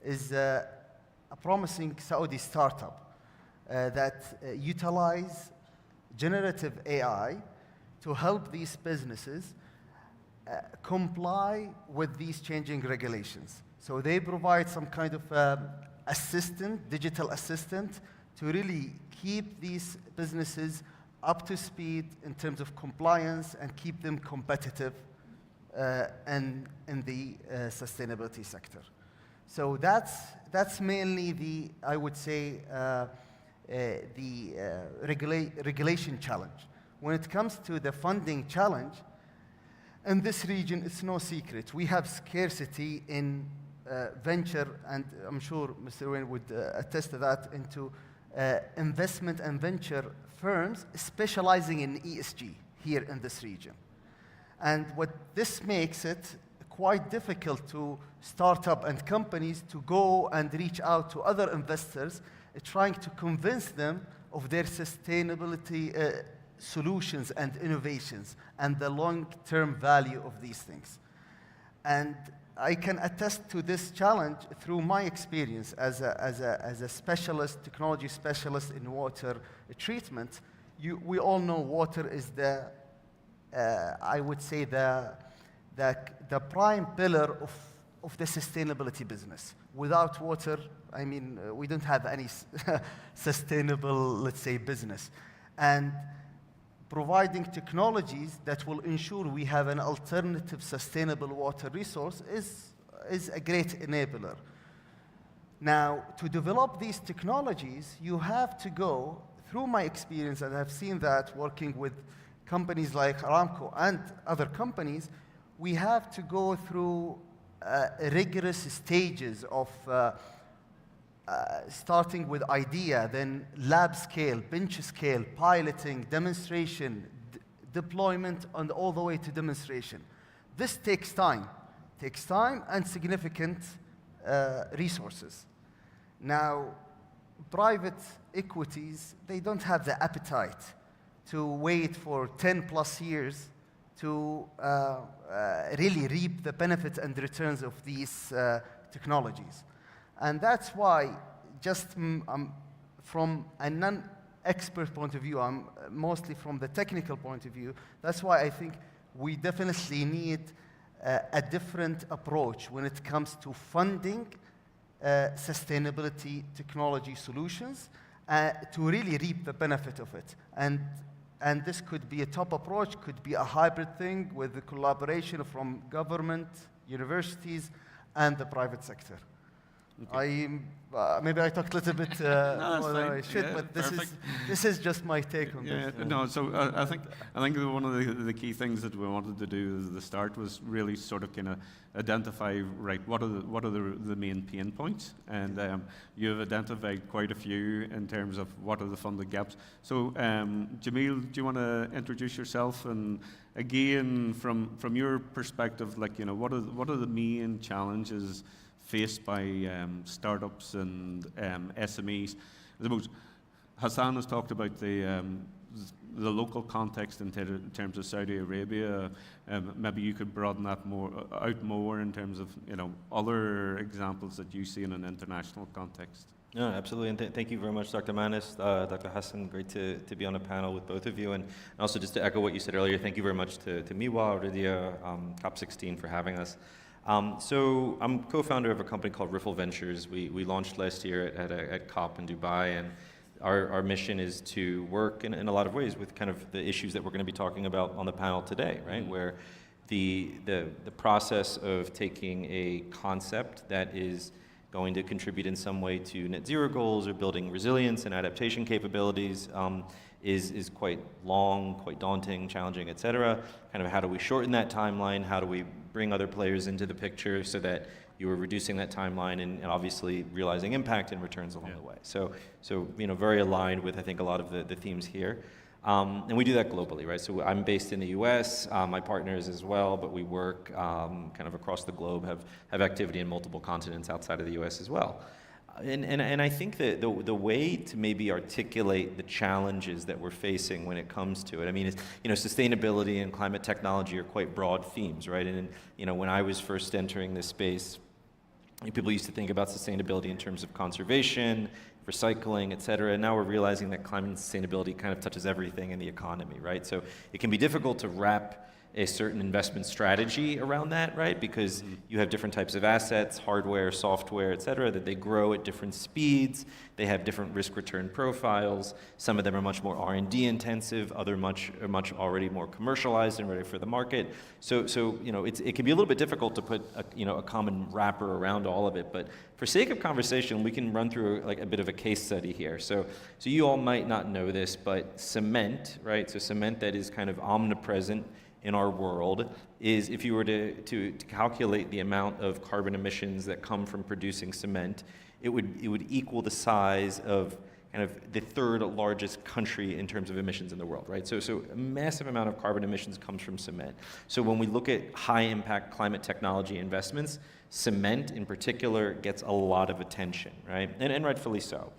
is a promising Saudi startup that utilize generative AI to help these businesses comply with these changing regulations. So they provide some kind of assistant, digital assistant, to really keep these businesses up to speed in terms of compliance and keep them competitive in the sustainability sector. So that's mainly the, I would say, the regulation challenge. When it comes to the funding challenge, in this region, it's no secret. We have scarcity in venture, and I'm sure Mr. Wayne would attest to that, into investment and venture firms specializing in ESG here in this region. And what this makes it quite difficult to startup and companies to go and reach out to other investors, trying to convince them of their sustainability solutions and innovations and the long-term value of these things. And I can attest to this challenge through my experience as a specialist, technology specialist in water treatment. We all know water is the, I would say, the prime pillar of the sustainability business. Without water, I mean, we don't have any sustainable, let's say, business. And providing technologies that will ensure we have an alternative sustainable water resource is a great enabler. Now, to develop these technologies, you have to go, through my experience, and I've seen that working with companies like Aramco and other companies, we have to go through rigorous stages of starting with idea, then lab scale, bench scale, piloting, demonstration, deployment, and all the way to demonstration. This takes time and significant resources. Now, private equities, they don't have the appetite to wait for 10 plus years to really reap the benefits and returns of these technologies. And that's why, just from a non-expert point of view, mostly from the technical point of view, that's why I think we definitely need a different approach when it comes to funding sustainability technology solutions to really reap the benefit of it. And this could be a top approach, could be a hybrid thing with the collaboration from government, universities, and the private sector. Okay. Maybe I talked a little bit more than I should, but this is just my take on this.
No, so I think one of the key things that we wanted to do at the start was really sort of kind of identify, right, what are the main pain points, and you've identified quite a few in terms of what are the funding gaps. So Jamil, do you want to introduce yourself, and again from your perspective, like, you know, what are the main challenges faced by startups and SMEs? I suppose Hassan has talked about the local context in terms of Saudi Arabia. Maybe you could broaden that out more in terms of, you know, other examples that you see in an international context.
No, absolutely, and thank you very much, Dr. Manis, Dr. Hassan. Great to be on a panel with both of you, and also just to echo what you said earlier, thank you very much to Miwa, Ridia, COP16 for having us. So I'm co-founder of a company called Riffle Ventures. We launched last year at COP in Dubai, and our mission is to work in a lot of ways with kind of the issues that we're going to be talking about on the panel today, right? Where
the process of taking a concept that is going to contribute in some way to net zero goals or building resilience and adaptation capabilities is quite long, quite daunting, challenging, et cetera. Kind of how do we shorten that timeline? How do we bring other players into the picture so that you are reducing that timeline and obviously realizing impact and returns along the way? So very aligned with, I think, a lot of the themes here. And we do that globally, right? So I'm based in the US, my partners as well, but we work kind of across the globe, have activity in multiple continents outside of the US as well. And I think that the way to maybe articulate the challenges that we're facing when it comes to it, I mean, sustainability and climate technology are quite broad themes, right? And when I was first entering this space, people used to think about sustainability in terms of conservation, recycling, et cetera. And now we're realizing that climate and sustainability kind of touches everything in the economy, right? So it can be difficult to wrap a certain investment strategy around that, right? Because you have different types of assets, hardware, software, et cetera, that they grow at different speeds. They have different risk return profiles. Some of them are much more R&D intensive, other are much already more commercialized and ready for the market. So it can be a little bit difficult to put a common wrapper around all of it. But for sake of conversation, we can run through like a bit of a case study here. So you all might not know this, but cement, right? So cement that is kind of omnipresent in our world is, if you were to calculate the amount of carbon emissions that come from producing cement, it would equal the size of kind of the third largest country in terms of emissions in the world, right? So a massive amount of carbon emissions comes from cement. So when we look at high impact climate technology investments, cement in particular gets a lot of attention, right? And rightfully so.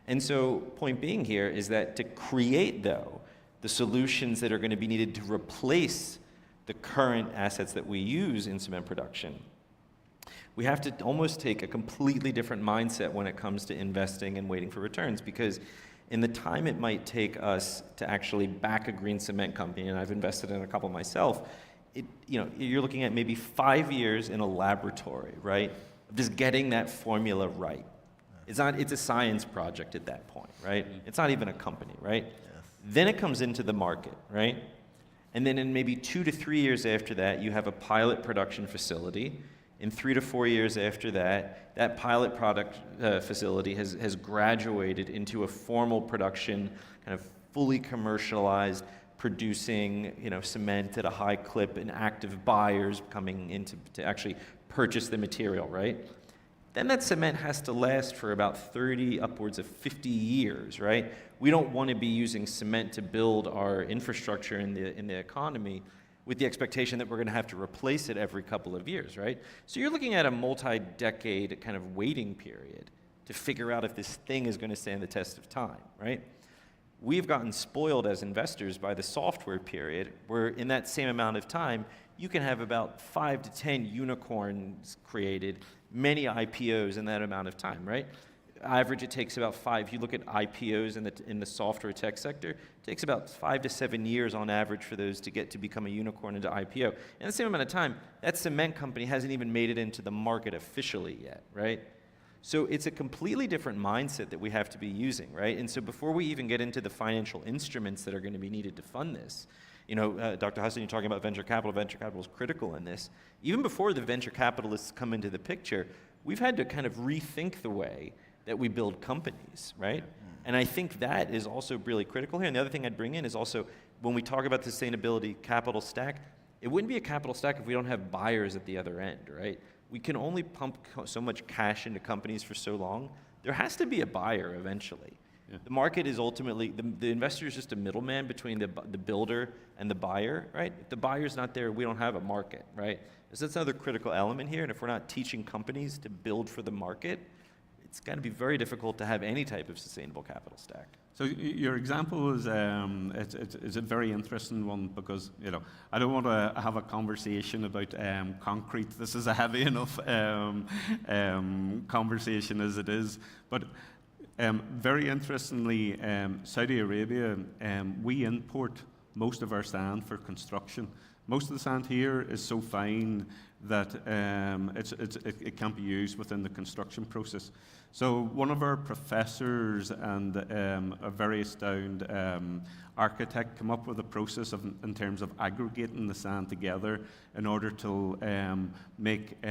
And so point being here is that to create, though, the solutions that are going to be needed to replace the current assets that we use in cement production, we have to almost take a completely different mindset when it comes to investing and waiting for returns, because in the time it might take us to actually back a green cement company, and I've invested in a couple myself, you're looking at maybe 5 years in a laboratory, right? Of just getting that formula right. It's a science project at that point, right? It's not even a company, right? Then it comes into the market, right? And then in maybe 2 to 3 years after that, you have a pilot production facility. In 3 to 4 years after that, that pilot product facility has graduated into a formal production, kind of fully commercialized, producing cement at a high clip, and active buyers coming in to actually purchase the material, right? Then that cement has to last for about 30, upwards of 50 years, right? We don't want to be using cement to build our infrastructure in the economy with the expectation that we're going to have to replace it every couple of years, right? So you're looking at a multi-decade kind of waiting period to figure out if this thing is going to stand the test of time, right? We've gotten spoiled as investors by the software period, where in that same amount of time, you can have about 5 to 10 unicorns created, many IPOs in that amount of time, right? Average, it takes about 5. If you look at IPOs in the software tech sector, it takes about 5 to 7 years on average for those to become a unicorn into IPO. In the same amount of time, that cement company hasn't even made it into the market officially yet, right? So it's a completely different mindset that we have to be using, right? And so before we even get into the financial instruments that are going to be needed to fund this, Dr. Hassan, you're talking about venture capital. Venture capital is critical in this. Even before the venture capitalists come into the picture, we've had to kind of rethink the way that we build companies, right? And I think that is also really critical here. And the other thing I'd bring in is also, when we talk about the sustainability capital stack, it wouldn't be a capital stack if we don't have buyers at the other end, right? We can only pump so much cash into companies for so long. There has to be a buyer eventually. Yeah. The market is ultimately, the investor is just a middleman between the builder and the buyer, right? If the buyer's not there, we don't have a market, right? So that's another critical element here. And if we're not teaching companies to build for the market, it's going to be very difficult to have any type of sustainable capital stack.
So your example is it's a very interesting one, because I don't want to have a conversation about concrete. This is a heavy enough conversation as it is. But very interestingly, Saudi Arabia, we import most of our sand for construction. Most of the sand here is so fine, that it can't be used within the construction process. So one of our professors and a very astounded architect come up with a process in terms of aggregating the sand together in order to make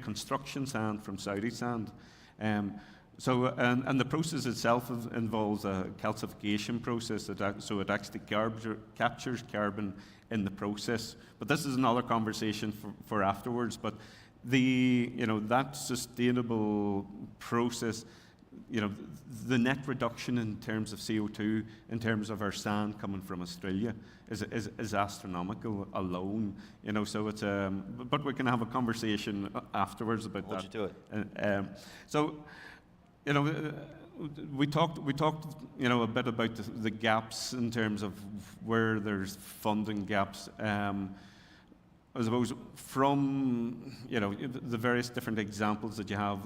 construction sand from Saudi sand. And the process itself involves a calcification process, so it actually captures carbon in the process. But this is another conversation for afterwards. But that sustainable process, the net reduction in terms of CO2, in terms of our sand coming from Australia, is astronomical alone. So it's but we can have a conversation afterwards about that.
Hold you to
it. We talked a bit about the gaps in terms of where there's funding gaps. I suppose from the various different examples that you have,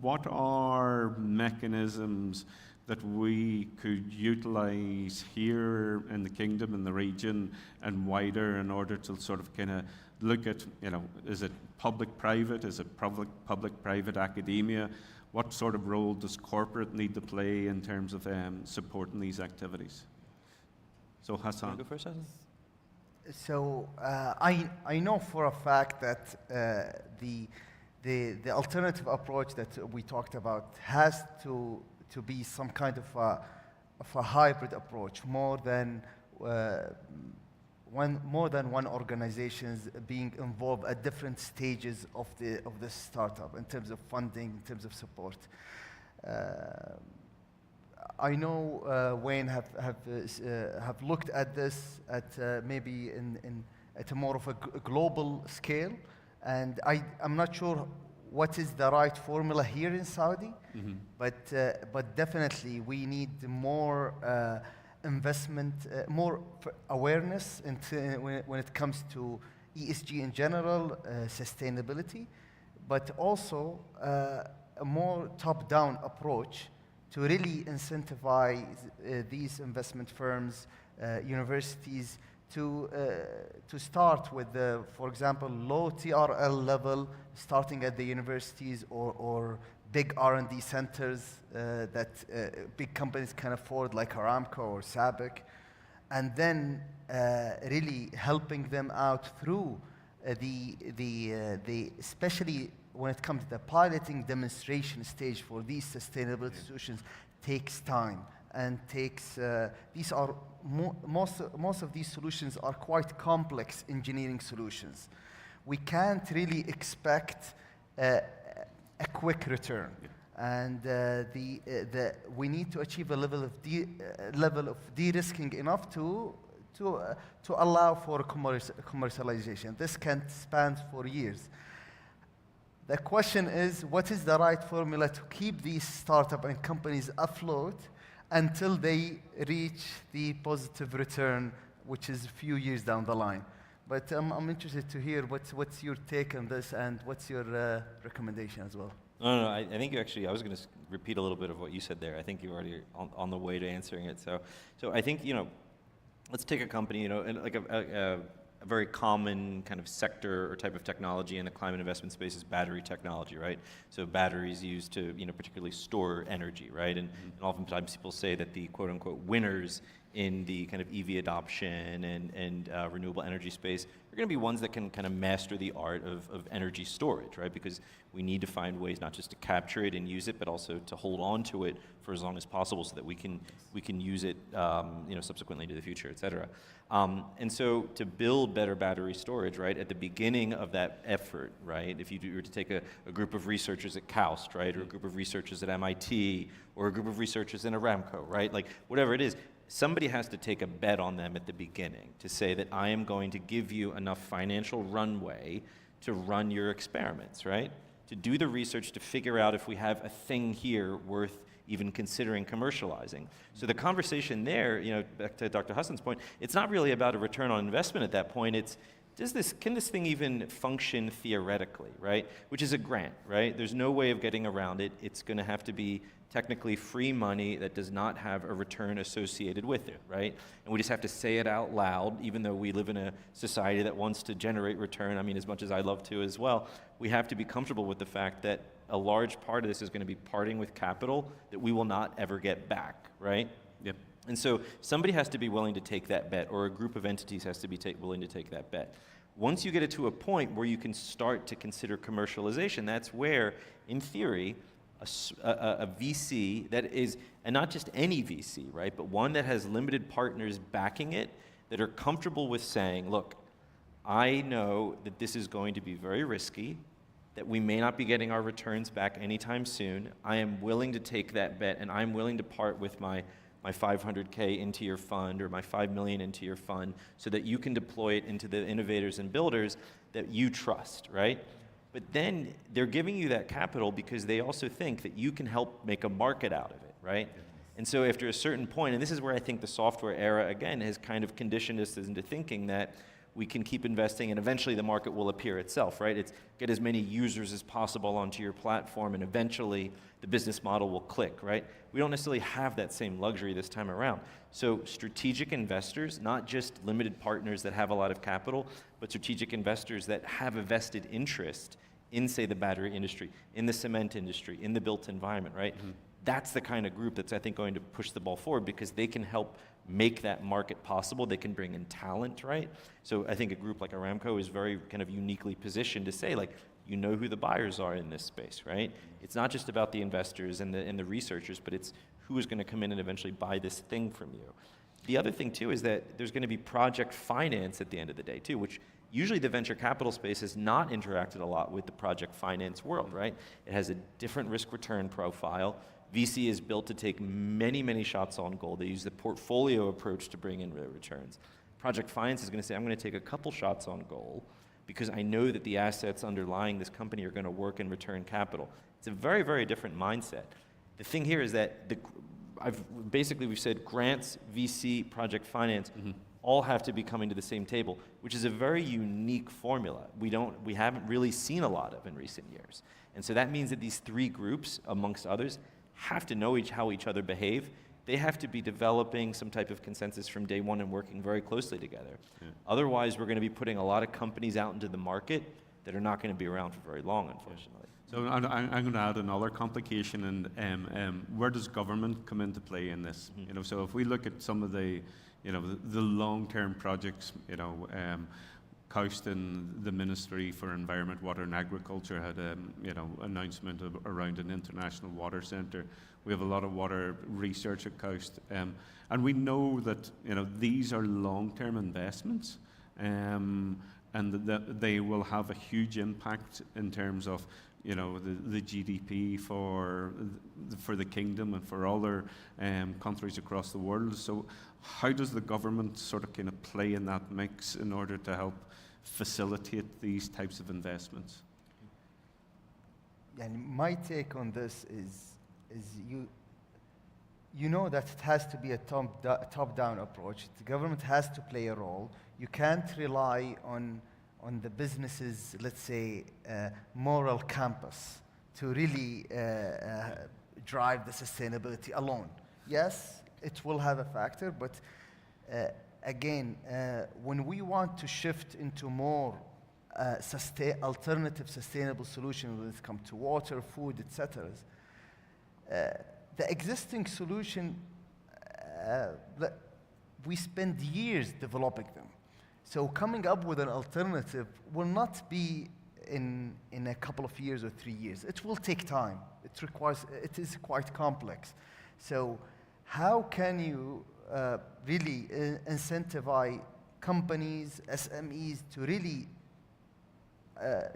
what are mechanisms that we could utilize here in the kingdom, in the region, and wider in order to sort of kind of look at, is it public-private, is it public-private academia? What sort of role does corporate need to play in terms of supporting these activities? So Hassan.
Can you go first, Hassan?
So I know for a fact that the alternative approach that we talked about has to be some kind of a hybrid approach, more than one organizations being involved at different stages of the startup in terms of funding, in terms of support. I know Wayne have looked at this at maybe at a more of a global scale, and I'm not sure what is the right formula here in Saudi, but definitely we need more investment, more awareness when it comes to ESG in general, sustainability, but also a more top-down approach to really incentivize these investment firms, universities, to start with, for example, low TRL level, starting at the universities or big R&D centers that big companies can afford, like Aramco or SABIC, and then really helping them out through especially when it comes to the piloting demonstration stage for these sustainability solutions, takes time and takes, most of these solutions are quite complex engineering solutions. We can't really expect a quick return. And we need to achieve a level of de-risking enough to allow for commercialization. This can span for years. The question is, what is the right formula to keep these startups and companies afloat until they reach the positive return, which is a few years down the line? But I'm interested to hear what's your take on this and what's your recommendation as well.
No, I think you actually, I was going to repeat a little bit of what you said there. I think you're already on the way to answering it. So I think, let's take a company, and like a very common kind of sector or type of technology in the climate investment space is battery technology, right? So batteries used to, particularly store energy, right? And oftentimes people say that the quote unquote winners in the kind of EV adoption and renewable energy space are going to be ones that can kind of master the art of energy storage, right? Because we need to find ways not just to capture it and use it, but also to hold on to it for as long as possible so that we can use it, subsequently into the future, et cetera. And so to build better battery storage, right, at the beginning of that effort, right, if you were to take a group of researchers at KAUST, right, or a group of researchers at MIT, or a group of researchers in Aramco, right, like whatever it is, somebody has to take a bet on them at the beginning to say that I am going to give you enough financial runway to run your experiments, right? To do the research to figure out if we have a thing here worth even considering commercializing. So the conversation there, back to Dr. Hassan's point, it's not really about a return on investment at that point. It's can this thing even function theoretically, right? Which is a grant, right? There's no way of getting around it. It's going to have to be technically free money that does not have a return associated with it, right? And we just have to say it out loud, even though we live in a society that wants to generate return. I mean, as much as I love to as well, we have to be comfortable with the fact that a large part of this is going to be parting with capital that we will not ever get back, right?
Yep.
And so somebody has to be willing to take that bet, or a group of entities has to be willing to take that bet. Once you get it to a point where you can start to consider commercialization, that's where, in theory, a VC that is, and not just any VC, right, but one that has limited partners backing it, that are comfortable with saying, look, I know that this is going to be very risky, that we may not be getting our returns back anytime soon. I am willing to take that bet, and I'm willing to part with my 500K into your fund, or my 5 million into your fund, so that you can deploy it into the innovators and builders that you trust, right? But then they're giving you that capital because they also think that you can help make a market out of it, right? And so after a certain point, and this is where I think the software era, again, has kind of conditioned us into thinking that we can keep investing and eventually the market will appear itself, right? It's get as many users as possible onto your platform and eventually the business model will click, right? We don't necessarily have that same luxury this time around. So strategic investors, not just limited partners that have a lot of capital, but strategic investors that have a vested interest in, say, the battery industry, in the cement industry, in the built environment, right? Mm-hmm. That's the kind of group that's, I think, going to push the ball forward because they can help make that market possible. They can bring in talent, right? So I think a group like Aramco is very kind of uniquely positioned to say, like, you know who the buyers are in this space, right? It's not just about the investors and the researchers, but it's who is going to come in and eventually buy this thing from you. The other thing, too, is that there's going to be project finance at the end of the day, too, which usually the venture capital space has not interacted a lot with the project finance world, right? It has a different risk-return profile. VC is built to take many, many shots on goal. They use the portfolio approach to bring in returns. Project finance is going to say, I'm going to take a couple shots on goal because I know that the assets underlying this company are going to work and return capital. It's a very, very different mindset. The thing here is that we've said grants, VC, project finance, all have to be coming to the same table, which is a very unique formula. We haven't really seen a lot of in recent years. And so that means that these three groups, amongst others, have to know how each other behave. They have to be developing some type of consensus from day one and working very closely together. Yeah. Otherwise, we're going to be putting a lot of companies out into the market that are not going to be around for very long, unfortunately.
So I'm going to add another complication, and where does government come into play in this? Mm-hmm. You know, so if we look at some of the, the long-term projects, KAUST and the Ministry for Environment, Water and Agriculture had announcement around an international water centre. We have a lot of water research at KAUST, and we know that these are long-term investments, and that they will have a huge impact in terms of the GDP for the kingdom and for other countries across the world. So how does the government sort of kind of play in that mix in order to help facilitate these types of investments?
And my take on this is you know that it has to be a top-down approach. The government has to play a role. You can't rely on the businesses, let's say, moral compass to really drive the sustainability alone. Yes, it will have a factor, but again, when we want to shift into more alternative sustainable solutions when it comes to water, food, etc., the existing solution, we spend years developing them. So coming up with an alternative will not be in a couple of years or 3 years. It will take time. It is quite complex. So how can you really incentivize companies, SMEs to really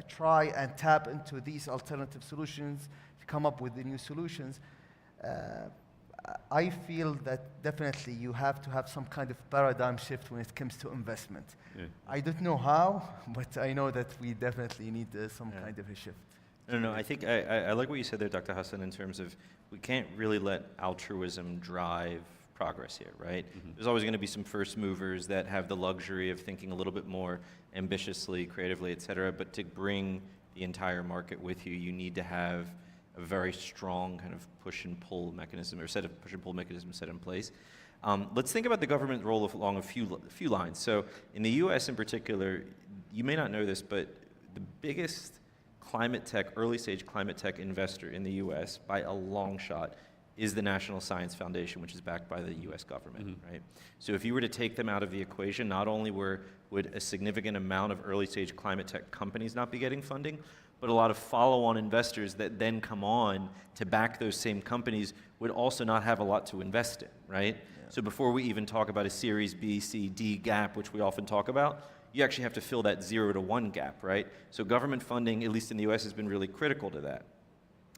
try and tap into these alternative solutions, to come up with the new solutions? I feel that definitely you have to have some kind of paradigm shift when it comes to investment. Yeah. I don't know how, but I know that we definitely need some kind of a shift.
No, I think I like what you said there, Dr. Hassan, in terms of we can't really let altruism drive progress here, right? There's always going to be some first movers that have the luxury of thinking a little bit more ambitiously, creatively, et cetera, but to bring the entire market with you, you need to have a very strong kind of push and pull mechanism, or set of push and pull mechanisms set in place. Let's think about the government role along a few lines. So in the US in particular, you may not know this, but the biggest climate tech, early stage climate tech investor in the US by a long shot is the National Science Foundation, which is backed by the US government, right? So if you were to take them out of the equation, not only would a significant amount of early stage climate tech companies not be getting funding, but a lot of follow-on investors that then come on to back those same companies would also not have a lot to invest in, right? So before we even talk about a Series B, C, D gap, which we often talk about, you actually have to fill that 0 to 1 gap, right? So government funding, at least in the US, has been really critical to that.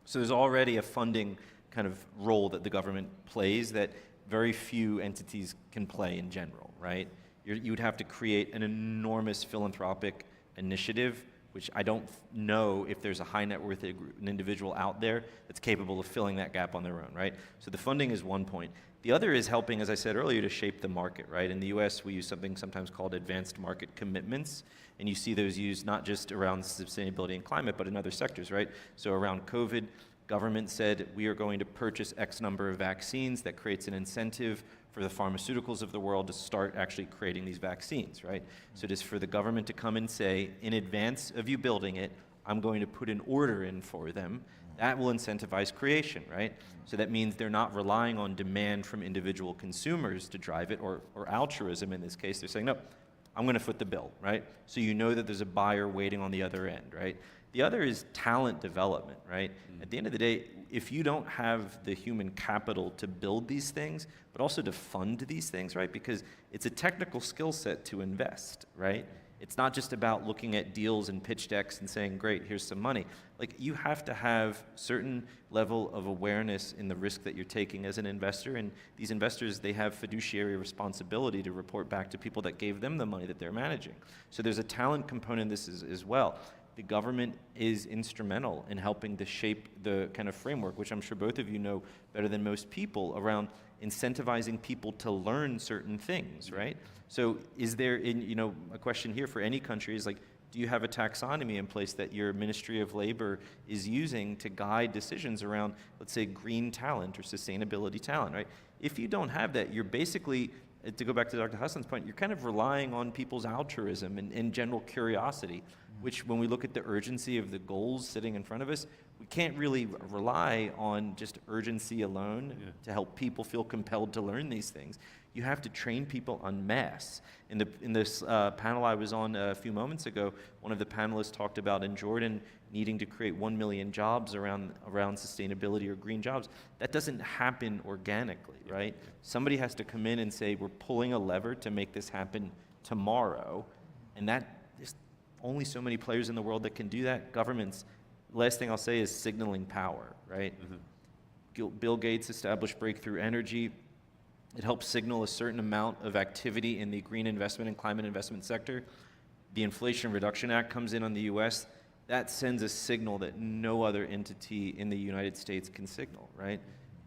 So there's already a funding kind of role that the government plays that very few entities can play in general, right? You would have to create an enormous philanthropic initiative, which I don't know if there's a high net worth an individual out there that's capable of filling that gap on their own, right? So the funding is one point. The other is helping, as I said earlier, to shape the market, right? In the US, we use something sometimes called advanced market commitments, and you see those used not just around sustainability and climate, but in other sectors, right? So around COVID, government said we are going to purchase X number of vaccines. That creates an incentive for the pharmaceuticals of the world to start actually creating these vaccines, right? So it is for the government to come and say, in advance of you building it, I'm going to put an order in for them. That will incentivize creation, right? So that means they're not relying on demand from individual consumers to drive it, or altruism in this case. They're saying, no, I'm going to foot the bill, right? So you know that there's a buyer waiting on the other end, right? The other is talent development, right? At the end of the day, if you don't have the human capital to build these things, but also to fund these things, right? Because it's a technical skill set to invest, right? It's not just about looking at deals and pitch decks and saying, great, here's some money. Like, you have to have certain level of awareness in the risk that you're taking as an investor, and these investors, they have fiduciary responsibility to report back to people that gave them the money that they're managing. So there's a talent component in this as well. The government is instrumental in helping to shape the kind of framework, which I'm sure both of you know better than most people, around incentivizing people to learn certain things, right? So is there, a question here for any country is like, do you have a taxonomy in place that your Ministry of Labor is using to guide decisions around, let's say, green talent or sustainability talent, right? If you don't have that, you're basically, to go back to Dr. Hassan's point, you're kind of relying on people's altruism and general curiosity, which when we look at the urgency of the goals sitting in front of us, we can't really rely on just urgency alone to help people feel compelled to learn these things. You have to train people en masse. In this panel I was on a few moments ago, one of the panelists talked about in Jordan needing to create 1 million jobs around sustainability or green jobs. That doesn't happen organically, right? Somebody has to come in and say, we're pulling a lever to make this happen tomorrow, and that there's only so many players in the world that can do that. Governments, last thing I'll say is signaling power, right? Bill Gates established Breakthrough Energy. It helps signal a certain amount of activity in the green investment and climate investment sector. The Inflation Reduction Act comes in on the US. That sends a signal that no other entity in the United States can signal, right?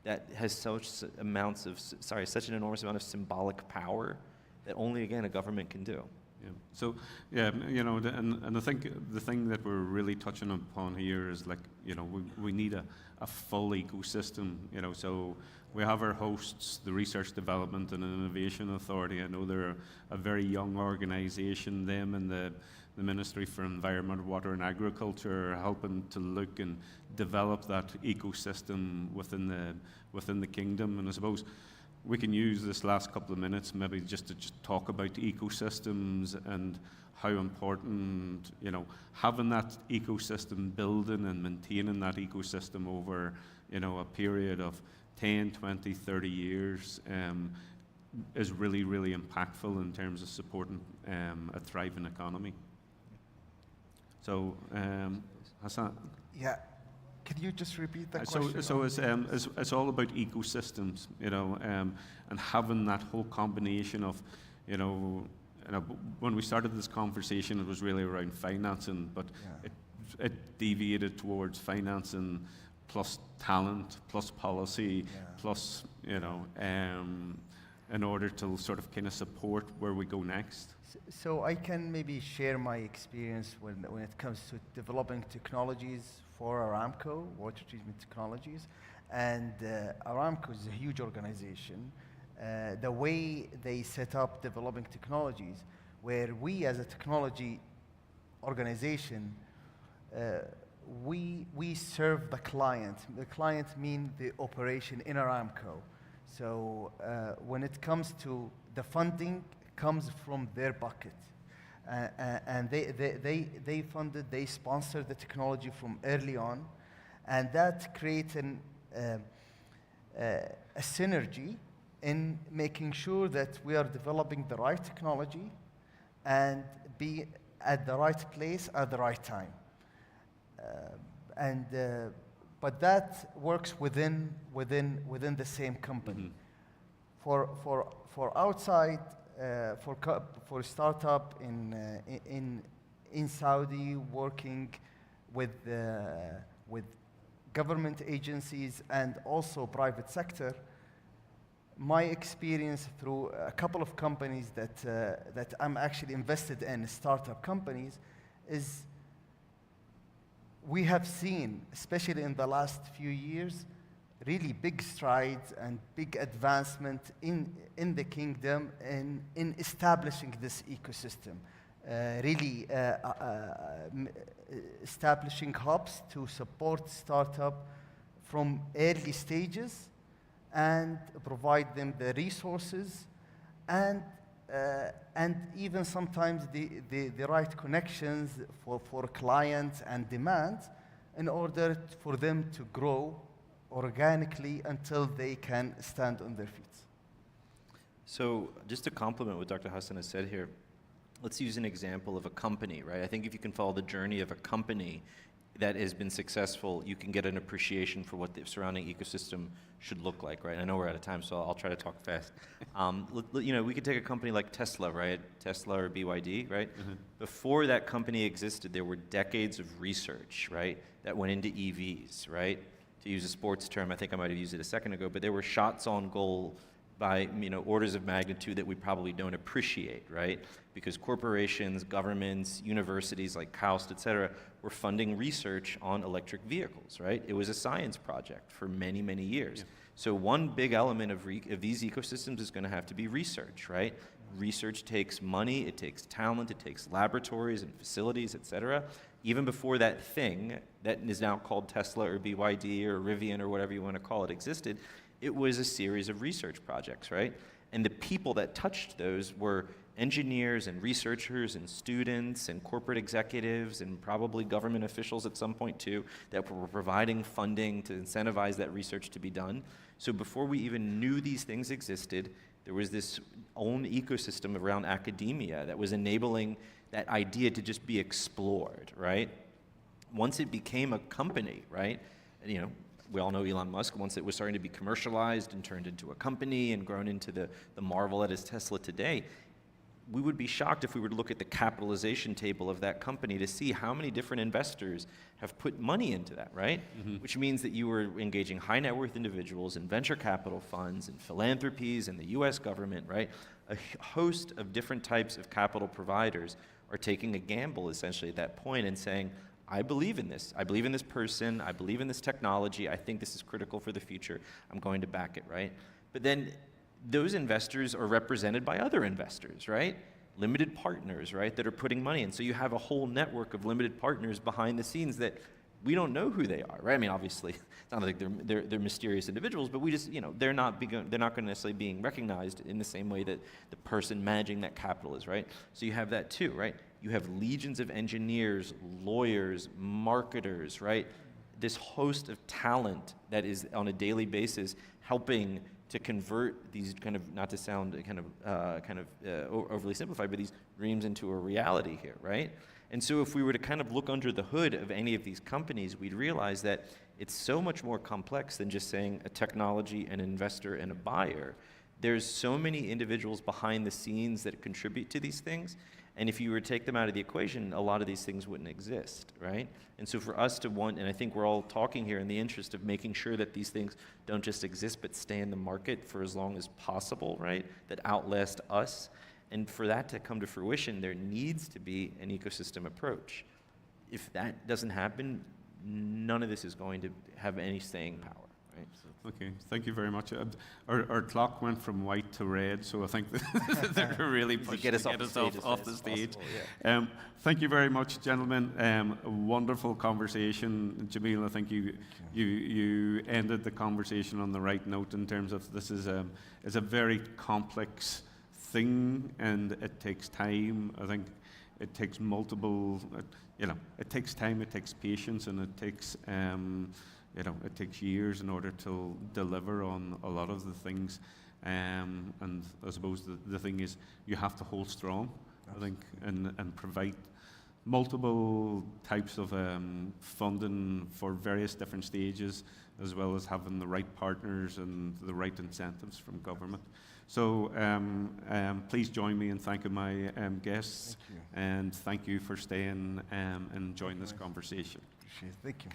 That has such an enormous amount of symbolic power that only, again, a government can do.
Yeah. So, and I think the thing that we're really touching upon here is, like, we need a full ecosystem, so we have our hosts, the Research Development and Innovation Authority. I know they're a very young organization. Them and the Ministry for Environment, Water and Agriculture are helping to look and develop that ecosystem within the kingdom. And I suppose we can use this last couple of minutes maybe just to talk about ecosystems and how important, having that ecosystem, building and maintaining that ecosystem over, a period of 10, 20, 30 years is really, really impactful in terms of supporting a thriving economy. So, Hassan?
Yeah. Can you just repeat that question?
So it's all about ecosystems, and having that whole combination of, when we started this conversation, it was really around financing, but it deviated towards financing plus talent, plus policy, plus, you know, in order to sort of kind of support where we go next?
So I can maybe share my experience when it comes to developing technologies for Aramco, water treatment technologies. And Aramco is a huge organization. The way they set up developing technologies, where we as a technology organization, we serve the client. The client means the operation in Aramco. So when it comes to the funding, comes from their bucket. And they funded, they sponsored the technology from early on. And that creates a synergy in making sure that we are developing the right technology and be at the right place at the right time. But that works within the same company. For outside, for startup in Saudi, working with government agencies and also private sector, my experience through a couple of companies that I'm actually invested in, startup companies, is we have seen, especially in the last few years, really big strides and big advancement in the kingdom in establishing this ecosystem. Really establishing hubs to support startup from early stages and provide them the resources and even sometimes the right connections for clients and demand in order for them to grow organically until they can stand on their feet.
So just to complement what Dr. Hassan has said here, let's use an example of a company, right? I think if you can follow the journey of a company that has been successful, you can get an appreciation for what the surrounding ecosystem should look like, right? I know we're out of time, so I'll try to talk fast. You know, we could take a company like Tesla, right? Tesla or BYD, right? Before that company existed, there were decades of research, right, that went into EVs, right? To use a sports term, I think I might have used it a second ago, but there were shots on goal by, you know, orders of magnitude that we probably don't appreciate, right? Because corporations, governments, universities like KAUST, et cetera, were funding research on electric vehicles, right? It was a science project for many, many years. Yeah. So one big element of these ecosystems is going to have to be research, right? Research takes money, it takes talent, it takes laboratories and facilities, et cetera. Even before that thing that is now called Tesla or BYD or Rivian or whatever you want to call it existed, it was a series of research projects, right? And the people that touched those were engineers and researchers and students and corporate executives and probably government officials at some point too that were providing funding to incentivize that research to be done. So before we even knew these things existed, there was this own ecosystem around academia that was enabling that idea to just be explored, right? Once it became a company, right? You know, we all know Elon Musk. Once it was starting to be commercialized and turned into a company and grown into the marvel that is Tesla today, we would be shocked if we were to look at the capitalization table of that company to see how many different investors have put money into that, right? Which means that you were engaging high net worth individuals and venture capital funds and philanthropies and the US government, right? A host of different types of capital providers are taking a gamble essentially at that point and saying, I believe in this. I believe in this person. I believe in this technology. I think this is critical for the future. I'm going to back it, right? But then those investors are represented by other investors, right? Limited partners, right, that are putting money in. So you have a whole network of limited partners behind the scenes that we don't know who they are, right? I mean, obviously, it's not like they're mysterious individuals, but we just, you know, they're not going to necessarily being recognized in the same way that the person managing that capital is, right? So you have that too, right? You have legions of engineers, lawyers, marketers, right? This host of talent that is on a daily basis helping to convert these kind of, not to sound kind of overly simplified, but these dreams into a reality here, right? And so if we were to kind of look under the hood of any of these companies, we'd realize that it's so much more complex than just saying a technology, an investor, and a buyer. There's so many individuals behind the scenes that contribute to these things. And if you were to take them out of the equation, a lot of these things wouldn't exist, right? And so for us to want, and I think we're all talking here in the interest of making sure that these things don't just exist, but stay in the market for as long as possible, right? That outlast us. And for that to come to fruition, there needs to be an ecosystem approach. If that doesn't happen, none of this is going to have any staying power. Right?
Okay, thank you very much. Our clock went from white to red, so I think they're really pushing to get us off the stage. Yeah. Thank you very much, gentlemen. A wonderful conversation. Jamil, I think you ended the conversation on the right note in terms of this is a very complex thing, and it takes time. I think it takes multiple, it takes time, it takes patience, and it takes it takes years in order to deliver on a lot of the things. And I suppose the thing is you have to hold strong, I think, and provide multiple types of funding for various different stages, as well as having the right partners and the right incentives from government. So please join me in thanking my guests, and thank you for staying and enjoying this conversation.
Appreciate it. Thank you.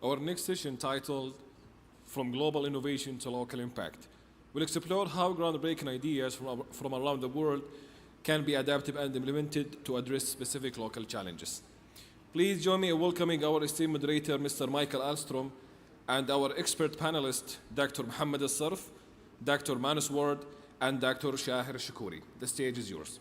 Our next session, titled From Global Innovation to Local Impact, will explore how groundbreaking ideas from around the world can be adapted and implemented to address specific local challenges. Please join me in welcoming our esteemed moderator, Mr. Michael Alstrom, and our expert panelists, Dr. Mohammed Al-Sarf, Dr. Manus Ward, and Dr. Shahir Shakouri. The stage is yours.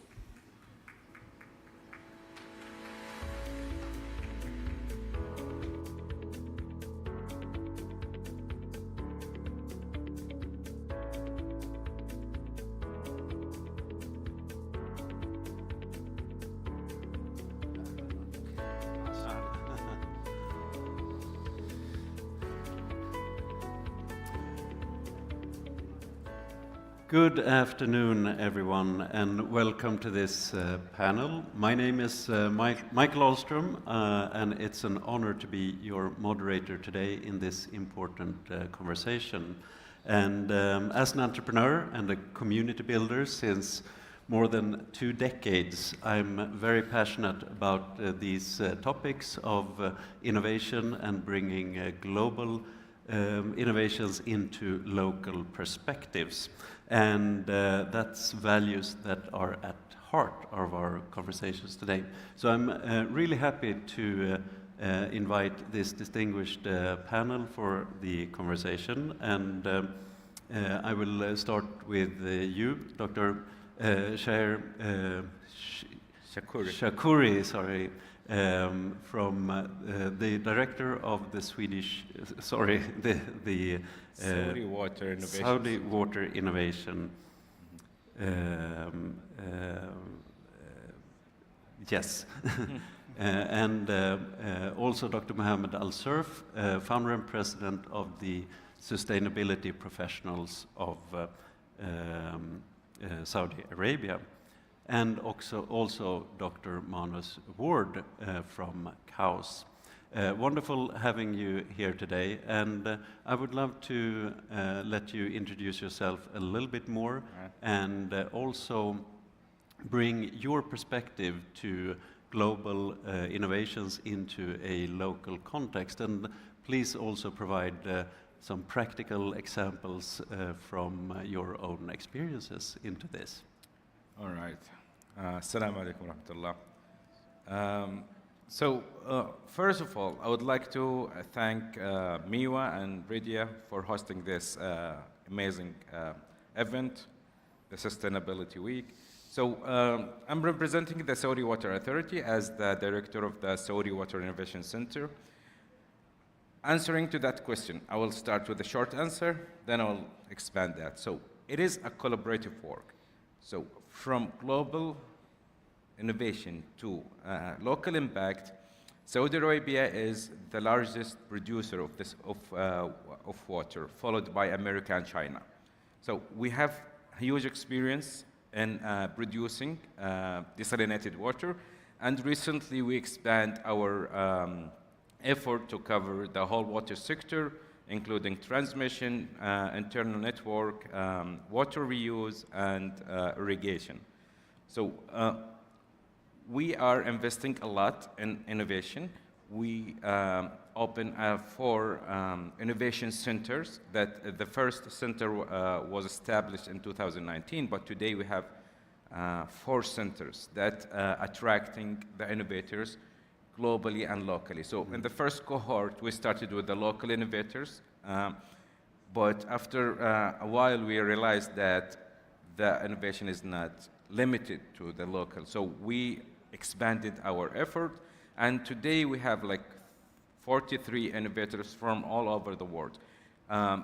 Good afternoon, everyone, and welcome to this panel. My name is Michael Alstrom, and it's an honor to be your moderator today in this important conversation. And as an entrepreneur and a community builder since more than 2 decades, I'm very passionate about these topics of innovation and bringing global innovations into local perspectives. And that's values that are at heart of our conversations today. So I'm really happy to invite this distinguished panel for the conversation. And I will start with you, Dr. Shahir Shakouri, sorry, from the director of the
Saudi Water Innovation.
Saudi Water Innovation. Yes. And also Dr. Mohammed Al-Sarf, founder and president of the Sustainability Professionals of Saudi Arabia. And also Dr. Manus Ward from KAUS. Wonderful having you here today, and I would love to let you introduce yourself a little bit more, and also bring your perspective to global innovations into a local context. And please also provide some practical examples from your own experiences into this.
All right. Assalamu alaikum wa rahmatullah. So, first of all, I would like to thank MIWA and Bridia for hosting this amazing event, the Sustainability Week. So, I'm representing the Saudi Water Authority as the director of the Saudi Water Innovation Center. Answering to that question, I will start with a short answer, then I will expand that. So, it is a collaborative work. So, from global innovation to local impact, Saudi Arabia is the largest producer of water, followed by America and China. So we have huge experience in producing desalinated water, and recently we expand our effort to cover the whole water sector, including transmission, internal network, water reuse, and irrigation. So we are investing a lot in innovation. We open 4 innovation centers. That the first center was established in 2019, but today we have 4 centers that attracting the innovators globally and locally. So in the first cohort, we started with the local innovators, but after a while, we realized that the innovation is not limited to the local. So we expanded our effort, and today we have like 43 innovators from all over the world.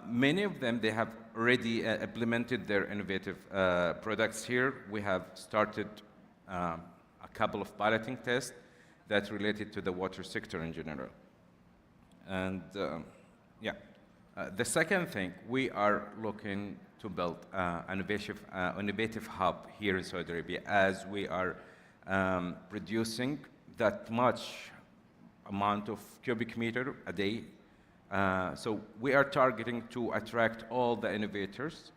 Many of them, they have already implemented their innovative products here. We have started a couple of piloting tests that related to the water sector in general. And the second thing, we are looking to build an innovative hub here in Saudi Arabia, as we are producing that much amount of cubic meter a day. So we are targeting to attract all the innovators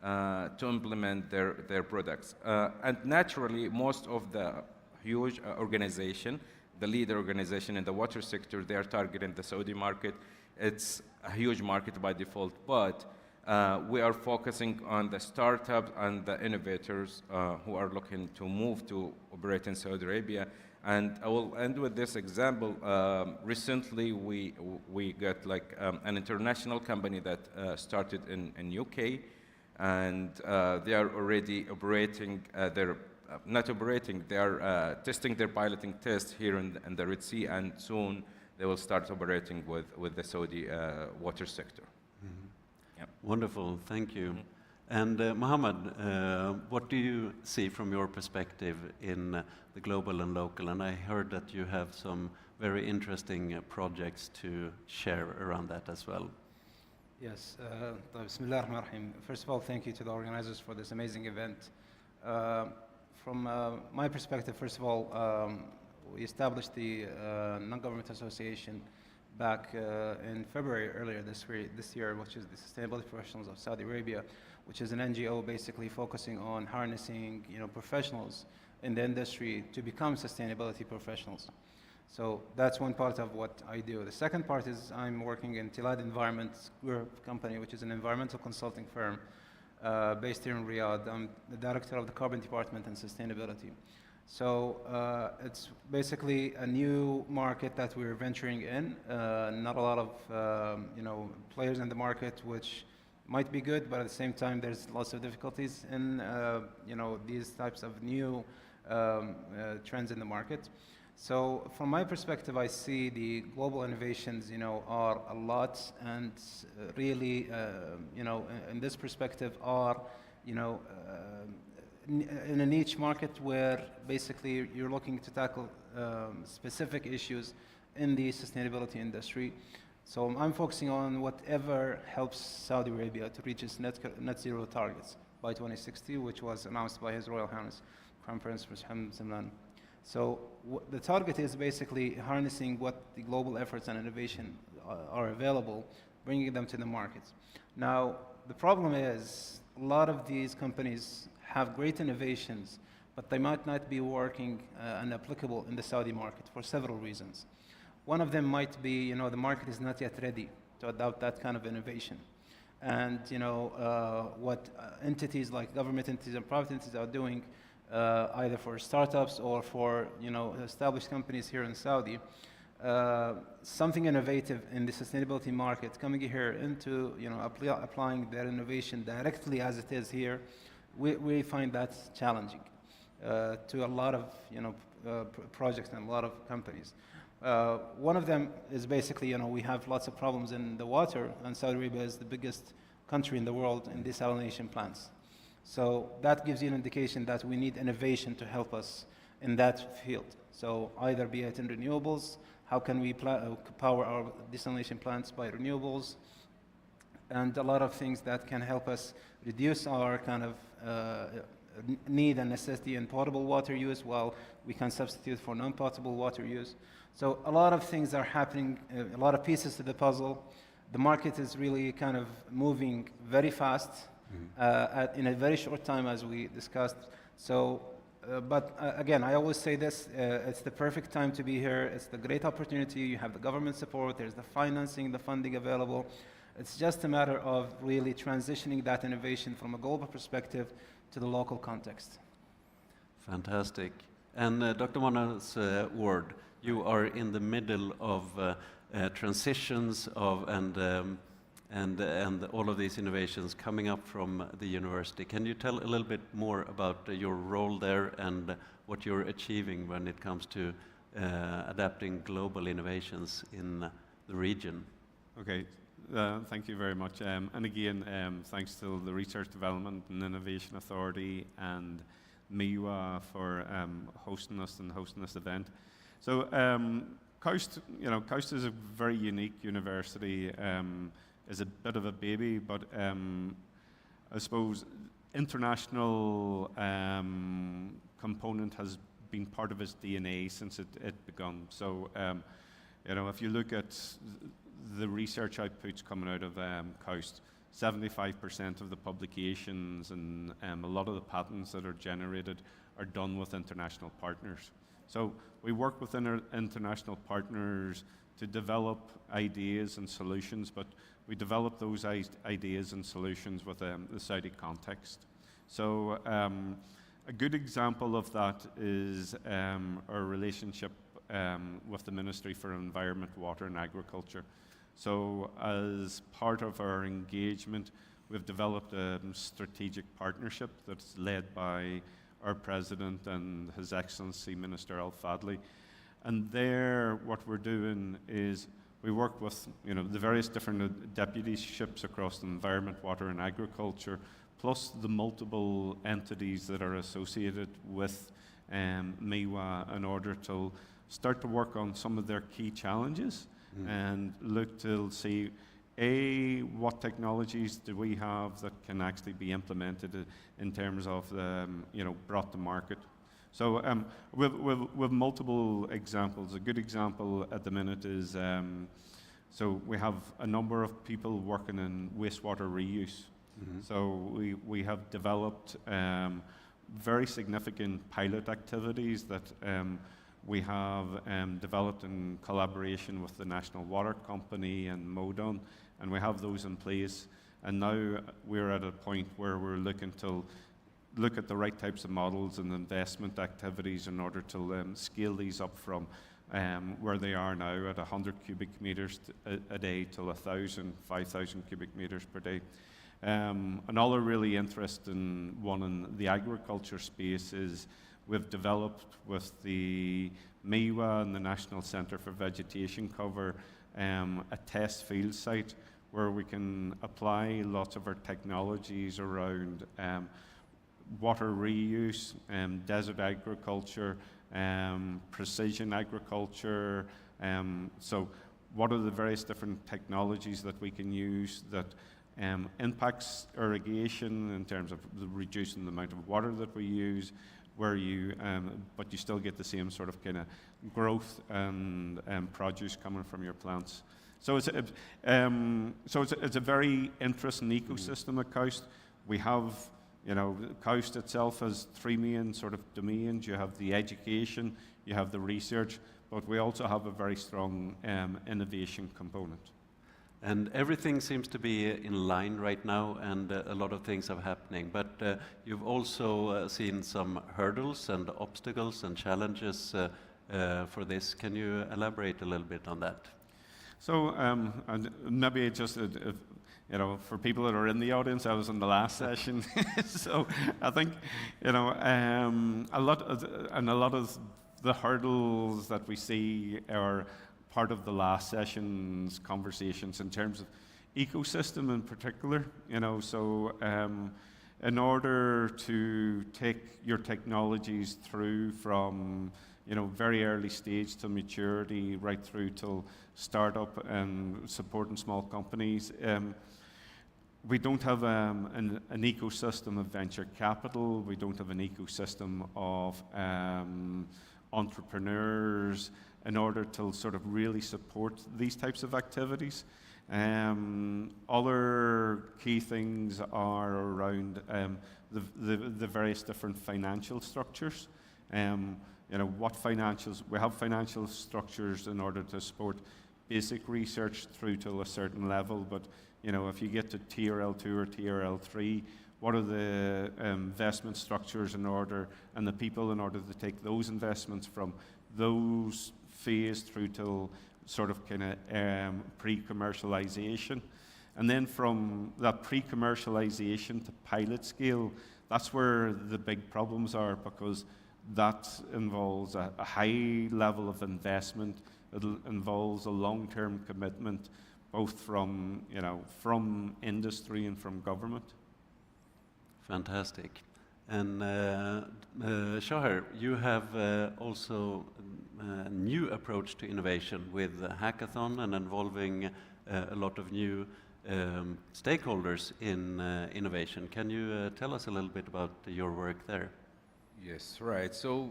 to implement their products. And naturally, most of the huge organization, the leader organization in the water sector, they are targeting the Saudi market, it's a huge market by default, but we are focusing on the startups and the innovators who are looking to move to operate in Saudi Arabia. And I will end with this example. Recently, we got like an international company that started in UK, and they are already operating not operating, they are testing their piloting test here in the Red Sea, and soon they will start operating with the Saudi water sector.
Mm-hmm. Yep. Wonderful, thank you. Mm-hmm. And Mohammed, what do you see from your perspective in the global and local? And I heard that you have some very interesting projects to share around that as well.
Yes, Bismillah ar-Rahman ar-Rahim. First of all, thank you to the organizers for this amazing event. From my perspective, first of all, we established the Non-Government Association back in February earlier this year, which is the Sustainability Professionals of Saudi Arabia, which is an NGO basically focusing on harnessing professionals in the industry to become sustainability professionals. So that's one part of what I do. The second part is I'm working in Tilad Environment Group company, which is an environmental consulting firm based here in Riyadh. I'm the director of the carbon department and sustainability. So it's basically a new market that we're venturing in. Not a lot of players in the market, which might be good, but at the same time there's lots of difficulties in these types of new trends in the market. So from my perspective, I see the global innovations, are a lot, and really, in this perspective, are, in a niche market where basically you're looking to tackle specific issues in the sustainability industry. So I'm focusing on whatever helps Saudi Arabia to reach its net zero targets by 2060, which was announced by His Royal Highness Crown Prince Mohammed bin Salman. So the target is basically harnessing what the global efforts and innovation are available, bringing them to the markets. Now, the problem is a lot of these companies have great innovations, but they might not be working and applicable in the Saudi market for several reasons. One of them might be, the market is not yet ready to adopt that kind of innovation. And, what entities like government entities and private entities are doing, either for startups or for, established companies here in Saudi, something innovative in the sustainability market, coming here into, applying their innovation directly as it is here, we find that challenging to a lot of, projects and a lot of companies. One of them is basically, we have lots of problems in the water, and Saudi Arabia is the biggest country in the world in desalination plants. So that gives you an indication that we need innovation to help us in that field. So either be it in renewables, how can we power our desalination plants by renewables, and a lot of things that can help us reduce our kind of need and necessity in potable water use, while we can substitute for non-potable water use. So a lot of things are happening, a lot of pieces to the puzzle. The market is really kind of moving very fast in a very short time, as we discussed. So, but again, I always say this, it's the perfect time to be here. It's the great opportunity. You have the government support, there's the financing, the funding available. It's just a matter of really transitioning that innovation from a global perspective to the local context.
Fantastic. And Dr. Mona's word, you are in the middle of transitions of and all of these innovations coming up from the university. Can you tell a little bit more about your role there and what you're achieving when it comes to adapting global innovations in the region?
Okay. Thank you very much. And again, thanks to the Research Development and Innovation Authority and MIWA for hosting us and hosting this event. So KAUST, KAUST is a very unique university. Is a bit of a baby, but I suppose international component has been part of its DNA since it begun. So if you look at the research outputs coming out of KAUST, 75% of the publications and a lot of the patents that are generated are done with international partners. So we work with international partners to develop ideas and solutions, but we develop those ideas and solutions with the Saudi context. So a good example of that is our relationship with the Ministry for Environment, Water and Agriculture. So as part of our engagement, we've developed a strategic partnership that's led by our President and His Excellency Minister Al-Fadli. And there, what we're doing is we work with the various different deputyships across the environment, water and agriculture, plus the multiple entities that are associated with MIWA in order to start to work on some of their key challenges and look to see, what technologies do we have that can actually be implemented in terms of brought to market. So with multiple examples. A good example at the minute is, so we have a number of people working in wastewater reuse. So we have developed very significant pilot activities that we have developed in collaboration with the National Water Company and MODON, and we have those in place. And now we're at a point where we're looking to look at the right types of models and investment activities in order to scale these up from where they are now at 100 cubic meters a day to 1,000, 5,000 cubic meters per day. Another really interesting one in the agriculture space is we've developed with the MIWA and the National Centre for Vegetation Cover a test field site where we can apply lots of our technologies around water reuse, desert agriculture, precision agriculture. So what are the various different technologies that we can use that impacts irrigation in terms of reducing the amount of water that we use, where but you still get the same sort of kind of growth and produce coming from your plants. So it's a very interesting ecosystem at KAUST. We have, KAUST itself has three main sort of domains. You have the education, you have the research, but we also have a very strong innovation component.
And everything seems to be in line right now, and a lot of things are happening. But you've also seen some hurdles and obstacles and challenges for this. Can you elaborate a little bit on that?
So and maybe just for people that are in the audience, I was in the last session, so I think a lot of the hurdles that we see are part of the last session's conversations in terms of ecosystem in particular. So in order to take your technologies through from very early stage to maturity, right through till startup and supporting small companies, we don't have an ecosystem of venture capital. We don't have an ecosystem of entrepreneurs in order to sort of really support these types of activities. Other key things are around the various different financial structures. What financials, we have financial structures in order to support basic research through to a certain level, but if you get to TRL2 or TRL3, what are the investment structures in order, and the people in order to take those investments from those phase through to sort of kind of pre-commercialization. And then from that pre-commercialization to pilot scale, that's where the big problems are, because that involves a high level of investment. It involves a long-term commitment, both from industry and from government.
Fantastic. And Shahar, you have also a new approach to innovation with the hackathon and involving a lot of new stakeholders in innovation. Can you tell us a little bit about your work there?
Yes, right. So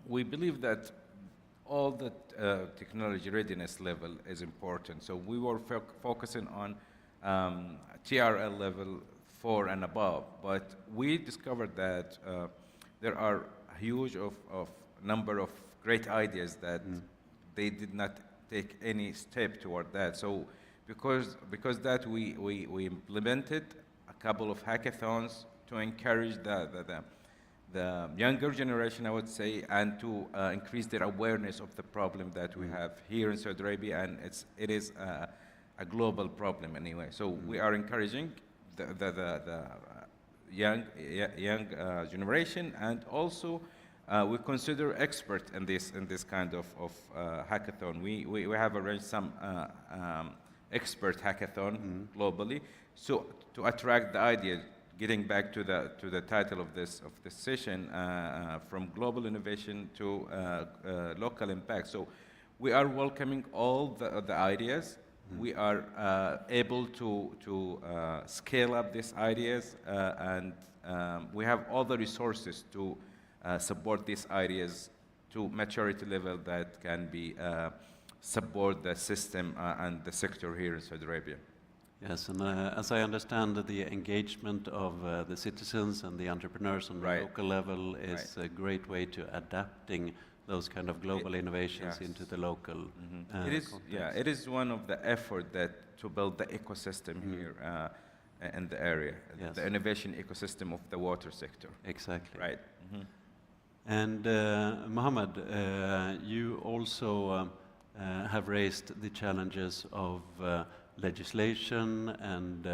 we believe that all the technology readiness level is important. So we were focusing on TRL level 4 and above, but we discovered that there are a huge of number of great ideas that they did not take any step toward that. So because that we implemented a couple of hackathons to encourage the younger generation, I would say, and to increase their awareness of the problem that we have here in Saudi Arabia, and it is a global problem anyway. So we are encouraging the young generation, and also we consider expert in this kind of hackathon. We have arranged some expert hackathon globally, so to attract the idea. Getting back to the title of this session, from global innovation to local impact. So we are welcoming all the ideas. We are able to scale up these ideas, and we have all the resources to support these ideas to maturity level that can be support the system and the sector here in Saudi Arabia.
Yes, and as I understand, the engagement of the citizens and the entrepreneurs on the local level is a great way to adapting those kind of global innovations into the local context.
It is one of the effort that to build the ecosystem here in the area, the innovation ecosystem of the water sector.
Exactly.
Right.
And Mohammed, you also have raised the challenges of legislation and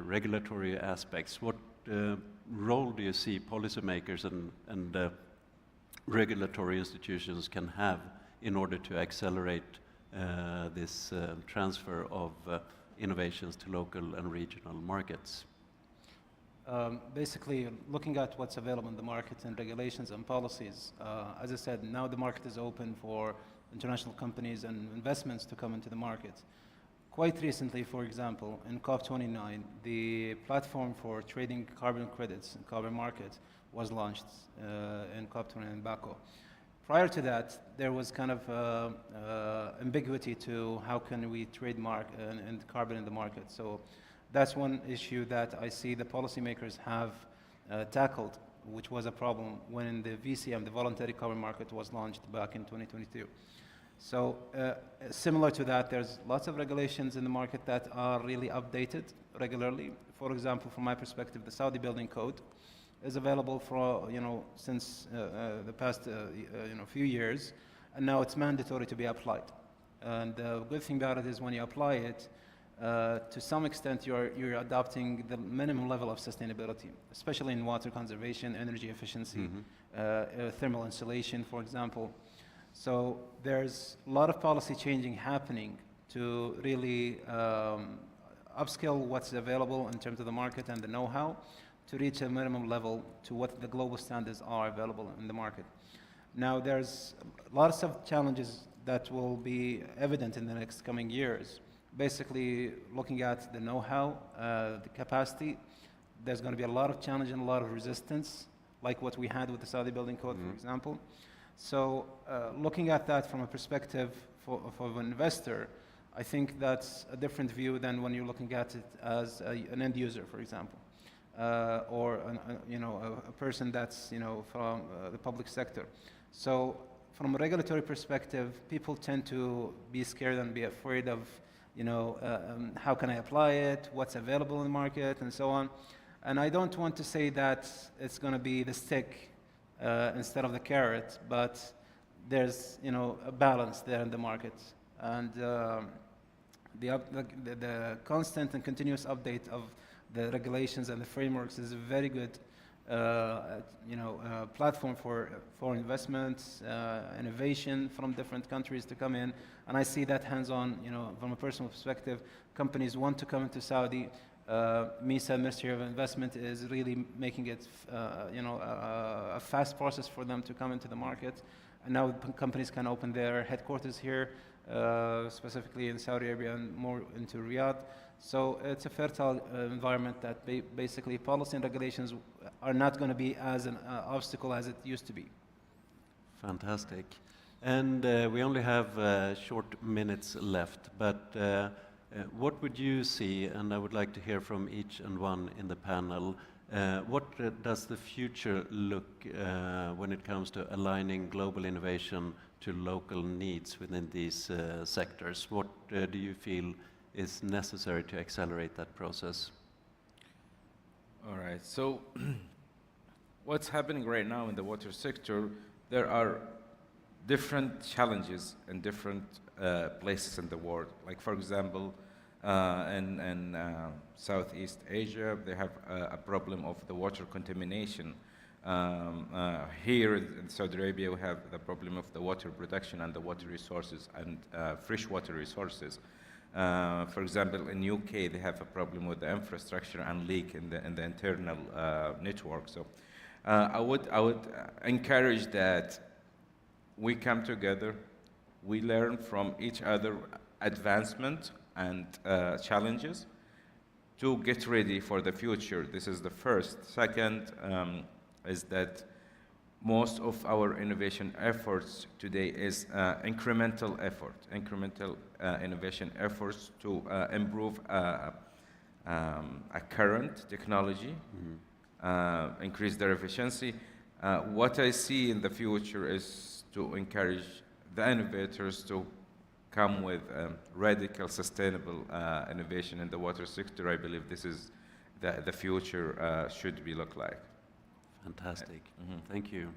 regulatory aspects. What role do you see policymakers and regulatory institutions can have in order to accelerate this transfer of innovations to local and regional markets?
Basically, looking at what's available in the market and regulations and policies, as I said, now the market is open for international companies and investments to come into the market. Quite recently, for example, in COP29, the platform for trading carbon credits and carbon market was launched in COP29 in Baku. Prior to that, there was kind of ambiguity to how can we trademark and carbon in the market. So that's one issue that I see the policymakers have tackled, which was a problem when the VCM, the voluntary carbon market, was launched back in 2022. So similar to that, there's lots of regulations in the market that are really updated regularly. For example, from my perspective, the Saudi Building Code is available for, since the past, few years, and now it's mandatory to be applied. And the good thing about it is when you apply it, to some extent, you're adopting the minimum level of sustainability, especially in water conservation, energy efficiency, thermal insulation, for example. So there's a lot of policy changing happening to really upskill what's available in terms of the market and the know-how to reach a minimum level to what the global standards are available in the market. Now, there's lots of challenges that will be evident in the next coming years. Basically, looking at the know-how, the capacity, there's going to be a lot of challenge and a lot of resistance, like what we had with the Saudi Building Code, for example. So looking at that from a perspective of an investor, I think that's a different view than when you're looking at it as an end user, for example, or a person that's from the public sector. So from a regulatory perspective, people tend to be scared and be afraid of how can I apply it, what's available in the market, and so on. And I don't want to say that it's going to be the stick instead of the carrot, but there's a balance there in the market, and the constant and continuous update of the regulations and the frameworks is a very good platform for investments, innovation from different countries to come in, and I see that hands-on. From a personal perspective, companies want to come into Saudi. MISA, Ministry of Investment, is really making it, a fast process for them to come into the market. And now companies can open their headquarters here, specifically in Saudi Arabia and more into Riyadh. So it's a fertile environment that basically policy and regulations are not going to be as an obstacle as it used to be.
Fantastic. And we only have short minutes left, but what would you see, and I would like to hear from each and one in the panel, what does the future look when it comes to aligning global innovation to local needs within these sectors. What do you feel is necessary to accelerate that process?
All right, so what's happening right now in the water sector, there are different challenges in different places in the world. Like for example, in Southeast Asia, they have a problem of the water contamination. Here in Saudi Arabia, we have the problem of the water production and the water resources and freshwater resources. For example, in UK, they have a problem with the infrastructure and leak in the internal network. So I would encourage that we come together, we learn from each other advancement and challenges to get ready for the future. This is the first. Second is that most of our innovation efforts today is incremental innovation efforts to improve a current technology, increase their efficiency. What I see in the future is to encourage the innovators to come with radical, sustainable innovation in the water sector. I believe this is the future should be look like.
Fantastic. Thank you.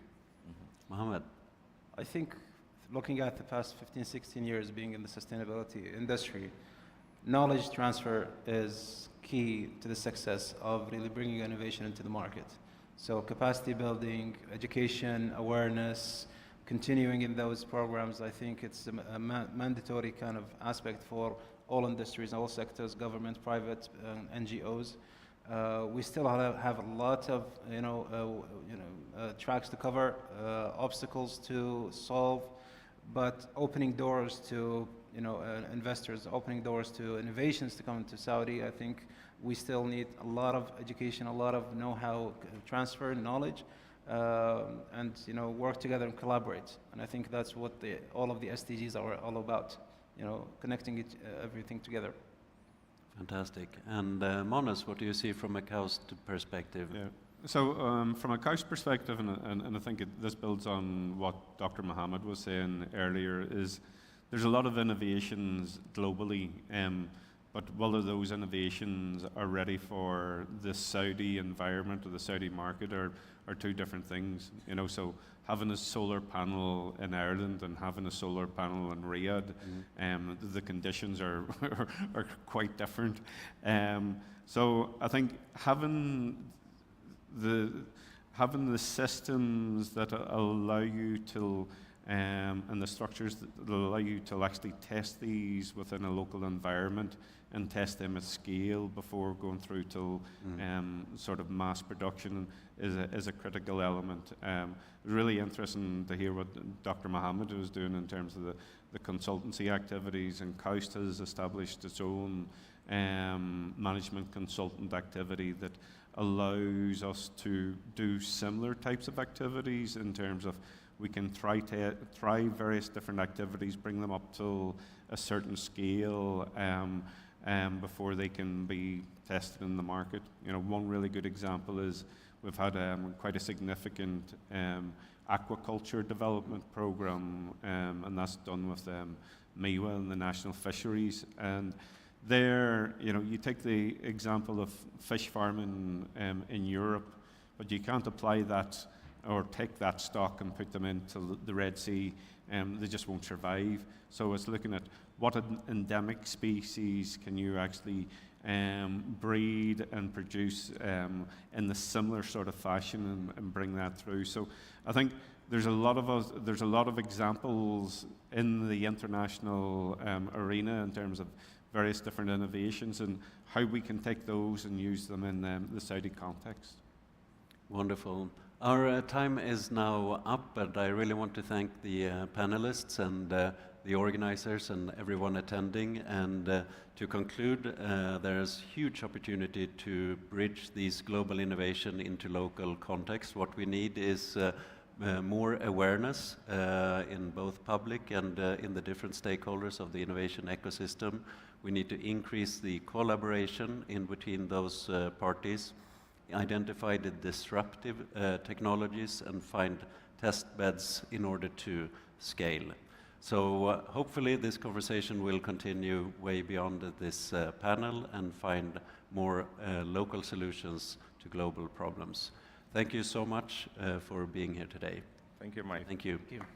Mohammed?
I think looking at the past 15, 16 years being in the sustainability industry, knowledge transfer is key to the success of really bringing innovation into the market. So capacity building, education, awareness, continuing in those programs, I think it's a mandatory kind of aspect for all industries, all sectors, government, private, NGOs. We still have a lot of tracks to cover, obstacles to solve, but opening doors to investors, opening doors to innovations to come into Saudi. I think we still need a lot of education, a lot of know-how transfer, knowledge, and work together and collaborate. And I think that's what all of the SDGs are all about. Connecting everything together.
Fantastic. And Monas, what do you see from a KAUST perspective?
Yeah. So from a KAUST perspective, and I think this builds on what Dr. Mohammed was saying earlier, is there's a lot of innovations globally, but whether those innovations are ready for the Saudi environment or the Saudi market are two different things. So having a solar panel in Ireland and having a solar panel in Riyadh, the conditions are quite different. So I think having the systems that allow you to and the structures that allow you to actually test these within a local environment and test them at scale before going through to sort of mass production is a critical element. It was really interesting to hear what Dr. Mohammed was doing in terms of the consultancy activities, and KAUST has established its own management consultant activity that allows us to do similar types of activities in terms of we can try various different activities, bring them up to a certain scale before they can be tested in the market. One really good example is we've had quite a significant aquaculture development program, and that's done with MIWA and the National Fisheries. And there, you take the example of fish farming in Europe, but you can't apply that or take that stock and put them into the Red Sea, they just won't survive. So it's looking at what endemic species can you actually breed and produce in the similar sort of fashion and bring that through. So I think there's a lot of examples in the international arena in terms of various different innovations and how we can take those and use them in the Saudi context.
Wonderful. Our time is now up, but I really want to thank the panelists and the organizers and everyone attending. And to conclude, there's huge opportunity to bridge these global innovation into local context. What we need is more awareness in both public and in the different stakeholders of the innovation ecosystem. We need to increase the collaboration in between those parties, identify the disruptive technologies and find test beds in order to scale. So hopefully this conversation will continue way beyond this panel and find more local solutions to global problems. Thank you so much for being here today.
Thank you, Mike.
Thank you.
Thank you.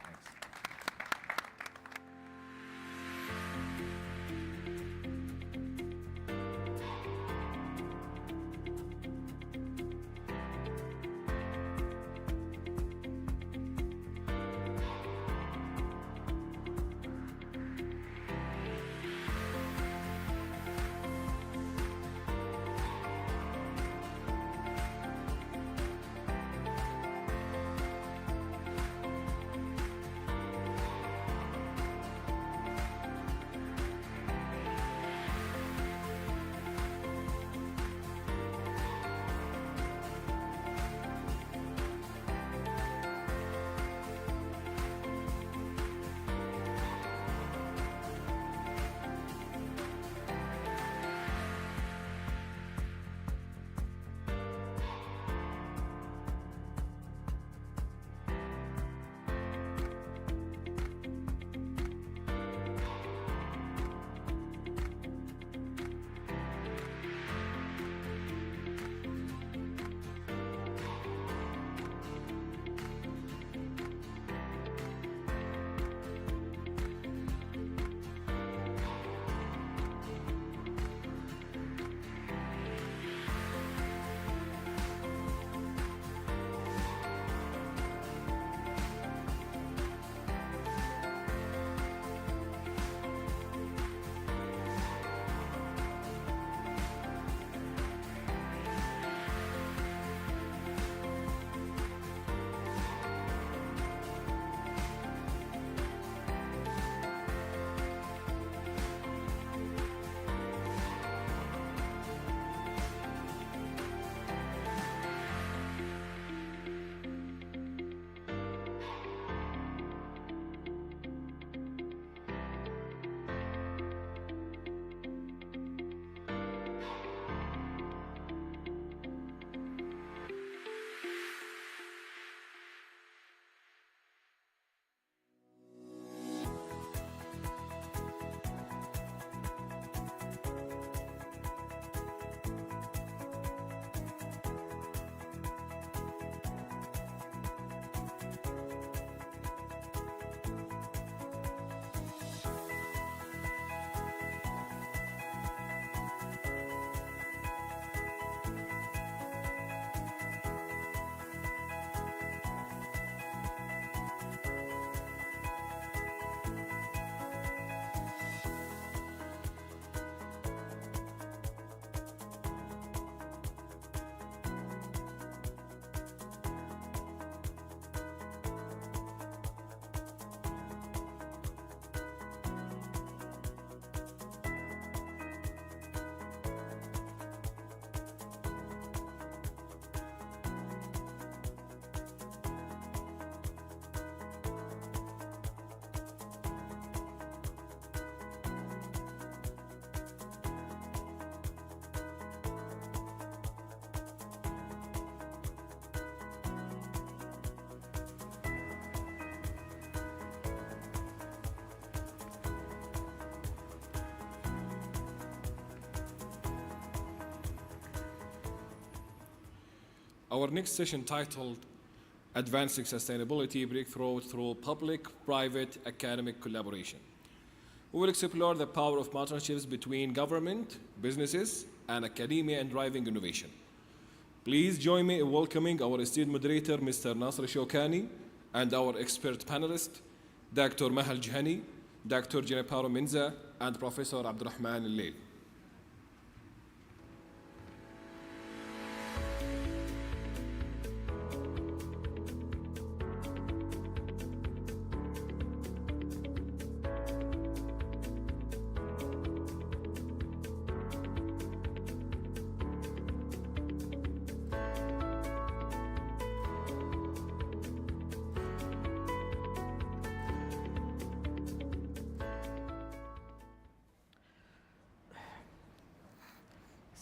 Our next session titled Advancing Sustainability Breakthrough Through Public-Private Academic Collaboration. We will explore the power of partnerships between government, businesses, and academia in driving innovation. Please join me in welcoming our esteemed moderator, Mr. Nasr Shokani, and our expert panelist, Dr. Mahal Jihani, Dr. Junipero Minza, and Professor Abdurrahman Al-Leil.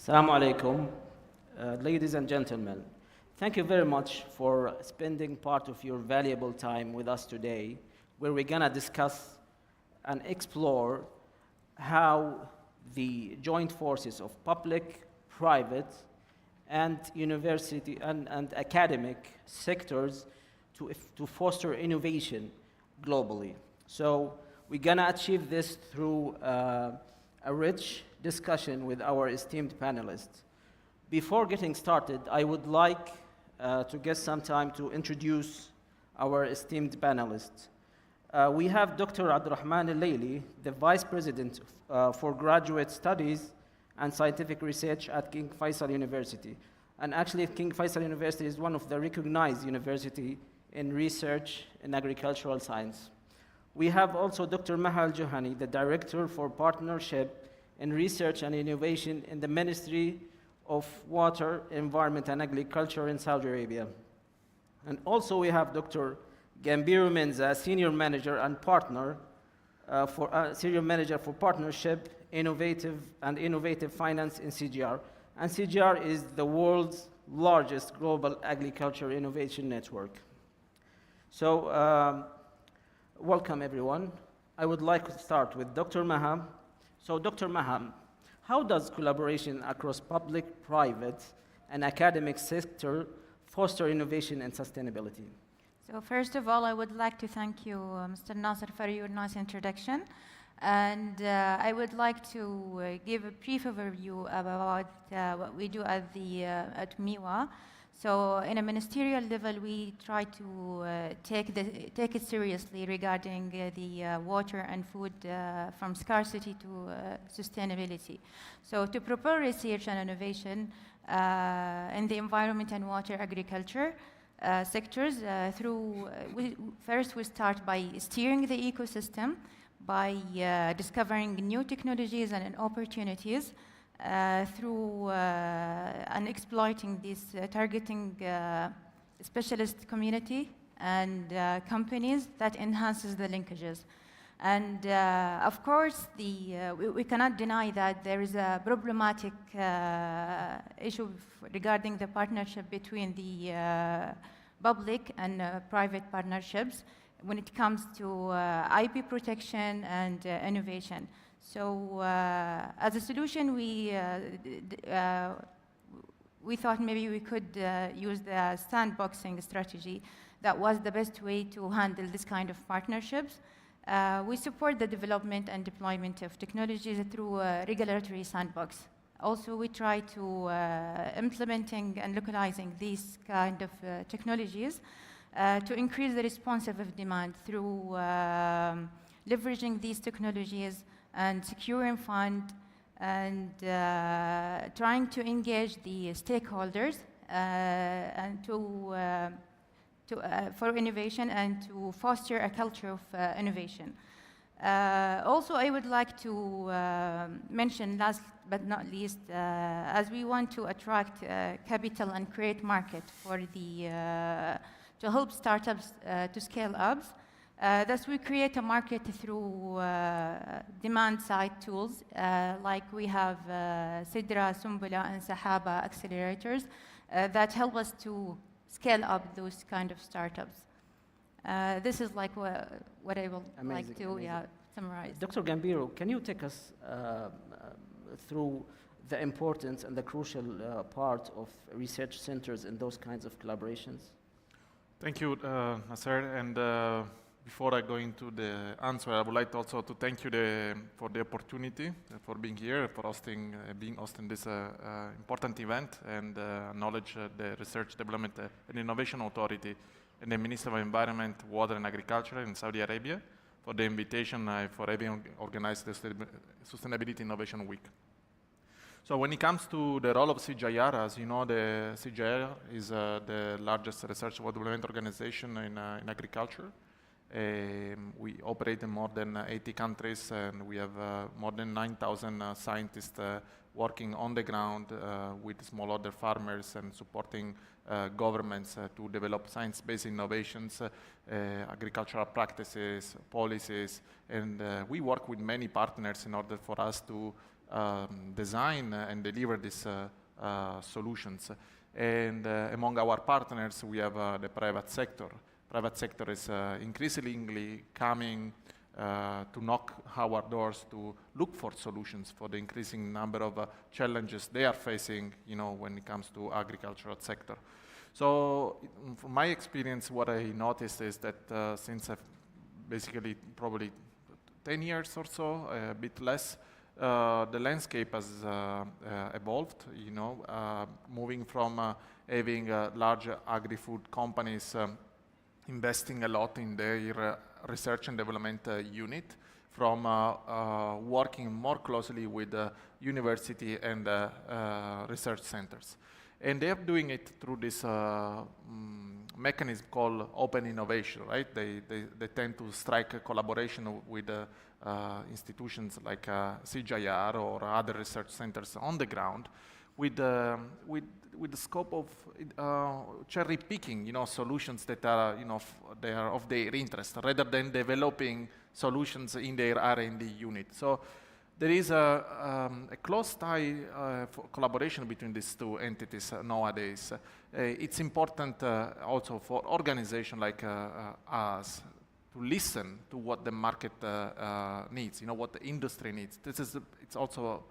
Assalamu alaikum, ladies and gentlemen. Thank you very much for spending part of your valuable time with us today where we're gonna discuss and explore how the joint forces of public, private, and university and academic sectors to foster innovation globally. So we're gonna achieve this through a rich discussion with our esteemed panelists. Before getting started, I would like to get some time to introduce our esteemed panelists. We have Dr. Abdurrahman Al-Layli, the Vice President for Graduate Studies and Scientific Research at King Faisal University. And actually, King Faisal University is one of the recognized universities in research in agricultural science. We have also Dr. Maha Al-Juhani, the Director for Partnership in Research and Innovation in the Ministry of Water, Environment and Agriculture in Saudi Arabia. And also we have Dr. Gambiru Menza, Senior Manager and Partner Senior Manager for Partnership, Innovative Finance in CGR. And CGR is the world's largest global agriculture innovation network. So, welcome everyone. I would like to start with Dr. Maha. So, Dr. Maha, how does collaboration across public, private, and academic sector foster innovation and sustainability?
So first of all, I would like to thank you, Mr. Nasser, for your nice introduction. And I would like to give a brief overview about what we do at MIWA. So in a ministerial level, we try to take it seriously regarding the water and food from scarcity to sustainability. So to propel research and innovation in the environment and water agriculture sectors, first we start by steering the ecosystem, by discovering new technologies and opportunities through and exploiting this targeting specialist community and companies that enhances the linkages. And of course, we cannot deny that there is a problematic issue regarding the partnership between the public and private partnerships when it comes to IP protection and innovation. So as a solution, we thought maybe we could use the sandboxing strategy. That was the best way to handle this kind of partnerships. We support the development and deployment of technologies through a regulatory sandbox. Also, we try to implementing and localizing these kind of technologies to increase the responsive of demand through leveraging these technologies and securing fund and trying to engage the stakeholders and for innovation and to foster a culture of innovation. Also, I would like to mention, last but not least, as we want to attract capital and create market for to help startups to scale up, thus we create a market through demand-side tools, like we have Sidra, Sumbula, and Sahaba accelerators that help us to scale up those kind of startups. This is like what I will like to summarize.
Dr. Gambiru, can you take us through the importance and the crucial part of research centers in those kinds of collaborations?
Thank you, Nasser. And before I go into the answer, I would like also to thank you for the opportunity, for being here, for hosting this important event, and acknowledge the Research, Development and Innovation Authority and the Minister of Environment, Water and Agriculture in Saudi Arabia for the invitation for having organized the Sustainability Innovation Week. So when it comes to the role of CGIAR, as you know, the CGIAR is the largest research and development organization in agriculture. We operate in more than 80 countries, and we have more than 9,000 scientists working on the ground with smallholder farmers and supporting governments to develop science-based innovations, agricultural practices, policies, and we work with many partners in order for us to design and deliver these solutions. And among our partners, we have the private sector. private sector is increasingly coming to knock our doors to look for solutions for the increasing number of challenges they are facing, when it comes to agricultural sector. So from my experience, what I noticed is that since I've basically probably 10 years or so, a bit less, the landscape has evolved, moving from having large agri-food companies investing a lot in their research and development unit, from working more closely with the university and research centers. And they are doing it through this mechanism called open innovation, right? They tend to strike a collaboration with institutions like CGIAR or other research centers on the ground, with the scope of cherry picking, solutions that are, they are of their interest, rather than developing solutions in their R&D unit. So there is a close tie for collaboration between these two entities nowadays. It's important also for organizations like us to listen to what the market needs, what the industry needs. It's also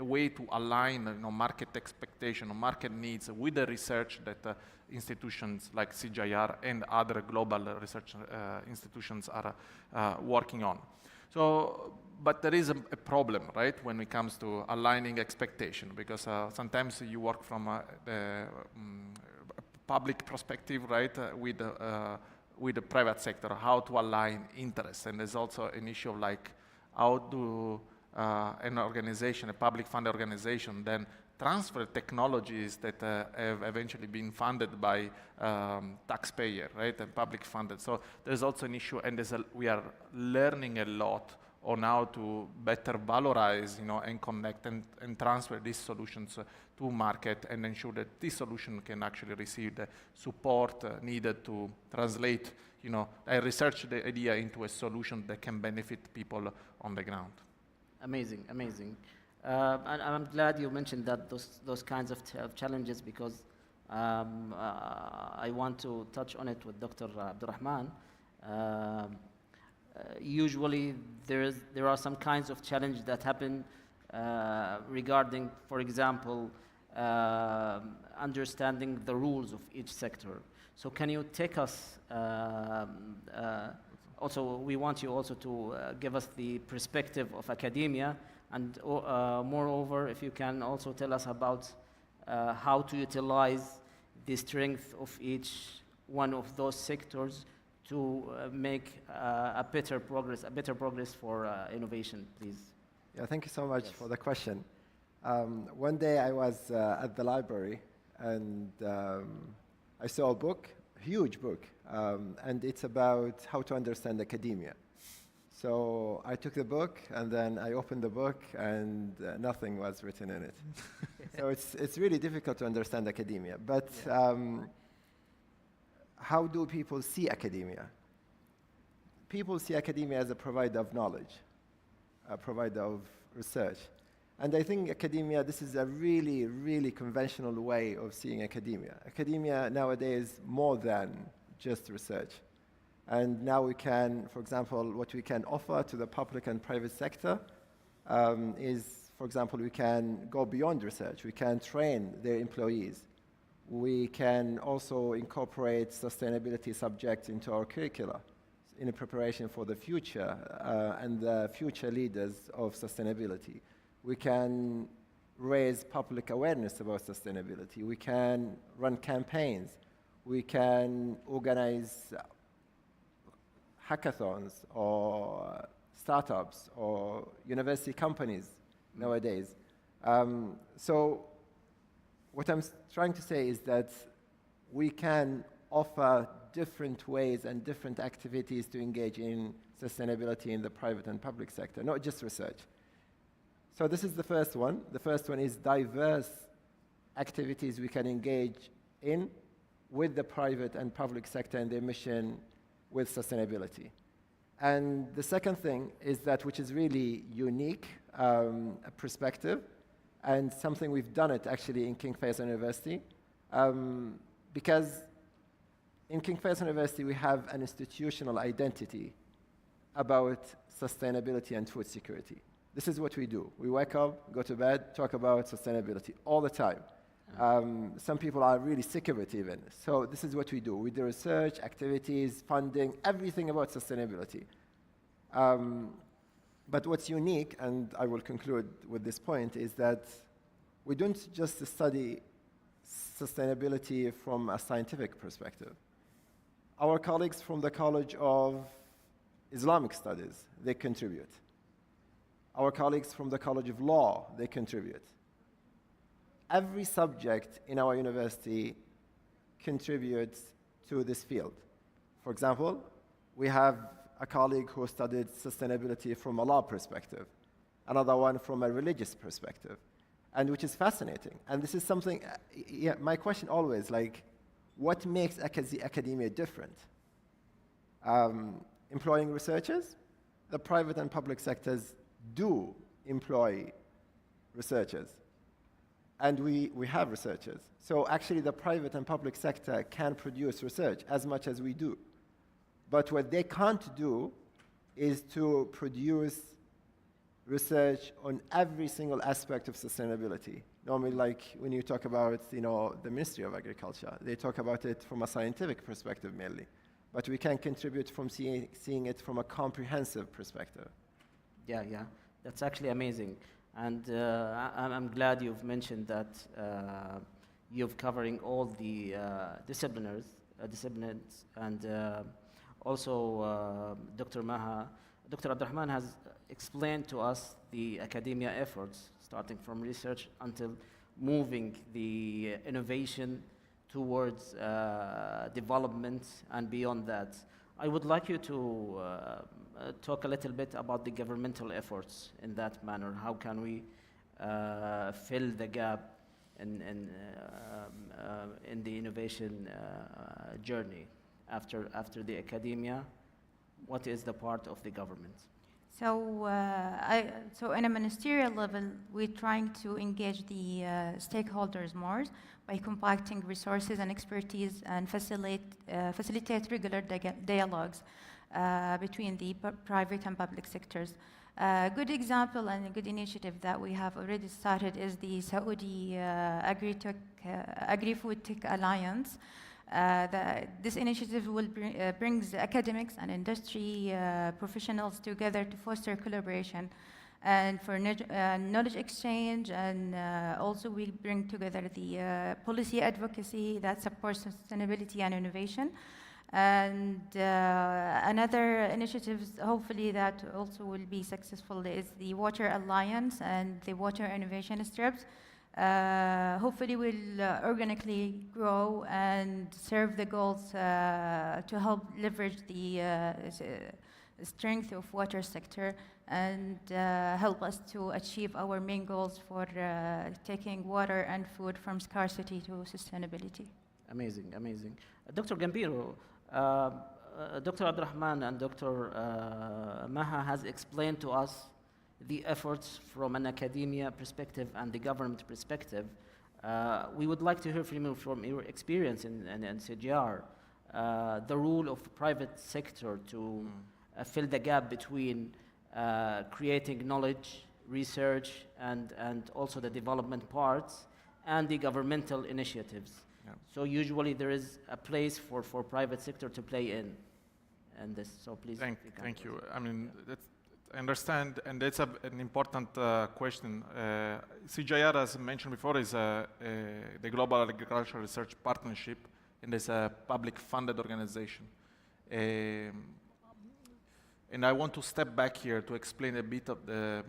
a way to align market expectation or market needs with the research that institutions like CGIAR and other global research institutions are working on. So, but there is a problem, right, when it comes to aligning expectation, because sometimes you work from the public perspective, right, with the private sector, how to align interests. And there's also an issue of like, how do an organization, a public funded organization, then transfer technologies that have eventually been funded by taxpayer, right, and public funded. So there's also an issue, and we are learning a lot on how to better valorize, and connect and transfer these solutions to market, and ensure that this solution can actually receive the support needed to translate, I research the idea into a solution that can benefit people on the ground.
Amazing, amazing. And I'm glad you mentioned that those kinds of challenges, because I want to touch on it with Dr. Abdurrahman. Usually there are some kinds of challenges that happen regarding, for example, understanding the rules of each sector. So can you take us, also we want you also to give us the perspective of academia, and moreover, if you can also tell us about how to utilize the strength of each one of those sectors to make a better progress for innovation, please.
Yeah, thank you so much for the question. One day I was at the library, and I saw a book, huge book, and it's about how to understand academia. So I took the book, and then I opened the book, and nothing was written in it. So it's really difficult to understand academia. But how do people see academia? People see academia as a provider of knowledge, a provider of research. And I think academia, this is a really, really conventional way of seeing academia. Academia nowadays more than just research. And now we can, for example, what we can offer to the public and private sector is, for example, we can go beyond research. We can train their employees. We can also incorporate sustainability subjects into our curricula in preparation for the future and the future leaders of sustainability. We can raise public awareness about sustainability. We can run campaigns. We can organize hackathons or startups or university companies nowadays. So what I'm trying to say is that we can offer different ways and different activities to engage in sustainability in the private and public sector, not just research. So this is the first one. The first one is diverse activities we can engage in with the private and public sector and their mission with sustainability. And the second thing is that, which is really unique, a perspective, and something we've done it actually in King Faisal University, because in King Faisal University, we have an institutional identity about sustainability and food security. This is what we do. We wake up, go to bed, talk about sustainability all the time. Some people are really sick of it even. So this is what we do. We do research, activities, funding, everything about sustainability. But what's unique, and I will conclude with this point, is that we don't just study sustainability from a scientific perspective. Our colleagues from the College of Islamic Studies, they contribute. Our colleagues from the College of Law, they contribute. Every subject in our university contributes to this field. For example, we have a colleague who studied sustainability from a law perspective, another one from a religious perspective, and which is fascinating. And this is something, my question always, like, what makes academia different? Employing researchers? The private and public sectors do employ researchers. And we have researchers. So actually the private and public sector can produce research as much as we do. But what they can't do is to produce research on every single aspect of sustainability. Normally, like when you talk about, the Ministry of Agriculture, they talk about it from a scientific perspective mainly. But we can contribute from seeing it from a comprehensive perspective.
Yeah, that's actually amazing. And I'm glad you've mentioned that you're covering all the disciplines, and also Dr. Maha. Dr. Abdurrahman has explained to us the academia efforts, starting from research until moving the innovation towards development and beyond that. I would like you to talk a little bit about the governmental efforts in that manner. How can we fill the gap in the innovation journey after the academia? What is the part of the government?
So, so in a ministerial level, we're trying to engage the stakeholders more by compacting resources and expertise and facilitate regular dialogues between the private and public sectors. A good example and a good initiative that we have already started is the Saudi Agri-Food Tech Alliance. This initiative will brings academics and industry professionals together to foster collaboration and for knowledge exchange, and also we bring together the policy advocacy that supports sustainability and innovation. And another initiative, hopefully, that also will be successful is the Water Alliance and the Water Innovation Strips. Hopefully will organically grow and serve the goals to help leverage the strength of water sector and help us to achieve our main goals for taking water and food from scarcity to sustainability.
Amazing, amazing. Dr. Gambiro, Dr. Abdurrahman and Dr. Maha has explained to us the efforts from an academia perspective and the government perspective. We would like to hear from you, from your experience in CGR, the role of the private sector to fill the gap between creating knowledge, research, and also the development parts, and the governmental initiatives. Yeah. So usually there is a place for private sector to play in this. So please.
Thank you. I mean, I understand, and that's an important question. CGIAR, as mentioned before, is the Global Agricultural Research Partnership, and it's a public-funded organization. And I want to step back here to explain a bit of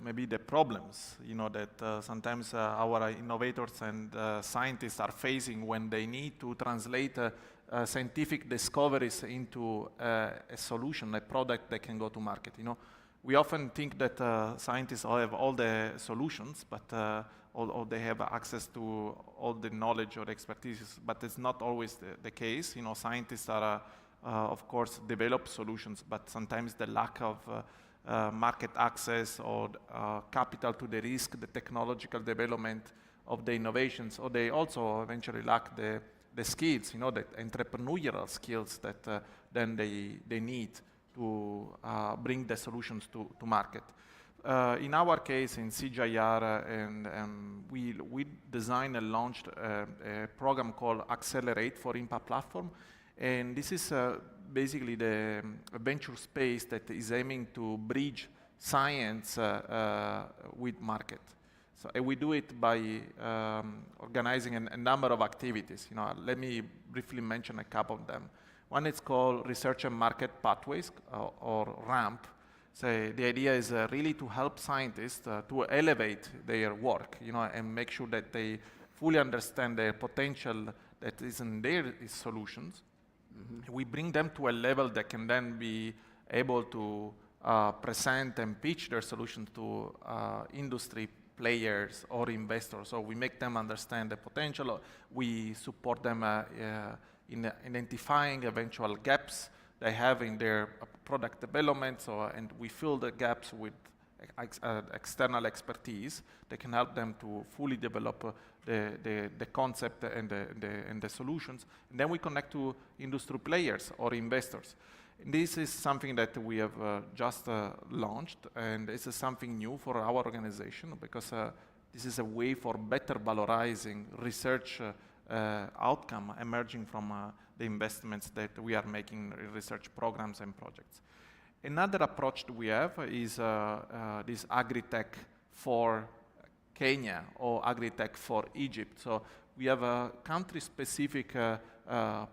maybe the problems, that sometimes our innovators and scientists are facing when they need to translate scientific discoveries into a solution, a product that can go to market. We often think that scientists have all the solutions, but or they have access to all the knowledge or expertise, but it's not always the case. Scientists are, of course, develop solutions, but sometimes the lack of market access or capital to the risk, the technological development of the innovations, or they also eventually lack the the skills, the entrepreneurial skills that then they need to bring the solutions to market. In our case, in CGIAR, we designed and launched a program called Accelerate for Impact Platform. And this is basically the venture space that is aiming to bridge science with market. So we do it by organizing a number of activities. Let me briefly mention a couple of them. One is called Research and Market Pathways, or RAMP. So the idea is really to help scientists to elevate their work, and make sure that they fully understand the potential that is in their solutions. Mm-hmm. We bring them to a level that can then be able to present and pitch their solutions to industry players or investors. So we make them understand the potential. We support them in identifying eventual gaps they have in their product development, and we fill the gaps with external expertise that can help them to fully develop the concept and the solutions. And then we connect to industry players or investors. And this is something that we have just launched, and this is something new for our organization, because this is a way for better valorizing research outcome emerging from the investments that we are making in research programs and projects. Another approach that we have is this agri-tech for Kenya or agri-tech for Egypt. So we have country-specific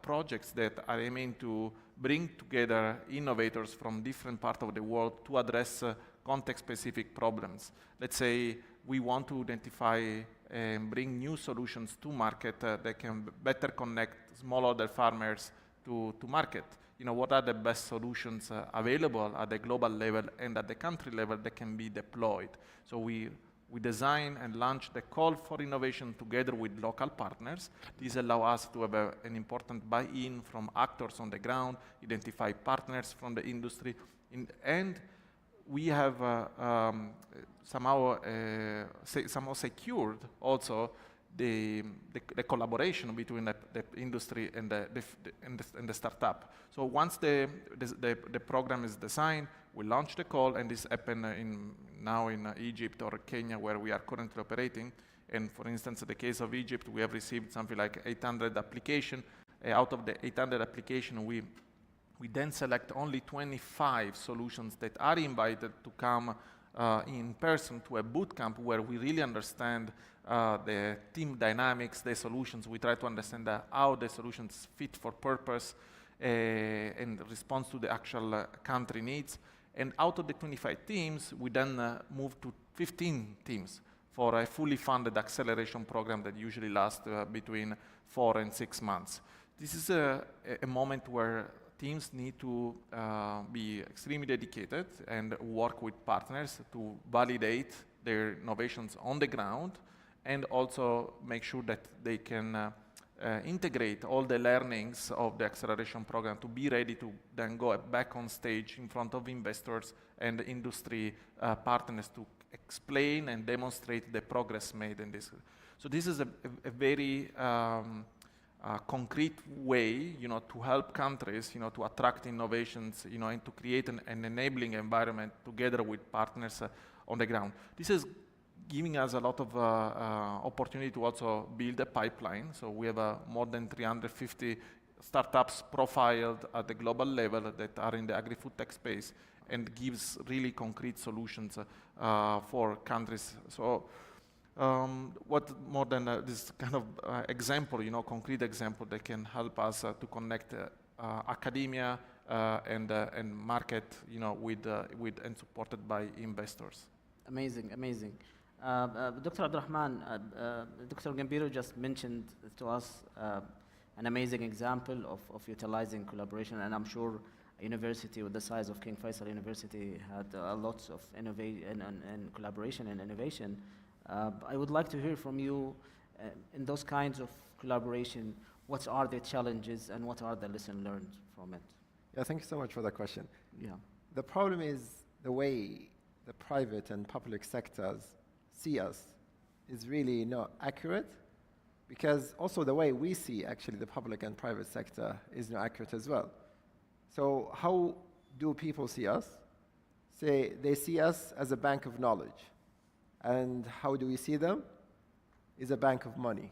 projects that are aiming to bring together innovators from different parts of the world to address context-specific problems. Let's say we want to identify and bring new solutions to market that can better connect smallholder farmers to market. What are the best solutions available at the global level and at the country level that can be deployed? So we design and launch the call for innovation together with local partners. This allows us to have an important buy-in from actors on the ground, identify partners from the industry, and we have somehow secured also the collaboration between the industry and the startup. So once the program is designed, we launch the call, and this happens now in Egypt or Kenya, where we are currently operating. And for instance, in the case of Egypt, we have received something like 800 applications. Out of the 800 applications, we then select only 25 solutions that are invited to come in person to a boot camp where we really understand the team dynamics, the solutions. We try to understand how the solutions fit for purpose and response to the actual country needs. And out of the 25 teams, we then move to 15 teams for a fully funded acceleration program that usually lasts between 4 and 6 months. This is a moment where teams need to be extremely dedicated and work with partners to validate their innovations on the ground, and also make sure that they can integrate all the learnings of the acceleration program to be ready to then go back on stage in front of investors and industry partners to explain and demonstrate the progress made in this. So this is a very concrete way, to help countries, to attract innovations, and to create an enabling environment together with partners on the ground. This is giving us a lot of opportunity to also build a pipeline. So we have more than 350 startups profiled at the global level that are in the agri-food tech space, and gives really concrete solutions for countries. So what more than this kind of example, concrete example that can help us to connect academia and market, with and supported by investors.
Amazing, amazing. Dr. Abdurrahman, Dr. Gambiro just mentioned to us an amazing example of utilizing collaboration, and I'm sure a university with the size of King Faisal University had lots of innovation and collaboration and innovation. I would like to hear from you in those kinds of collaboration, what are the challenges and what are the lessons learned from it?
Yeah, thank you so much for that question.
Yeah.
The problem is the way the private and public sectors see us is really not accurate, because also the way we see actually the public and private sector is not accurate as well. So how do people see us? Say they see us as a bank of knowledge. And how do we see them? Is a bank of money.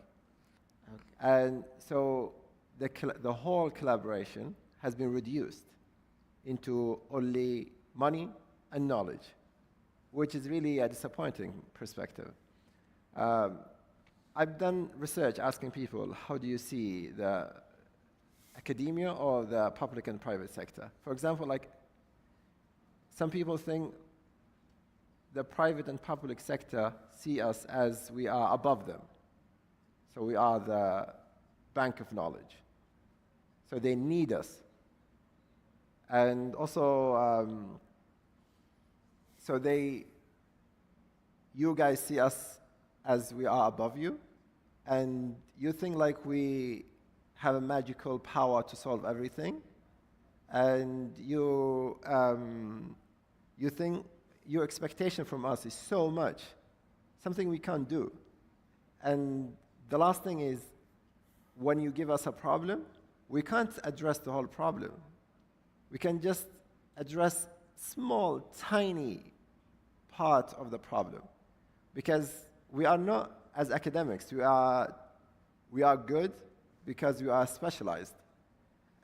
Okay. And so the whole collaboration has been reduced into only money and knowledge, which is really a disappointing perspective. I've done research asking people, how do you see the academia or the public and private sector? For example, like some people think the private and public sector see us as we are above them. So we are the bank of knowledge. So they need us. And also, so you guys see us as we are above you, and you think like we have a magical power to solve everything, and you think your expectation from us is so much, something we can't do. And the last thing is, when you give us a problem, we can't address the whole problem. We can just address small, tiny part of the problem. Because we are not, as academics, we are good because we are specialized.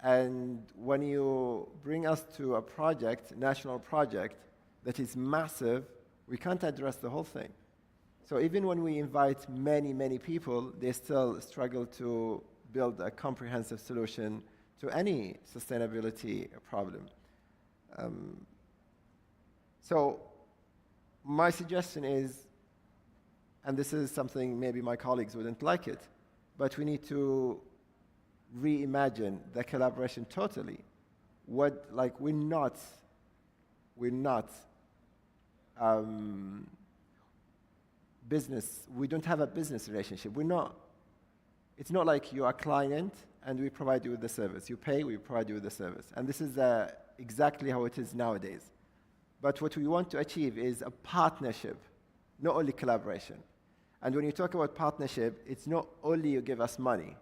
And when you bring us to a project, national project, that is massive, we can't address the whole thing. So even when we invite many, many people, they still struggle to build a comprehensive solution to any sustainability problem. So my suggestion is, and this is something maybe my colleagues wouldn't like it, but we need to reimagine the collaboration totally. We're not business. We don't have a business relationship. It's not like you're a client and we provide you with the service. You pay, we provide you with the service. And this is exactly how it is nowadays. But what we want to achieve is a partnership, not only collaboration. And when you talk about partnership, it's not only you give us money.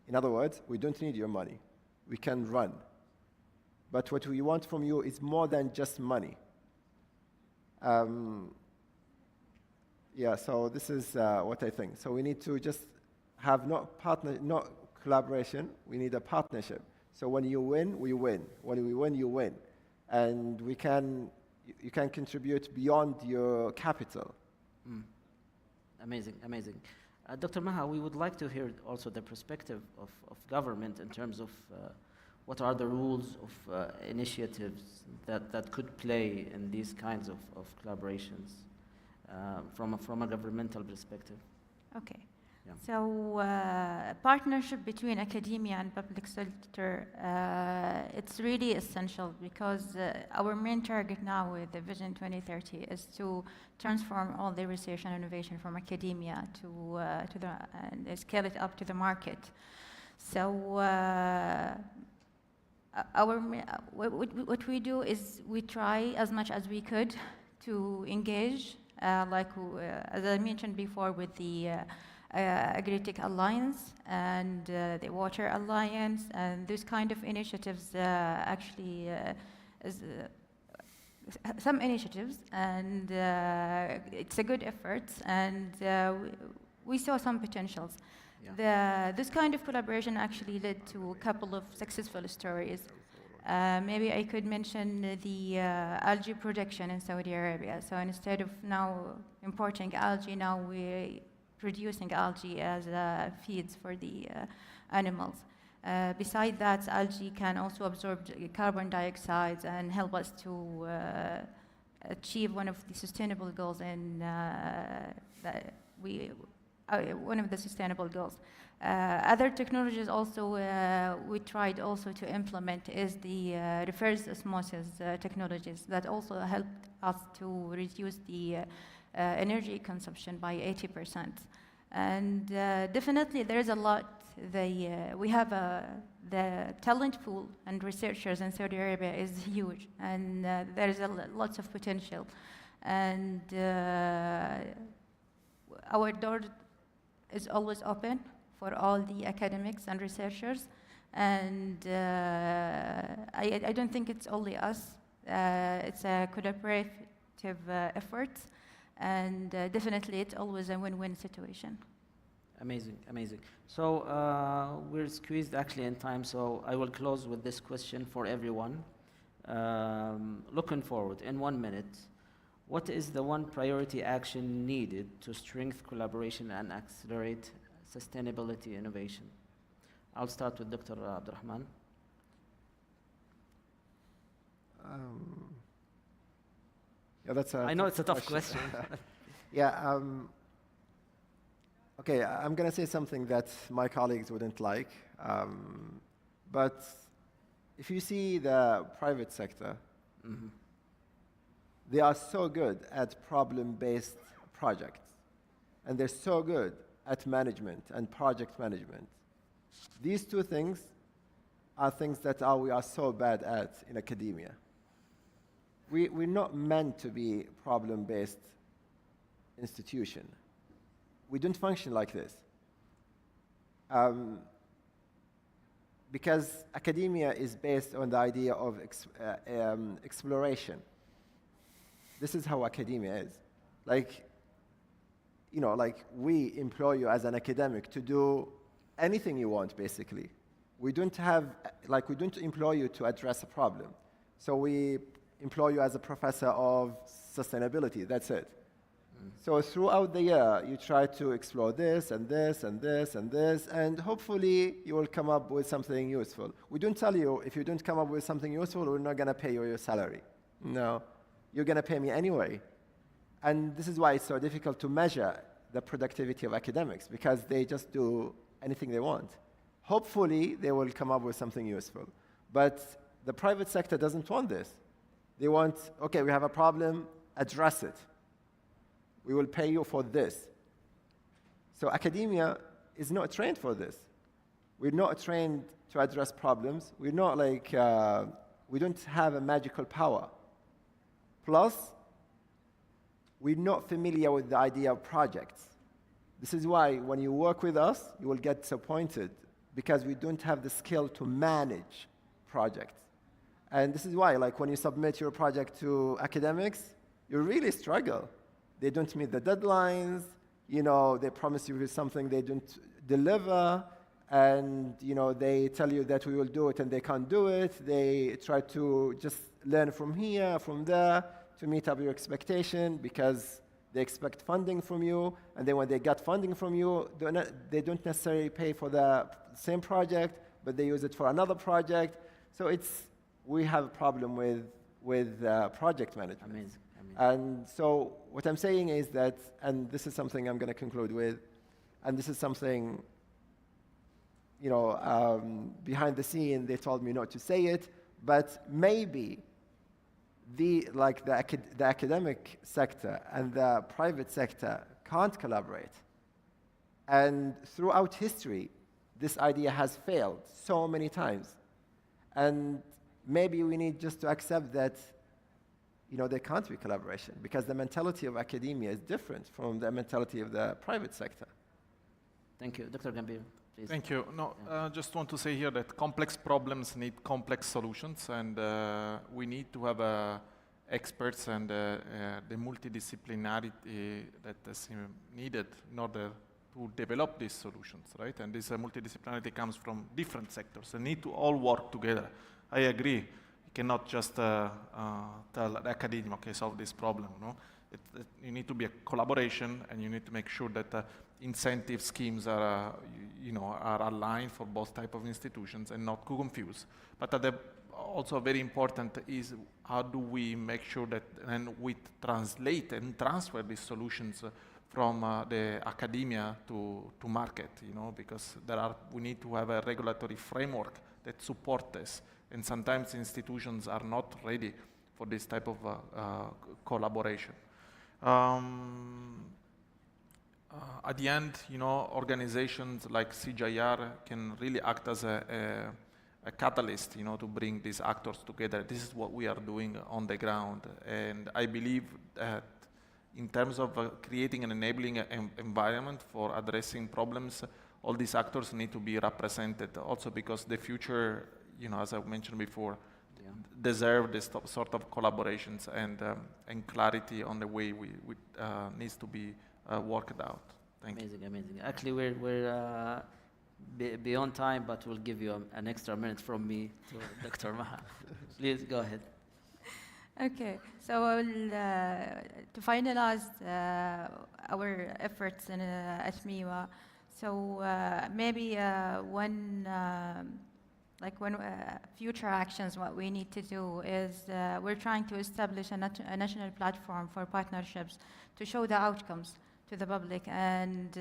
In other words, we don't need your money. We can run. But what we want from you is more than just money. So this is what I think. So we need to just have not collaboration, we need a partnership. So when you win, we win. When we win, you win. And you can contribute beyond your capital.
Amazing, amazing. Dr. Maha, we would like to hear also the perspective of government in terms of what are the rules of initiatives that could play in these kinds of collaborations from a governmental perspective.
Okay.
Yeah.
So partnership between academia and public sector, it's really essential because our main target now with the Vision 2030 is to transform all the research and innovation from academia to and scale it up to the market. So what we do is we try as much as we could to engage, as I mentioned before, with the Agritech Alliance and the Water Alliance, and those kind of initiatives some initiatives, and it's a good effort, and we saw some potentials. Yeah. This kind of collaboration actually led to a couple of successful stories. Maybe I could mention the algae production in Saudi Arabia. So instead of now importing algae, now we're producing algae as feeds for the animals. Besides that, algae can also absorb carbon dioxide and help us to achieve one of the sustainable goals one of the sustainable goals. Other technologies also we tried also to implement is the reverse osmosis technologies that also helped us to reduce the energy consumption by 80%. And definitely there is a lot. We have the talent pool and researchers in Saudi Arabia is huge, and there is lots of potential. And our door is always open for all the academics and researchers. And I don't think it's only us. It's a collaborative effort. And definitely, it's always a win-win situation.
Amazing, amazing. So we're squeezed actually in time, so I will close with this question for everyone. Looking forward, in 1 minute, what is the one priority action needed to strengthen collaboration and accelerate sustainability innovation? I'll start with Dr. Abdurrahman.
Yeah, that's a
I know it's a tough question.
Yeah. Okay, I'm going to say something that my colleagues wouldn't like. But if you see the private sector, they are so good at problem-based projects. And they're so good at management and project management. These two things are things that we are so bad at in academia. We're not meant to be a problem-based institution. We don't function like this. Because academia is based on the idea of exploration. This is how academia is. Like we employ you as an academic to do anything you want, basically. We don't employ you to address a problem. So we employ you as a professor of sustainability, that's it. So throughout the year, you try to explore this and this and this and this, and hopefully you will come up with something useful. We don't tell you, if you don't come up with something useful, we're not going to pay you your salary. No, you're going to pay me anyway. And this is why it's so difficult to measure the productivity of academics, because they just do anything they want. Hopefully, they will come up with something useful. But the private sector doesn't want this. They want, okay, we have a problem, address it. We will pay you for this. So academia is not trained for this. We're not trained to address problems. We're not we don't have a magical power. Plus, we're not familiar with the idea of projects. This is why when you work with us, you will get disappointed, because we don't have the skill to manage projects. And this is why, when you submit your project to academics, you really struggle. They don't meet the deadlines, they promise you something they don't deliver, and they tell you that we will do it and they can't do it. They try to just learn from here, from there, to meet up your expectation, because they expect funding from you, and then when they get funding from you, they don't necessarily pay for the same project, but they use it for another project. So we have a problem with project management.
Amazing.
And so what I'm saying is that, and this is something I'm going to conclude with, and this is something, behind the scene, they told me not to say it, but maybe the academic sector and the private sector can't collaborate. And throughout history, this idea has failed so many times. And maybe we need just to accept that there can't be collaboration, because the mentality of academia is different from the mentality of the private sector.
Thank you. Dr. Gambir, please.
Thank you. Just want to say here that complex problems need complex solutions, and we need to have experts and the multidisciplinarity that is needed in order to develop these solutions, right? And this multidisciplinarity comes from different sectors. They need to all work together. I agree. You cannot just tell the academia, okay, solve this problem. You need to be a collaboration, and you need to make sure that incentive schemes are aligned for both type of institutions and not too confused. But also very important is how do we make sure that we translate and transfer these solutions from the academia to market, because we need to have a regulatory framework that support this. And sometimes institutions are not ready for this type of collaboration. At the end, organizations like CGIAR can really act as a catalyst, to bring these actors together. This is what we are doing on the ground. And I believe that in terms of creating an enabling environment for addressing problems, all these actors need to be represented. Also because the future, as I mentioned before, deserve this sort of collaborations and clarity on the way we needs to be worked out. Thank you.
Amazing. Actually, we're beyond time, but we'll give you an extra minute from me to Dr. Maha. Please go ahead.
Okay, so to finalize our efforts at MIWA, so maybe one future actions, what we need to do is we're trying to establish a national platform for partnerships to show the outcomes to the public and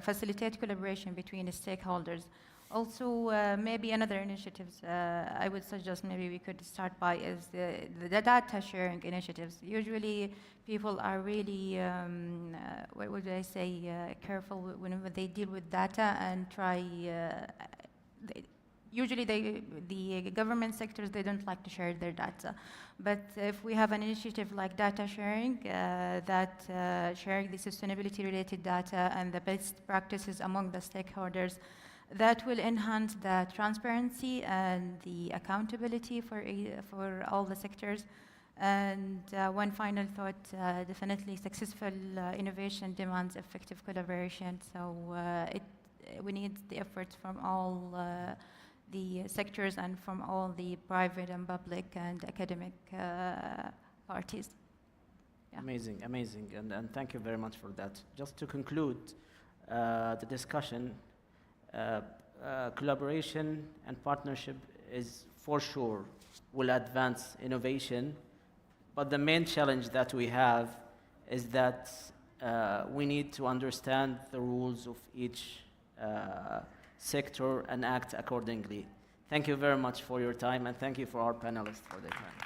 facilitate collaboration between the stakeholders. Also, maybe another initiatives I would suggest maybe we could start by is the data sharing initiatives. Usually people are really, what would I say, careful whenever they deal with data and try, usually the government sectors, they don't like to share their data. But if we have an initiative like data sharing, sharing the sustainability related data and the best practices among the stakeholders, that will enhance the transparency and the accountability for all the sectors. And one final thought, definitely successful innovation demands effective collaboration. So we need the efforts from all the sectors and from all the private and public and academic parties.
Yeah. Amazing, and thank you very much for that. Just to conclude the discussion, collaboration and partnership is for sure will advance innovation, but the main challenge that we have is that we need to understand the rules of each sector and act accordingly. Thank you very much for your time, and thank you for our panelists for their time.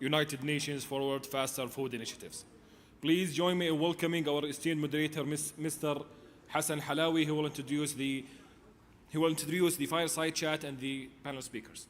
United Nations Forward Faster Food Initiatives. Please join me in welcoming our esteemed moderator, Mr. Hassan Halawi, who will introduce the fireside chat and the panel speakers.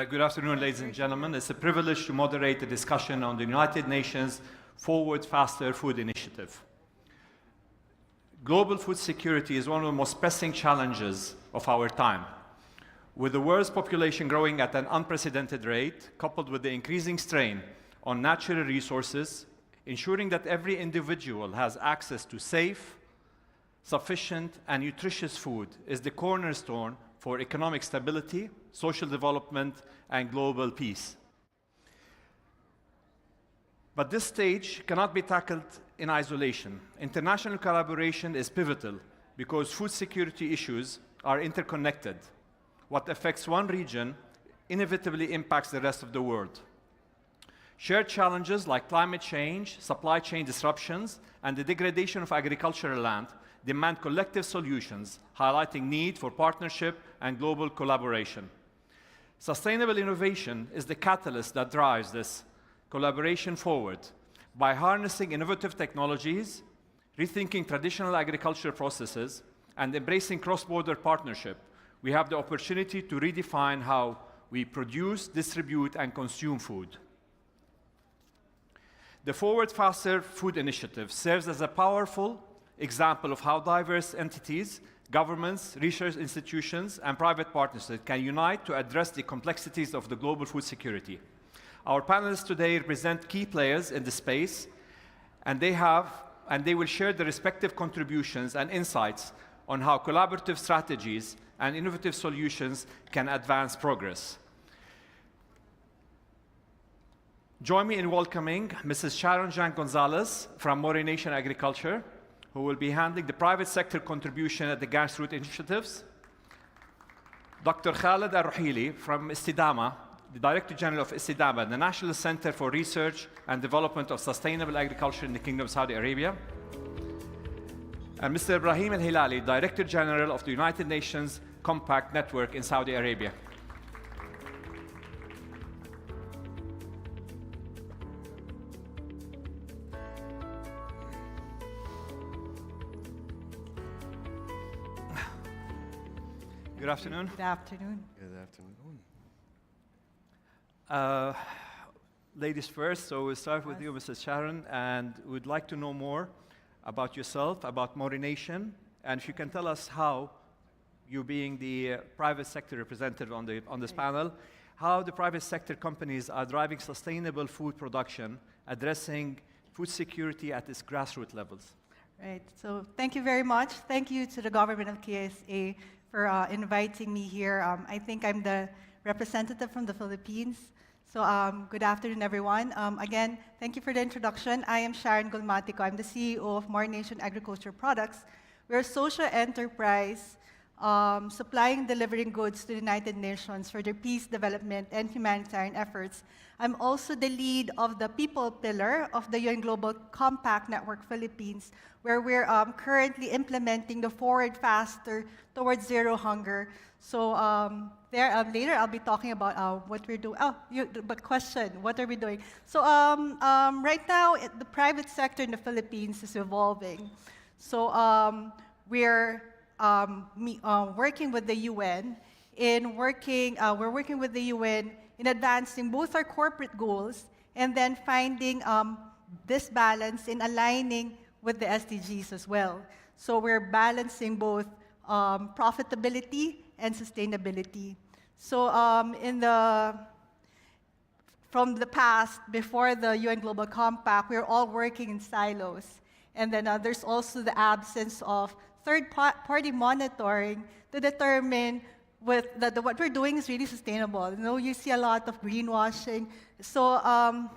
Good afternoon, ladies and gentlemen. It's a privilege to moderate the discussion on the United Nations Forward Faster Food Initiative. Global food security is one of the most pressing challenges of our time. With the world's population growing at an unprecedented rate, coupled with the increasing strain on natural resources, ensuring that every individual has access to safe, sufficient, and nutritious food is the cornerstone for economic stability, social development, and global peace. But this stage cannot be tackled in isolation. International collaboration is pivotal because food security issues are interconnected. What affects one region inevitably impacts the rest of the world. Shared challenges like climate change, supply chain disruptions, and the degradation of agricultural land demand collective solutions, highlighting need for partnership and global collaboration. Sustainable innovation is the catalyst that drives this collaboration forward. By harnessing innovative technologies, rethinking traditional agricultural processes, and embracing cross-border partnership, we have the opportunity to redefine how we produce, distribute, and consume food. The Forward Faster Food Initiative serves as a powerful example of how diverse entities, governments, research institutions, and private partnerships can unite to address the complexities of the global food security. Our panelists today represent key players in the space, and they will share their respective contributions and insights on how collaborative strategies and innovative solutions can advance progress. Join me in welcoming Mrs. Sharon Jean Gonzalez from Morination Agriculture, who will be handling the private sector contribution at the grassroots initiatives. Dr. Khaled Al-Ruhili from Istidama, the Director General of Istidama, the National Center for Research and Development of Sustainable Agriculture in the Kingdom of Saudi Arabia. And Mr. Ibrahim Al-Hilali, Director General of the United Nations Compact Network in Saudi Arabia. Good afternoon.
Good afternoon.
Good afternoon.
Ladies first, so we'll start with you, Mrs. Sharon, and we'd like to know more about yourself, about Morination, and if you can tell us how, you being the private sector representative on this panel, how the private sector companies are driving sustainable food production, addressing food security at its grassroots levels.
Right, so thank you very much. Thank you to the government of KSA for inviting me here. I think I'm the representative from the Philippines. So good afternoon, everyone. Again, thank you for the introduction. I am Sharon Gulmatico. I'm the CEO of Morination Agriculture Products. We're a social enterprise supplying and delivering goods to the United Nations for their peace, development, and humanitarian efforts. I'm also the lead of the people pillar of the UN Global Compact Network Philippines, where we're currently implementing the Forward Faster Towards Zero Hunger. So later I'll be talking about what we're doing. But question, what are we doing? So right now, the private sector in the Philippines is evolving. So we're working with the UN we're working with the UN in advancing both our corporate goals and then finding this balance in aligning with the SDGs as well. So we're balancing both profitability and sustainability. So from the past, before the UN Global Compact, we were all working in silos. And then there's also the absence of third-party monitoring to determine what we're doing is really sustainable. You know, you see a lot of greenwashing. So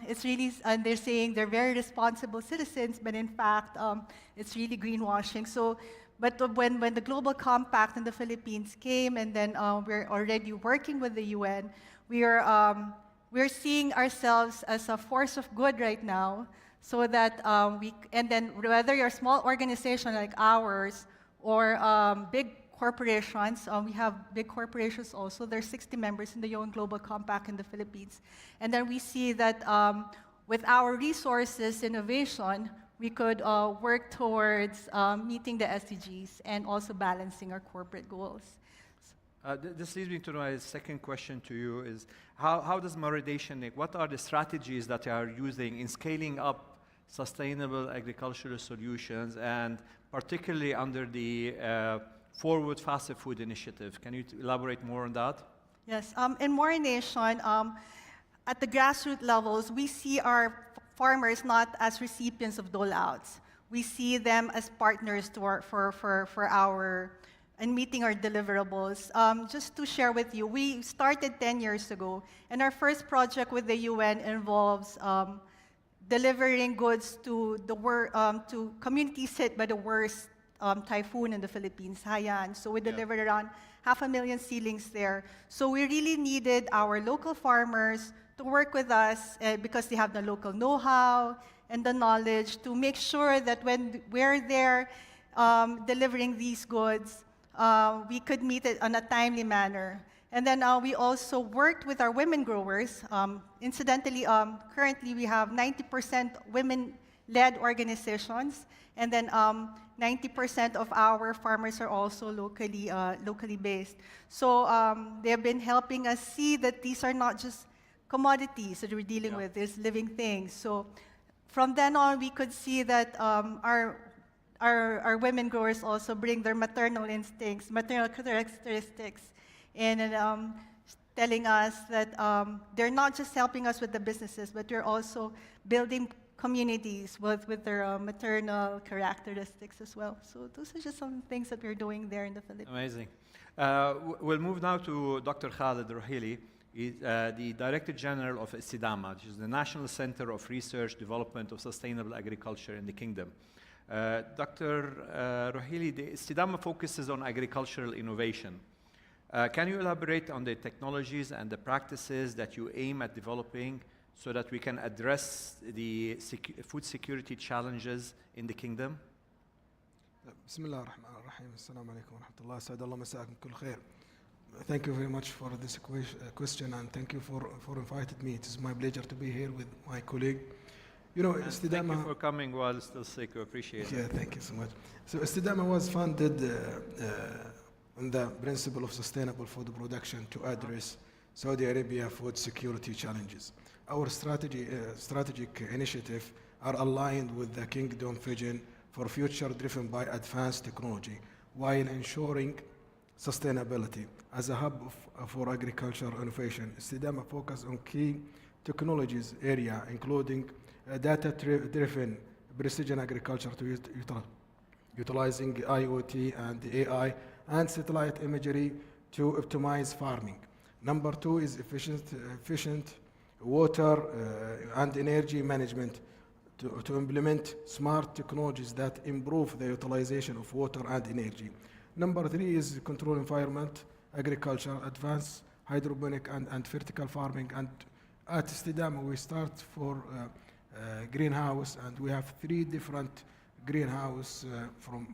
it's really, and they're saying they're very responsible citizens, but in fact, it's really greenwashing. So, but when the Global Compact in the Philippines came, and then we're already working with the UN, we are we're seeing ourselves as a force of good right now, so that and then whether you're a small organization like ours or big corporations, we have big corporations also. There's 60 members in the UN Global Compact in the Philippines. And then we see that with our resources, innovation, we could work towards meeting the SDGs and also balancing our corporate goals.
This leads me to my second question to you is, how does Mauritania, what are the strategies that you are using in scaling up sustainable agricultural solutions, and particularly under the Forward Faster Food Initiative? Can you elaborate more on that?
Yes, in Mauritania, at the grassroots levels, we see our farmers not as recipients of dole-outs. We see them as partners to in meeting our deliverables. Just to share with you, we started 10 years ago, and our first project with the UN involves delivering goods to to communities hit by the worst typhoon in the Philippines, Haiyan. So we delivered around 500,000 seedlings there. So we really needed our local farmers to work with us because they have the local know-how and the knowledge to make sure that when we're there delivering these goods, we could meet it in a timely manner. And then we also worked with our women growers. Incidentally, currently we have 90% women-led organizations, and then 90% of our farmers are also locally based. So they have been helping us see that these are not just commodities that we're dealing with, there's living things. So from then on, we could see that our women growers also bring their maternal instincts, maternal characteristics, and telling us that they're not just helping us with the businesses, but they're also building communities with their maternal characteristics as well. So those are just some things that we're doing there in the Philippines.
Amazing. We'll move now to Dr. Khaled Rohili. He's the Director General of Istidama, which is the National Center of Research Development of Sustainable Agriculture in the Kingdom. Dr. Rohili, the Istidama focuses on agricultural innovation. Can you elaborate on the technologies and the practices that you aim at developing so that we can address the food security challenges in the Kingdom?
بسم الله الرحمن الرحيم. السلام عليكم ورحمة الله. سعد الله مساءكم كل خير. Thank you very much for this question, and thank you for inviting me. It is my pleasure to be here with my colleague. You know, Istidama.
Thank you for coming while still sick. We appreciate it.
Yeah, thank you so much. So Istidama was founded on the principle of sustainable food production to address Saudi Arabia food security challenges. Our strategic initiatives are aligned with the Kingdom vision for future driven by advanced technology, while ensuring sustainability. As a hub for agricultural innovation, Istidama focus on key technologies area, including data-driven precision agriculture to utilizing IoT and AI and satellite imagery to optimize farming. Number two is efficient water and energy management to implement smart technologies that improve the utilization of water and energy. Number three is control environment, agriculture, advanced hydroponic and vertical farming. And at Istidama, we start for greenhouse, and we have 3 different greenhouse from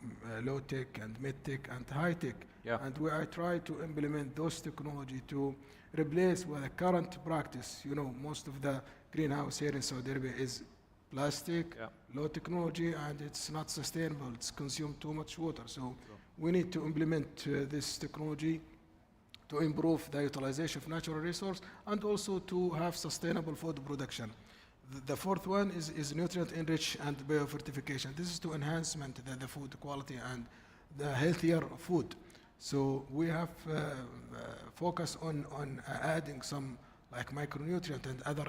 low-tech and mid-tech and high-tech.
Yeah.
And I try to implement those technology to replace with the current practice. You know, most of the greenhouse here in Saudi Arabia is plastic, low technology, and it's not sustainable. It's consumed too much water. So we need to implement this technology to improve the utilization of natural resource and also to have sustainable food production. The fourth one is nutrient enrich and biofortification. This is to enhancement the food quality and the healthier food. So we have focus on adding some like micronutrient and other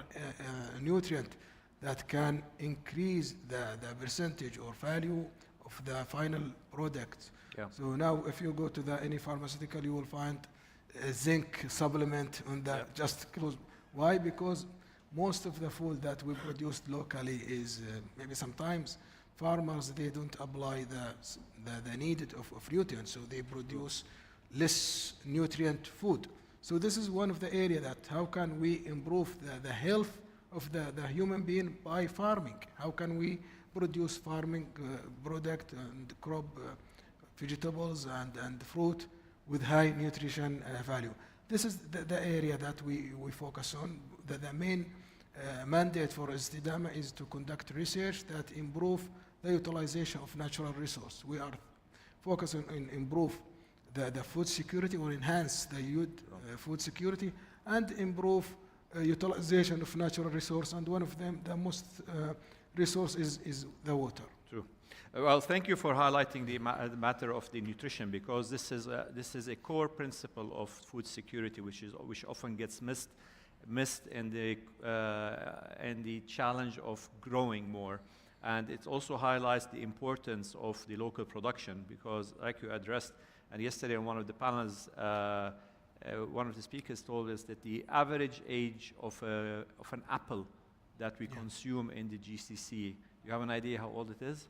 nutrient that can increase the percentage or value of the final product.
Yeah.
So now if you go to any pharmaceutical, you will find a zinc supplement on the just close. Why? Because most of the food that we produce locally is maybe sometimes farmers, they don't apply the needed of nutrients, so they produce less nutrient food. So this is one of the area that how can we improve the health of the human being by farming? How can we produce farming product and crop, vegetables and fruit with high nutrition value? This is the area that we focus on. The main mandate for Istidama is to conduct research that improve the utilization of natural resource. We are focusing on improve the food security or enhance the food security and improve utilization of natural resource. And one of them, the most resource is the water.
True. Well, thank you for highlighting the matter of the nutrition, because this is a core principle of food security, which often gets missed in the challenge of growing more. And it also highlights the importance of the local production, because like you addressed, and yesterday on one of the panels, one of the speakers told us that the average age of an apple that we consume in the GCC, you have an idea how old it is?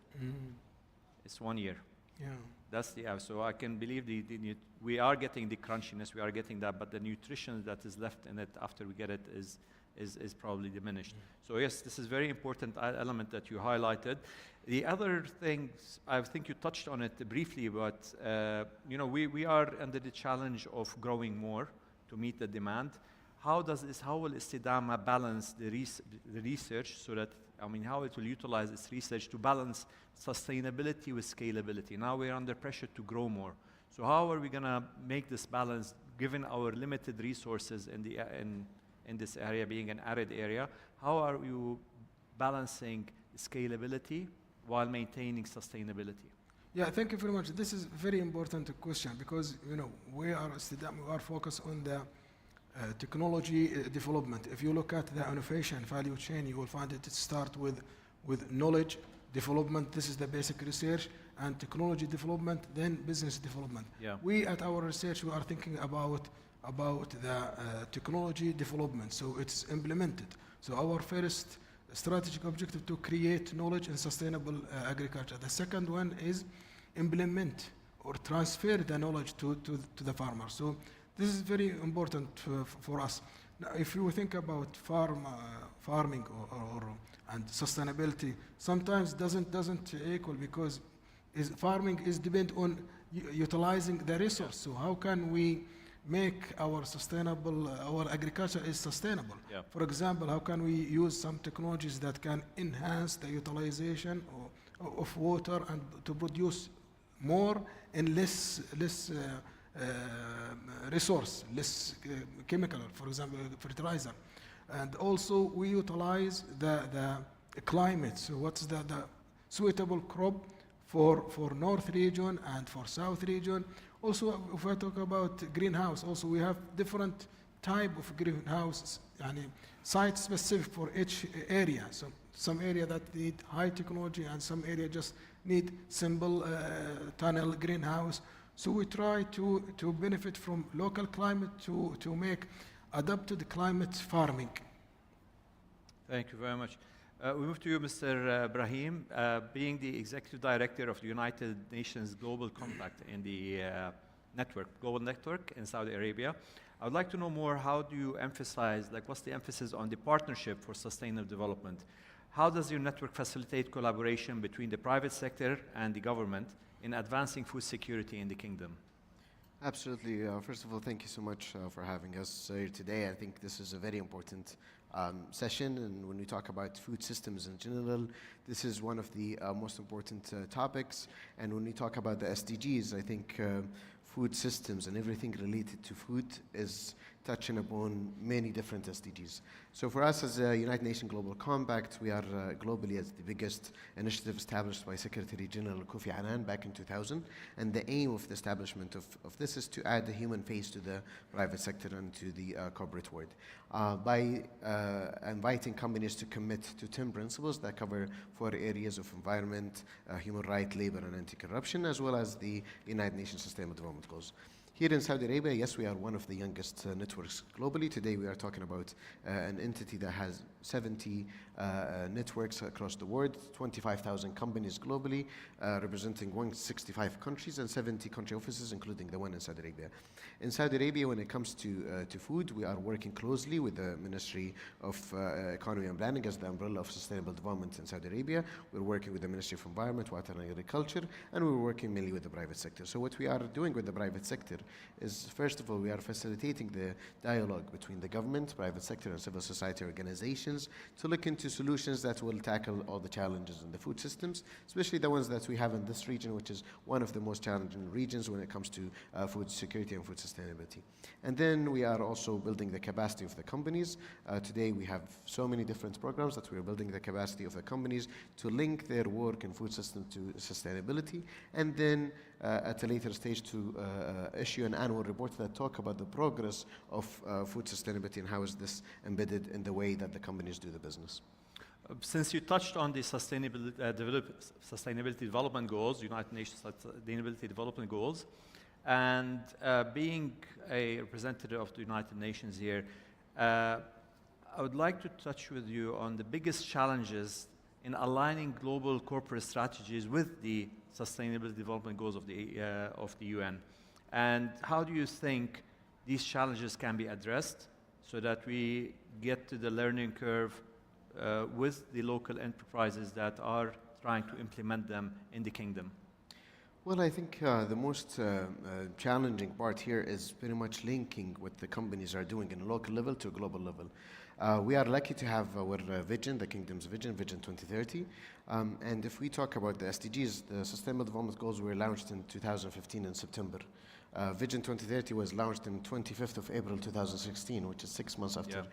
It's 1 year.
Yeah.
That's the average. So I can believe we are getting the crunchiness, we are getting that, but the nutrition that is left in it after we get it is probably diminished. So yes, this is very important element that you highlighted. The other things, I think you touched on it briefly, but we are under the challenge of growing more to meet the demand. How will Istidama balance the research so that, how it will utilize its research to balance sustainability with scalability? Now we're under pressure to grow more. So how are we going to make this balance, given our limited resources in this area, being an arid area? How are you balancing scalability while maintaining sustainability?
Yeah, thank you very much. This is a very important question, because we are focused on the technology development. If you look at the innovation value chain, you will find it starts with knowledge development. This is the basic research, and technology development, then business development.
Yeah.
We at our research, we are thinking about the technology development, so it's implemented. So our first strategic objective to create knowledge and sustainable agriculture. The second one is implement or transfer the knowledge to the farmer. So this is very important for us. Now, if you think about farming and sustainability, sometimes doesn't equal, because farming is depend on utilizing the resource. So how can we make our agriculture is sustainable?
Yeah.
For example, how can we use some technologies that can enhance the utilization of water and to produce more and less resource, less chemical, for example, fertilizer. And also we utilize the climate. So what's the suitable crop for north region and for south region? Also, if I talk about greenhouse, also we have different type of greenhouses, site specific for each area. So some area that need high technology and some area just need simple tunnel greenhouse. So we try to benefit from local climate to make adapted climate farming.
Thank you very much. We move to you, Mr. Brahim, being the Executive Director of the United Nations Global Compact in the global network in Saudi Arabia. I would like to know more, how do you emphasize, what's the emphasis on the partnership for sustainable development? How does your network facilitate collaboration between the private sector and the government in advancing food security in the kingdom?
Absolutely. First of all, thank you so much for having us here today. I think this is a very important session, and when we talk about food systems in general, this is one of the most important topics. And when we talk about the SDGs, I think food systems and everything related to food is touching upon many different SDGs. So for us as a United Nations Global Compact, we are globally as the biggest initiative established by Secretary General Kofi Annan back in 2000. And the aim of the establishment of this is to add the human face to the private sector and to the corporate world. By inviting companies to commit to 10 principles that cover 4 areas of environment, human rights, labor, and anti-corruption, as well as the United Nations Sustainable Development Goals. Here in Saudi Arabia, yes, we are one of the youngest networks globally. Today we are talking about an entity that has 70 networks across the world, 25,000 companies globally, representing 165 countries and 70 country offices, including the one in Saudi Arabia. In Saudi Arabia, when it comes to food, we are working closely with the Ministry of Economy and Planning as the umbrella of sustainable development in Saudi Arabia. We're working with the Ministry of Environment, Water and Agriculture, and we're working mainly with the private sector. So what we are doing with the private sector is, first of all, we are facilitating the dialogue between the government, private sector, and civil society organizations to look into solutions that will tackle all the challenges in the food systems, especially the ones that we have in this region, which is one of the most challenging regions when it comes to food security and food sustainability. And then we are also building the capacity of the companies. Today we have so many different programs that we are building the capacity of the companies to link their work in food system to sustainability, and then at a later stage to issue an annual report that talk about the progress of food sustainability and how is this embedded in the way that the companies do the business.
Since you touched on the sustainability development goals, United Nations Sustainability Development Goals, and being a representative of the United Nations here, I would like to touch with you on the biggest challenges in aligning global corporate strategies with the Sustainable Development Goals of the UN. And how do you think these challenges can be addressed so that we get to the learning curve with the local enterprises that are trying to implement them in the kingdom?
Well, I think the most challenging part here is pretty much linking what the companies are doing in a local level to a global level. We are lucky to have our vision, the Kingdom's vision, Vision 2030. And if we talk about the SDGs, the Sustainable Development Goals were launched in 2015 in September. Vision 2030 was launched on 25th of April 2016, which is 6 months after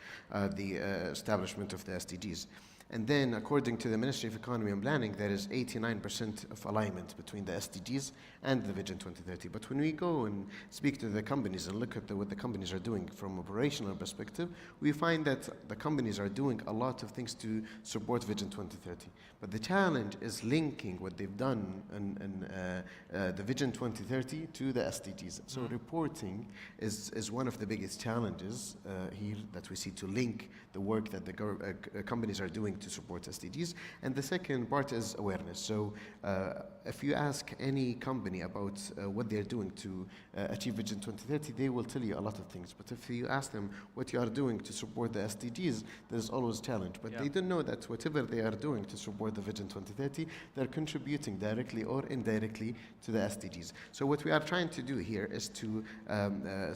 the establishment of the SDGs. And then, according to the Ministry of Economy and Planning, there is 89% of alignment between the SDGs and the Vision 2030. But when we go and speak to the companies and look at what the companies are doing from an operational perspective, we find that the companies are doing a lot of things to support Vision 2030. But the challenge is linking what they've done in the Vision 2030 to the SDGs. So reporting is one of the biggest challenges here that we see to link the work that the companies are doing to support SDGs. And the second part is awareness. So if you ask any company about what they're doing to achieve Vision 2030, they will tell you a lot of things. But if you ask them what you are doing to support the SDGs, there's always a challenge. But they don't know that whatever they are doing to support the Vision 2030, they're contributing directly or indirectly to the SDGs. So what we are trying to do here is to,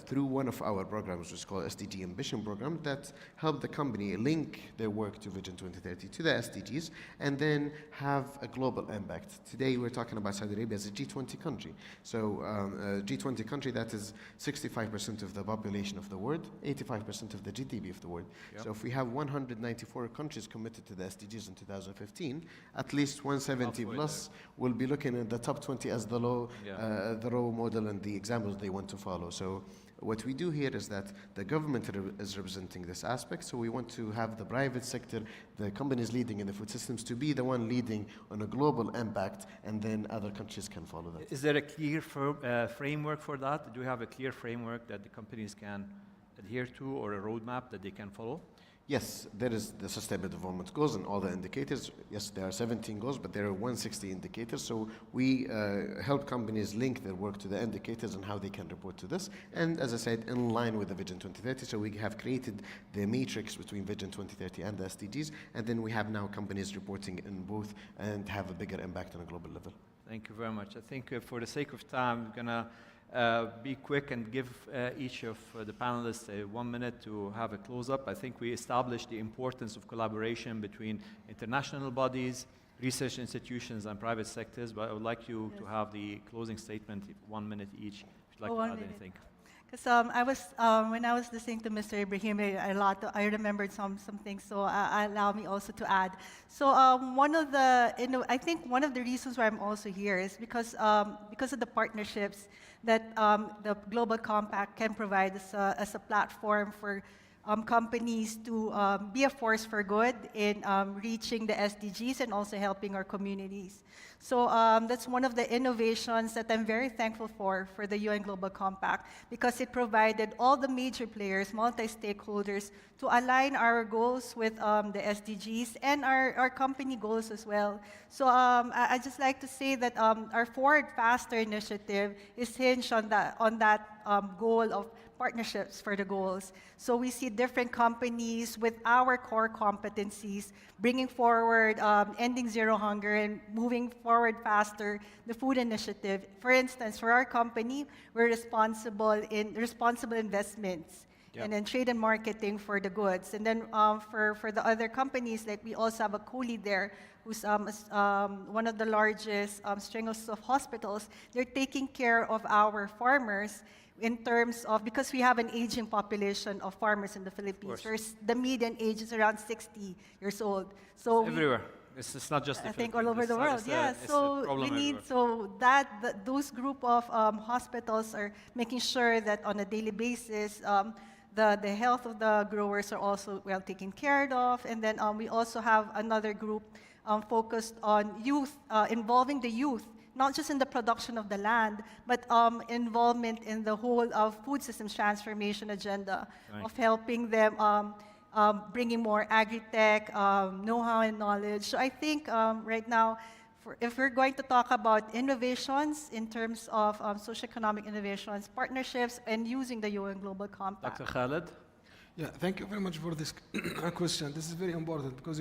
through one of our programs, which is called SDG Ambition Program, that help the company link their work to Vision 2030 to the SDGs, and then have a global impact. Today we're talking about Saudi Arabia as a G20 country. So a G20 country that is 65% of the population of the world, 85% of the GDP of the world. So if we have 194 countries committed to the SDGs in 2015, at least 170 plus will be looking at the top 20 as the role model and the examples they want to follow. So what we do here is that the government is representing this aspect, so we want to have the private sector, the companies leading in the food systems, to be the one leading on a global impact, and then other countries can follow that.
Is there a clear framework for that? Do you have a clear framework that the companies can adhere to, or a roadmap that they can follow?
Yes, there is the Sustainable Development Goals and all the indicators. Yes, there are 17 goals, but there are 160 indicators. So we help companies link their work to the indicators and how they can report to this. And as I said, in line with the Vision 2030. So we have created the matrix between Vision 2030 and the SDGs. And then we have now companies reporting in both and have a bigger impact on a global level.
Thank you very much. I think for the sake of time, we're going to be quick and give each of the panelists 1 minute to have a close-up. I think we established the importance of collaboration between international bodies, research institutions, and private sectors, but I would like you to have the closing statement, 1 minute each, if you'd like to add anything.
Because when I was listening to Mr. Ibrahim, I remembered some things, so allow me also to add. So I think one of the reasons why I'm also here is because of the partnerships that the Global Compact can provide as a platform companies to be a force for good in reaching the SDGs and also helping our communities. So that's one of the innovations that I'm very thankful for the UN Global Compact, because it provided all the major players, multi-stakeholders, to align our goals with the SDGs and our company goals as well. So I'd just like to say that our Forward Faster initiative is hinged on that goal of partnerships for the goals. So we see different companies with our core competencies bringing forward ending zero hunger and moving forward faster the food initiative. For instance, for our company, we're responsible investments.
Yeah.
And then trade and marketing for the goods. And then for the other companies, like we also have a co-lead there who's one of the largest strings of hospitals. They're taking care of our farmers in terms of, because we have an aging population of farmers in the Philippines, where the median age is around 60 years old. So
everywhere. It's not just
I think all over the world, yeah. So we need, those group of hospitals are making sure that on a daily basis, the health of the growers are also well taken care of. And then we also have another group focused on youth, involving the youth, not just in the production of the land, but involvement in the whole of food systems transformation agenda, of helping them bringing more agri-tech, know-how and knowledge. So I think right now, if we're going to talk about innovations in terms of socioeconomic innovations, partnerships, and using the UN Global Compact.
Dr. Khaled?
Yeah, thank you very much for this question. This is very important because,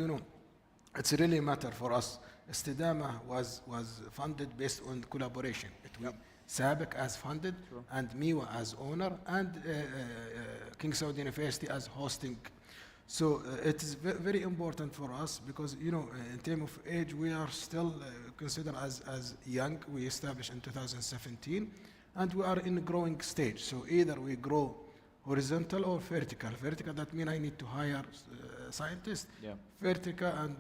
it's really a matter for us. Istidama was funded based on collaboration between SABIC as funded, and MIWA as owner, and King Saud University as hosting. So it is very important for us because, in terms of age, we are still considered as young. We established in 2017, and we are in a growing stage. So either we grow horizontal or vertical. Vertical, that means I need to hire scientists.
Yeah.
Vertical and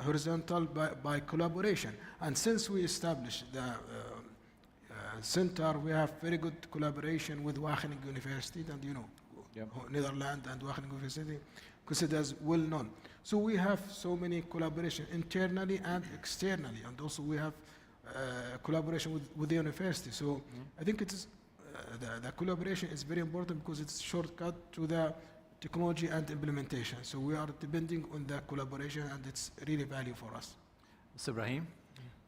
horizontal by collaboration. And since we established the center, we have very good collaboration with Wageningen University, and Netherlands and Wageningen University, considered as well known. So we have so many collaboration internally and externally, and also we have collaboration with the university. So I think it is the collaboration is very important because it's a shortcut to the technology and implementation. So we are depending on the collaboration, and it's really value for us.
Mr. Ibrahim?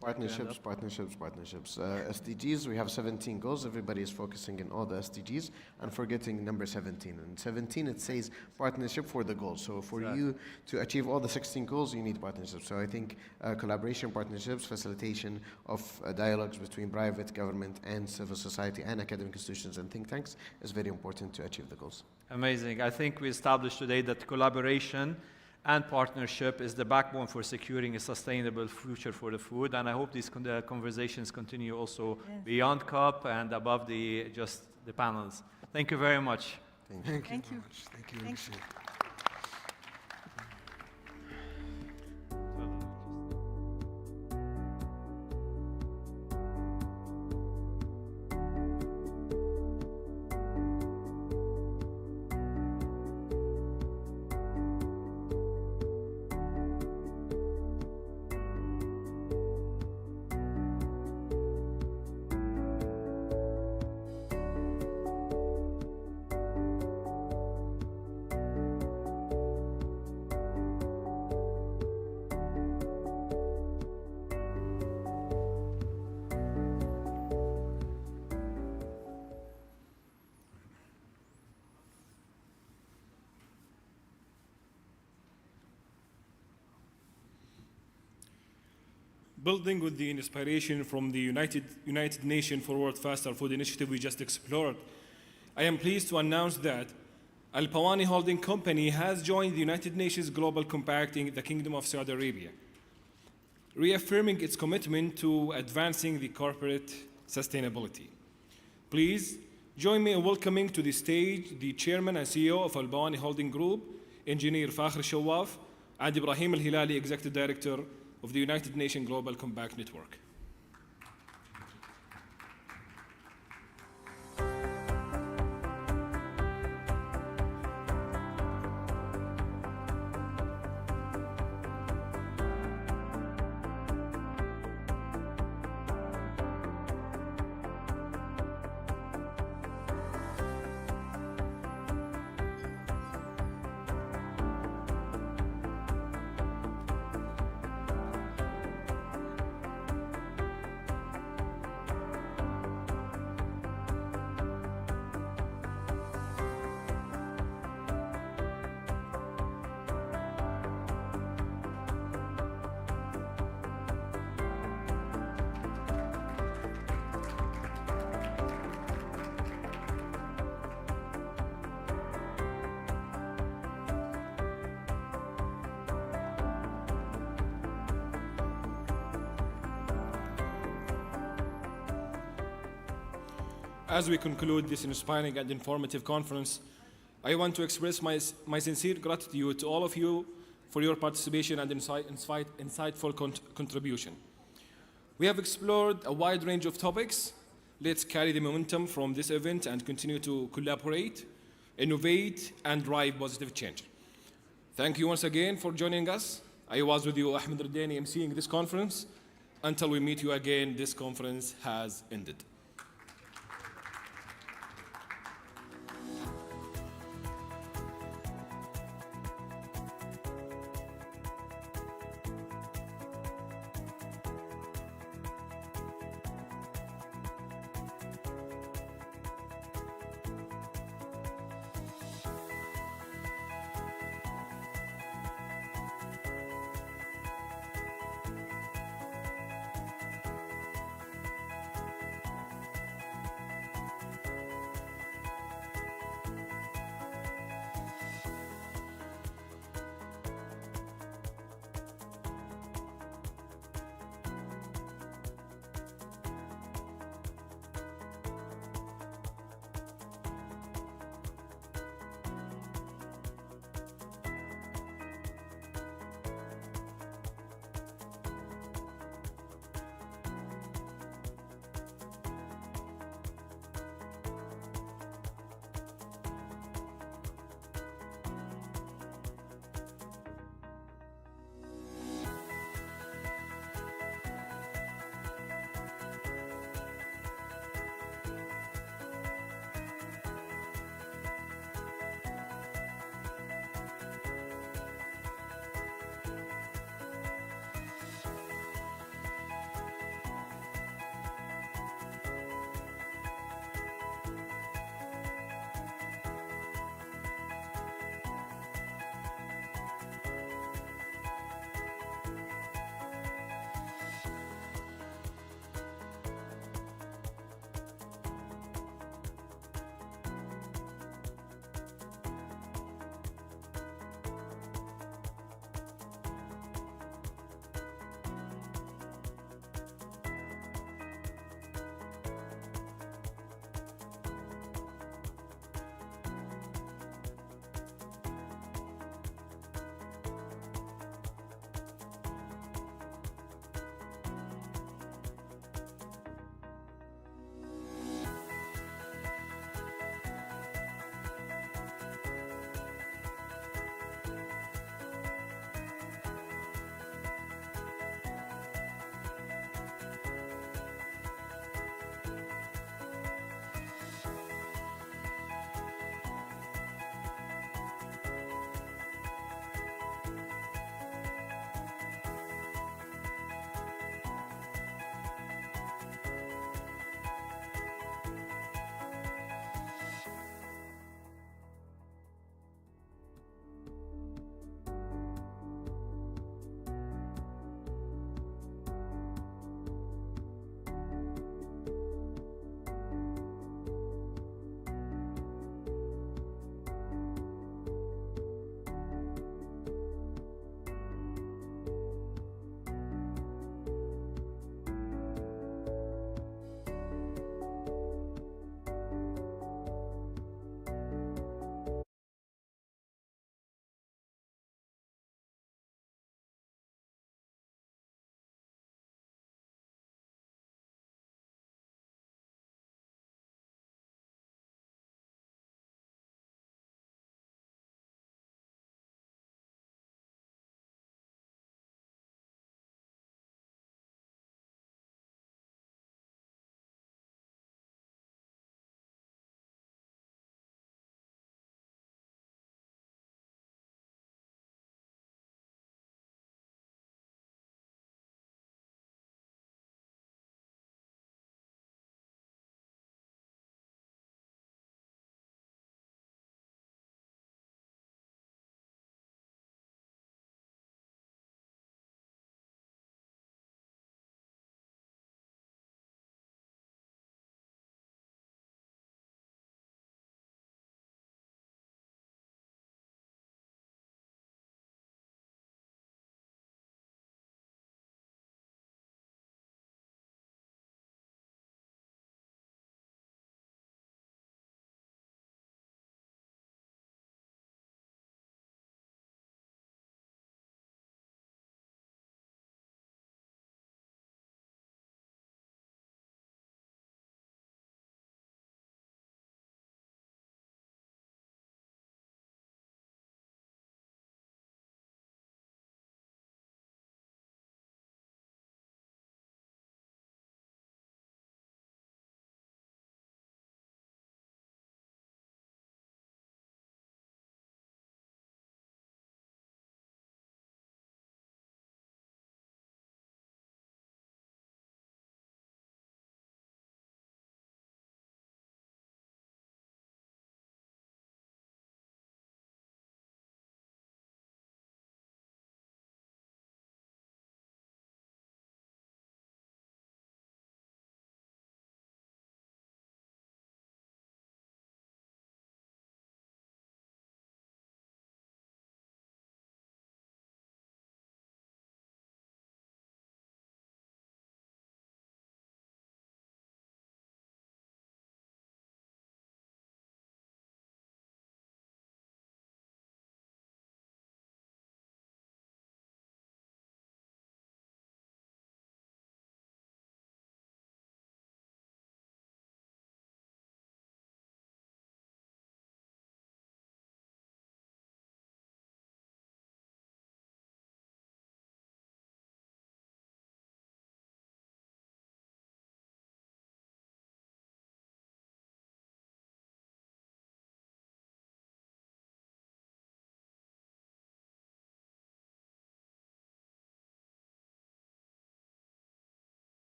Partnerships. SDGs, we have 17 goals. Everybody is focusing on all the SDGs and forgetting number 17. And 17, it says partnership for the goals. So for you to achieve all the 16 goals, you need partnerships. So I think collaboration, partnerships, facilitation of dialogues between private, government, and civil society and academic institutions and think tanks is very important to achieve the goals.
Amazing. I think we established today that collaboration and partnership is the backbone for securing a sustainable future for the food. And I hope these conversations continue also beyond COP and above just the panels. Thank you very much.
Thank you very much. Thank you.
Thank you.
Building with the inspiration from the United Nations Forward Faster Food Initiative we just explored, I am pleased to announce that Al Pawani Holding Company has joined the United Nations Global Compact in the Kingdom of Saudi Arabia, reaffirming its commitment to advancing the corporate sustainability. Please join me in welcoming to the stage the Chairman and CEO of Al Pawani Holding Group, Engineer Fakhr Shawaf, and Ibrahim Al Hilali, Executive Director of the United Nations Global Compact Network. As we conclude this inspiring and informative conference, I want to express my sincere gratitude to all of you for your participation and insightful contribution. We have explored a wide range of topics. Let's carry the momentum from this event and continue to collaborate, innovate, and drive positive change. Thank you once again for joining us. I was with you, Ahmed Radani, emceeing this conference. Until we meet you again, this conference has ended.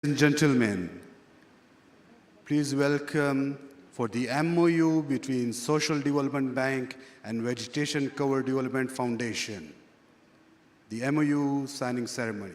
and gentlemen, please welcome for the MOU between Social Development Bank and Vegetation Cover Development Foundation, the MOU signing ceremony.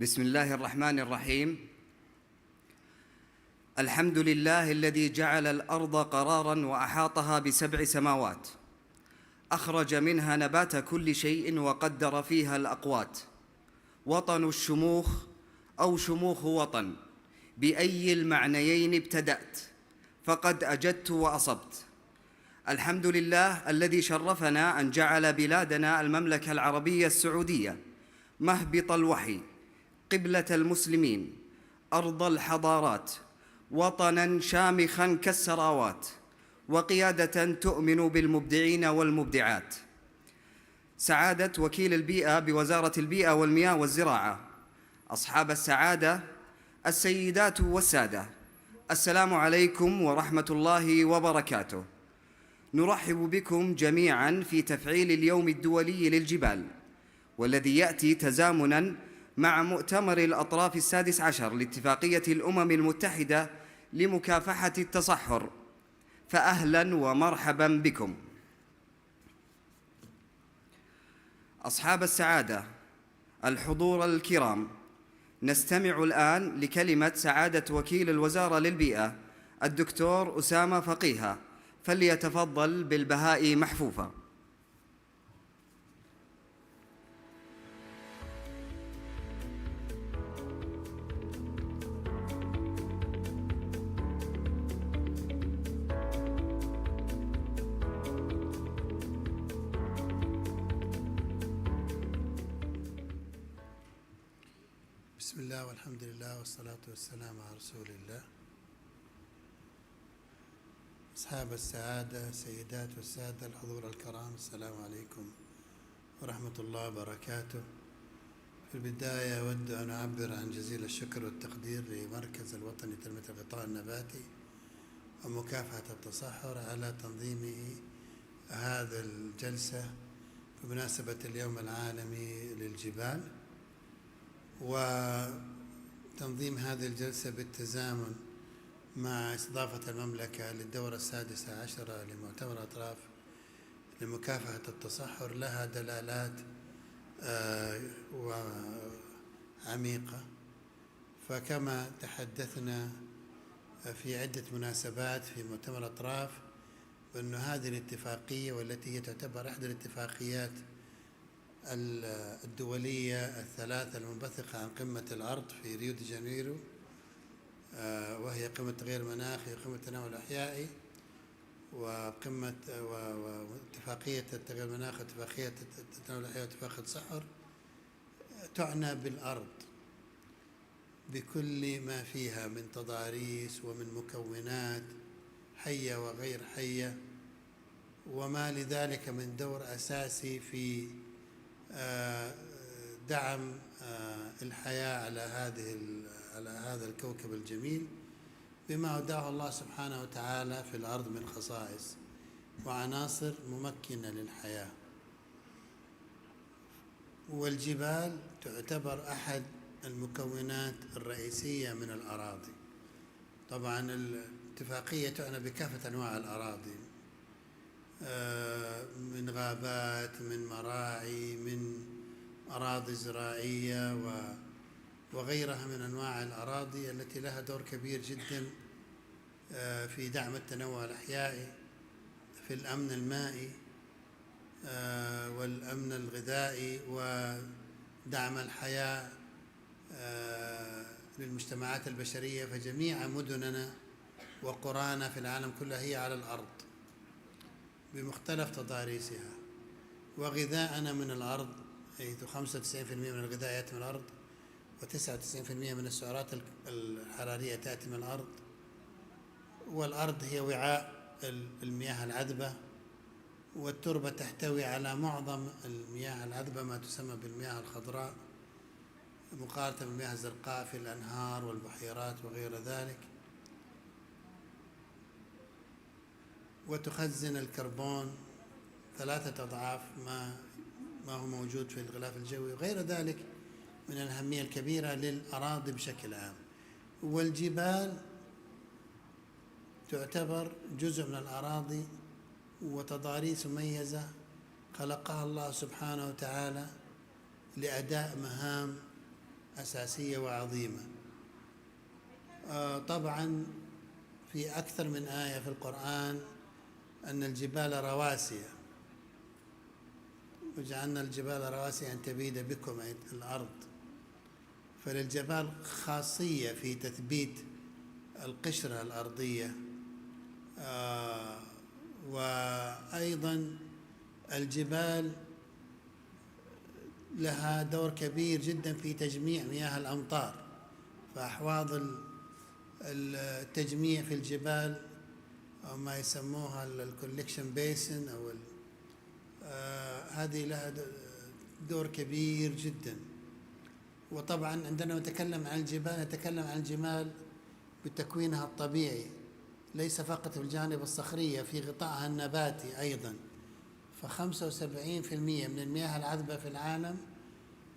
بسم الله الرحمن الرحيم. الحمد لله الذي جعل الأرض قراراً وأحاطها ب7 سماوات، أخرج منها نبات كل شيء وقدر فيها الأقوات. وطن الشموخ أو شموخ وطن، بأي المعنيين ابتدأت فقد أجدت وأصبت. الحمد لله الذي شرفنا أن جعل بلادنا المملكة العربية السعودية مهبط الوحي، قبلة المسلمين، أرض الحضارات، وطناً شامخاً كالسراوات، وقيادة تؤمن بالمبدعين والمبدعات. سعادة وكيل البيئة بوزارة البيئة والمياه والزراعة، أصحاب السعادة، السيدات والسادة، السلام عليكم ورحمة الله وبركاته. نرحب بكم جميعاً في تفعيل اليوم الدولي للجبال، والذي يأتي تزامناً مع مؤتمر الأطراف ال16 لاتفاقية الأمم المتحدة لمكافحة التصحر. فأهلاً ومرحباً بكم. أصحاب السعادة، الحضور الكرام، نستمع الآن لكلمة سعادة وكيل الوزارة للبيئة الدكتور أسامة فقيهة، فليتفضل بالبهاء محفوفا.
بسم الله والحمد لله والصلاة والسلام على رسول الله. أصحاب السعادة، سيدات والسادة الحضور الكرام، السلام عليكم ورحمة الله وبركاته. في البداية أود أن أعبر عن جزيل الشكر والتقدير لمركز الوطني لتنمية الغطاء النباتي ومكافحة التصحر على تنظيمه هذا الجلسة بمناسبة اليوم العالمي للجبال، وتنظيم هذه الجلسة بالتزامن مع استضافة المملكة للدورة السادسة عشرة لمؤتمر أطراف لمكافحة التصحر لها دلالات وعميقة. فكما تحدثنا في عدة مناسبات في مؤتمر أطراف بأن هذه الاتفاقية، والتي هي تعتبر إحدى الاتفاقيات الدولية الثلاثة المنبثقة عن قمة الأرض في ريو دي جانيرو، وهي قمة تغيير المناخ وقمة التنوع الأحيائي وقمة واتفاقية التغيير المناخ واتفاقية التنوع الأحيائي واتفاقية التصحر، تعنى بالأرض بكل ما فيها من تضاريس ومن مكونات حية وغير حية، وما لذلك من دور أساسي في دعم الحياة على هذا الكوكب الجميل بما أودعه الله سبحانه وتعالى في الأرض من خصائص وعناصر ممكنة للحياة. والجبال تعتبر أحد المكونات الرئيسية من الأراضي. طبعا الاتفاقية تعنى بكافة أنواع الأراضي، من غابات، من مراعي، من أراضي زراعية وغيرها من أنواع الأراضي التي لها دور كبير جدا في دعم التنوع الأحيائي، في الأمن المائي والأمن الغذائي ودعم الحياة للمجتمعات البشرية. فجميع مدننا وقرانا في العالم كله هي على الأرض بمختلف تضاريسها، وغذاءنا من الأرض، حيث 95% من الغذاء يأتي من الأرض و99% من السعرات الحرارية تأتي من الأرض. والأرض هي وعاء المياه العذبة، والتربة تحتوي على معظم المياه العذبة ما تسمى بالمياه الخضراء مقارنة بالمياه الزرقاء في الأنهار والبحيرات وغير ذلك. وتخزن الكربون 3 أضعاف ما هو موجود في الغلاف الجوي، وغير ذلك من الأهمية الكبيرة للأراضي بشكل عام. والجبال تعتبر جزء من الأراضي وتضاريس مميزة خلقها الله سبحانه وتعالى لأداء مهام أساسية وعظيمة. طبعا في أكثر من آية في القرآن أن الجبال رواسي، وجعلنا الجبال رواسي أن تبيد بكم أي الأرض. فللجبال خاصية في تثبيت القشرة الأرضية، وأيضا الجبال لها دور كبير جدا في تجميع مياه الأمطار. فأحواض التجميع في الجبال أو ما يسموها الكوليكشن بيسن أو هذه لها دور كبير جدا. وطبعا عندما نتكلم عن الجبال نتكلم عن الجبال بتكوينها الطبيعي، ليس فقط في الجانب الصخرية، في غطائها النباتي أيضا. ف75% من المياه العذبة في العالم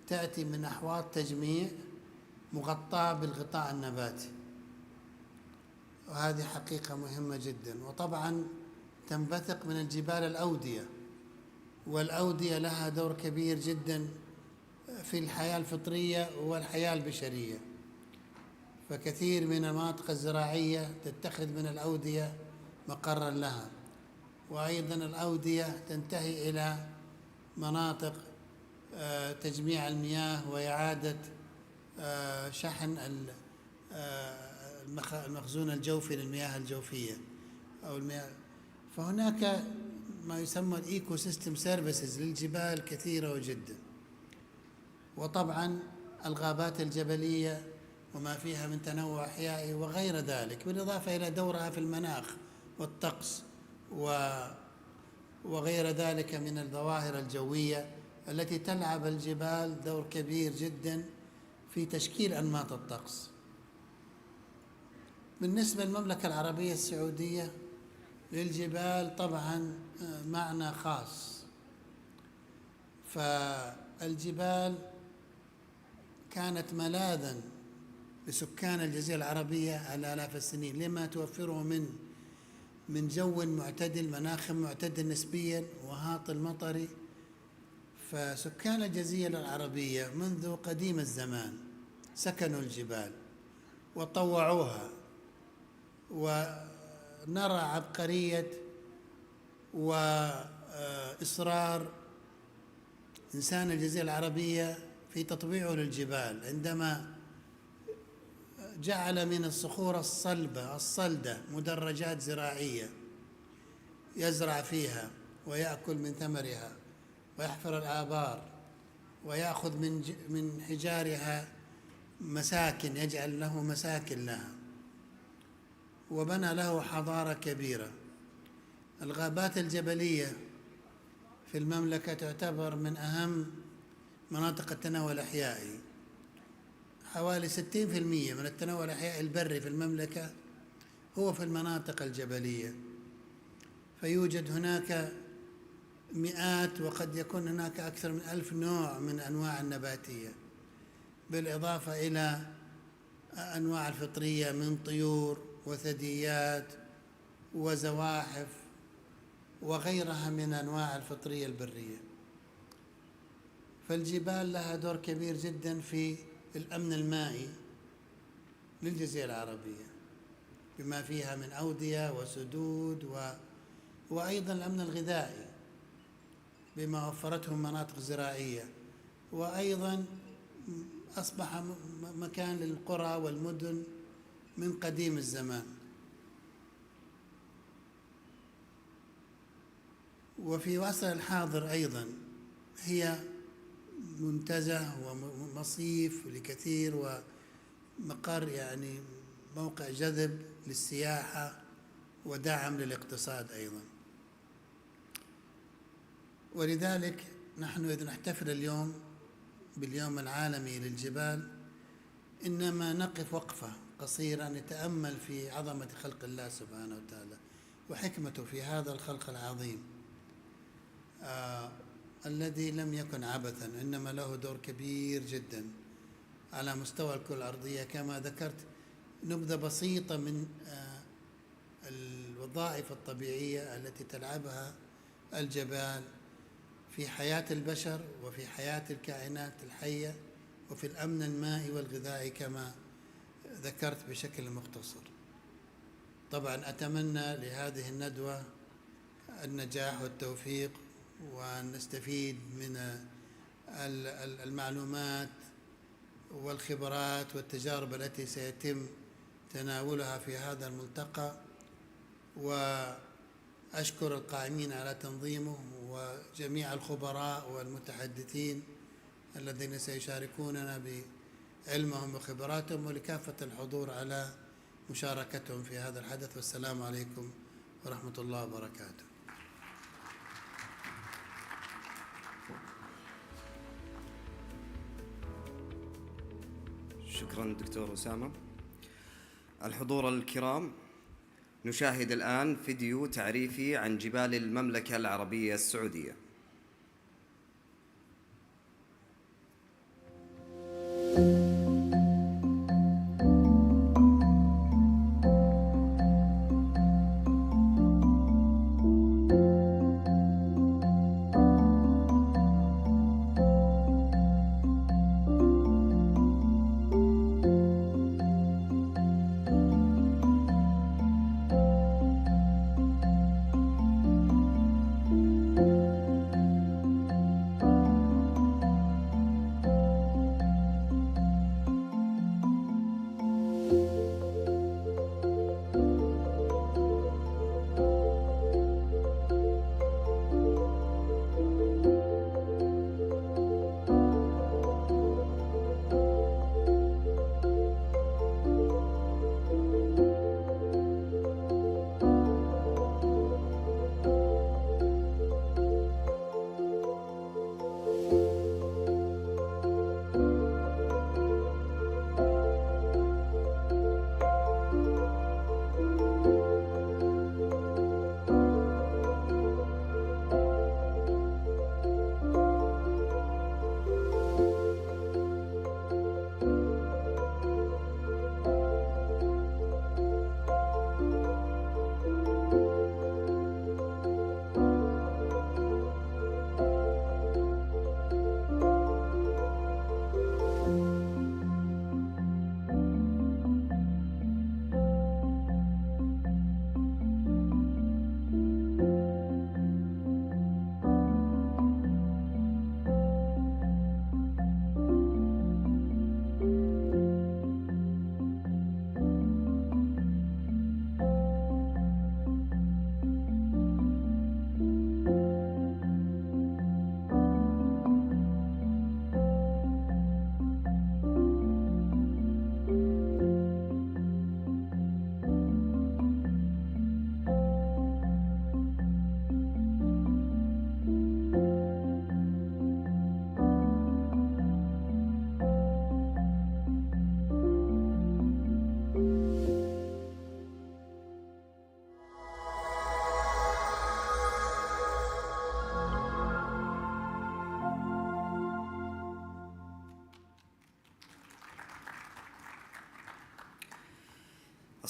تأتي من أحواض تجميع مغطاة بالغطاء النباتي، وهذه حقيقة مهمة جدا. وطبعا تنبثق من الجبال الأودية، والأودية لها دور كبير جدا في الحياة الفطرية والحياة البشرية. فكثير من المناطق الزراعية تتخذ من الأودية مقرا لها، وأيضا الأودية تنتهي إلى مناطق تجميع المياه وإعادة شحن المخزون الجوفي للمياه الجوفية أو المياه. فهناك ما يسمى الإيكو سيستم سيرفيسز للجبال كثيرة جدا، وطبعا الغابات الجبلية وما فيها من تنوع أحيائي وغير ذلك، بالإضافة إلى دورها في المناخ والطقس وغير ذلك من الظواهر الجوية التي تلعب الجبال دور كبير جدا في تشكيل أنماط الطقس. بالنسبة للمملكة العربية السعودية للجبال طبعا معنى خاص، فالجبال كانت ملاذا لسكان الجزيرة العربية آلاف السنين لما توفره من جو معتدل، مناخ معتدل نسبيا وهاطل مطري. فسكان الجزيرة العربية منذ قديم الزمان سكنوا الجبال وطوعوها، ونرى عبقرية وإصرار إنسان الجزيرة العربية في تطويعه للجبال عندما جعل من الصخور الصلدة مدرجات زراعية يزرع فيها ويأكل من ثمرها ويحفر الآبار ويأخذ من حجارها مساكن، يجعل له مساكن لها، وبنى له حضارة كبيرة. الغابات الجبلية في المملكة تعتبر من أهم مناطق التنوع الأحيائي. حوالي 60% من التنوع الأحيائي البري في المملكة هو في المناطق الجبلية، فيوجد هناك مئات وقد يكون هناك أكثر من 1000 نوع من أنواع النباتية، بالإضافة إلى أنواع الفطرية من طيور وثدييات وزواحف وغيرها من أنواع الفطرية البرية. فالجبال لها دور كبير جدا في الأمن المائي للجزيرة العربية بما فيها من أودية وسدود وأيضا الأمن الغذائي بما وفرته مناطق زراعية، وأيضا أصبح مكان للقرى والمدن من قديم الزمان. وفي العصر الحاضر أيضا هي منتزه ومصيف لكثير ومقر، يعني موقع جذب للسياحة ودعم للاقتصاد أيضا. ولذلك نحن إذا نحتفل اليوم باليوم العالمي للجبال إنما نقف وقفة قصيرة نتأمل في عظمة خلق الله سبحانه وتعالى وحكمته في هذا الخلق العظيم الذي لم يكن عبثا، إنما له دور كبير جدا على مستوى الكرة الأرضية. كما ذكرت نبذة بسيطة من الوظائف الطبيعية التي تلعبها الجبال في حياة البشر وفي حياة الكائنات الحية وفي الأمن المائي والغذائي كما ذكرت بشكل مختصر. طبعا أتمنى لهذه الندوة النجاح والتوفيق، وأن نستفيد من المعلومات والخبرات والتجارب التي سيتم تناولها في هذا الملتقى. وأشكر القائمين على تنظيمه وجميع الخبراء والمتحدثين الذين سيشاركوننا بعلمهم وخبراتهم، ولكافة الحضور على مشاركتهم في هذا الحدث. والسلام عليكم ورحمة الله وبركاته.
شكرا دكتور أسامة. الحضور الكرام، نشاهد الآن فيديو تعريفي عن جبال المملكة العربية السعودية.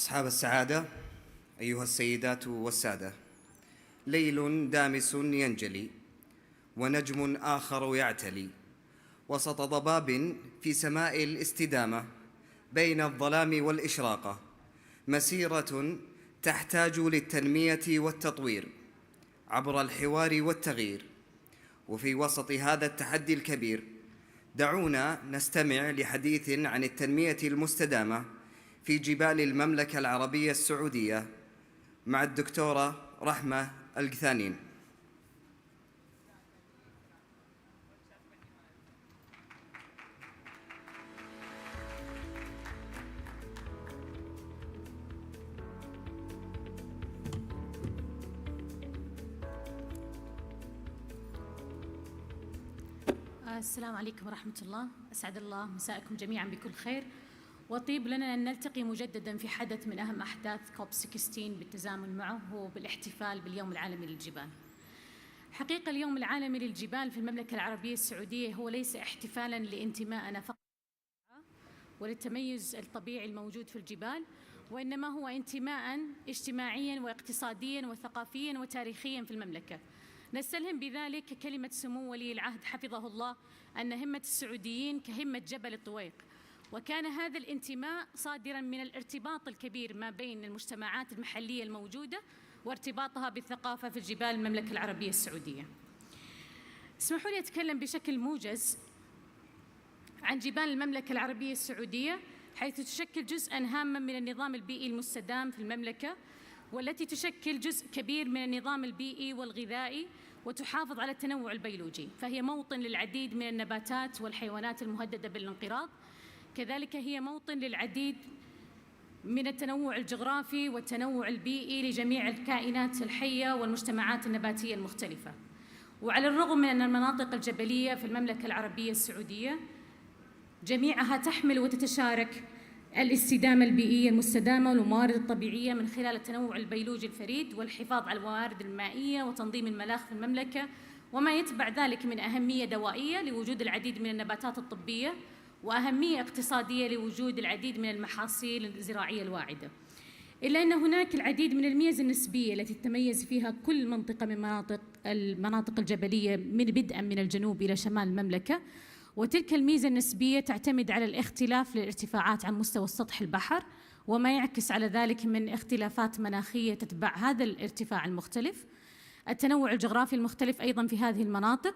أصحاب السعادة، أيها السيدات والسادة، ليل دامس ينجلي ونجم آخر يعتلي وسط ضباب في سماء الاستدامة بين الظلام والإشراقة، مسيرة تحتاج للتنمية والتطوير عبر الحوار والتغيير. وفي وسط هذا التحدي الكبير دعونا نستمع لحديث عن التنمية المستدامة في جبال المملكة العربية السعودية مع الدكتورة رحمة القثانين.
السلام عليكم ورحمة الله. أسعد الله مساءكم جميعا بكل خير، وطيب لنا أن نلتقي مجددا في حدث من أهم أحداث كوب 16 بالتزامن معه وبالاحتفال باليوم العالمي للجبال. حقيقة اليوم العالمي للجبال في المملكة العربية السعودية هو ليس احتفالا لانتمائنا فقط وللتميز الطبيعي الموجود في الجبال، وإنما هو انتماء اجتماعيا واقتصاديا وثقافيا وتاريخيا في المملكة. نستلهم بذلك كلمة سمو ولي العهد حفظه الله أن همة السعوديين كهمة جبل الطويق، وكان هذا الانتماء صادرا من الارتباط الكبير ما بين المجتمعات المحلية الموجودة وارتباطها بالثقافة في جبال المملكة العربية السعودية. اسمحوا لي أتكلم بشكل موجز عن جبال المملكة العربية السعودية، حيث تشكل جزءاً هاماً من النظام البيئي المستدام في المملكة، والتي تشكل جزء كبير من النظام البيئي والغذائي وتحافظ على التنوع البيولوجي، فهي موطن للعديد من النباتات والحيوانات المهددة بالانقراض. كذلك هي موطن للعديد من التنوع الجغرافي والتنوع البيئي لجميع الكائنات الحية والمجتمعات النباتية المختلفة. وعلى الرغم من أن المناطق الجبلية في المملكة العربية السعودية جميعها تحمل وتتشارك الاستدامة البيئية المستدامة والموارد الطبيعية من خلال التنوع البيولوجي الفريد والحفاظ على الموارد المائية وتنظيم المناخ في المملكة، وما يتبع ذلك من أهمية دوائية لوجود العديد من النباتات الطبية، وأهمية اقتصادية لوجود العديد من المحاصيل الزراعية الواعدة. إلا أن هناك العديد من الميز النسبية التي تتميز فيها كل منطقة من المناطق الجبلية من بدءا من الجنوب إلى شمال المملكة، وتلك الميزة النسبية تعتمد على الاختلاف للارتفاعات عن مستوى سطح البحر، وما يعكس على ذلك من اختلافات مناخية تتبع هذا الارتفاع المختلف، التنوع الجغرافي المختلف أيضاً في هذه المناطق،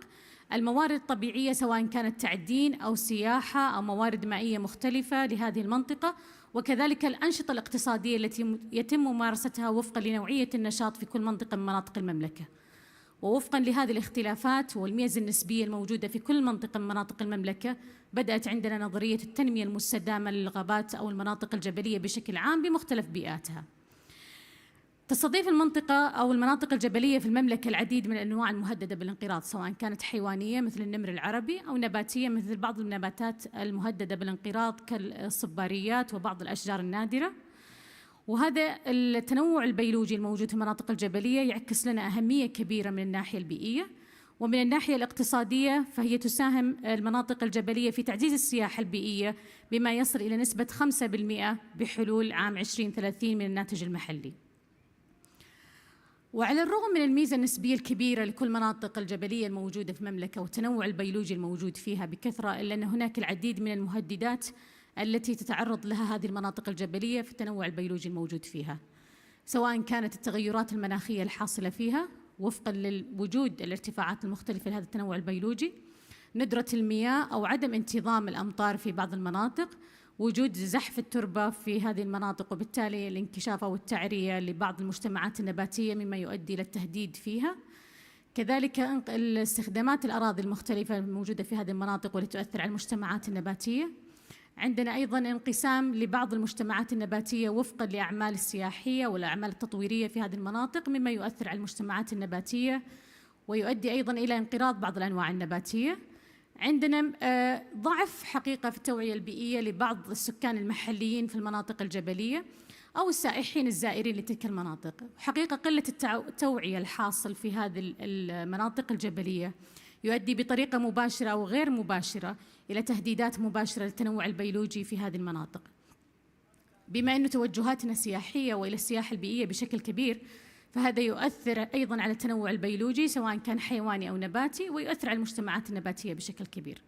الموارد الطبيعية سواء كانت تعدين أو سياحة أو موارد مائية مختلفة لهذه المنطقة، وكذلك الأنشطة الاقتصادية التي يتم ممارستها وفقاً لنوعية النشاط في كل منطقة من مناطق المملكة. ووفقاً لهذه الاختلافات والميزة النسبية الموجودة في كل منطقة من مناطق المملكة، بدأت عندنا نظرية التنمية المستدامة للغابات أو المناطق الجبلية بشكل عام بمختلف بيئاتها. تستضيف المنطقة أو المناطق الجبلية في المملكة العديد من الأنواع المهددة بالانقراض، سواء كانت حيوانية مثل النمر العربي أو نباتية مثل بعض النباتات المهددة بالانقراض كالصباريات وبعض الأشجار النادرة. وهذا التنوع البيولوجي الموجود في المناطق الجبلية يعكس لنا أهمية كبيرة من الناحية البيئية، ومن الناحية الاقتصادية فهي تساهم المناطق الجبلية في تعزيز السياحة البيئية بما يصل إلى نسبة 5% بحلول عام 2030 من الناتج المحلي. وعلى الرغم من الميزة النسبية الكبيرة لكل مناطق الجبلية الموجودة في المملكة والتنوع البيولوجي الموجود فيها بكثرة، إلا أن هناك العديد من المهددات التي تتعرض لها هذه المناطق الجبلية في التنوع البيولوجي الموجود فيها، سواء كانت التغيرات المناخية الحاصلة فيها وفقاً لوجود الارتفاعات المختلفة لهذا التنوع البيولوجي، ندرة المياه أو عدم انتظام الأمطار في بعض المناطق، وجود زحف التربة في هذه المناطق وبالتالي الانكشاف أو التعرية لبعض المجتمعات النباتية مما يؤدي إلى التهديد فيها. كذلك استخدامات الأراضي المختلفة الموجودة في هذه المناطق والتي تؤثر على المجتمعات النباتية. عندنا أيضاً انقسام لبعض المجتمعات النباتية وفقاً لأعمال السياحية والأعمال التطويرية في هذه المناطق مما يؤثر على المجتمعات النباتية ويؤدي أيضاً إلى انقراض بعض الأنواع النباتية. عندنا ضعف حقيقة في التوعية البيئية لبعض السكان المحليين في المناطق الجبلية أو السائحين الزائرين لتلك المناطق. حقيقة قلة التوعية الحاصل في هذه المناطق الجبلية يؤدي بطريقة مباشرة أو غير مباشرة إلى تهديدات مباشرة للتنوع البيولوجي في هذه المناطق. بما أن توجهاتنا سياحية وإلى السياحة البيئية بشكل كبير، فهذا يؤثر أيضاً على التنوع البيولوجي سواء كان حيواني أو نباتي، ويؤثر على المجتمعات النباتية بشكل كبير.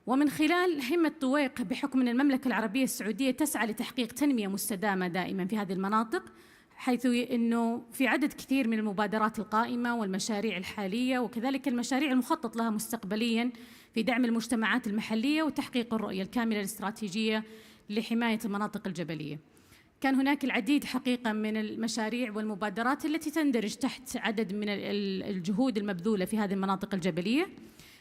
ومن خلال همة طويق بحكم أن المملكة العربية السعودية تسعى لتحقيق تنمية مستدامة دائماً في هذه المناطق، حيث أنه في عدد كثير من المبادرات القائمة والمشاريع الحالية وكذلك المشاريع المخطط لها مستقبلياً في دعم المجتمعات المحلية وتحقيق الرؤية الكاملة الاستراتيجية لحماية المناطق الجبلية. كان هناك العديد حقيقة من المشاريع والمبادرات التي تندرج تحت عدد من الجهود المبذولة في هذه المناطق الجبلية،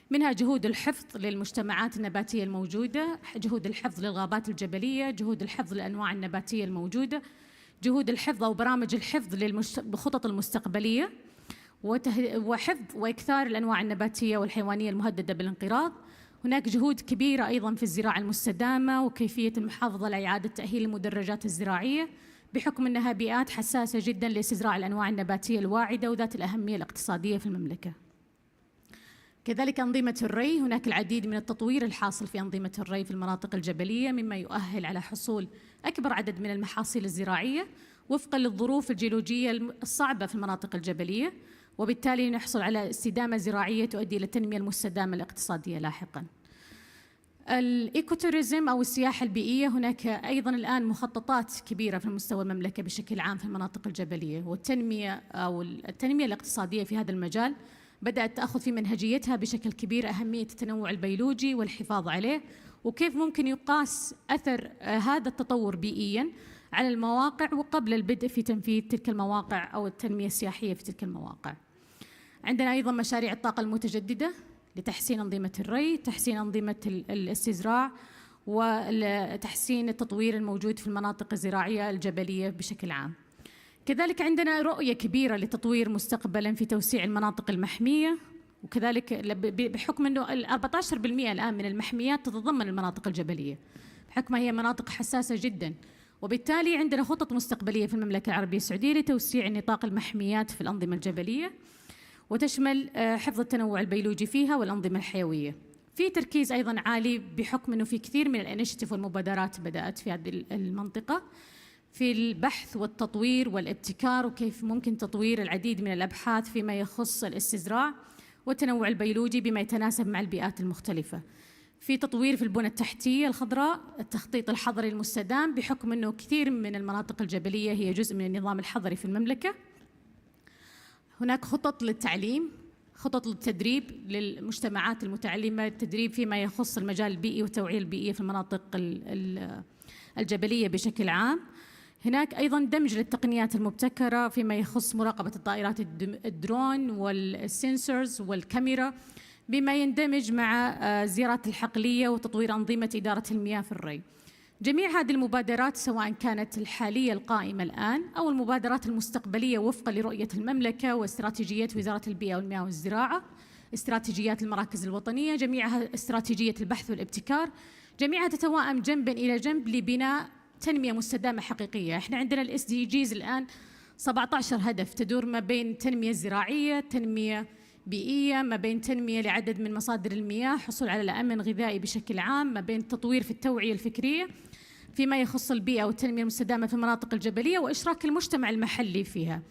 منها جهود الحفظ للمجتمعات النباتية الموجودة، جهود الحفظ للغابات الجبلية، جهود الحفظ للأنواع النباتية الموجودة، جهود الحفظ أو برامج الحفظ للخطط المستقبلية، وحفظ وإكثار الأنواع النباتية والحيوانية المهددة بالانقراض. هناك جهود كبيرة أيضاً في الزراعة المستدامة وكيفية المحافظة على إعادة تأهيل المدرجات الزراعية بحكم أنها بيئات حساسة جداً لاستزراع الأنواع النباتية الواعدة وذات الأهمية الاقتصادية في المملكة. كذلك أنظمة الري، هناك العديد من التطوير الحاصل في أنظمة الري في المناطق الجبلية مما يؤهل على حصول أكبر عدد من المحاصيل الزراعية وفقاً للظروف الجيولوجية الصعبة في المناطق الجبلية، وبالتالي نحصل على استدامة زراعية تؤدي إلى التنمية المستدامة الاقتصادية لاحقاً. الإيكوتوريزم أو السياحة البيئية، هناك أيضاً الآن مخططات كبيرة في مستوى المملكة بشكل عام في المناطق الجبلية، والتنمية أو التنمية الاقتصادية في هذا المجال بدأت تأخذ في منهجيتها بشكل كبير أهمية التنوع البيولوجي والحفاظ عليه، وكيف ممكن يقاس أثر هذا التطور بيئياً على المواقع وقبل البدء في تنفيذ تلك المواقع أو التنمية السياحية في تلك المواقع. عندنا أيضاً مشاريع الطاقة المتجددة لتحسين أنظمة الري، تحسين أنظمة الاستزراع، وتحسين التطوير الموجود في المناطق الزراعية الجبلية بشكل عام. كذلك عندنا رؤية كبيرة لتطوير مستقبلاً في توسيع المناطق المحمية، وكذلك بحكم أنه 14% الآن من المحميات تتضمن المناطق الجبلية بحكمها هي مناطق حساسة جداً، وبالتالي عندنا خطط مستقبلية في المملكة العربية السعودية لتوسيع نطاق المحميات في الأنظمة الجبلية، وتشمل حفظ التنوع البيولوجي فيها والأنظمة الحيوية. في تركيز أيضاً عالي بحكم أنه في كثير من الانشيتيف والمبادرات بدأت في هذه المنطقة في البحث والتطوير والابتكار، وكيف ممكن تطوير العديد من الأبحاث فيما يخص الاستزراع والتنوع البيولوجي بما يتناسب مع البيئات المختلفة. في تطوير في البنى التحتية الخضراء، التخطيط الحضري المستدام بحكم أنه كثير من المناطق الجبلية هي جزء من النظام الحضري في المملكة. هناك خطط للتعليم، خطط للتدريب للمجتمعات المتعلمة، التدريب فيما يخص المجال البيئي والتوعية البيئية في المناطق الجبلية بشكل عام. هناك أيضاً دمج للتقنيات المبتكرة فيما يخص مراقبة الطائرات الدرون والسنسورز والكاميرا، بما يندمج مع الزيارات الحقلية وتطوير أنظمة إدارة المياه في الري. جميع هذه المبادرات سواء كانت الحالية القائمة الآن أو المبادرات المستقبلية وفقاً لرؤية المملكة واستراتيجيات وزارة البيئة والمياه والزراعة، استراتيجيات المراكز الوطنية، جميعها استراتيجية البحث والابتكار، جميعها تتوائم جنباً إلى جنب لبناء تنمية مستدامة حقيقية. احنا عندنا ال SDGs الآن 17 هدف تدور ما بين تنمية زراعية، تنمية بيئية، ما بين تنمية لعدد من مصادر المياه، حصول على الأمن الغذائي بشكل عام، ما بين تطوير في التوعية الفكرية فيما يخص البيئة والتنمية المستدامة في المناطق الجبلية وإشراك المجتمع المحلي فيها.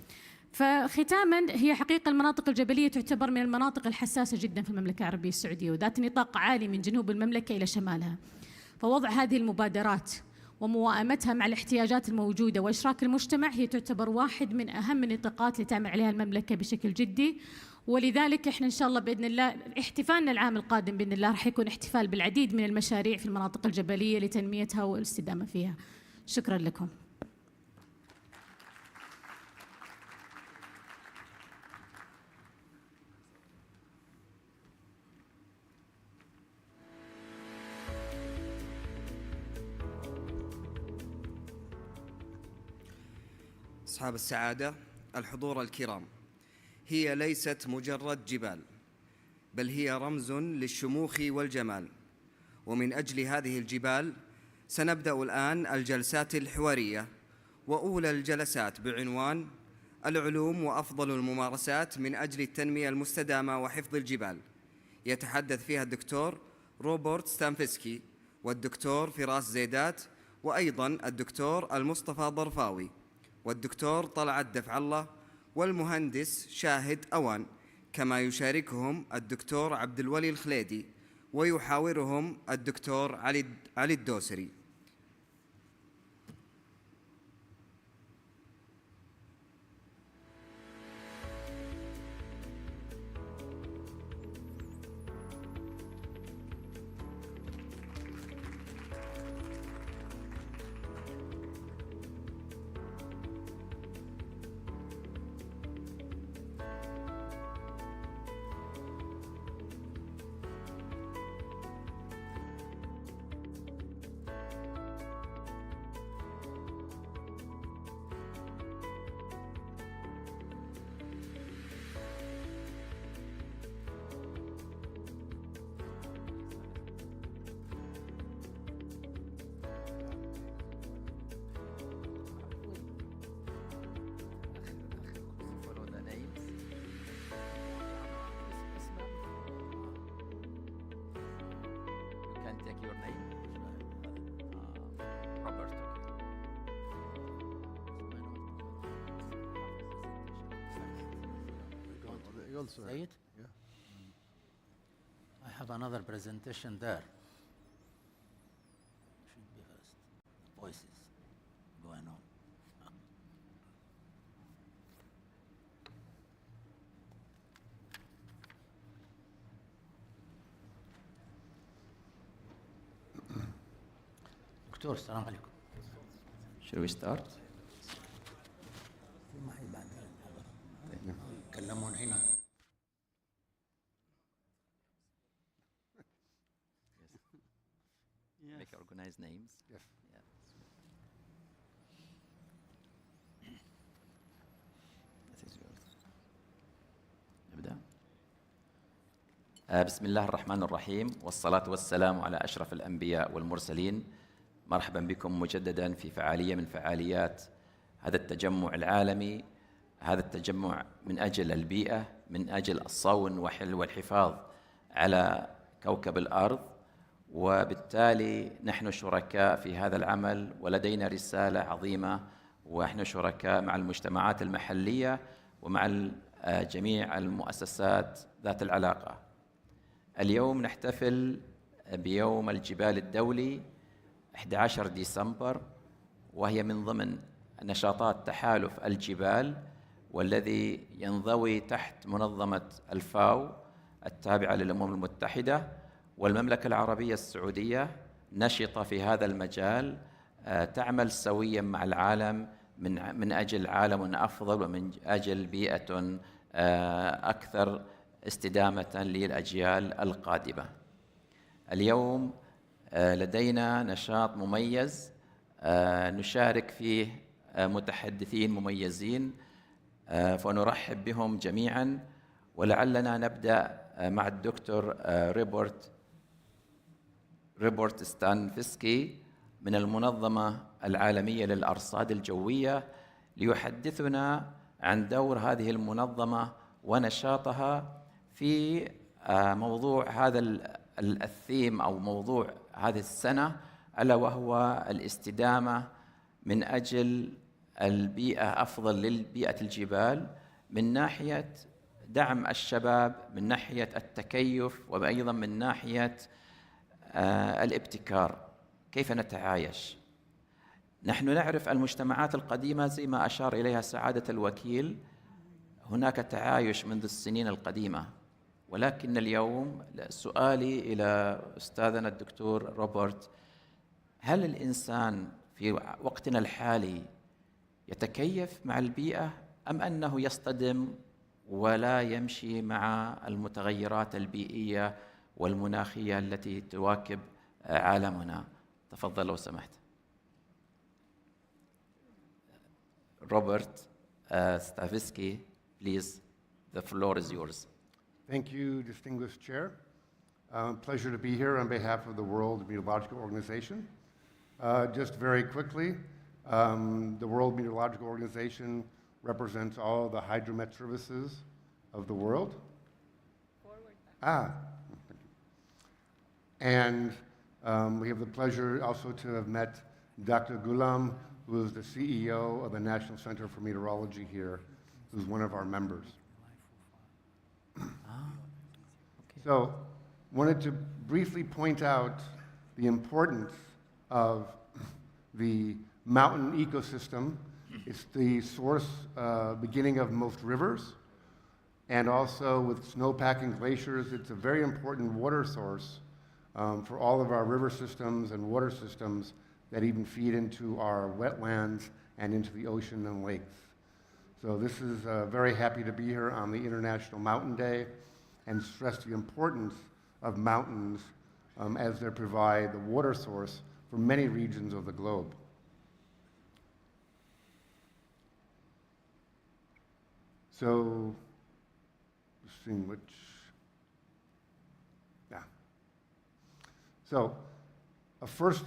فختاماً، هي حقيقة المناطق الجبلية تعتبر من المناطق الحساسة جداً في المملكة العربية السعودية وذات نطاق عالي من جنوب المملكة إلى شمالها. فوضع هذه المبادرات وموائمتها مع الاحتياجات الموجودة وإشراك المجتمع هي تعتبر واحد من أهم النطاقات اللي تعمل عليها المملكة بشكل جدي. ولذلك احنا إن شاء الله بإذن الله احتفالنا العام القادم بإذن الله راح يكون احتفال بالعديد من المشاريع في المناطق الجبلية لتنميتها والاستدامة فيها. شكرا لكم.
أصحاب السعادة، الحضور الكرام، هي ليست مجرد جبال، بل هي رمز للشموخ والجمال. ومن أجل هذه الجبال سنبدأ الآن الجلسات الحوارية، وأولى الجلسات بعنوان العلوم وأفضل الممارسات من أجل التنمية المستدامة وحفظ الجبال. يتحدث فيها الدكتور روبرت ستامفسكي والدكتور فراس زيدات وأيضا الدكتور المصطفى ضرفاوي والدكتور طلعت دفع الله والمهندس شاهد أوان، كما يشاركهم الدكتور عبد الولي الخليدي ويحاورهم الدكتور علي الدوسري.
Said? Yeah. I have another presentation there. Should be first. Voices going on. دكتور السلام عليكم.
Should we start?
يتكلمون هنا.
Make organized names.
Yes.
Yeah. This is yours. نبدأ. بسم الله الرحمن الرحيم والصلاة والسلام على أشرف الأنبياء والمرسلين. مرحبا بكم مجددا في فعالية من فعاليات هذا التجمع العالمي. هذا التجمع من أجل البيئة، من أجل الصون والحفاظ على كوكب الأرض، وبالتالي نحن شركاء في هذا العمل ولدينا رسالة عظيمة، ونحن شركاء مع المجتمعات المحلية ومع جميع المؤسسات ذات العلاقة. اليوم نحتفل بيوم الجبال الدولي 11 ديسمبر، وهي من ضمن نشاطات تحالف الجبال، والذي ينضوي تحت منظمة الفاو التابعة للأمم المتحدة، والمملكة العربية السعودية نشطة في هذا المجال، تعمل سويا مع العالم من أجل عالم أفضل ومن أجل بيئة أكثر استدامة للأجيال القادمة. اليوم لدينا نشاط مميز نشارك فيه متحدثين مميزين، فنرحب بهم جميعا، ولعلنا نبدأ مع الدكتور روبرت ستانفسكي من المنظمة العالمية للأرصاد الجوية، ليحدثنا عن دور هذه المنظمة ونشاطها في موضوع هذا الثيم أو موضوع هذه السنة، ألا وهو الاستدامة من أجل البيئة أفضل للبيئة الجبال، من ناحية دعم الشباب، من ناحية التكيف، وأيضا من ناحية الابتكار. كيف نتعايش؟ نحن نعرف المجتمعات القديمة زي ما أشار إليها سعادة الوكيل، هناك تعايش منذ السنين القديمة، ولكن اليوم سؤالي إلى أستاذنا الدكتور روبرت: هل الإنسان في وقتنا الحالي يتكيف مع البيئة، أم أنه يصطدم ولا يمشي مع المتغيرات البيئية والمناخية التي تواكب عالمنا؟ تفضل لو سمحت. Robert Stavitsky, please, the floor is yours.
Thank you, distinguished chair. Pleasure to be here on behalf of the World Meteorological Organization. Just very quickly, the World Meteorological Organization represents all the hydromet services of the world. And we have the pleasure also to have met Dr. Ghulam, who is the CEO of the National Center for Meteorology here, who's one of our members. So, wanted to briefly point out the importance of the mountain ecosystem. It's the source, beginning of most rivers, and also with snowpack and glaciers, it's a very important water source for all of our river systems and water systems that even feed into our wetlands and into the ocean and lakes. So this is very happy to be here on the International Mountain Day and stress the importance of mountains as they provide the water source for many regions of the globe. So, just seeing which, yeah. So, a first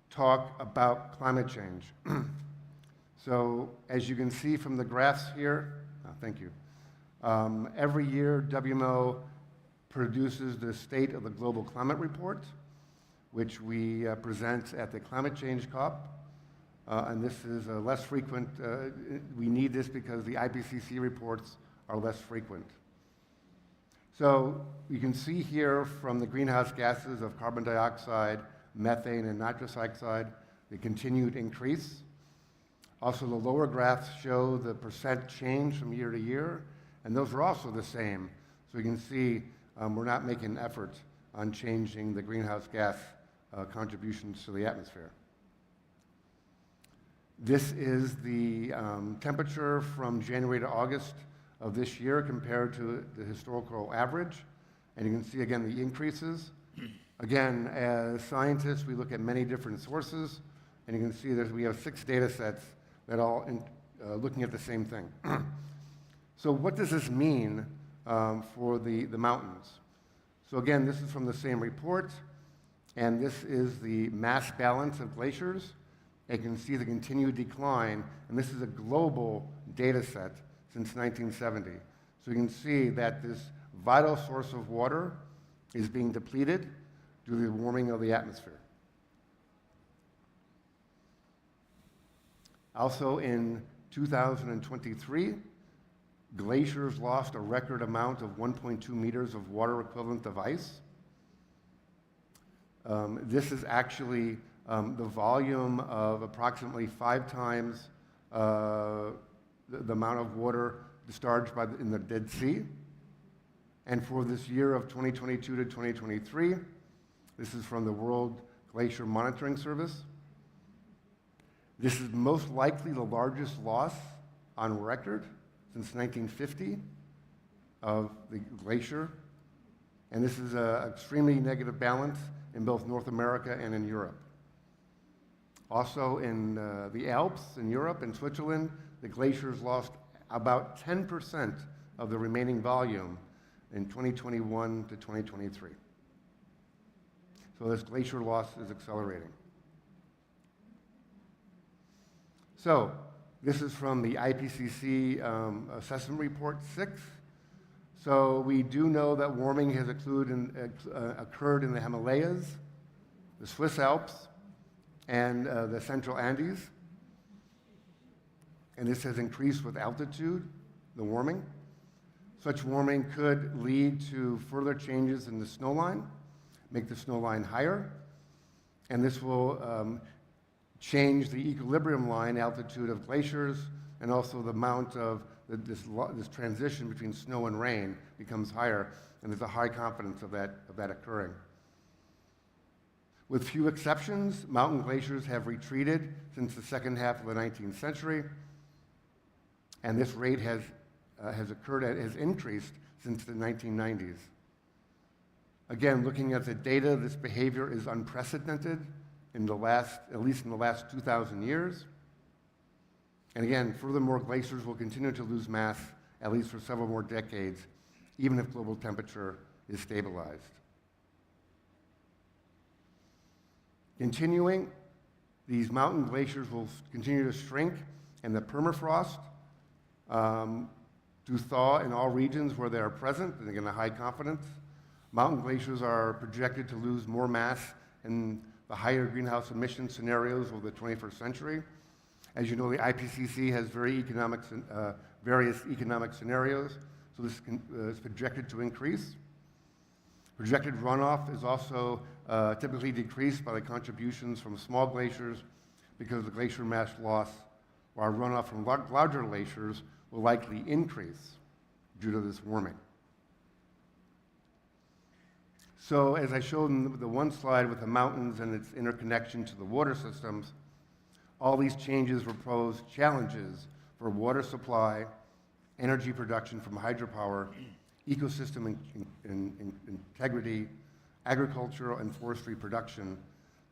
talk about climate change. So, as you can see from the graphs here, thank you. Every year, WMO produces the State of the Global Climate Report, which we present at the Climate Change COP. And this is less frequent. We need this because the IPCC reports are less frequent. So you can see here from the greenhouse gases of carbon dioxide, methane, and nitrous oxide, the continued increase. Also, the lower graphs show the percent change from year to year, and those are also the same. So you can see we're not making an effort on changing the greenhouse gas contributions to the atmosphere. This is the temperature from January to August of this year compared to the historical average. And you can see again the increases. Again, as scientists, we look at many different sources, and you can see that we have 6 data sets that all looking at the same thing. So what does this mean for the mountains? So again, this is from the same report, and this is the mass balance of glaciers. You can see the continued decline, and this is a global data set since 1970. So you can see that this vital source of water is being depleted due to the warming of the atmosphere. Also in 2023, glaciers lost a record amount of 1.2 meters of water equivalent of ice. This is actually the volume of approximately 5 times the amount of water discharged in the Dead Sea. And for this year of 2022 to 2023, this is from the World Glacier Monitoring Service. This is most likely the largest loss on record since 1950 of the glacier. And this is an extremely negative balance in both North America and in Europe. Also in the Alps in Europe and Switzerland, the glaciers lost about 10% of the remaining volume in 2021 to 2023. So this glacier loss is accelerating. So this is from the IPCC Assessment Report 6. So we do know that warming has occurred in the Himalayas, the Swiss Alps, and the Central Andes. And this has increased with altitude, the warming. Such warming could lead to further changes in the snowline, make the snowline higher, and this will change the equilibrium line altitude of glaciers, and also the amount of this transition between snow and rain becomes higher, and there's a high confidence of that occurring. With few exceptions, mountain glaciers have retreated since the second half of the 19th century, and this rate has increased since the 1990s. Again, looking at the data, this behavior is unprecedented at least in the last 2,000 years. And again, furthermore, glaciers will continue to lose mass at least for several more decades, even if global temperature is stabilized. Continuing, these mountain glaciers will continue to shrink, and the permafrost to thaw in all regions where they are present, and again, a high confidence. Mountain glaciers are projected to lose more mass in the higher greenhouse emission scenarios of the 21st century. As you know, the IPCC has various economic scenarios, so this is projected to increase. Projected runoff is also typically decreased by the contributions from small glaciers because of the glacier mass loss, while runoff from larger glaciers will likely increase due to this warming. So as I showed in the one slide with the mountains and its interconnection to the water systems, all these changes will pose challenges for water supply, energy production from hydropower, ecosystem integrity, agricultural and forestry production,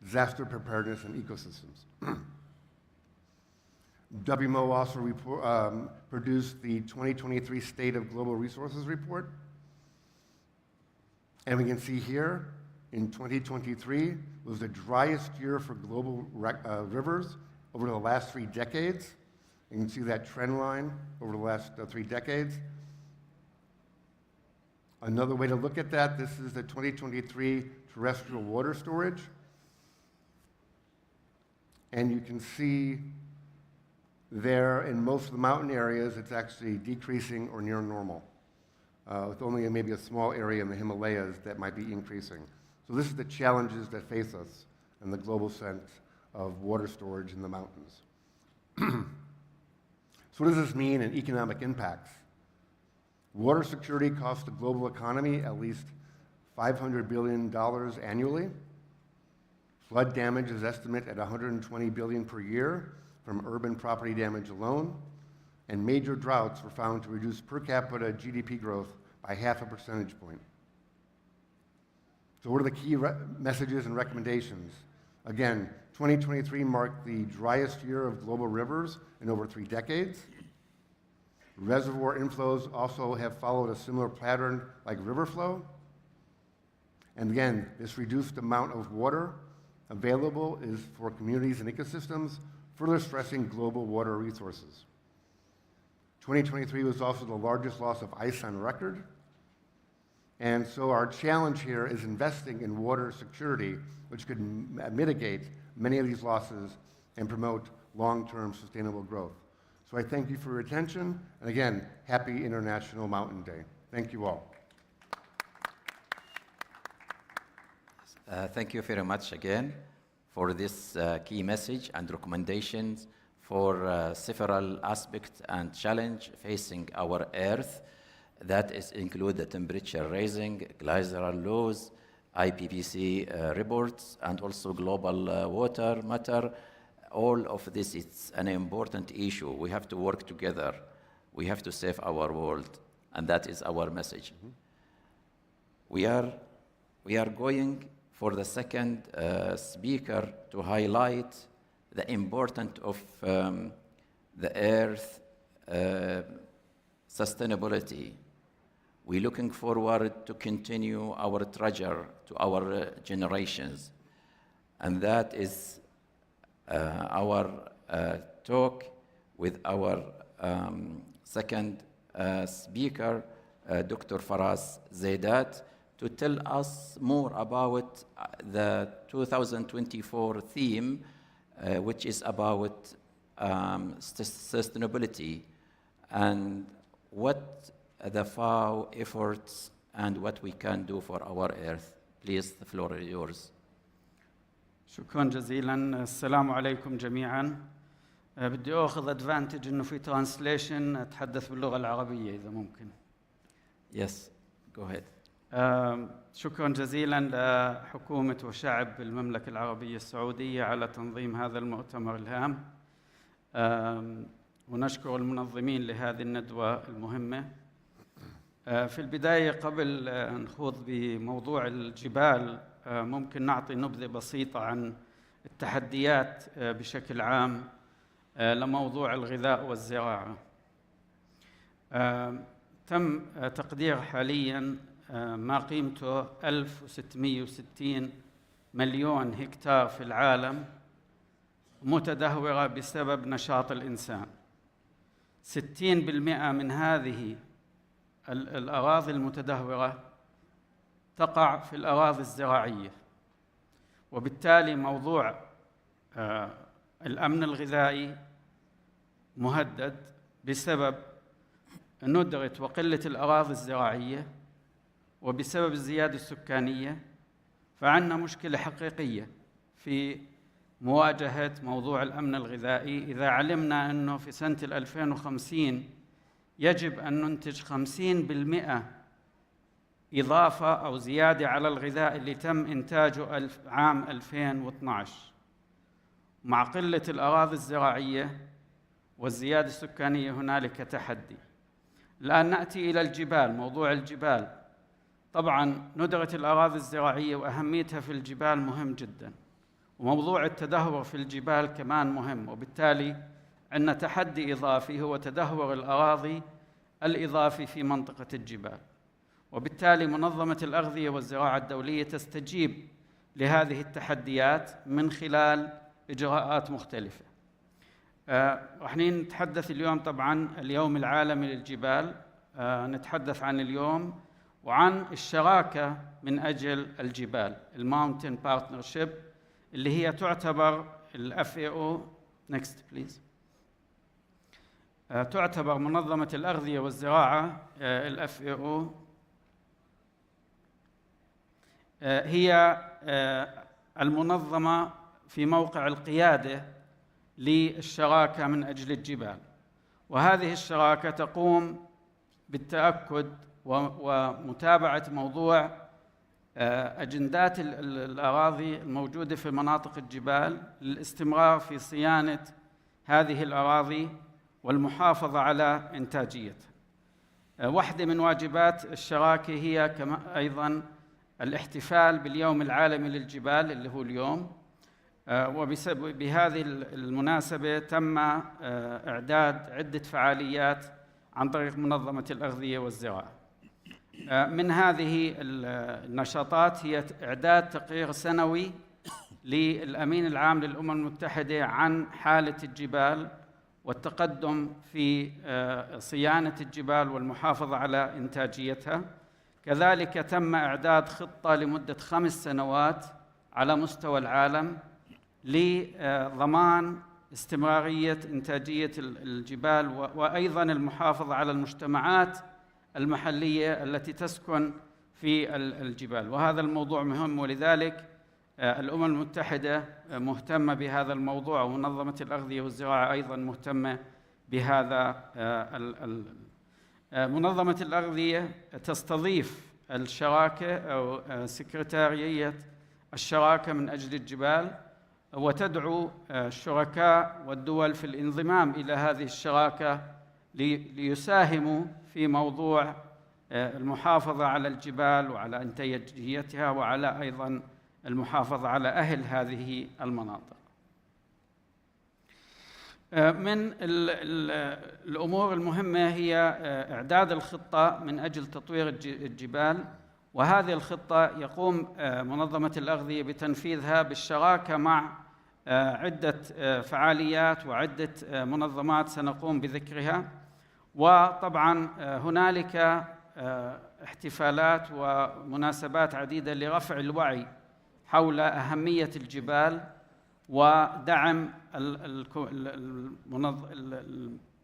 disaster preparedness, and ecosystems. WMO also produced the 2023 State of Global Resources Report. And we can see here, in 2023, was the driest year for global rivers over the last 3 decades. You can see that trend line over the last 3 decades. Another way to look at that, this is the 2023 terrestrial water storage. And you can see there in most of the mountain areas, it's actually decreasing or near normal, with only maybe a small area in the Himalayas that might be increasing. So this is the challenges that face us in the global sense of water storage in the mountains. So what does this mean in economic impacts? Water security costs the global economy at least $500 billion annually. Flood damage is estimated at $120 billion per year from urban property damage alone. And major droughts were found to reduce per capita GDP growth by 0.5 percentage point. So what are the key messages and recommendations? Again, 2023 marked the driest year of global rivers in over 3 decades. Reservoir inflows also have followed a similar pattern like river flow. And again, this reduced amount of water available is for communities and ecosystems, further stressing global water resources. 2023 was also the largest loss of ice on record. And so our challenge here is investing in water security, which could mitigate many of these losses and promote long-term sustainable growth. So I thank you for your attention, and again, happy International Mountain Day. Thank you all.
Thank you very much again for this key message and recommendations for several aspects and challenges facing our Earth. That is include the temperature rising, glacial lows, IPCC reports, and also global water matter. All of this is an important issue. We have to work together. We have to save our world, and that is our message. We are going for the second speaker to highlight the importance of the Earth sustainability. We're looking forward to continue our treasure to our generations. And that is our talk with our second speaker, Dr. Faraz Zeidat, to tell us more about the 2024 theme, which is about sustainability and what the FAO efforts and what we can do for our Earth. Please, the floor is yours.
شكرا جزيلا. السلام عليكم جميعا. بدي اخذ ادفانتج انه في ترانسليشن اتحدث باللغه العربيه اذا ممكن.
Yes, go ahead.
شكرا جزيلا لحكومه وشعب المملكه العربيه السعوديه على تنظيم هذا المؤتمر الهام. ونشكر المنظمين لهذه الندوه المهمه. في البدايه قبل نخوض بموضوع الجبال ممكن نعطي نبذة بسيطة عن التحديات بشكل عام لموضوع الغذاء والزراعة. تم تقدير حالياً ما قيمته 1660 مليون هكتار في العالم متدهورة بسبب نشاط الإنسان. 60% من هذه الأراضي المتدهورة تقع في الأراضي الزراعية، وبالتالي موضوع الأمن الغذائي مهدد بسبب ندرة وقلة الأراضي الزراعية وبسبب الزيادة السكانية. فعندنا مشكلة حقيقية في مواجهة موضوع الأمن الغذائي. إذا علمنا أنه في سنة 2050 يجب أن ننتج 50% إضافة أو زيادة على الغذاء اللي تم إنتاجه عام 2012، مع قلة الأراضي الزراعية والزيادة السكانية هنالك تحدي. الآن نأتي إلى الجبال، موضوع الجبال. طبعاً ندرة الأراضي الزراعية وأهميتها في الجبال مهم جداً، وموضوع التدهور في الجبال كمان مهم، وبالتالي عندنا تحدي إضافي هو تدهور الأراضي الإضافي في منطقة الجبال. وبالتالي منظمة الأغذية والزراعة الدولية تستجيب لهذه التحديات من خلال إجراءات مختلفة. رح نتحدث اليوم طبعاً اليوم العالمي للجبال، نتحدث عن اليوم وعن الشراكة من أجل الجبال، الماونتن بارتنرشيب، اللي هي تعتبر FAO next please تعتبر منظمة الأغذية والزراعة FAO هي المنظمة في موقع القيادة للشراكة من أجل الجبال. وهذه الشراكة تقوم بالتأكد ومتابعة موضوع أجندات الأراضي الموجودة في مناطق الجبال للاستمرار في صيانة هذه الأراضي والمحافظة على إنتاجيتها. واحدة من واجبات الشراكة هي أيضاً الاحتفال باليوم العالمي للجبال اللي هو اليوم، وبهذه المناسبة تم إعداد عدة فعاليات عن طريق منظمة الأغذية والزراعة. من هذه النشاطات هي إعداد تقرير سنوي للأمين العام للأمم المتحدة عن حالة الجبال والتقدم في صيانة الجبال والمحافظة على إنتاجيتها. كذلك تم إعداد خطة لمدة 5 سنوات على مستوى العالم لضمان استمرارية إنتاجية الجبال وأيضاً المحافظة على المجتمعات المحلية التي تسكن في الجبال. وهذا الموضوع مهم، ولذلك الأمم المتحدة مهتمة بهذا الموضوع، ومنظمة الأغذية والزراعة أيضاً مهتمة بهذا. منظمة الأغذية تستضيف الشراكة أو سكرتارية الشراكة من أجل الجبال، وتدعو الشركاء والدول في الانضمام إلى هذه الشراكة ليساهموا في موضوع المحافظة على الجبال وعلى إنتاجيتها وعلى أيضاً المحافظة على أهل هذه المناطق. من الأمور المهمة هي إعداد الخطة من أجل تطوير الجبال، وهذه الخطة يقوم منظمة الأغذية بتنفيذها بالشراكة مع عدة فعاليات وعدة منظمات سنقوم بذكرها. وطبعاً هنالك احتفالات ومناسبات عديدة لرفع الوعي حول أهمية الجبال ودعم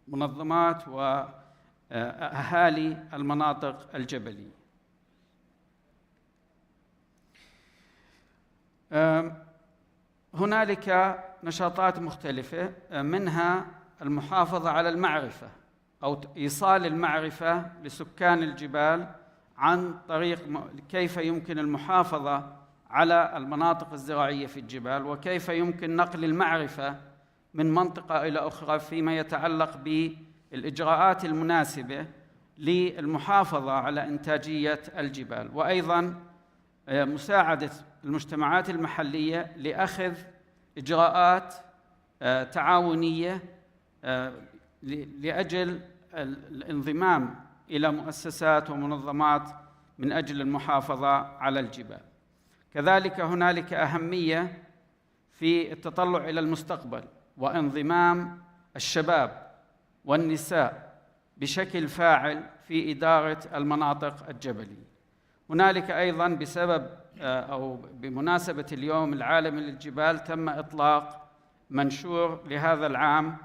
المنظمات وأهالي المناطق الجبلية. هنالك نشاطات مختلفة، منها المحافظة على المعرفة أو إيصال المعرفة لسكان الجبال عن طريق كيف يمكن المحافظة على المناطق الزراعية في الجبال، وكيف يمكن نقل المعرفة من منطقة إلى أخرى فيما يتعلق بالإجراءات المناسبة للمحافظة على إنتاجية الجبال، وأيضاً مساعدة المجتمعات المحلية لأخذ إجراءات تعاونية لأجل الانضمام إلى مؤسسات ومنظمات من أجل المحافظة على الجبال. كذلك هنالك أهمية في التطلع إلى المستقبل وانضمام الشباب والنساء بشكل فاعل في إدارة المناطق الجبلية. هنالك أيضا بسبب أو بمناسبة اليوم العالمي للجبال تم إطلاق منشور لهذا العام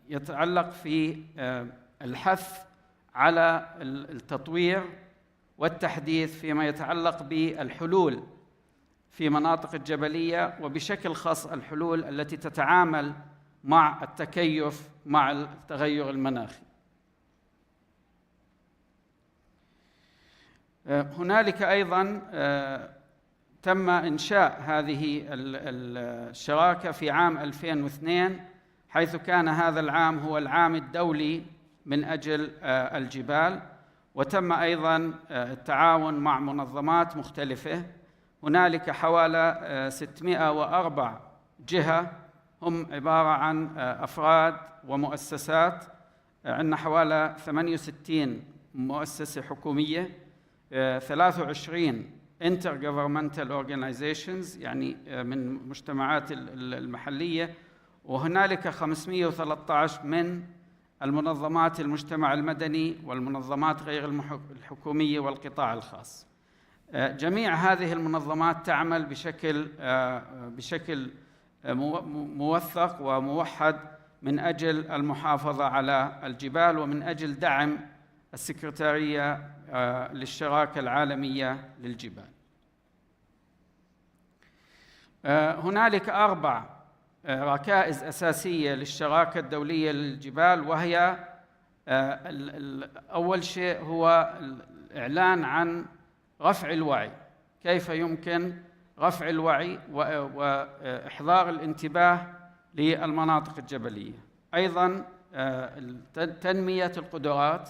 يتعلق في الحث على التطوير والتحديث فيما يتعلق بالحلول في مناطق الجبلية، وبشكل خاص الحلول التي تتعامل مع التكيف مع التغير المناخي. هنالك أيضاً تم إنشاء هذه الشراكة في عام 2002، حيث كان هذا العام هو العام الدولي من أجل الجبال، وتم أيضاً التعاون مع منظمات مختلفة. هنالك حوالي 604 جهة هم عبارة عن أفراد ومؤسسات، عندنا حوالي 68 مؤسسة حكومية، 23 intergovernmental organizations يعني من مجتمعات المحلية، وهنالك 513 من المنظمات المجتمع المدني والمنظمات غير الحكومية والقطاع الخاص. جميع هذه المنظمات تعمل بشكل موثق وموحد من أجل المحافظة على الجبال ومن أجل دعم السكرتارية للشراكة العالمية للجبال. هنالك 4 ركائز أساسية للشراكة الدولية للجبال، وهي أول شيء هو الإعلان عن رفع الوعي، كيف يمكن رفع الوعي وإحضار الانتباه للمناطق الجبلية. أيضاً تنمية القدرات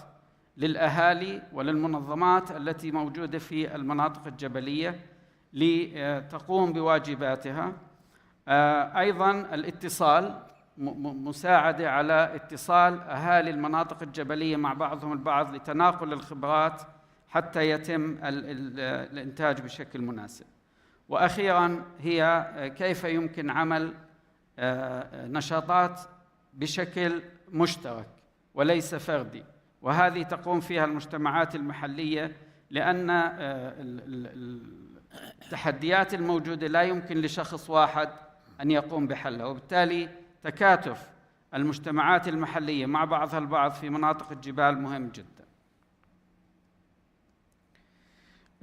للأهالي وللمنظمات التي موجودة في المناطق الجبلية لتقوم بواجباتها. أيضاً الاتصال، مساعدة على اتصال أهالي المناطق الجبلية مع بعضهم البعض لتناقل الخبرات حتى يتم الإنتاج بشكل مناسب. وأخيراً هي كيف يمكن عمل نشاطات بشكل مشترك وليس فردي، وهذه تقوم فيها المجتمعات المحلية، لأن التحديات الموجودة لا يمكن لشخص واحد أن يقوم بحلها، وبالتالي تكاتف المجتمعات المحلية مع بعضها البعض في مناطق الجبال مهم جدا.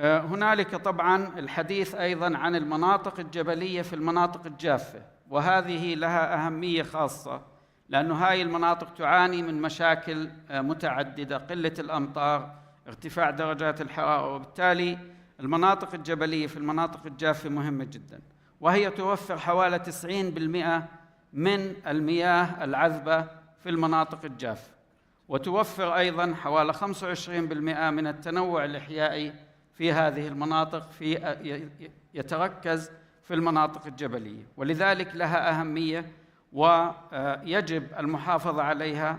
هنالك طبعاً الحديث أيضاً عن المناطق الجبلية في المناطق الجافة، وهذه لها أهمية خاصة، لأن هاي المناطق تعاني من مشاكل متعددة، قلة الأمطار، ارتفاع درجات الحرارة، وبالتالي المناطق الجبلية في المناطق الجافة مهمة جداً، وهي توفر حوالي 90% من المياه العذبة في المناطق الجافة، وتوفر أيضاً حوالي 25% من التنوع الإحيائي في هذه المناطق يتركز في المناطق الجبلية، ولذلك لها أهمية ويجب المحافظة عليها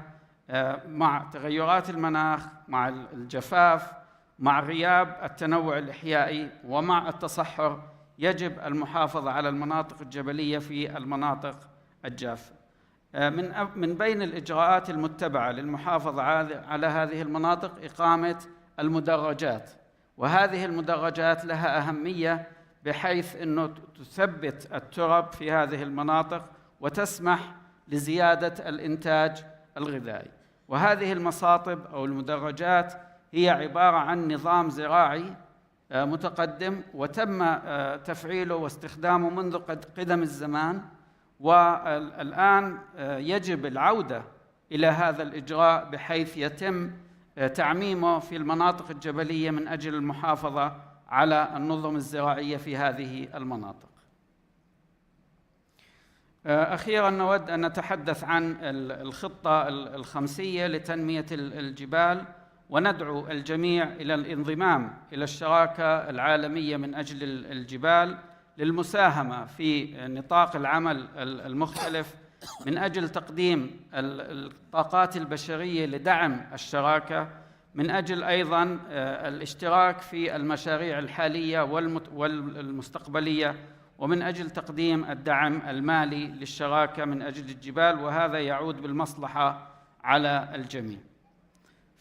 مع تغيرات المناخ، مع الجفاف، مع غياب التنوع الإحيائي، ومع التصحر. يجب المحافظة على المناطق الجبلية في المناطق الجافة. من بين الإجراءات المتبعة للمحافظة على هذه المناطق إقامة المدرجات، وهذه المدرجات لها أهمية بحيث أنه تثبت التراب في هذه المناطق وتسمح لزيادة الإنتاج الغذائي. وهذه المصاطب أو المدرجات هي عبارة عن نظام زراعي متقدم، وتم تفعيله واستخدامه منذ قدم الزمان، والآن يجب العودة إلى هذا الإجراء بحيث يتم تعميمه في المناطق الجبلية من أجل المحافظة على النظم الزراعية في هذه المناطق. أخيراً نود أن نتحدث عن الخطة الخمسية لتنمية الجبال، وندعو الجميع إلى الانضمام إلى الشراكة العالمية من أجل الجبال للمساهمة في نطاق العمل المختلف من أجل تقديم الطاقات البشرية لدعم الشراكة، من أجل أيضاً الاشتراك في المشاريع الحالية والمستقبلية، ومن أجل تقديم الدعم المالي للشراكة من أجل الجبال، وهذا يعود بالمصلحة على الجميع.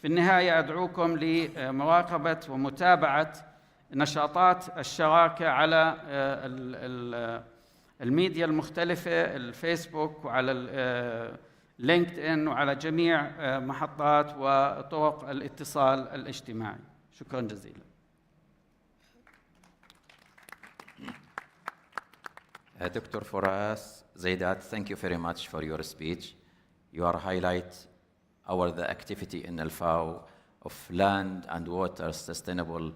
في النهاية أدعوكم لمراقبة ومتابعة نشاطات الشراكة على الميديا المختلفة، الفيسبوك وعلى لينكد إن وعلى جميع محطات وطرق الاتصال الاجتماعي. شكرا جزيلا.
Dr. Fouras Zaidat, thank you very much for your speech. You are highlight the activity in Al-FAO of land and water sustainable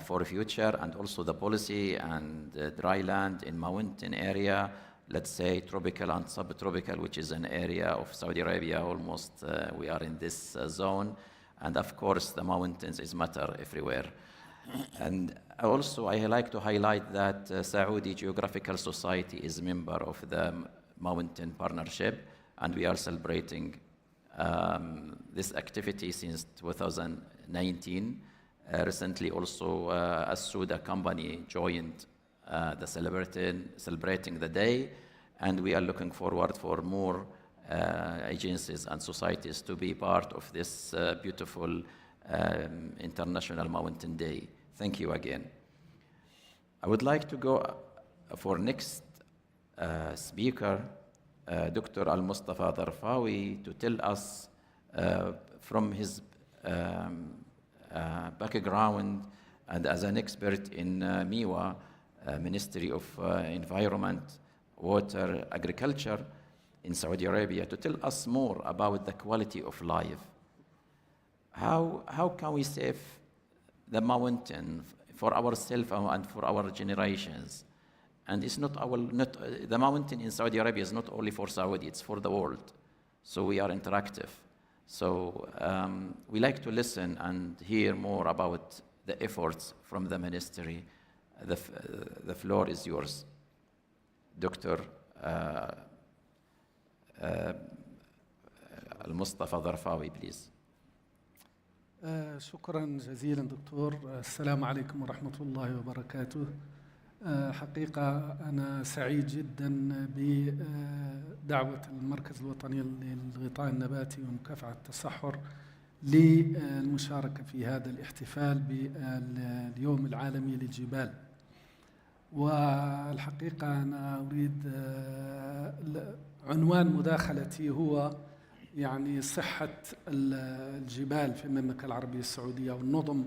for future, and also the policy and dry land in mountain area, let's say tropical and subtropical, which is an area of Saudi Arabia almost we are in this zone, and of course the mountains is matter everywhere. And also I like to highlight that Saudi Geographical Society is a member of the Mountain Partnership, and we are celebrating this activity since 2019. Recently also a Suda company joined the celebrating the day, and we are looking forward for more agencies and societies to be part of this beautiful International Mountain Day. Thank you again. I would like to go for next speaker, Dr. Al-Mustafa Darfawi, to tell us from his background and as an expert in MIWA, Ministry of Environment, Water, Agriculture in Saudi Arabia, to tell us more about the quality of life. How can we save the mountain for ourselves and for our generations? And it's not the mountain in Saudi Arabia is not only for Saudi, it's for the world. So we are interactive. So we like to listen and hear more about the efforts from the ministry. The floor is yours. Dr. Al-Mustafa Darfawi, please.
شكرا جزيلا دكتور. السلام عليكم ورحمة الله وبركاته. حقيقة أنا سعيد جدا بدعوة المركز الوطني للغطاء النباتي ومكافحة التصحر للمشاركة في هذا الاحتفال باليوم العالمي للجبال. والحقيقة أنا أريد عنوان مداخلتي هو يعني صحة الجبال في المملكة العربية السعودية والنظم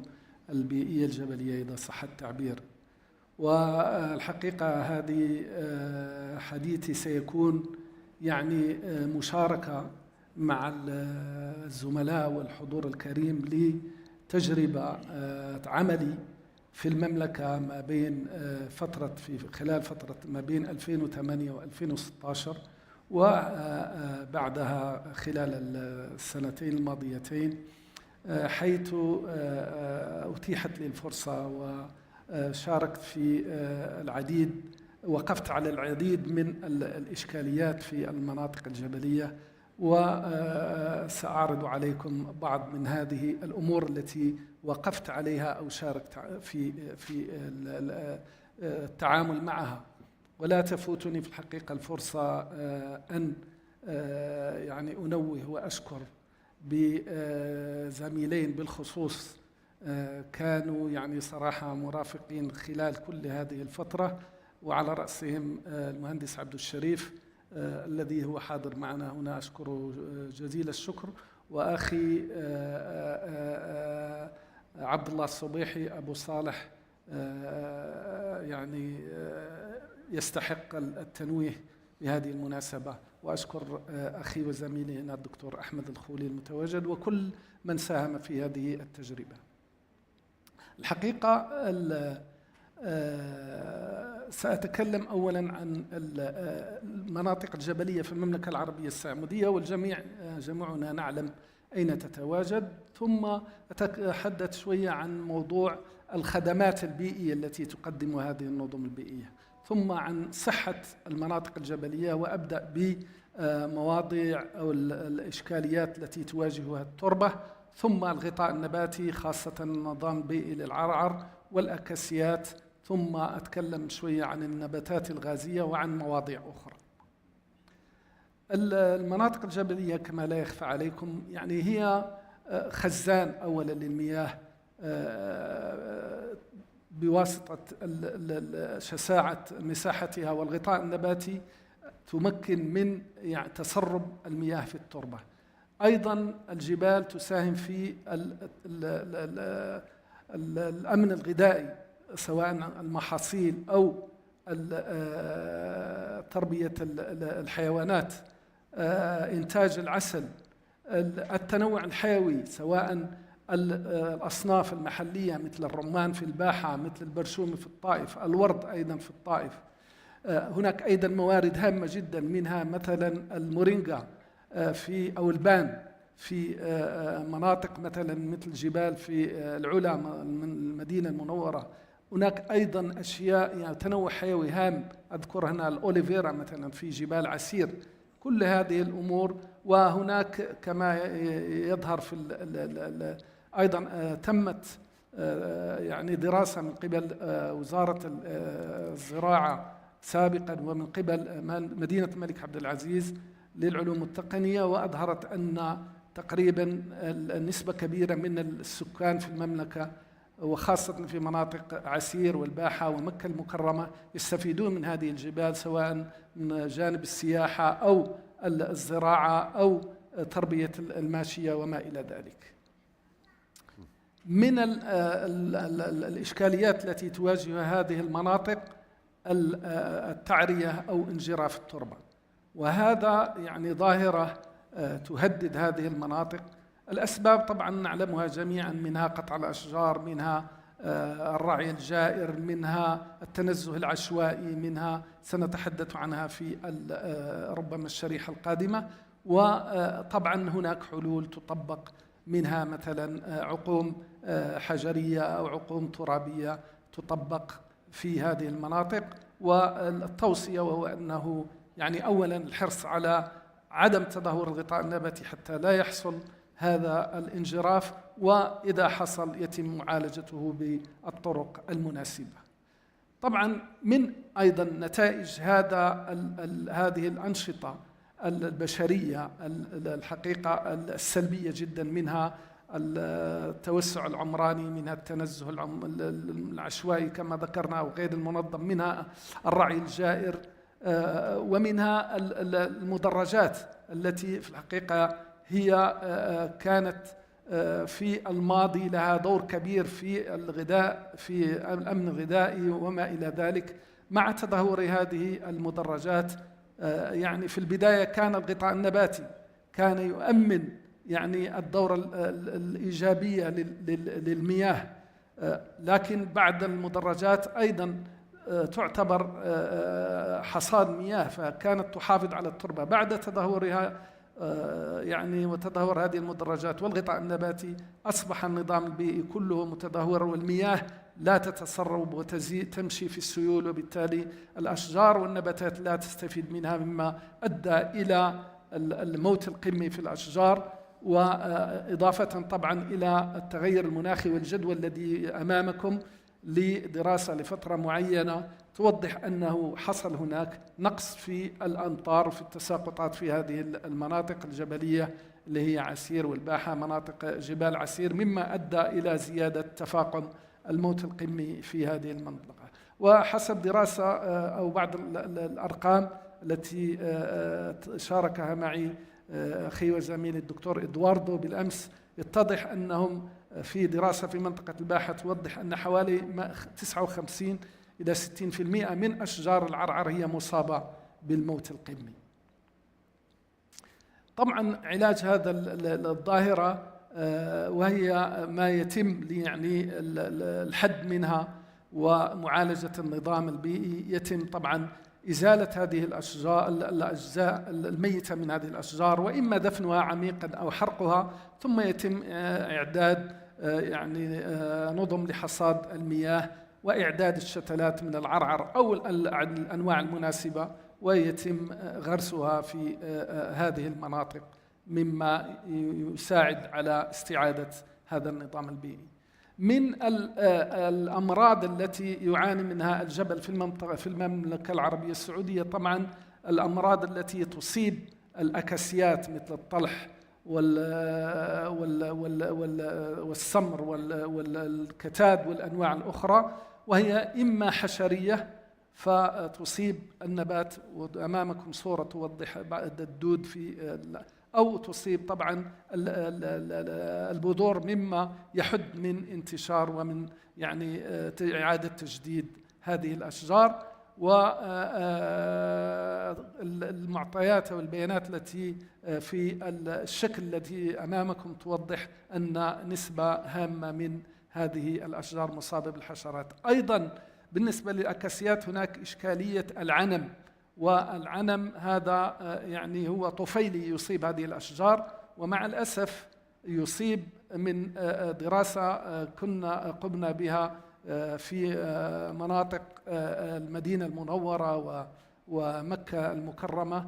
البيئية الجبلية إذا صح التعبير. والحقيقة هذه حديثي سيكون يعني مشاركة مع الزملاء والحضور الكريم لتجربة عملي في المملكة ما بين خلال فترة ما بين 2008 و2016 وبعدها خلال السنتين الماضيتين، حيث أتيحت لي الفرصة وشاركت في وقفت على العديد من الإشكاليات في المناطق الجبلية، وسأعرض عليكم بعض من هذه الأمور التي وقفت عليها أو شاركت في التعامل معها. ولا تفوتني في الحقيقة الفرصة أن يعني أنوه وأشكر بزميلين بالخصوص كانوا يعني صراحة مرافقين خلال كل هذه الفترة، وعلى رأسهم المهندس عبد الشريف الذي هو حاضر معنا هنا، أشكره جزيل الشكر، وأخي عبد الله الصبيحي أبو صالح يعني يستحق التنويه بهذه المناسبة، وأشكر أخي وزميلي هنا الدكتور أحمد الخولي المتواجد وكل من ساهم في هذه التجربة. الحقيقة سأتكلم أولا عن المناطق الجبلية في المملكة العربية السعودية، والجميع جميعنا نعلم أين تتواجد، ثم أتحدث شوية عن موضوع الخدمات البيئية التي تقدمها هذه النظم البيئية، ثم عن صحة المناطق الجبلية، وأبدأ بمواضيع أو الإشكاليات التي تواجهها التربة، ثم الغطاء النباتي خاصة النظام البيئي للعرعر والأكاسيات، ثم أتكلم شوية عن النباتات الغازية وعن مواضيع أخرى. المناطق الجبلية كما لا يخفى عليكم يعني هي خزان أولا للمياه بواسطة شساعة مساحتها والغطاء النباتي تمكن من يعني تسرب المياه في التربة. أيضا الجبال تساهم في الأمن الغذائي، سواء المحاصيل أو تربية الحيوانات، إنتاج العسل، التنوع الحيوي، سواء الأصناف المحلية مثل الرمان في الباحة، مثل البرشوم في الطائف، الورد أيضا في الطائف. هناك أيضا موارد هامة جدا، منها مثلا المورينجا أو البان في مناطق مثلا مثل جبال في العلا من المدينة المنورة. هناك أيضا أشياء يعني تنوع حيوي هام، أذكر هنا الأوليفيرا مثلا في جبال عسير. كل هذه الأمور. وهناك كما يظهر في أيضا تمت يعني دراسة من قبل وزارة الزراعة سابقا ومن قبل مدينة الملك عبد العزيز للعلوم التقنية، وأظهرت أن تقريبا النسبة كبيرة من السكان في المملكة وخاصة في مناطق عسير والباحة ومكة المكرمة يستفيدون من هذه الجبال، سواء من جانب السياحة أو الزراعة أو تربية الماشية وما إلى ذلك. من الإشكاليات التي تواجه هذه المناطق التعرية أو انجراف التربة، وهذا يعني ظاهرة تهدد هذه المناطق. الأسباب طبعا نعلمها جميعا، منها قطع الأشجار، منها الرعي الجائر، منها التنزه العشوائي، منها سنتحدث عنها في ربما الشريحة القادمة. وطبعا هناك حلول تطبق، منها مثلا عقوم حجرية أو عقوم ترابية تطبق في هذه المناطق. والتوصية وهو أنه يعني أولا الحرص على عدم تدهور الغطاء النباتي حتى لا يحصل هذا الانجراف، وإذا حصل يتم معالجته بالطرق المناسبة. طبعا من أيضا نتائج هذه الأنشطة البشرية الحقيقة السلبية جدا، منها التوسع العمراني، منها التنزه العشوائي كما ذكرنا أو غير المنظم، منها الرعي الجائر، ومنها المدرجات التي في الحقيقة هي كانت في الماضي لها دور كبير في الغذاء، في الأمن الغذائي وما إلى ذلك. مع تدهور هذه المدرجات يعني في البداية كان الغطاء النباتي كان يؤمن يعني الدورة الإيجابية للمياه، لكن بعد المدرجات أيضا تعتبر حصاد مياه، فكانت تحافظ على التربة. بعد تدهورها يعني وتدهور هذه المدرجات والغطاء النباتي أصبح النظام البيئي كله متدهور، والمياه لا تتسرب وتمشي في السيول، وبالتالي الأشجار والنباتات لا تستفيد منها، مما أدى إلى الموت القمي في الأشجار. وإضافة طبعا إلى التغير المناخي والجدوى الذي أمامكم لدراسة لفترة معينة توضح أنه حصل هناك نقص في الأمطار وفي التساقطات في هذه المناطق الجبلية اللي هي عسير والباحة، مناطق جبال عسير، مما أدى إلى زيادة تفاقم الموت القمي في هذه المنطقة. وحسب دراسة أو بعض الأرقام التي شاركها معي أخي وزميلي الدكتور إدواردو بالأمس، يتضح أنهم في دراسة في منطقة الباحة توضح أن حوالي 59 إلى 60% من أشجار العرعر هي مصابة بالموت القمي. طبعا علاج هذا الظاهرة وهي ما يتم يعني الحد منها ومعالجة النظام البيئي، يتم طبعا إزالة هذه الأجزاء الميتة من هذه الأشجار، وإما دفنها عميقا أو حرقها، ثم يتم إعداد يعني نظم لحصاد المياه وإعداد الشتلات من العرعر أو الأنواع المناسبة، ويتم غرسها في هذه المناطق، مما يساعد على استعادة هذا النظام البيئي. من الأمراض التي يعاني منها الجبل في المملكة العربية السعودية طبعا الأمراض التي تصيب الأكاسيات مثل الطلح والسمر والكتاد والأنواع الأخرى، وهي إما حشرية فتصيب النبات، وأمامكم صورة توضح بعد الدود في، أو تصيب طبعا البذور مما يحد من انتشار ومن يعني إعادة تجديد هذه الأشجار. والمعطيات والبيانات التي في الشكل الذي أمامكم توضح أن نسبة هامة من هذه الأشجار مصابة بالحشرات. أيضا بالنسبة للأكاسيات هناك إشكالية العنم، والعنم هذا يعني هو طفيلي يصيب هذه الأشجار، ومع الأسف يصيب من دراسة كنا قمنا بها في مناطق المدينة المنورة ومكة المكرمة،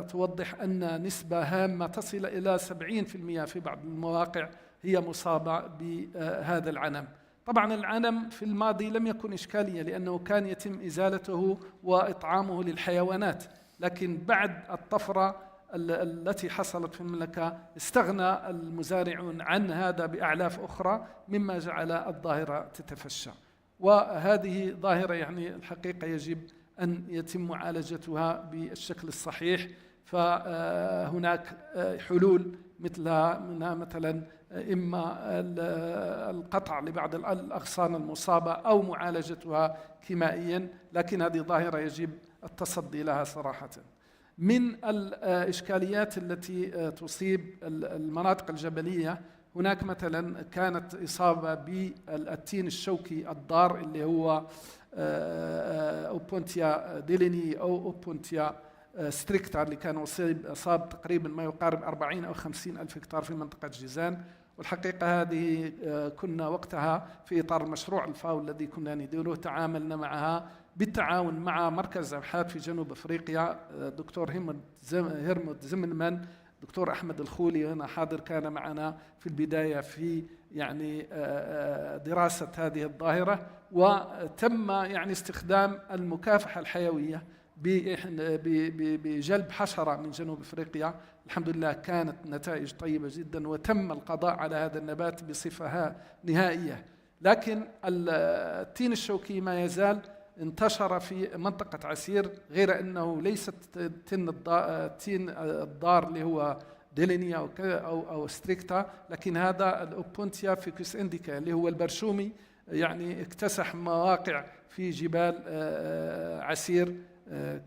توضح أن نسبة هامة تصل إلى 70% في بعض المواقع هي مصابة بهذا العنم. طبعا العنم في الماضي لم يكن إشكالية لأنه كان يتم إزالته وإطعامه للحيوانات، لكن بعد الطفرة التي حصلت في المملكة استغنى المزارعون عن هذا بأعلاف أخرى، مما جعل الظاهرة تتفشى. وهذه ظاهرة يعني الحقيقة يجب أن يتم معالجتها بالشكل الصحيح. فهناك حلول منها مثلا إما القطع لبعض الأغصان المصابة أو معالجتها كيميائيا، لكن هذه ظاهرة يجب التصدي لها صراحة. من الإشكاليات التي تصيب المناطق الجبلية هناك مثلا كانت إصابة بالتين الشوكي الضار اللي هو أوبونتيا ديليني أو أوبونتيا ستريكتا، اللي كان أصاب تقريبا ما يقارب 40 أو 50 ألف هكتار في منطقة جيزان. والحقيقة هذه كنا وقتها في إطار المشروع الفاو الذي كنا نديره تعاملنا معها بالتعاون مع مركز أبحاث في جنوب أفريقيا، دكتور هيرموت زمنمان، دكتور أحمد الخولي هنا حاضر كان معنا في البداية في يعني دراسة هذه الظاهرة، وتم يعني استخدام المكافحة الحيوية بجلب حشرة من جنوب أفريقيا. الحمد لله كانت نتائج طيبة جدا وتم القضاء على هذا النبات بصفة نهائية. لكن التين الشوكي ما يزال انتشر في منطقة عسير، غير أنه ليس التين الضار اللي هو ديلينيا أو ستريكتا، لكن هذا الأوبونتيا فيكوس إنديكا اللي هو البرشومي يعني اكتسح مواقع في جبال عسير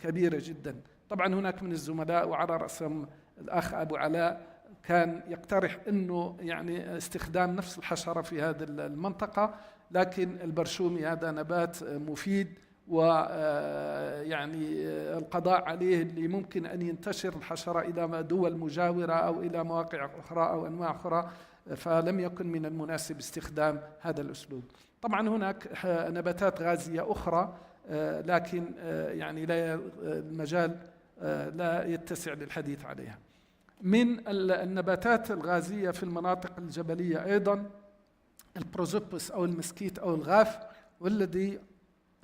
كبيرة جدا. طبعا هناك من الزملاء وعلى رأسهم الأخ أبو علاء كان يقترح أنه يعني استخدام نفس الحشرة في هذه المنطقة، لكن البرشومي هذا نبات مفيد، ويعني القضاء عليه اللي ممكن أن ينتشر الحشرة إلى دول مجاورة أو إلى مواقع أخرى أو أنواع أخرى، فلم يكن من المناسب استخدام هذا الأسلوب. طبعا هناك نباتات غازية أخرى لكن يعني المجال لا يتسع للحديث عليها. من النباتات الغازية في المناطق الجبلية أيضا البروزوبوس أو المسكيت أو الغاف، والذي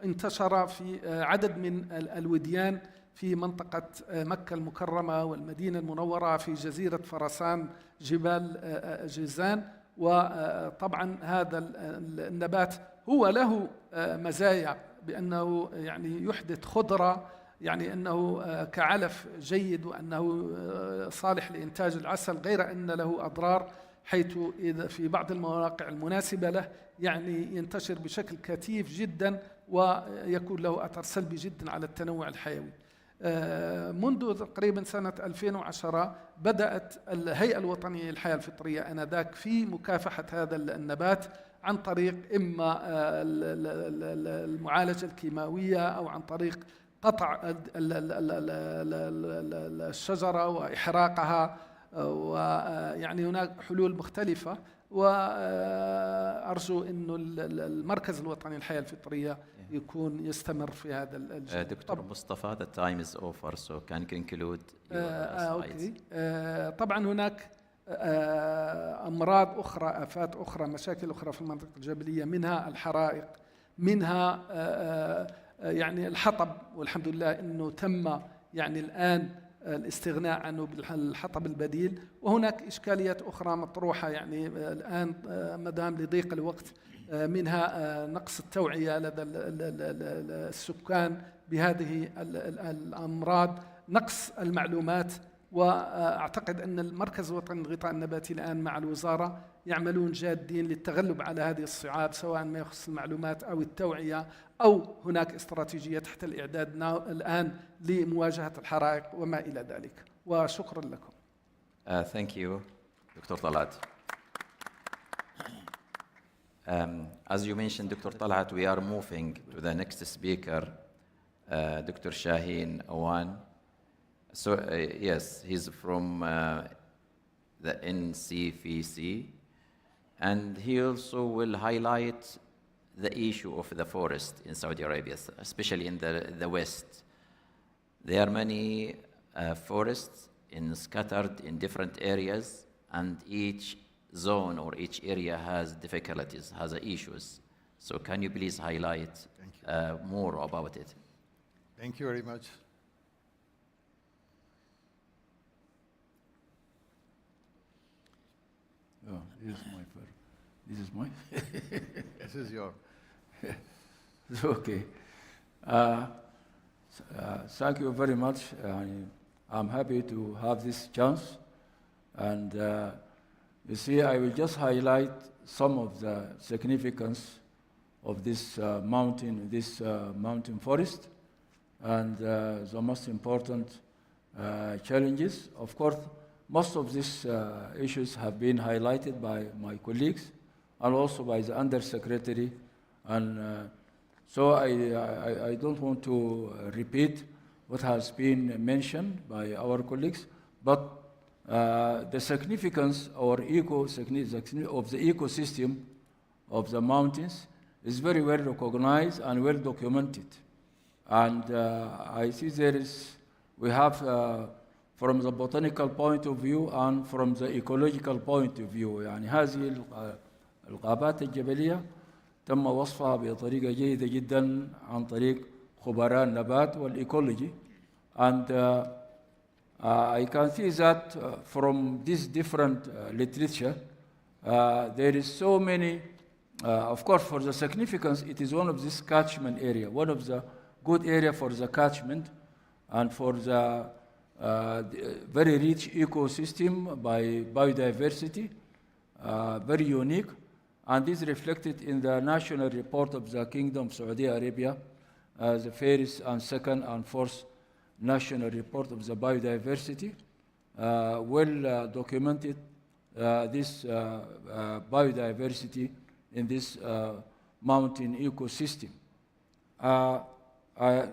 انتشر في عدد من الوديان في منطقة مكة المكرمة والمدينة المنورة في جزيرة فرسان جبال جيزان. وطبعا هذا النبات هو له مزايا بأنه يعني يحدث خضرة، يعني أنه كعلف جيد وأنه صالح لإنتاج العسل، غير أن له أضرار، حيث إذا في بعض المواقع المناسبة له يعني ينتشر بشكل كثيف جدا ويكون له أثر سلبي جدا على التنوع الحيوي. منذ تقريبا سنة 2010 بدأت الهيئة الوطنية للحياة الفطرية آنذاك في مكافحة هذا النبات عن طريق إما المعالجة الكيماوية أو عن طريق قطع الشجرة وإحراقها، ويعني هناك حلول مختلفة. وأرجو أنه المركز الوطني للحياة الفطرية يكون يستمر في هذا الجانب.
دكتور مصطفى the time is over so can you conclude
أوكي. طبعا هناك أمراض أخرى، آفات أخرى، مشاكل أخرى في المنطقة الجبلية، منها الحرائق، منها يعني الحطب، والحمد لله أنه تم يعني الآن الاستغناء عنه بالحطب البديل. وهناك إشكاليات أخرى مطروحة يعني الآن مدام لضيق الوقت، منها نقص التوعية لدى السكان بهذه الأمراض، نقص المعلومات. وأعتقد أن المركز الوطني للغطاء النباتي الآن مع الوزارة يعملون جادين للتغلب على هذه الصعاب، سواء ما يخص المعلومات أو التوعية، أو هناك استراتيجية تحت الإعداد الآن لمواجهة الحرائق وما إلى ذلك. وشكرا لكم.
Thank you, Dr. Talat. As you mentioned, Dr. Talat, we are moving to the next speaker, Dr. Shaheen Awan. So, yes, he's from the NCVC, and he also will highlight the issue of the forest in Saudi Arabia, especially in the West. There are many forests scattered in different areas, and each zone or each area has difficulties, has issues. So can you please highlight more about it?
Thank you very much.
Oh, this is my first. This is my.
This is your.
Okay. Thank you very much. I'm happy to have this chance. And you see, I will just highlight some of the significance of this mountain forest and the most important challenges. Of course, most of these issues have been highlighted by my colleagues and also by the Undersecretary. And so I don't want to repeat what has been mentioned by our colleagues, but the significance or of the ecosystem of the mountains is very well recognized and well documented. And I see we have from the botanical point of view and from the ecological point of view. يعني هذه الغابات الجبلية تم وصفها بطريقة جيدة جدا عن طريق خبراء النبات والإيكولوجي. And I can see that from this different literature, there is so many, of course, for the significance, it is one of this catchment area, one of the good area for the catchment and for the very rich ecosystem by biodiversity, very unique. And this is reflected in the national report of the Kingdom of Saudi Arabia, the first and second and fourth national report of the biodiversity, well documented this biodiversity in this mountain ecosystem.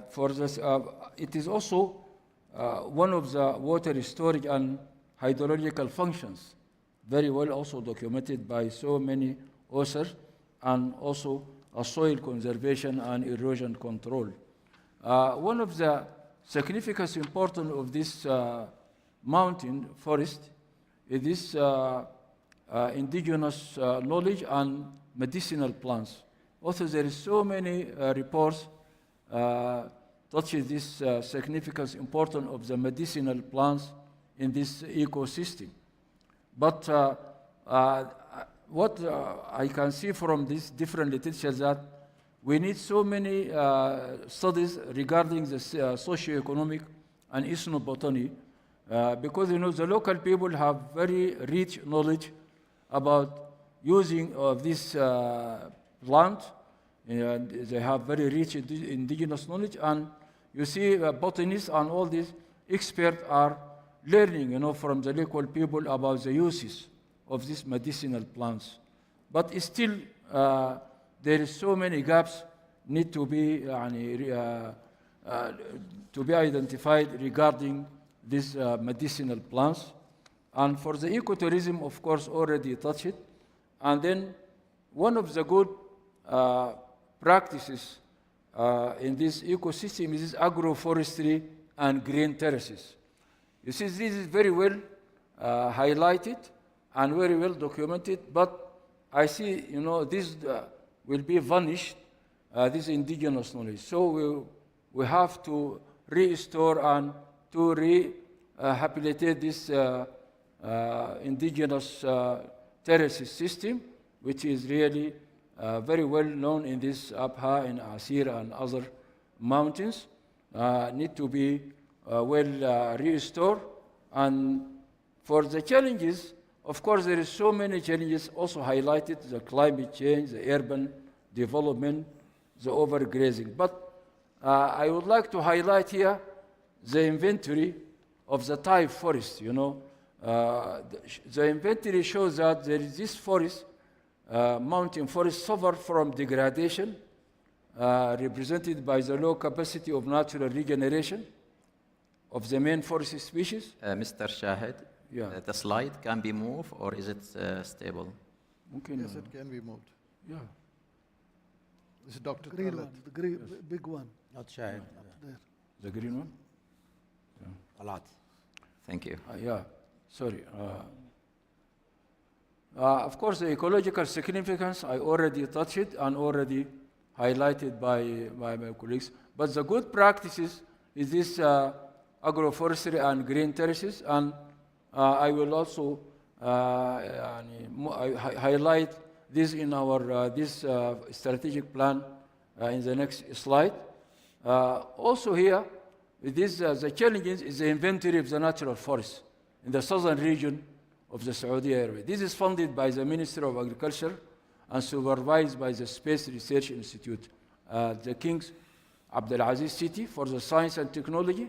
For this, it is also one of the water storage and hydrological functions, very well also documented by so many authors, and also a soil conservation and erosion control. One of the significance important of this mountain forest is this indigenous knowledge and medicinal plants. Also, there is so many reports touches this significance important of the medicinal plants in this ecosystem. But what I can see from this different literature that we need so many studies regarding the socio-economic and ethnobotany because the local people have very rich knowledge about using of this plant. And they have very rich indigenous knowledge, and you see botanists and all these experts are learning from the local people about the uses of these medicinal plants. But still, there is so many gaps need to be identified regarding these medicinal plants. And for the ecotourism, of course, already touched it. And then one of the good practices in this ecosystem is agroforestry and green terraces. You see, this is very well highlighted and very well documented, but I see, this will be vanished, this indigenous knowledge. So we have to restore and to habilitate this indigenous terrace system, which is really very well known in this Abha and Asir and other mountains, need to be well restored. And for the challenges, of course, there is so many challenges also highlighted: the climate change, the urban development, the overgrazing. But I would like to highlight here the inventory of the Thai forest. You know, the inventory shows that there is this forest, mountain forest, suffer from degradation, represented by the low capacity of natural regeneration of the main forest species.
Mr. Shahid, the slide can be moved, or is it stable?
Yes, it can be moved.
Yeah.
This is Dr.
Green
Khaled.
one, the green, big one.
Not Shahid.
Up there.
The green one?
A lot.
Thank you.
Yeah, sorry. Of course, the ecological significance, I already touched it and already highlighted by my colleagues. But the good practices is this agroforestry and green terraces, and I will also highlight this in our this strategic plan in the next slide. Also here, this, the challenges is the inventory of the natural forests in the southern region of the Saudi area. This is funded by the Ministry of Agriculture and supervised by the Space Research Institute, the King's Abdulaziz City for the Science and Technology.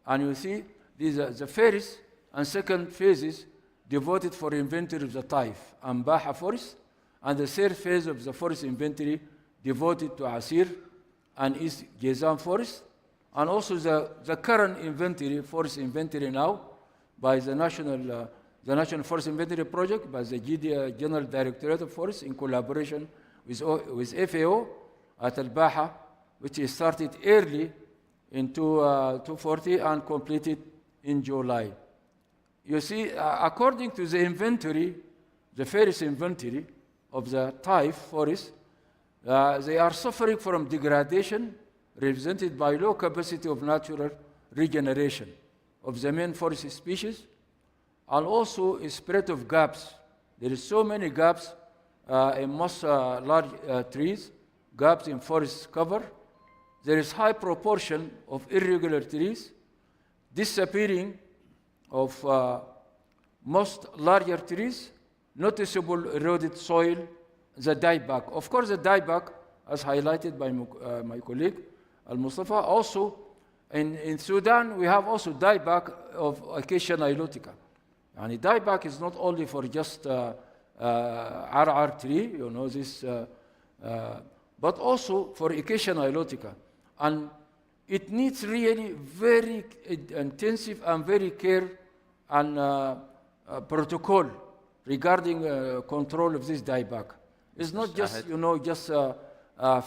And you see, these are the first and second phases devoted for inventory of the Taif and Baha forest, and the third phase of the forest inventory devoted to Asir and East Gezan forest, and also the current inventory, forest inventory now, by the National Forest Inventory Project, by the General Directorate of Forests in collaboration with FAO at Al-Baha, which is started early in 240 and completed in July. You see, according to the inventory, the first inventory of the Taif forest, they are suffering from degradation represented by low capacity of natural regeneration of the main forest species, and also a spread of gaps. There is so many gaps in most large trees, gaps in forest cover. There is high proportion of irregular trees, disappearing of most larger trees, noticeable eroded soil, the dieback. Of course, the dieback, as highlighted by my colleague, Al-Mustafa, also in Sudan, we have also dieback of Acacia nilotica. And dieback is not only for just RR tree, you know, this, but also for Acacia nilotica. And it needs really very intensive and very care and protocol regarding control of this dieback. It's not just, you know, just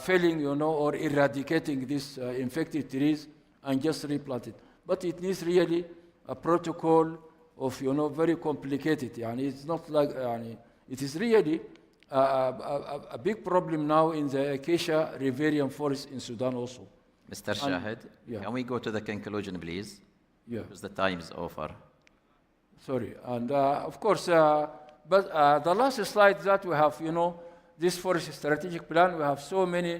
felling, you know, or eradicating these infected trees and just replant it. But it needs really a protocol of, you know, very complicated. And it's not like, it is really a big problem now in the Acacia rivarian forest in Sudan also.
Mr. Shahid, can we go to the conclusion, please?
Yeah.
Because the time is over.
Sorry. And of course, but the last slide that we have, you know, this forest strategic plan, we have so many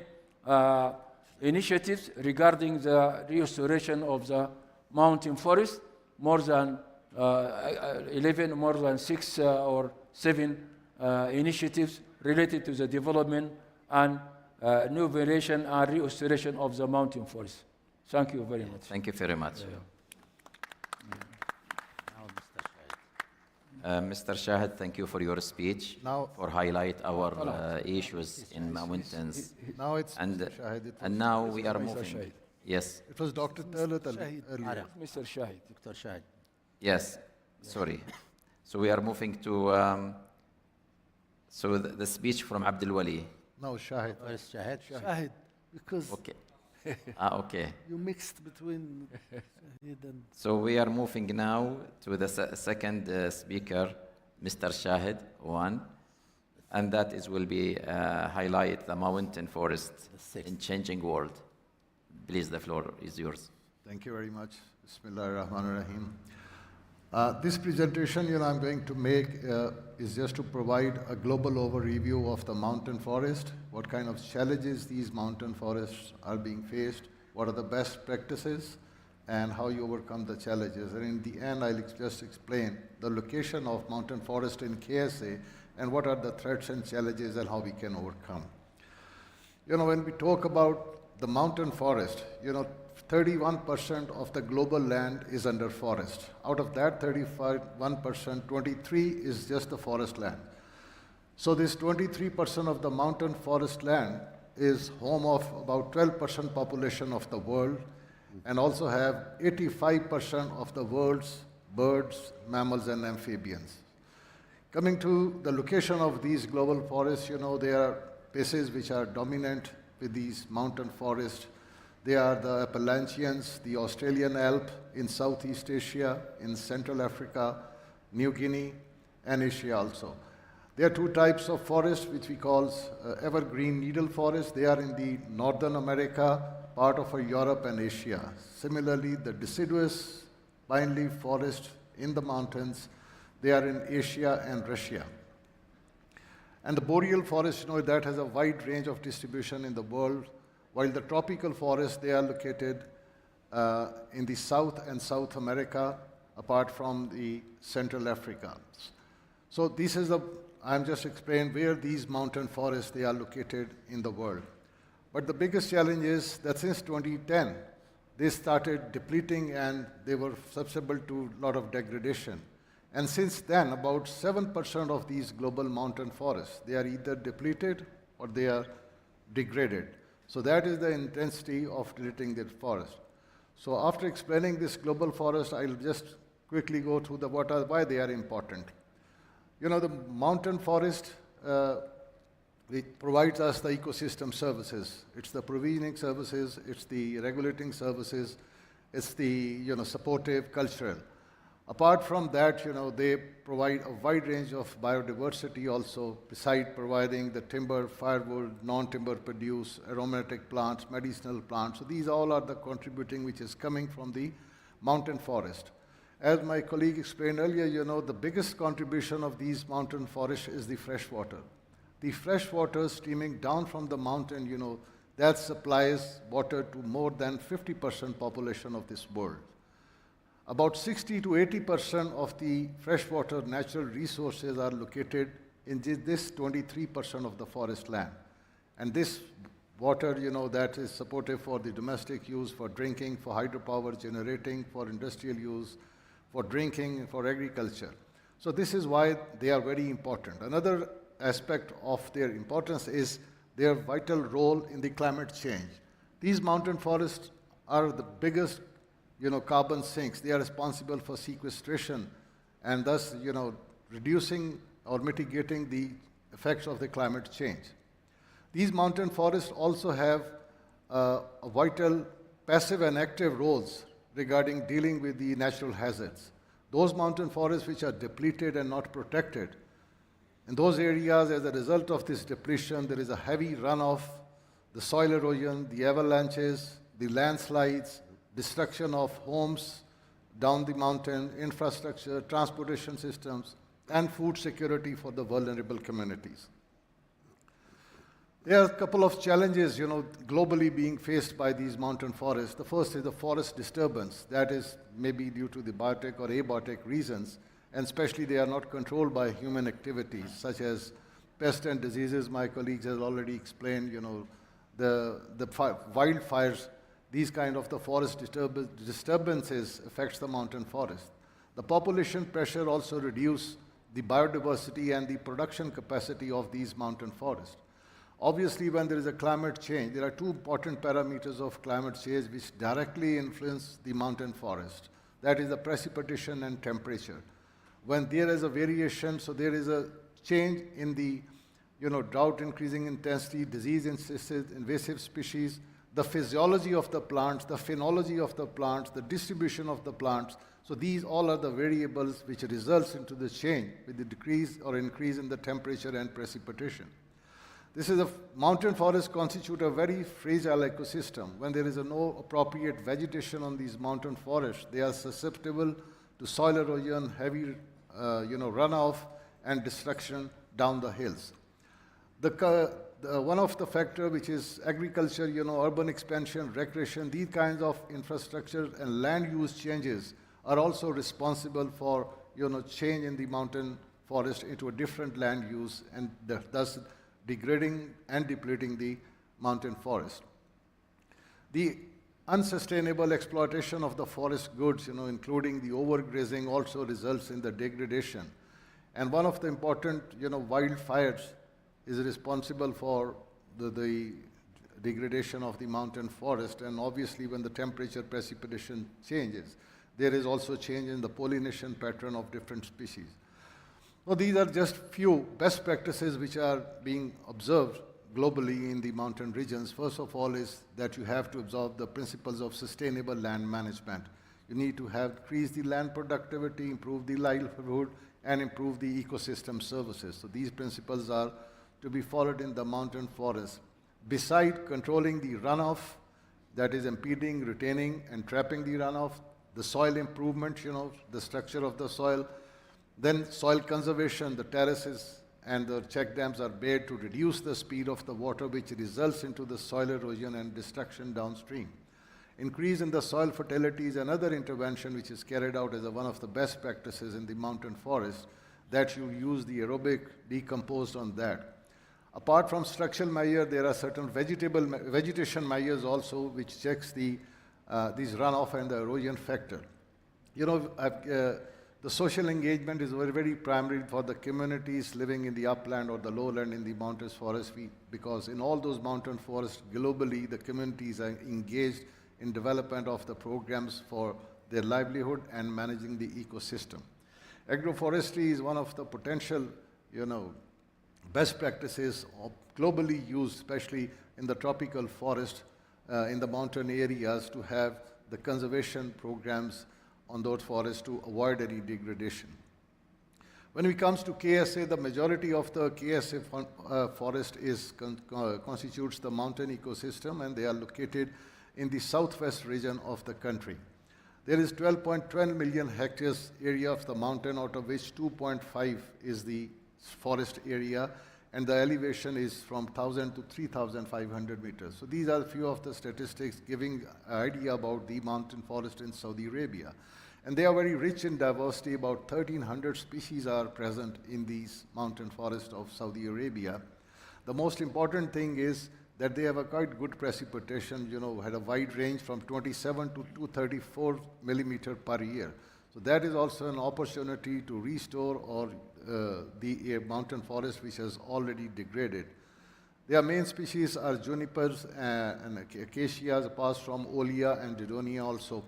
initiatives regarding the restoration of the mountain forest, more than 11, more than 6 or 7 initiatives related to the development and new variation and restoration of the mountain forest. Thank you very much.
Thank you very much. Mr. Shahid, thank you for your speech, for highlight our issues in mountains.
Now it's
and
Mr. Shahid.
And now we are moving. Yes.
It was Dr. Talat earlier.
Mr. Shahid.
Dr. Shahid.
Yes. Sorry. So we are moving to so the speech from Abdul Wali.
No, Shahid.
Where is Shahid?
Shahid, because
okay. Okay.
You mixed between Shahid and...
So we are moving now to the second speaker, Mr. Shahid, one, and that is will be highlight the mountain forest in changing world. Please, the floor is yours.
Thank you very much. Bismillah ar-Rahman ar-Rahim.
This presentation, I'm going to make is just to provide a global overview of the mountain forest, what kind of challenges these mountain forests are being faced, what are the best practices, and how you overcome the challenges. And in the end, I'll just explain the location of mountain forest in KSA and what are the threats and challenges and how we can overcome. When we talk about the mountain forest, 31% of the global land is under forest. Out of that 31%, 23 is just the forest land. So this 23% of the mountain forest land is home of about 12% population of the world, and also have 85% of the world's birds, mammals, and amphibians. Coming to the location of these global forests, there are places which are dominant with these mountain forests. They are the Appalachians, the Australian Alp in Southeast Asia, in Central Africa, New Guinea, and Asia also. There are two types of forests which we call evergreen needle forests. They are in the Northern America, part of Europe and Asia. Similarly, the deciduous pine leaf forest in the mountains, they are in Asia and Russia. And the boreal forest, that has a wide range of distribution in the world, while the tropical forests, they are located in the South and South America, apart from the Central Africa. So this is I'm just explaining where these mountain forests, they are located in the world. But the biggest challenge is that since 2010, they started depleting and they were susceptible to a lot of degradation. And since then, about 7% of these global mountain forests, they are either depleted or they are degraded. So that is the intensity of deleting the forest. So after explaining this global forest, I'll just quickly go through why they are important. The mountain forest, it provides us the ecosystem services. It's the provisioning services, it's the regulating services, it's the supportive cultural. Apart from that, they provide a wide range of biodiversity also, beside providing the timber, firewood, non-timber produce, aromatic plants, medicinal plants. So these all are the contributing which is coming from the mountain forest. As my colleague explained earlier, the biggest contribution of these mountain forests is the fresh water. The fresh water streaming down from the mountain, that supplies water to more than 50% population of this world. About 60 to 80% of the freshwater natural resources are located in this 23% of the forest land. And this water, that is supportive for the domestic use, for drinking, for hydropower generating, for industrial use, for drinking, for agriculture. So this is why they are very important. Another aspect of their importance is their vital role in the climate change. These mountain forests are the biggest carbon sinks. They are responsible for sequestration and thus, reducing or mitigating the effects of the climate change. These mountain forests also have a vital passive and active roles regarding dealing with the natural hazards. Those mountain forests which are depleted and not protected, in those areas, as a result of this depletion, there is a heavy runoff, the soil erosion, the avalanches, the landslides, destruction of homes down the mountain, infrastructure, transportation systems, and food security for the vulnerable communities. There are a couple of challenges, globally being faced by these mountain forests. The first is the forest disturbance. That is maybe due to the biotic or abiotic reasons, and especially they are not controlled by human activities, such as pests and diseases. My colleagues have already explained, the wildfires. These kind of the forest disturbances affects the mountain forest. The population pressure also reduce the biodiversity and the production capacity of these mountain forests. Obviously, when there is a climate change, there are two important parameters of climate change which directly influence the mountain forest. That is the precipitation and temperature. When there is a variation, so there is a change in the drought increasing intensity, disease invasive species, the physiology of the plants, the phenology of the plants, the distribution of the plants. So these all are the variables which results into the change with the decrease or increase in the temperature and precipitation. Mountain forests constitute a very fragile ecosystem. When there is no appropriate vegetation on these mountain forests, they are susceptible
to soil erosion, heavy runoff, and destruction down the hills. One of the factors which is agriculture, urban expansion, recreation, these kinds of infrastructure and land use changes are also responsible for change in the mountain forest into a different land use, and thus degrading and depleting the mountain forest. The unsustainable exploitation of the forest goods, including the overgrazing, also results in the degradation. And one of the important, wildfires is responsible for the degradation of the mountain forest. And obviously, when the temperature, precipitation changes, there is also change in the pollination pattern of different species. So these are just few best practices which are being observed globally in the mountain regions. First of all is that you have to observe the principles of sustainable land management. You need to increase the land productivity, improve the livelihood, and improve the ecosystem services. So these principles are to be followed in the mountain forest. Beside controlling the runoff, that is impeding, retaining, and trapping the runoff, the soil improvement, the structure of the soil, then soil conservation, the terraces and the check dams are made to reduce the speed of the water, which results into the soil erosion and destruction downstream. Increase in the soil fertility is another intervention which is carried out as one of the best practices in the mountain forest, that you use the aerobic decomposed on that. Apart from structural measure, there are certain vegetation measures also which checks these runoff and the erosion factor. The social engagement is very, very primary for the communities living in the upland or the lowland in the mountain forest, because in all those mountain forests globally, the communities are engaged in development of the programs for their livelihood and managing the ecosystem. Agroforestry is one of the potential, best practices globally used, especially in the tropical forest, in the mountain areas, to have the conservation programs on those forests to avoid any degradation. When it comes to KSA, the majority of the KSA forest constitutes the mountain ecosystem, and they are located in the southwest region of the country. There is 12.12 million hectares area of the mountain, out of which 2.5 is the forest area, and the elevation is from 1,000 to 3,500 meters. So these are a few of the statistics giving an idea about the mountain forest in Saudi Arabia. And they are very rich in diversity. About 1,300 species are present in these mountain forests of Saudi Arabia. The most important thing is that they have a quite good precipitation, had a wide range from 27 to 234 millimeter per year. So that is also an opportunity to restore the mountain forest which has already degraded. Their main species are junipers and acacias, apart from olea and didonia also.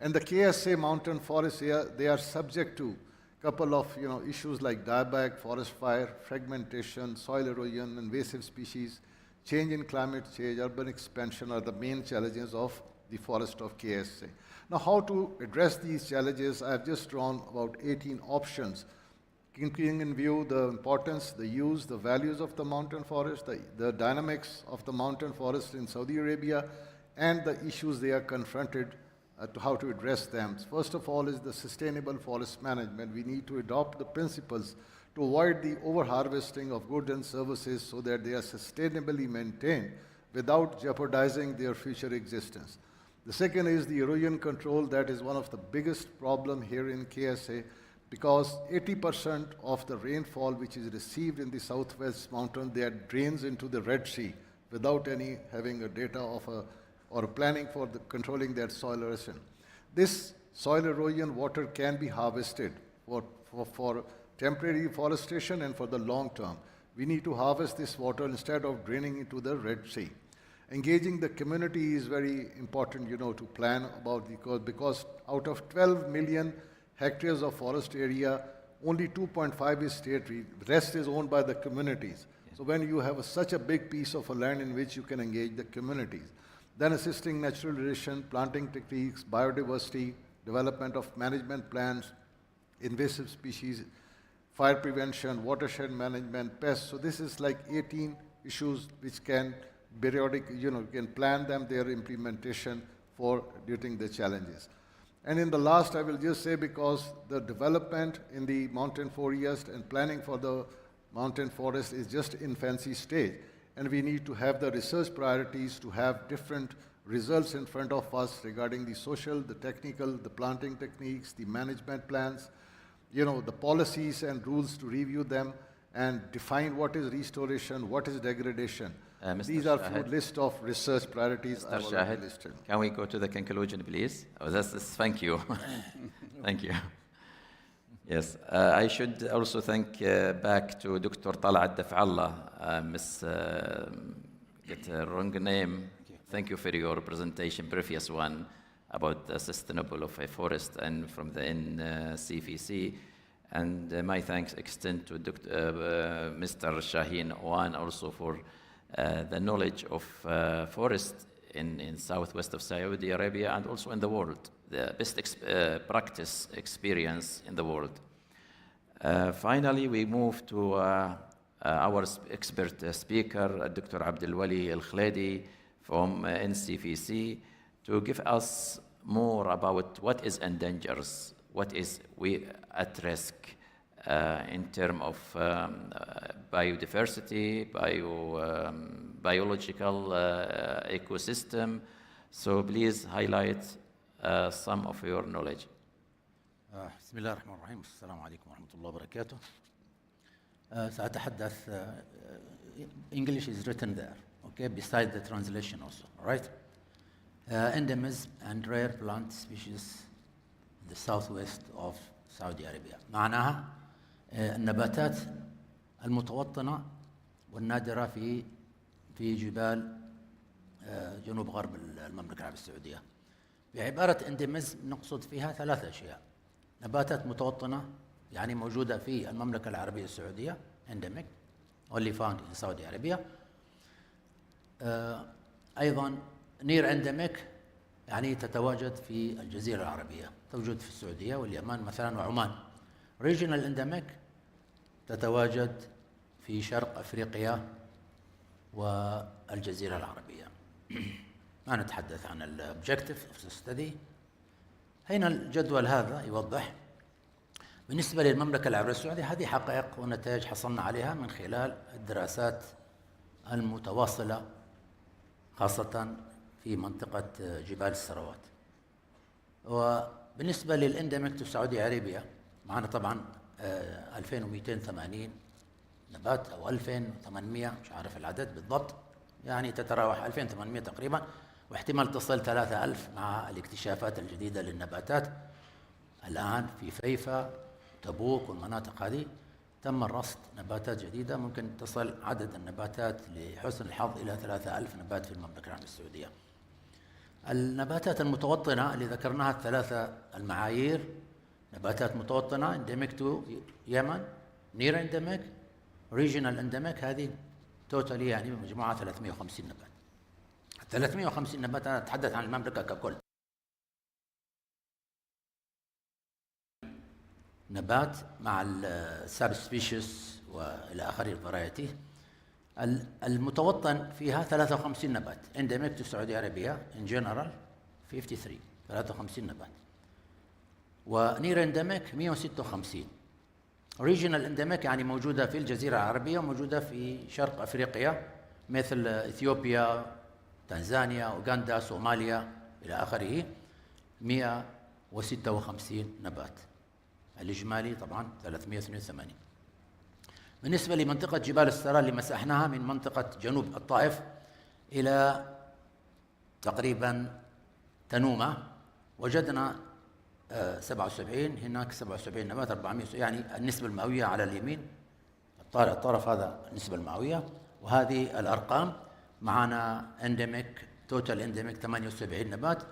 And the KSA mountain forests here, they are subject to a couple of issues like dieback, forest fire, fragmentation, soil erosion, invasive species, change in climate change, urban expansion are the main challenges of the forest of KSA. Now, how to address these challenges? I have just drawn about 18 options, keeping in view the importance, the use, the values of the mountain forest, the dynamics of the mountain forest in Saudi Arabia, and the issues they are confronted to how to address them. First of all is the sustainable forest management. We need to adopt the principles to avoid the overharvesting of goods and services so that they are sustainably maintained without jeopardizing their future existence. The second is the erosion control. That is one of the biggest problem here in KSA, because 80% of the rainfall which is received in the southwest mountain, they drains into the Red Sea without any having a data of or planning for controlling that soil erosion. This soil erosion water can be harvested for temporary forestation and for the long term. We need to harvest this water instead of draining into the Red Sea. Engaging the community is very important, to plan about, because out of 12 million hectares of forest area, only 2.5 is state, the rest is owned by the communities. So when you have such a big piece of land in which you can engage the communities, then assisting natural irrigation, planting techniques, biodiversity, development of management plans, invasive species, fire prevention, watershed management, pests. So this is like 18 issues which can periodic, you can plan them, their implementation for during the challenges. And in the last, I will just say, because the development in the mountain forest and planning for the mountain forest is just in infancy stage. And we need to have the research priorities to have different results in front of us regarding the social, the technical, the planting techniques, the management plans, the policies and rules to review them and define what is restoration, what is degradation. These are a list of research priorities I've already listed.
Can we go to the conclusion, please? Thank you. Thank you. Yes, I should also thank back to Dr. Talat Daf'allah, get a wrong name. Thank you for your presentation, previous one, about the sustainable of a forest and from the NCVC. And my thanks extend to Mr. Shaheen Owan also for the knowledge of forest in southwest of Saudi Arabia and also in the world, the best practice experience in the world. Finally, we move to our expert speaker, Dr. Abdul Wali Al-Khledi from NCVC, to give us more about what is endangered, what is we at risk in terms of biodiversity, biological ecosystem. So please highlight some of your knowledge.
بسم الله الرحمن الرحيم. السلام عليكم ورحمة الله وبركاته. سأتحدث English is written there, okay, beside the translation also, all right? Endemism and rare plant species in the southwest of Saudi Arabia. معناها النباتات المتوطنة والنادرة في جبال جنوب غرب المملكة العربية السعودية. بعبارة انديميزم نقصد فيها ثلاث أشياء. نباتات متوطنة يعني موجودة في المملكة العربية السعودية endemic only found in Saudi Arabia. أيضا near endemic يعني تتواجد في الجزيرة العربية، توجد في السعودية واليمن مثلا وعمان. regional endemic تتواجد في شرق أفريقيا والجزيرة العربية. ما نتحدث عن الأوبجكتيف of study. هنا الجدول هذا يوضح بالنسبة للمملكة العربية السعودية هذه حقائق ونتائج حصلنا عليها من خلال الدراسات المتواصلة خاصة في منطقة جبال السروات. وبالنسبة للإندميك في السعودية عربية معنا طبعا 2280 نبات أو 2800 مش عارف العدد بالضبط، يعني تتراوح 2800 تقريبا، واحتمال تصل 3000 مع الاكتشافات الجديدة للنباتات. الآن في فيفا تبوك والمناطق هذه تم رصد نباتات جديدة، ممكن تصل عدد النباتات لحسن الحظ إلى 3000 نبات في المملكة العربية السعودية. النباتات المتوطنة اللي ذكرناها الثلاثة المعايير، نباتات متوطنة انديميك تو يمن، نير انديميك، ريجنال انديميك، هذه توتالي يعني مجموعة 350 نبات. 350 نبات أنا أتحدث عن المملكة ككل. نبات مع السب سبيشيز والى اخره الفرايتي. المتوطن فيها 53 نبات، انديميك في السعوديه العربيه ان جنرال 53 نبات، ونير انديميك 156. ريجنال انديميك يعني موجوده في الجزيره العربيه وموجوده في شرق افريقيا مثل اثيوبيا، تنزانيا، اوغندا، صوماليا الى اخره 156 نبات. الإجمالي طبعاً 382. بالنسبة لمنطقة جبال السراء اللي مسحناها من منطقة جنوب الطائف إلى تقريباً تنومة، وجدنا 77 هناك 77 نبات 400، يعني النسبة المئوية على اليمين الطرف هذا النسبة المئوية. وهذه الأرقام معنا انديميك توتال انديميك 78 نبات،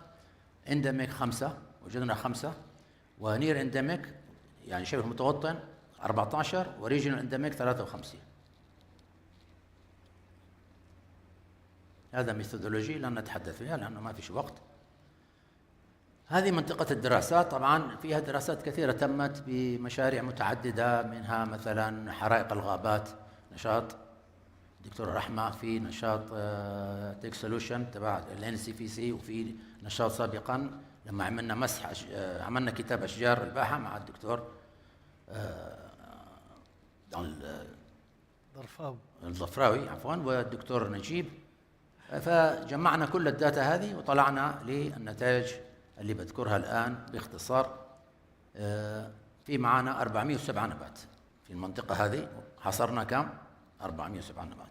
انديميك 5 وجدنا 5، ونير انديميك يعني شبه متوطن 14، وريجنال انديميك 53. هذا ميثودولوجي لن نتحدث فيها لأنه ما فيش وقت. هذه منطقة الدراسات، طبعا فيها دراسات كثيرة تمت بمشاريع متعددة، منها مثلا حرائق الغابات، نشاط دكتور رحمة، في نشاط تيك سولوشن تبع الNCVC، وفي نشاط سابقا لما عملنا مسح عملنا كتاب أشجار الباحة مع الدكتور الضفراوي عفوا والدكتور نجيب، فجمعنا كل الداتا هذه وطلعنا للنتائج اللي بذكرها الآن باختصار. في معنا 407 نبات في المنطقة هذه، حصرنا كم؟ 407 نبات.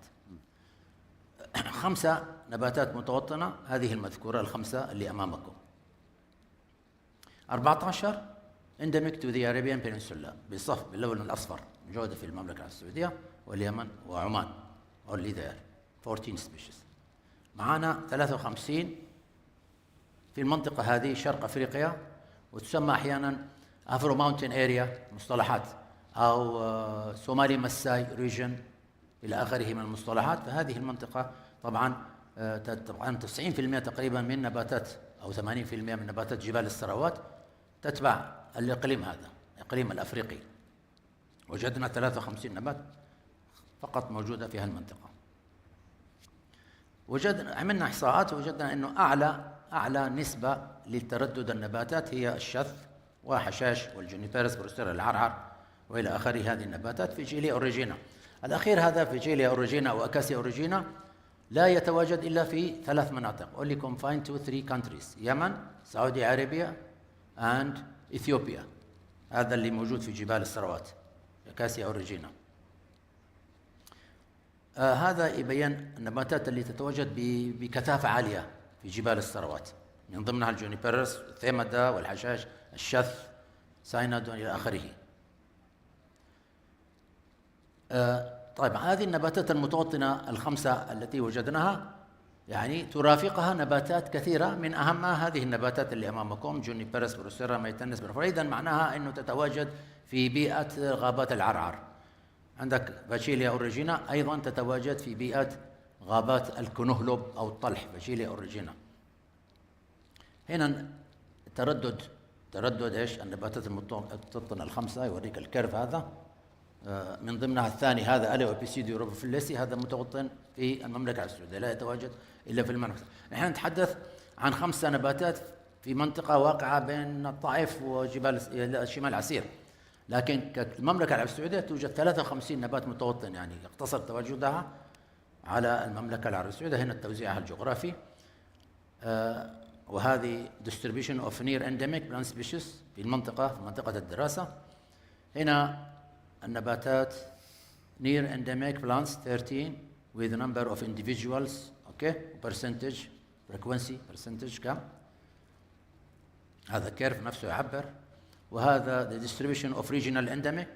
5 نباتات متوطنة، هذه المذكورة ال5 اللي أمامكم. 14 endemic to the Arabian Peninsula بالصف باللون الأصفر، موجودة في المملكة العربية السعودية واليمن وعمان. only there 14 species. معانا 53 في المنطقة هذه شرق أفريقيا، وتسمى أحيانا أفرو ماونتين أريا مصطلحات، أو سومالي مساي ريجن إلى آخره من المصطلحات. فهذه المنطقة طبعا 90% تقريبا من نباتات أو 80% من نباتات جبال السراوات تتبع الإقليم هذا، الإقليم الأفريقي. وجدنا 53 نبات فقط موجودة في هالمنطقة. عملنا إحصاءات ووجدنا أنه أعلى نسبة لتردد النباتات هي الشث وحشاش والجونيبيرس بروسيرا العرعر وإلى آخره. هذه النباتات فيجيليا أوريجينا. الأخير هذا فيجيليا أوريجينا أو أكاسيا أوريجينا لا يتواجد إلا في 3 مناطق. only confined to 3 countries: يمن، سعودي عربية and إثيوبيا. هذا اللي موجود في جبال السراوات، أكاسيا أوريجينا. هذا يبين النباتات اللي تتواجد بكثافة عالية في جبال السراوات، من ضمنها الجونيبيرس، الثيمدا والحشاش، الشث، سايناد إلى آخره. طيب هذه النباتات المتوطنة ال5 التي وجدناها يعني ترافقها نباتات كثيرة، من أهمها هذه النباتات اللي أمامكم: جونيبيرس بروسيرا ميتنس برفورا. إذن معناها أنه تتواجد في بيئة غابات العرعر. عندك فاشيليا أوريجينا أيضا تتواجد في بيئة غابات الكنهلب أو الطلح، فاشيليا أوريجينا. هنا تردد إيش؟ النباتات المتوطنة ال5 يوريك الكيرف هذا. من ضمنها الثاني هذا أليوبيسيديو روبوفيليسي، هذا متوطن في المملكة العربية السعودية، لا يتواجد إلا في المملكة. نحن نتحدث عن 5 نباتات في منطقة واقعة بين الطائف وجبال شمال عسير، لكن المملكة العربية السعودية توجد 53 نبات متوطن، يعني يقتصر تواجدها على المملكة العربية السعودية. هنا توزيعها الجغرافي. وهذه distribution of near endemic plant species في منطقة الدراسة. هنا النباتات near endemic plants 13 with a number of individuals. okay, percentage percentage كم؟ هذا كيرف نفسه يعبر. وهذا the distribution of regional endemic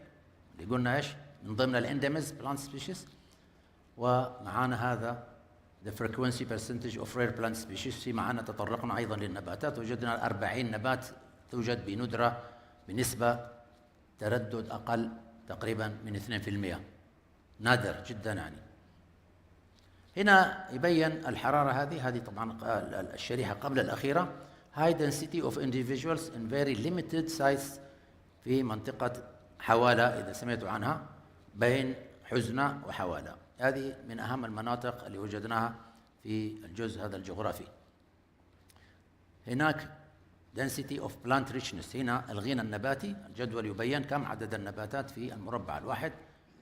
اللي قلنا ايش؟ من ضمن الانديمز plant species. ومعانا هذا the frequency percentage of rare plant species. في معانا تطرقنا ايضا للنباتات، وجدنا 40 نبات توجد بندرة بنسبة تردد اقل تقريبا من 2%، نادر جدا يعني. هنا يبين الحرارة هذه طبعا الشريحة قبل الأخيرة. high density of individuals in very limited size في منطقة حوالة، إذا سمعتوا عنها، بين حزنة وحوالة. هذه من أهم المناطق اللي وجدناها في الجزء هذا الجغرافي. هناك density of plant richness، هنا الغنى النباتي. الجدول يبين كم عدد النباتات في المربع الواحد،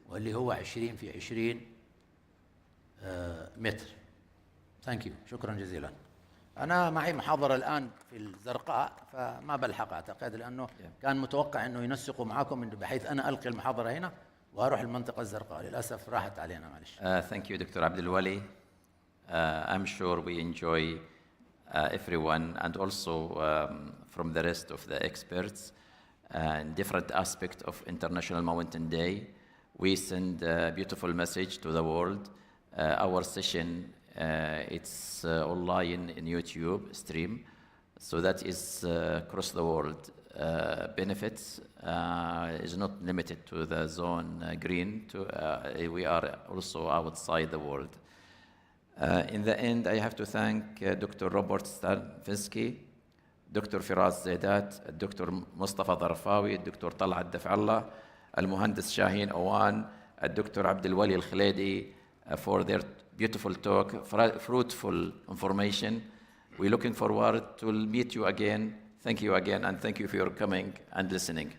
واللي هو 20 في 20 متر. ثانك يو، شكرا جزيلا. أنا معي محاضرة الآن في الزرقاء فما بلحق أعتقد، لأنه كان متوقع أنه ينسقوا معكم بحيث أنا ألقي المحاضرة هنا وأروح المنطقة الزرقاء. للأسف راحت علينا، معلش.
Thank you, Dr. Abdulwali. I'm sure we enjoy everyone and also from the rest of the experts and different aspects of International Mountain Day. We send a beautiful message to the world. Our session it's online in YouTube stream, so that is across the world. Benefits is not limited to the zone green. We are also outside the world. In the end, I have to thank Dr. Robert Stanfinsky, Dr. Firaz Zaidat, Dr. Mustafa Darfawi, Dr. Talhat Daf'allah, Al-Muhandis Shaheen Awan, Dr. Abdulwali Al-Khaledi for their beautiful talk, fruitful information. We're looking forward to meet you again Thank you again, and thank you for your coming and listening.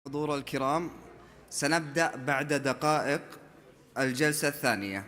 حضور الكرام، سنبدأ بعد دقائق الجلسة الثانية.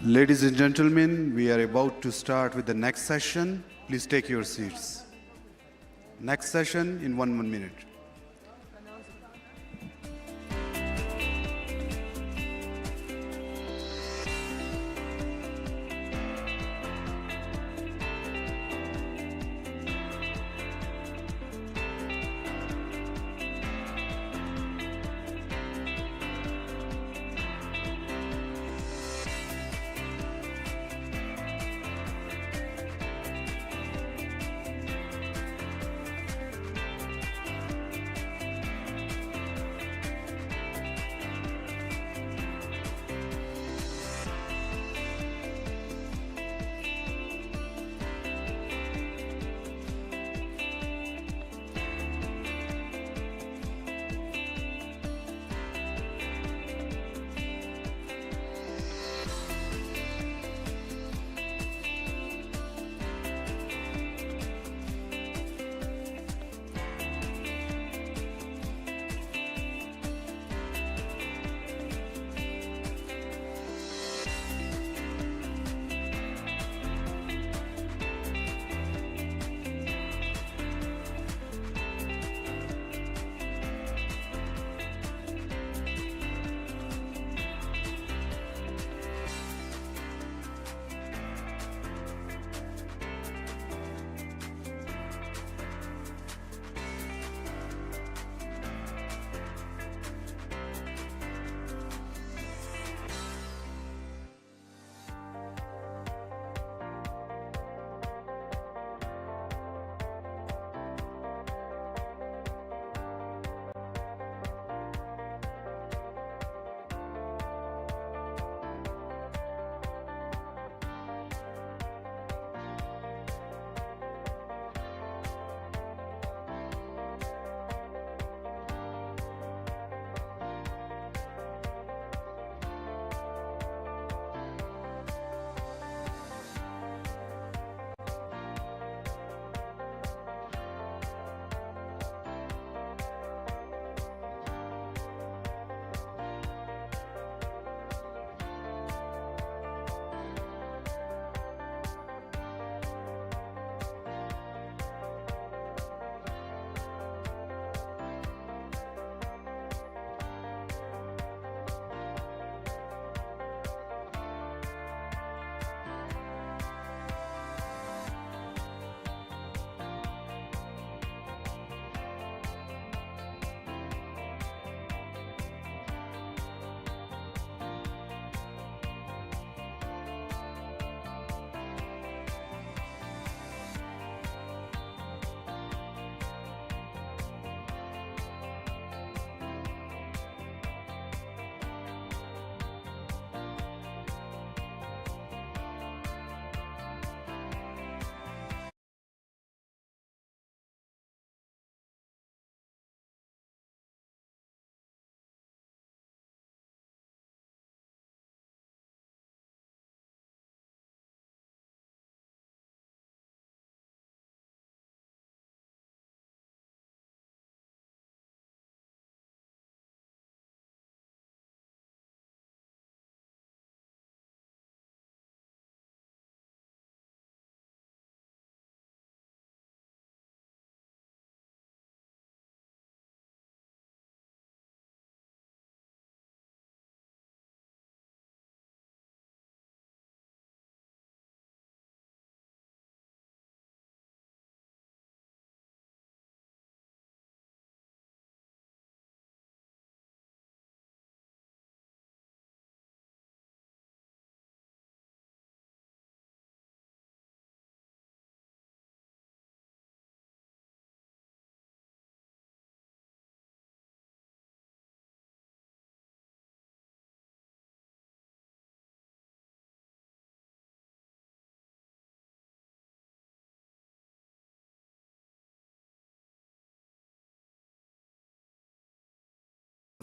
Ladies and gentlemen, we are about to start with the next session. Please take your seats. Next session in 1 minute.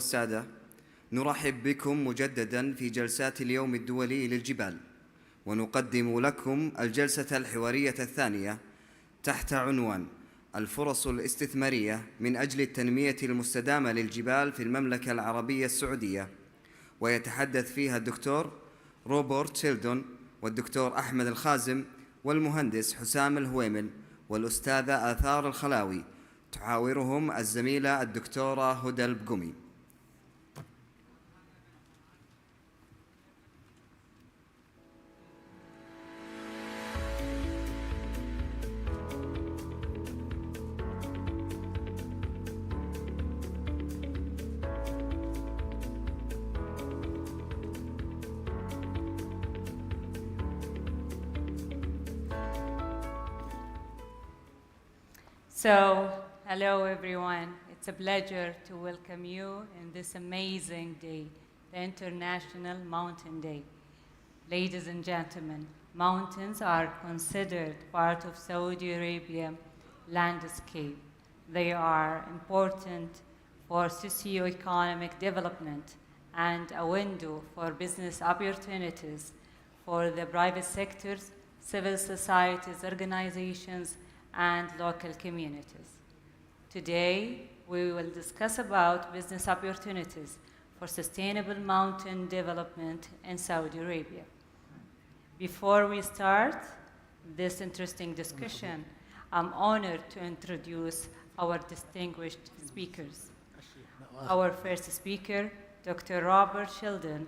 السادة، نرحب بكم مجددا في جلسات اليوم الدولي للجبال، ونقدم لكم الجلسة الحوارية الثانية تحت عنوان الفرص الاستثمارية من أجل التنمية المستدامة للجبال في المملكة العربية السعودية، ويتحدث فيها الدكتور روبرت شيلدون والدكتور أحمد الخازم والمهندس حسام الهويمل والأستاذة آثار الخلاوي. تحاورهم الزميلة الدكتورة هدى البقمي.
So, hello everyone. It's a pleasure to welcome you in this amazing day, the International Mountain Day. Ladies and gentlemen, mountains are considered part of Saudi Arabia landscape. They are important for socio-economic development and a window for business opportunities for the private sectors, civil societies, organizations, and local communities. Today, we will discuss about business opportunities for sustainable mountain development in Saudi Arabia. Before we start this interesting discussion, I'm honored to introduce our distinguished speakers. Our first speaker, Dr. Robert Sheldon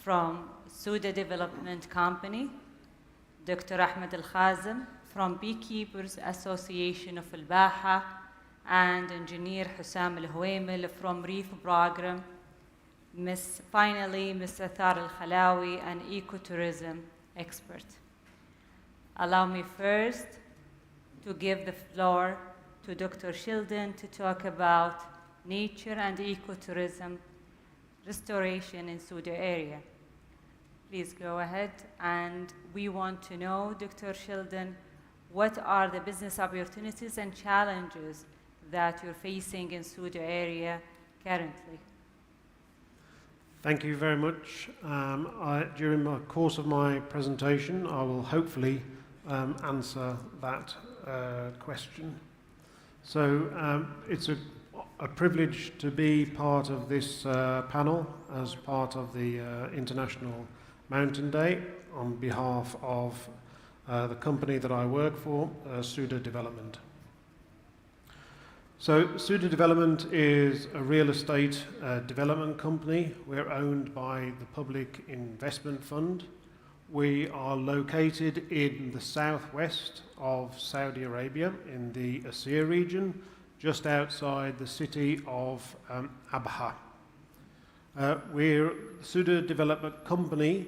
from Suda Development Company, Dr. Ahmed Al-Khazem from Beekeepers Association of Al-Baha, and Engineer Hussam Al-Huwaimil from Reef Program. Finally, Ms. Athar Al-Khalawi, an ecotourism expert. Allow me first to give the floor to Dr. Sheldon to talk about nature and ecotourism restoration in Suda area. Please go ahead, and we want to know, Dr. Sheldon, what are the business opportunities and challenges that you're facing in Suda area currently?
Thank you very much. During the course of my presentation, I will hopefully answer that question. So it's a privilege to be part of this panel as part of the International Mountain Day on behalf of the company that I work for, Suda Development. So Suda Development is a real estate development company. We're owned by the Public Investment Fund. We are located in the southwest of Saudi Arabia in the Asir region, just outside the city of Abha. We're Suda Development Company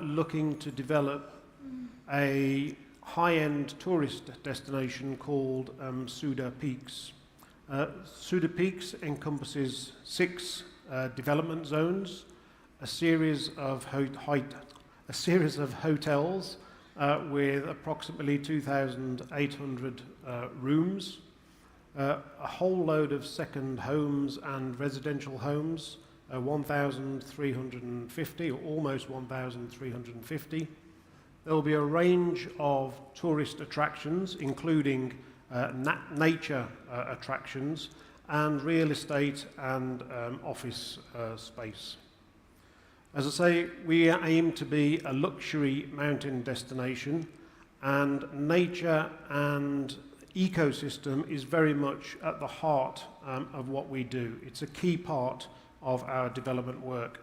looking to develop a high-end tourist destination called Suda Peaks. Suda Peaks encompasses 6 development zones, a series of hotels with approximately 2,800 rooms, a whole load of second homes and residential homes, 1,350 or almost 1,350. There will be a range of tourist attractions, including nature attractions and real estate and office space. As I say, we aim to be a luxury mountain destination, and nature and ecosystem is very much at the heart of what we do. It's a key part of our development work.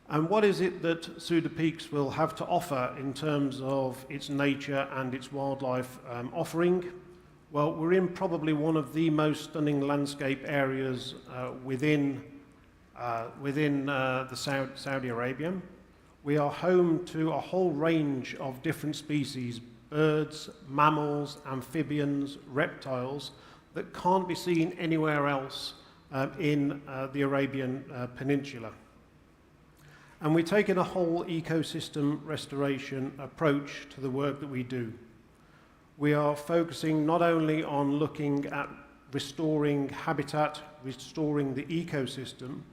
And what is it that Suda Peaks will have to offer in terms of its nature and its wildlife offering? Well, we're in probably one of the most stunning landscape areas within Saudi Arabia. We are home to a whole range of different species, birds, mammals, amphibians, reptiles, that can't be seen anywhere else in the Arabian Peninsula. And we're taking a whole ecosystem restoration approach to the work that we do. We are focusing not only on looking at restoring habitat, restoring the ecosystem,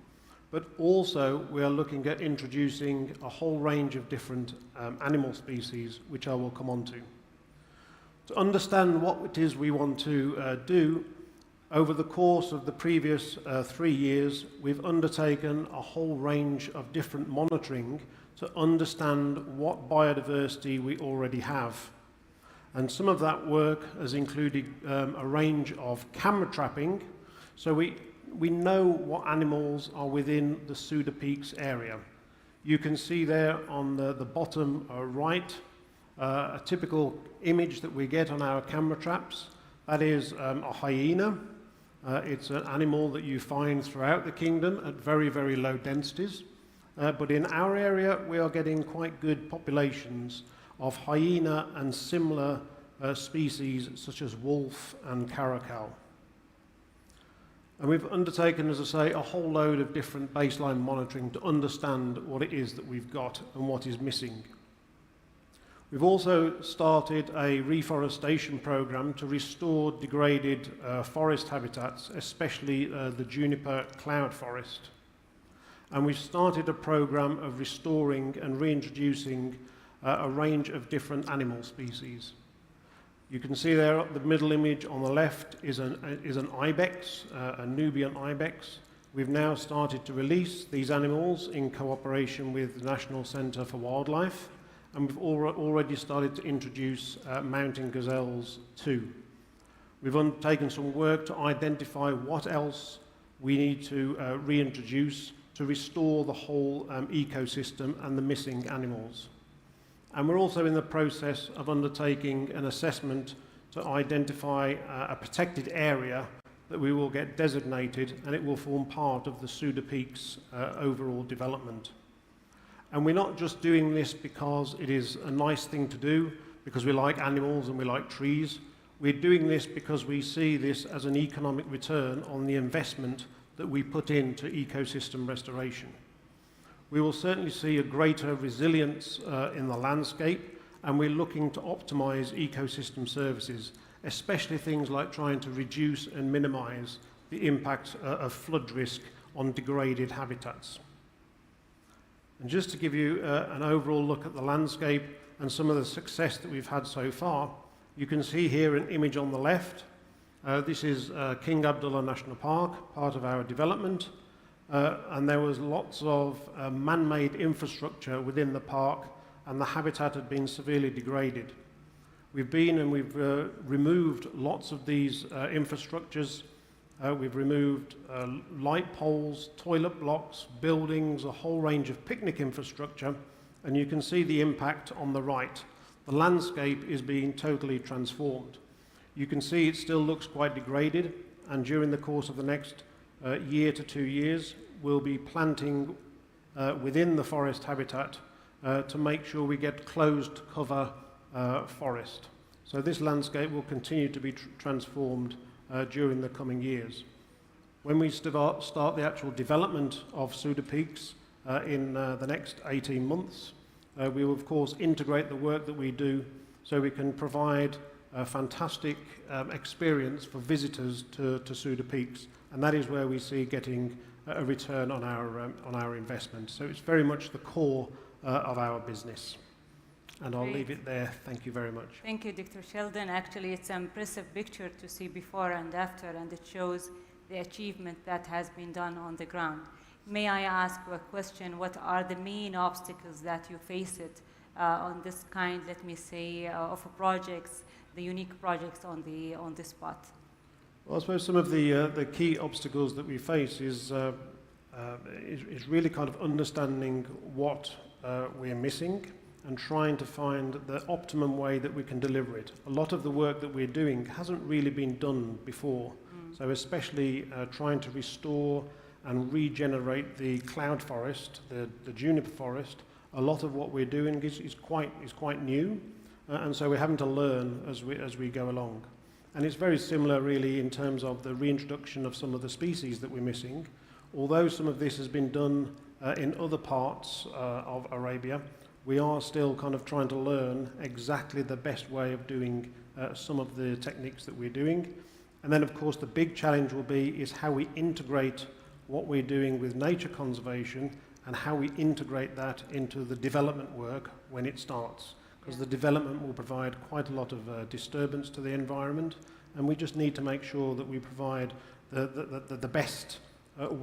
but also we are looking at introducing a whole range of different animal species, which I will come on to. To understand what it is we want to do, Over the course of the previous 3 years, we've undertaken a whole range of different monitoring to understand what biodiversity we already have. And some of that work has included a range of camera trapping, so we know what animals are within the Souda Peaks area. You can see there on the bottom right a typical image that we get on our camera traps. That is a hyena. It's an animal that you find throughout the kingdom at very, very low densities. But in our area, we are getting quite good populations of hyena and similar species such as wolf and caracal. And we've undertaken, as I say, a whole load of different baseline monitoring to understand what it is that we've got and what is missing. We've also started a reforestation program to restore degraded forest habitats, especially the juniper cloud forest. And we've started a program of restoring and reintroducing a range of different animal species. You can see there the middle image on the left is an ibex, a Nubian ibex. We've now started to release these animals in cooperation with the National Centre for Wildlife, and we've already started to introduce mountain gazelles too. We've undertaken some work to identify what else we need to reintroduce to restore the whole ecosystem and the missing animals. And we're also in the process of undertaking an assessment to identify a protected area that we will get designated, and it will form part of the Souda Peaks overall development. And we're not just doing this because it is a nice thing to do, because we like animals and we like trees. We're doing this because we see this as an economic return on the investment that we put into ecosystem restoration. We will certainly see a greater resilience in the landscape, and we're looking to optimize ecosystem services, especially things like trying to reduce and minimize the impact of flood risk on degraded habitats. And just to give you an overall look at the landscape and some of the success that we've had so far, you can see here an image on the left. This is King Abdullah National Park, part of our development. And there was lots of man-made infrastructure within the park, and the habitat had been severely degraded. We've been and we've removed lots of these infrastructures. We've removed light poles, toilet blocks, buildings, a whole range of picnic infrastructure, and you can see the impact on the right. The landscape is being totally transformed. You can see it still looks quite degraded, and during the course of the next year to 2 years, we'll be planting within the forest habitat to make sure we get closed cover forest. So this landscape will continue to be transformed during the coming years. When we start the actual development of Souda Peaks in the next 18 months, we will of course integrate the work that we do so we can provide a fantastic experience for visitors to Souda Peaks, and that is where we see getting a return on our investment. So it's very much the core of our business. And I'll leave it there. Thank you very much.
Thank you, Dr. Sheldon. Actually, it's an impressive picture to see before and after, and it shows the achievement that has been done on the ground. May I ask a question? What are the main obstacles that you face on this kind, let me say, of projects, the unique projects on the spot?
Well, I suppose some of the key obstacles that we face is really kind of understanding what we're missing and trying to find the optimum way that we can deliver it. A lot of the work that we're doing hasn't really been done before. So especially trying to restore and regenerate the cloud forest, the juniper forest, a lot of what we're doing is quite new, and so we're having to learn as we go along. And it's very similar really in terms of the reintroduction of some of the species that we're missing. Although some of this has been done in other parts of Arabia, we are still kind of trying to learn exactly the best way of doing some of the techniques that we're doing. And then of course the big challenge will be is how we integrate what we're doing with nature conservation and how we integrate that into the development work when it starts. Because the development will provide quite a lot of disturbance to the environment, and we just need to make sure that we provide the best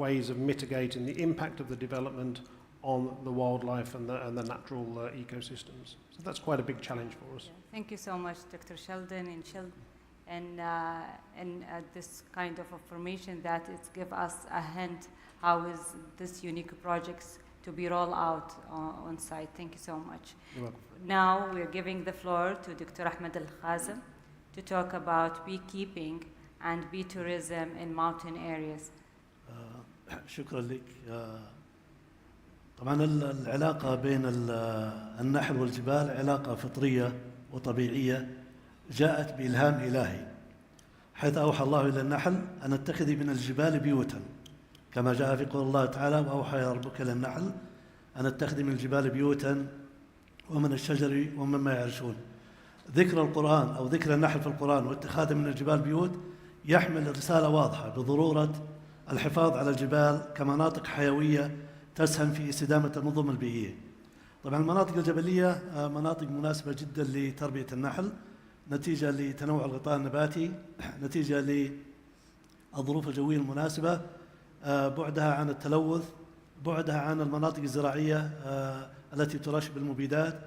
ways of mitigating the impact of the development on the wildlife and the natural ecosystems. So that's quite a big challenge for us.
Thank you so much, Dr. Sheldon, and this kind of information that it gives us a hint how is this unique projects to be rolled out on site. Thank you so much.
You're welcome.
Now we're giving the floor to Dr. Ahmed Al-Khazem to talk about beekeeping and bee tourism in mountain areas.
شكرا لك. طبعا العلاقة بين النحل والجبال علاقة فطرية وطبيعية جاءت بإلهام إلهي، حيث أوحى الله إلى النحل أن اتخذي من الجبال بيوتا، كما جاء في قول الله تعالى: وأوحى ربك إلى النحل أن اتخذي من الجبال بيوتا ومن الشجر ومما يعرشون. ذكر القرآن أو ذكر النحل في القرآن واتخاذه من الجبال بيوت يحمل رسالة واضحة بضرورة الحفاظ على الجبال كمناطق حيوية تسهم في استدامة النظم البيئية. طبعا المناطق الجبلية مناطق مناسبة جدا لتربية النحل نتيجة لتنوع الغطاء النباتي، نتيجة للظروف الجوية المناسبة، بعدها عن التلوث، بعدها عن المناطق الزراعية التي ترش بالمبيدات،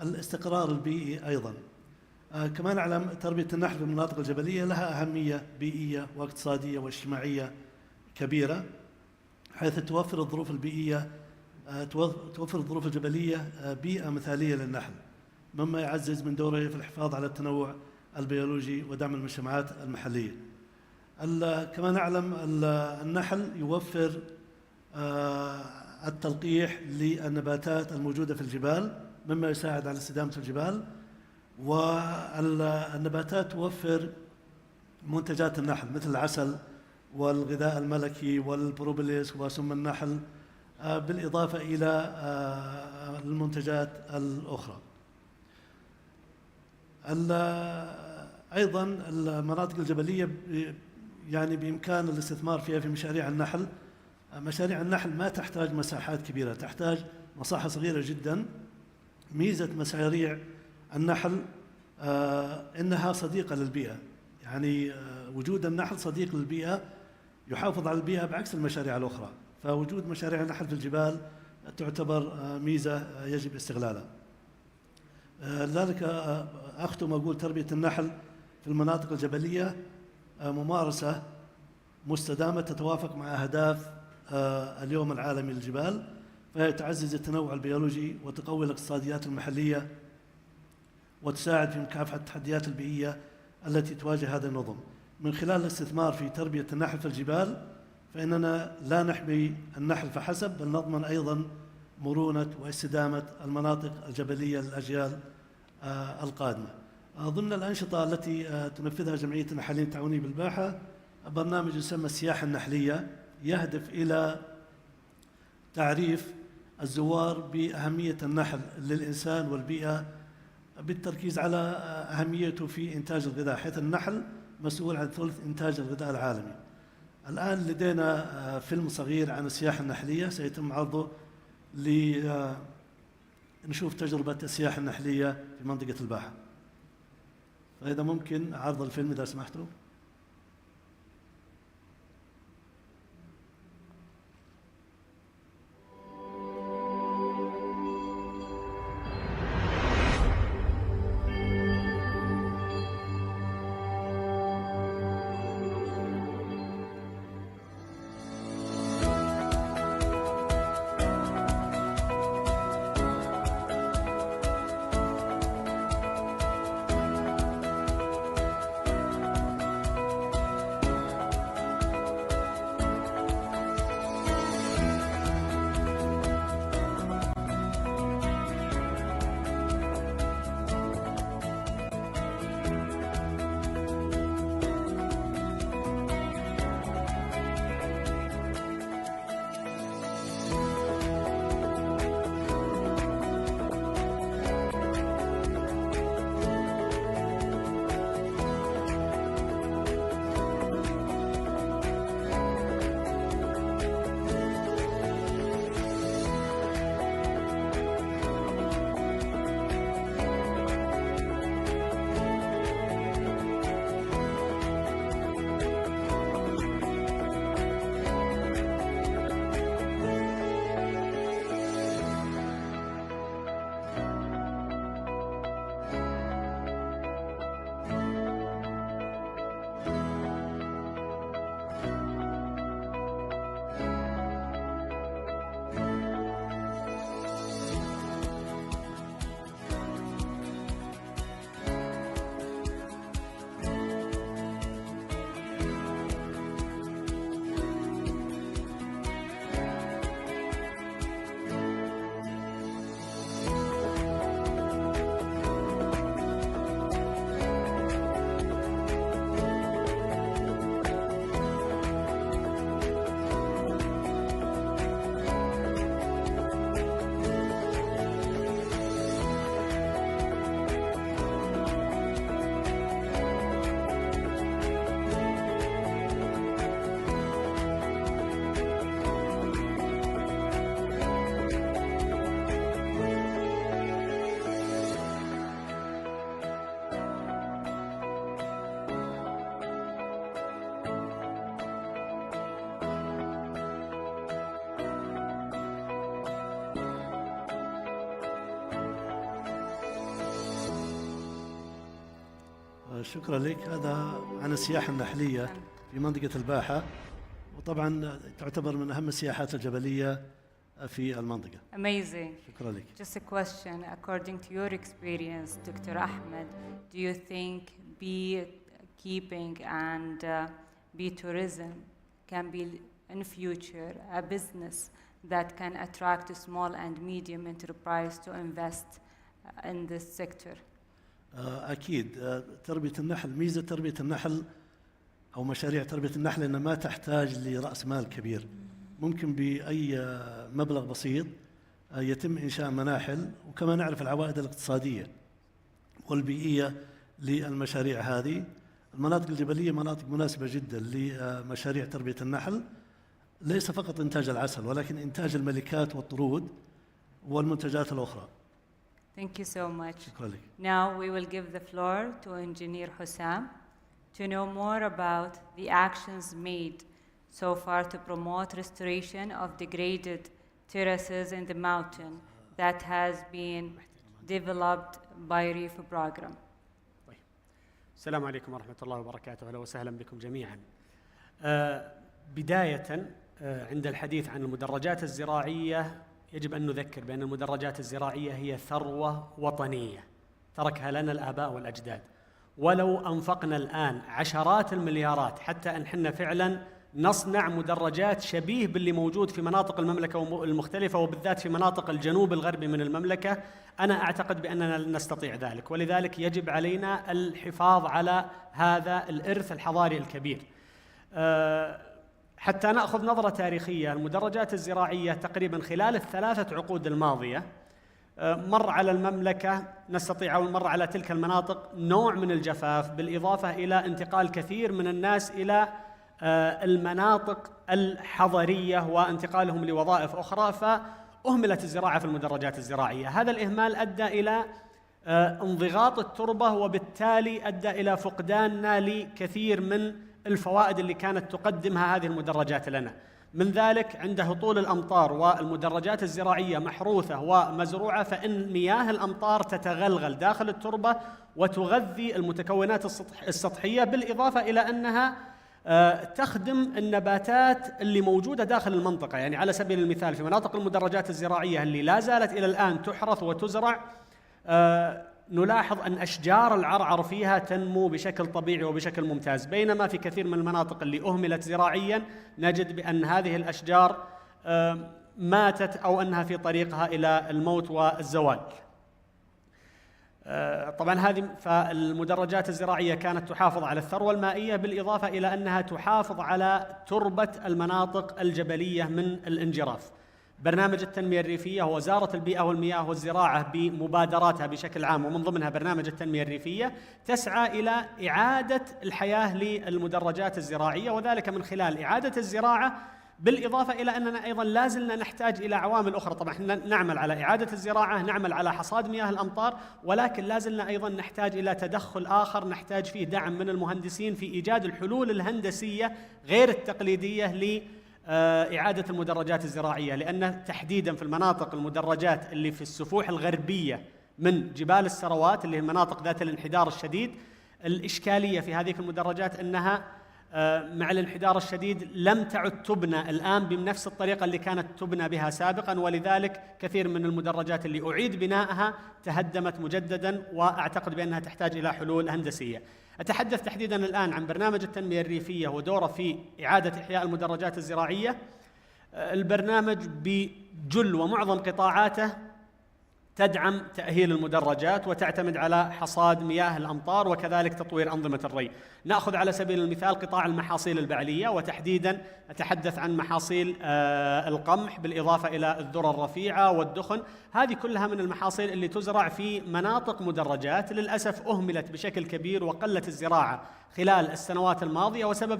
الاستقرار البيئي أيضا. كما نعلم تربية النحل في المناطق الجبلية لها أهمية بيئية واقتصادية واجتماعية كبيرة، حيث توفر الظروف البيئية توفر الظروف الجبلية بيئة مثالية للنحل، مما يعزز من دوره في الحفاظ على التنوع البيولوجي ودعم المجتمعات المحلية. كما نعلم النحل يوفر التلقيح للنباتات الموجودة في الجبال، مما يساعد على استدامة الجبال، والنباتات توفر منتجات النحل مثل العسل والغذاء الملكي والبروبوليس وسم النحل، بالإضافة إلى المنتجات الأخرى. أيضا المناطق الجبلية يعني بإمكان الاستثمار فيها في مشاريع النحل. مشاريع النحل ما تحتاج مساحات كبيرة، تحتاج مساحة صغيرة جدا. ميزة مشاريع النحل إنها صديقة للبيئة، يعني وجود النحل صديق للبيئة يحافظ على البيئة بعكس المشاريع الأخرى، فوجود مشاريع النحل في الجبال تعتبر ميزة يجب استغلالها. لذلك أختم أقول تربية النحل في المناطق الجبلية ممارسة مستدامة تتوافق مع أهداف اليوم العالمي للجبال، فهي تعزز التنوع البيولوجي وتقوي الاقتصاديات المحلية وتساعد في مكافحة التحديات البيئية التي تواجه هذا النظم. من خلال الاستثمار في تربية النحل في الجبال فإننا لا نحمي النحل فحسب، بل نضمن أيضا مرونة واستدامة المناطق الجبلية للأجيال القادمة. ضمن الأنشطة التي تنفذها جمعية النحالين التعاونية بالباحة برنامج يسمى السياحة النحلية، يهدف إلى تعريف الزوار بأهمية النحل للإنسان والبيئة، بالتركيز على أهميته في إنتاج الغذاء، حيث النحل مسؤول عن ثلث إنتاج الغذاء العالمي. الآن لدينا فيلم صغير عن السياحة النحلية سيتم عرضه لنشوف تجربة السياحة النحلية في منطقة الباحة. فإذا ممكن عرض الفيلم إذا سمحتوا. شكرا لك. هذا عن السياحة النحلية في منطقة الباحة، وطبعا تعتبر من أهم السياحات الجبلية في المنطقة.
Amazing.
شكرا لك.
Just a question. According to your experience, Dr. Ahmed, do you think beekeeping and bee tourism can be in future a business that can attract a small and medium enterprise to invest in this sector?
أكيد. تربية النحل، ميزة تربية النحل أو مشاريع تربية النحل إنها ما تحتاج لرأس مال كبير. ممكن بأي مبلغ بسيط يتم إنشاء مناحل، وكما نعرف العوائد الاقتصادية والبيئية للمشاريع هذه. المناطق الجبلية مناطق مناسبة جدا لمشاريع تربية النحل، ليس فقط إنتاج العسل ولكن إنتاج الملكات والطرود والمنتجات الأخرى.
Thank you so much.
شكرا لك.
Now we will give the floor to Engineer Hussam to know more about the actions made so far to promote restoration of degraded terraces in the mountain that has been developed by REEF program.
السلام عليكم ورحمة الله وبركاته. أهلا وسهلا بكم جميعا. بداية عند الحديث عن المدرجات الزراعية يجب أن نذكر بأن المدرجات الزراعية هي ثروة وطنية تركها لنا الآباء والأجداد، ولو أنفقنا الآن عشرات المليارات حتى أن حنا فعلا نصنع مدرجات شبيه باللي موجود في مناطق المملكة المختلفة وبالذات في مناطق الجنوب الغربي من المملكة، أنا أعتقد بأننا لن نستطيع ذلك، ولذلك يجب علينا الحفاظ على هذا الإرث الحضاري الكبير. حتى نأخذ نظرة تاريخية، المدرجات الزراعية تقريبا خلال الثلاثة عقود الماضية مر على المملكة نستطيع أو مر على تلك المناطق نوع من الجفاف، بالإضافة إلى انتقال كثير من الناس إلى المناطق الحضرية وانتقالهم لوظائف أخرى، فأهملت الزراعة في المدرجات الزراعية. هذا الإهمال أدى إلى انضغاط التربة، وبالتالي أدى إلى فقداننا لكثير من الفوائد اللي كانت تقدمها هذه المدرجات لنا. من ذلك عند هطول الأمطار والمدرجات الزراعية محروثة ومزروعة، فإن مياه الأمطار تتغلغل داخل التربة وتغذي المتكونات السطحية، بالإضافة إلى أنها تخدم النباتات اللي موجودة داخل المنطقة. يعني على سبيل المثال في مناطق المدرجات الزراعية اللي لا زالت إلى الآن تحرث وتزرع، نلاحظ أن أشجار العرعر فيها تنمو بشكل طبيعي وبشكل ممتاز، بينما في كثير من المناطق اللي أهملت زراعيا نجد بأن هذه الأشجار ماتت أو أنها في طريقها إلى الموت والزوال. طبعا هذه فالمدرجات الزراعية كانت تحافظ على الثروة المائية، بالإضافة إلى أنها تحافظ على تربة المناطق الجبلية من الانجراف. برنامج التنمية الريفية ووزارة البيئة والمياه والزراعة بمبادراتها بشكل عام ومن ضمنها برنامج التنمية الريفية تسعى إلى إعادة الحياة للمدرجات الزراعية، وذلك من خلال إعادة الزراعة، بالإضافة إلى أننا أيضا لازلنا نحتاج إلى عوامل أخرى. طبعا احنا نعمل على إعادة الزراعة، نعمل على حصاد مياه الأمطار، ولكن لازلنا أيضا نحتاج إلى تدخل آخر نحتاج فيه دعم من المهندسين في إيجاد الحلول الهندسية غير التقليدية إعادة المدرجات الزراعية، لأن تحديدا في المناطق المدرجات اللي في السفوح الغربية من جبال السروات اللي هي المناطق ذات الانحدار الشديد، الإشكالية في هذه المدرجات أنها مع الانحدار الشديد لم تعد تبنى الآن بنفس الطريقة اللي كانت تبنى بها سابقا، ولذلك كثير من المدرجات اللي أعيد بنائها تهدمت مجددا، وأعتقد بأنها تحتاج إلى حلول هندسية. أتحدث تحديدا الآن عن برنامج التنمية الريفية ودوره في إعادة إحياء المدرجات الزراعية. البرنامج بجل ومعظم قطاعاته تدعم تأهيل المدرجات وتعتمد على حصاد مياه الأمطار وكذلك تطوير أنظمة الري. نأخذ على سبيل المثال قطاع المحاصيل البعلية، وتحديدا أتحدث عن محاصيل القمح بالإضافة إلى الذرة الرفيعة والدخن. هذه كلها من المحاصيل اللي تزرع في مناطق مدرجات للأسف أهملت بشكل كبير وقلت الزراعة خلال السنوات الماضية، والسبب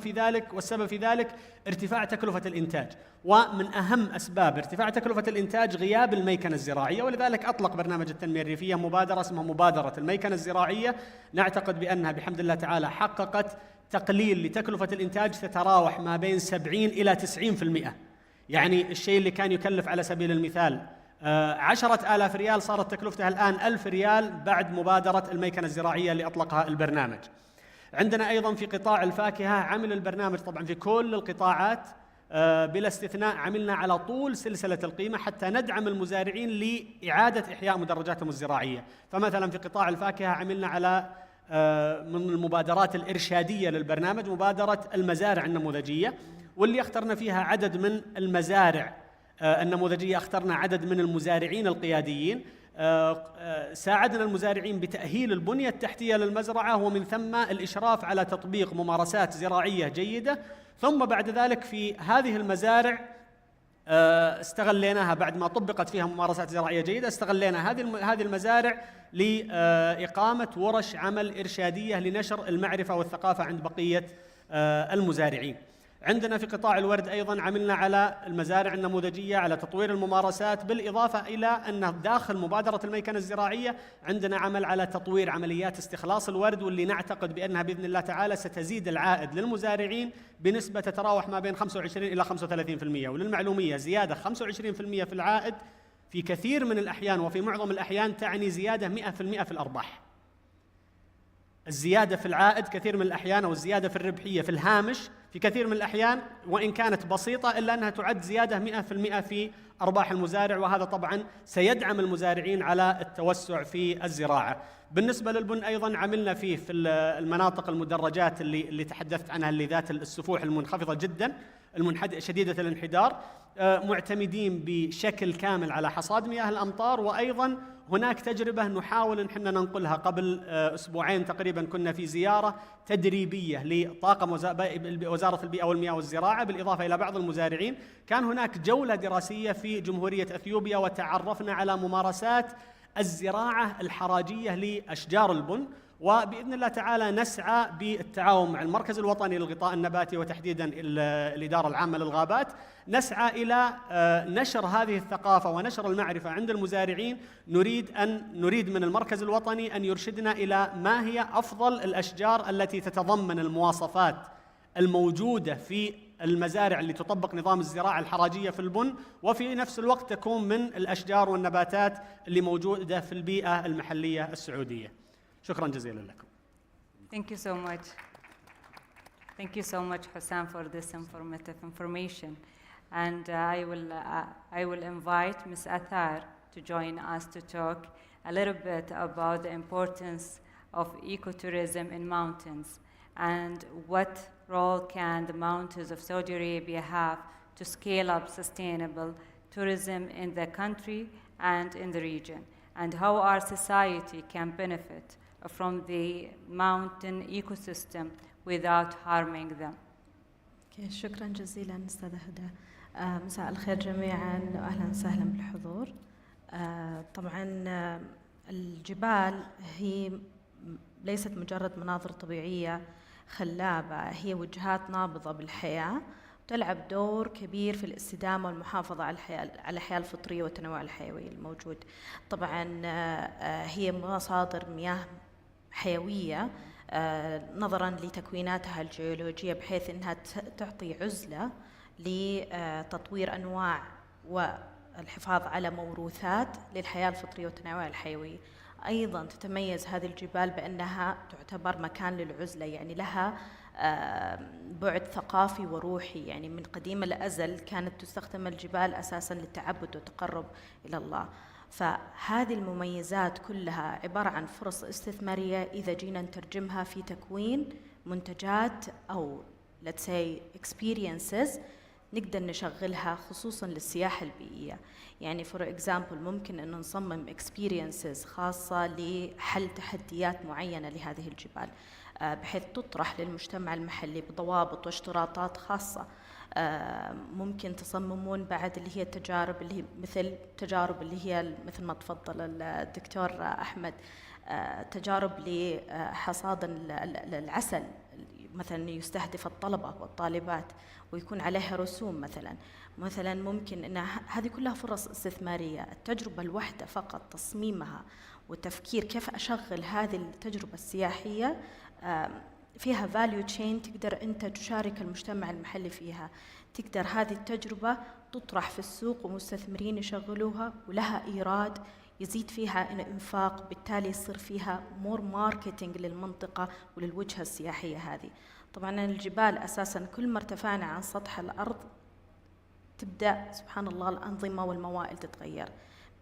في ذلك ارتفاع تكلفة الإنتاج، ومن أهم أسباب ارتفاع تكلفة الإنتاج غياب الميكنة الزراعية. ولذلك أطلق برنامج التنمية الريفية مبادرة اسمها مبادرة الميكنة الزراعية، نعتقد بأنها بحمد الله تعالى حققت تقليل لتكلفة الإنتاج تتراوح ما بين 70 إلى 90%. يعني الشيء اللي كان يكلف على سبيل المثال 10,000 ريال صارت تكلفته الآن 1,000 ريال بعد مبادرة الميكنة الزراعية اللي أطلقها البرنامج. عندنا أيضا في قطاع الفاكهة عمل البرنامج طبعا في كل القطاعات بلا استثناء، عملنا على طول سلسلة القيمة حتى ندعم المزارعين لإعادة إحياء مدرجاتهم الزراعية. فمثلا في قطاع الفاكهة عملنا على من المبادرات الإرشادية للبرنامج مبادرة المزارع النموذجية، واللي اخترنا فيها عدد من المزارع النموذجية، اخترنا عدد من المزارعين القياديين، ساعدنا المزارعين بتأهيل البنية التحتية للمزرعة، ومن ثم الإشراف على تطبيق ممارسات زراعية جيدة. ثم بعد ذلك في هذه المزارع استغليناها بعد ما طبقت فيها ممارسات زراعية جيدة، استغلينا هذه المزارع لإقامة ورش عمل إرشادية لنشر المعرفة والثقافة عند بقية المزارعين. عندنا في قطاع الورد أيضا عملنا على المزارع النموذجية على تطوير الممارسات، بالإضافة إلى أن داخل مبادرة الميكنة الزراعية عندنا عمل على تطوير عمليات استخلاص الورد، واللي نعتقد بأنها بإذن الله تعالى ستزيد العائد للمزارعين بنسبة تتراوح ما بين 25 إلى 35%. وللمعلومية زيادة 25% في العائد في كثير من الأحيان وفي معظم الأحيان تعني زيادة 100% في الأرباح. الزيادة في العائد كثير من الأحيان أو الزيادة في الربحية في الهامش في كثير من الأحيان وإن كانت بسيطة إلا أنها تعد زيادة 100% في أرباح المزارع، وهذا طبعا سيدعم المزارعين على التوسع في الزراعة. بالنسبة للبن أيضا عملنا فيه في المناطق المدرجات اللي تحدثت عنها، اللي ذات السفوح المنخفضة جدا شديدة الانحدار، معتمدين بشكل كامل على حصاد مياه الأمطار. وأيضا هناك تجربة نحاول أن احنا ننقلها. قبل أسبوعين تقريبا كنا في زيارة تدريبية لطاقم وزارة البيئة والمياه والزراعة بالإضافة إلى بعض المزارعين. كان هناك جولة دراسية في جمهورية أثيوبيا وتعرفنا على ممارسات الزراعة الحراجية لأشجار البن، وبإذن الله تعالى نسعى بالتعاون مع المركز الوطني للغطاء النباتي وتحديدا الإدارة العامة للغابات، نسعى إلى نشر هذه الثقافة ونشر المعرفة عند المزارعين. نريد من المركز الوطني أن يرشدنا إلى ما هي أفضل الأشجار التي تتضمن المواصفات الموجودة في المزارع اللي تطبق نظام الزراعة الحراجية في البن، وفي نفس الوقت تكون من الأشجار والنباتات اللي موجودة في البيئة المحلية السعودية. شكرا جزيلا لكم.
Thank you so much. Thank you so much, Hussam, for this informative information. And I will invite Ms. Athar to join us to talk a little bit about the importance of ecotourism in mountains and what role can the mountains of Saudi Arabia have to scale up sustainable tourism in the country and in the region, and how our society can benefit from the mountain ecosystem without harming them.
شكرا جزيلا أستاذة هدى. مساء الخير جميعا وأهلا وسهلا بالحضور. طبعا الجبال هي ليست مجرد مناظر طبيعية خلابة، هي وجهات نابضة بالحياة تلعب دور كبير في الاستدامة والمحافظة على الحياة الفطرية والتنوع الحيوي الموجود. طبعا هي مصادر مياه حيوية نظرا لتكويناتها الجيولوجية، بحيث أنها تعطي عزلة لتطوير أنواع والحفاظ على موروثات للحياة الفطرية والتنوع الحيوي. أيضا تتميز هذه الجبال بأنها تعتبر مكان للعزلة، يعني لها بعد ثقافي وروحي، يعني من قديم الأزل كانت تستخدم الجبال أساسا للتعبد والتقرب إلى الله. فهذه المميزات كلها عبارة عن فرص استثمارية إذا جينا نترجمها في تكوين منتجات أو let's say experiences نقدر نشغلها خصوصا للسياحة البيئية. يعني for example ممكن أن نصمم experiences خاصة لحل تحديات معينة لهذه الجبال بحيث تطرح للمجتمع المحلي بضوابط واشتراطات خاصة. ممكن تصممون بعد اللي هي التجارب اللي هي مثل تجارب اللي هي مثل ما تفضل الدكتور أحمد، تجارب لحصاد العسل مثلا يستهدف الطلبة والطالبات ويكون عليها رسوم مثلا ممكن أن هذه كلها فرص استثمارية. التجربة الواحدة فقط تصميمها والتفكير كيف أشغل هذه التجربة السياحية فيها value chain تقدر أنت تشارك المجتمع المحلي فيها، تقدر هذه التجربة تطرح في السوق ومستثمرين يشغلوها ولها إيراد يزيد فيها انفاق، بالتالي يصير فيها مور ماركتينج للمنطقة وللوجهة السياحية هذه. طبعا الجبال أساسا كل ما ارتفعنا عن سطح الأرض تبدأ سبحان الله الأنظمة والموائل تتغير.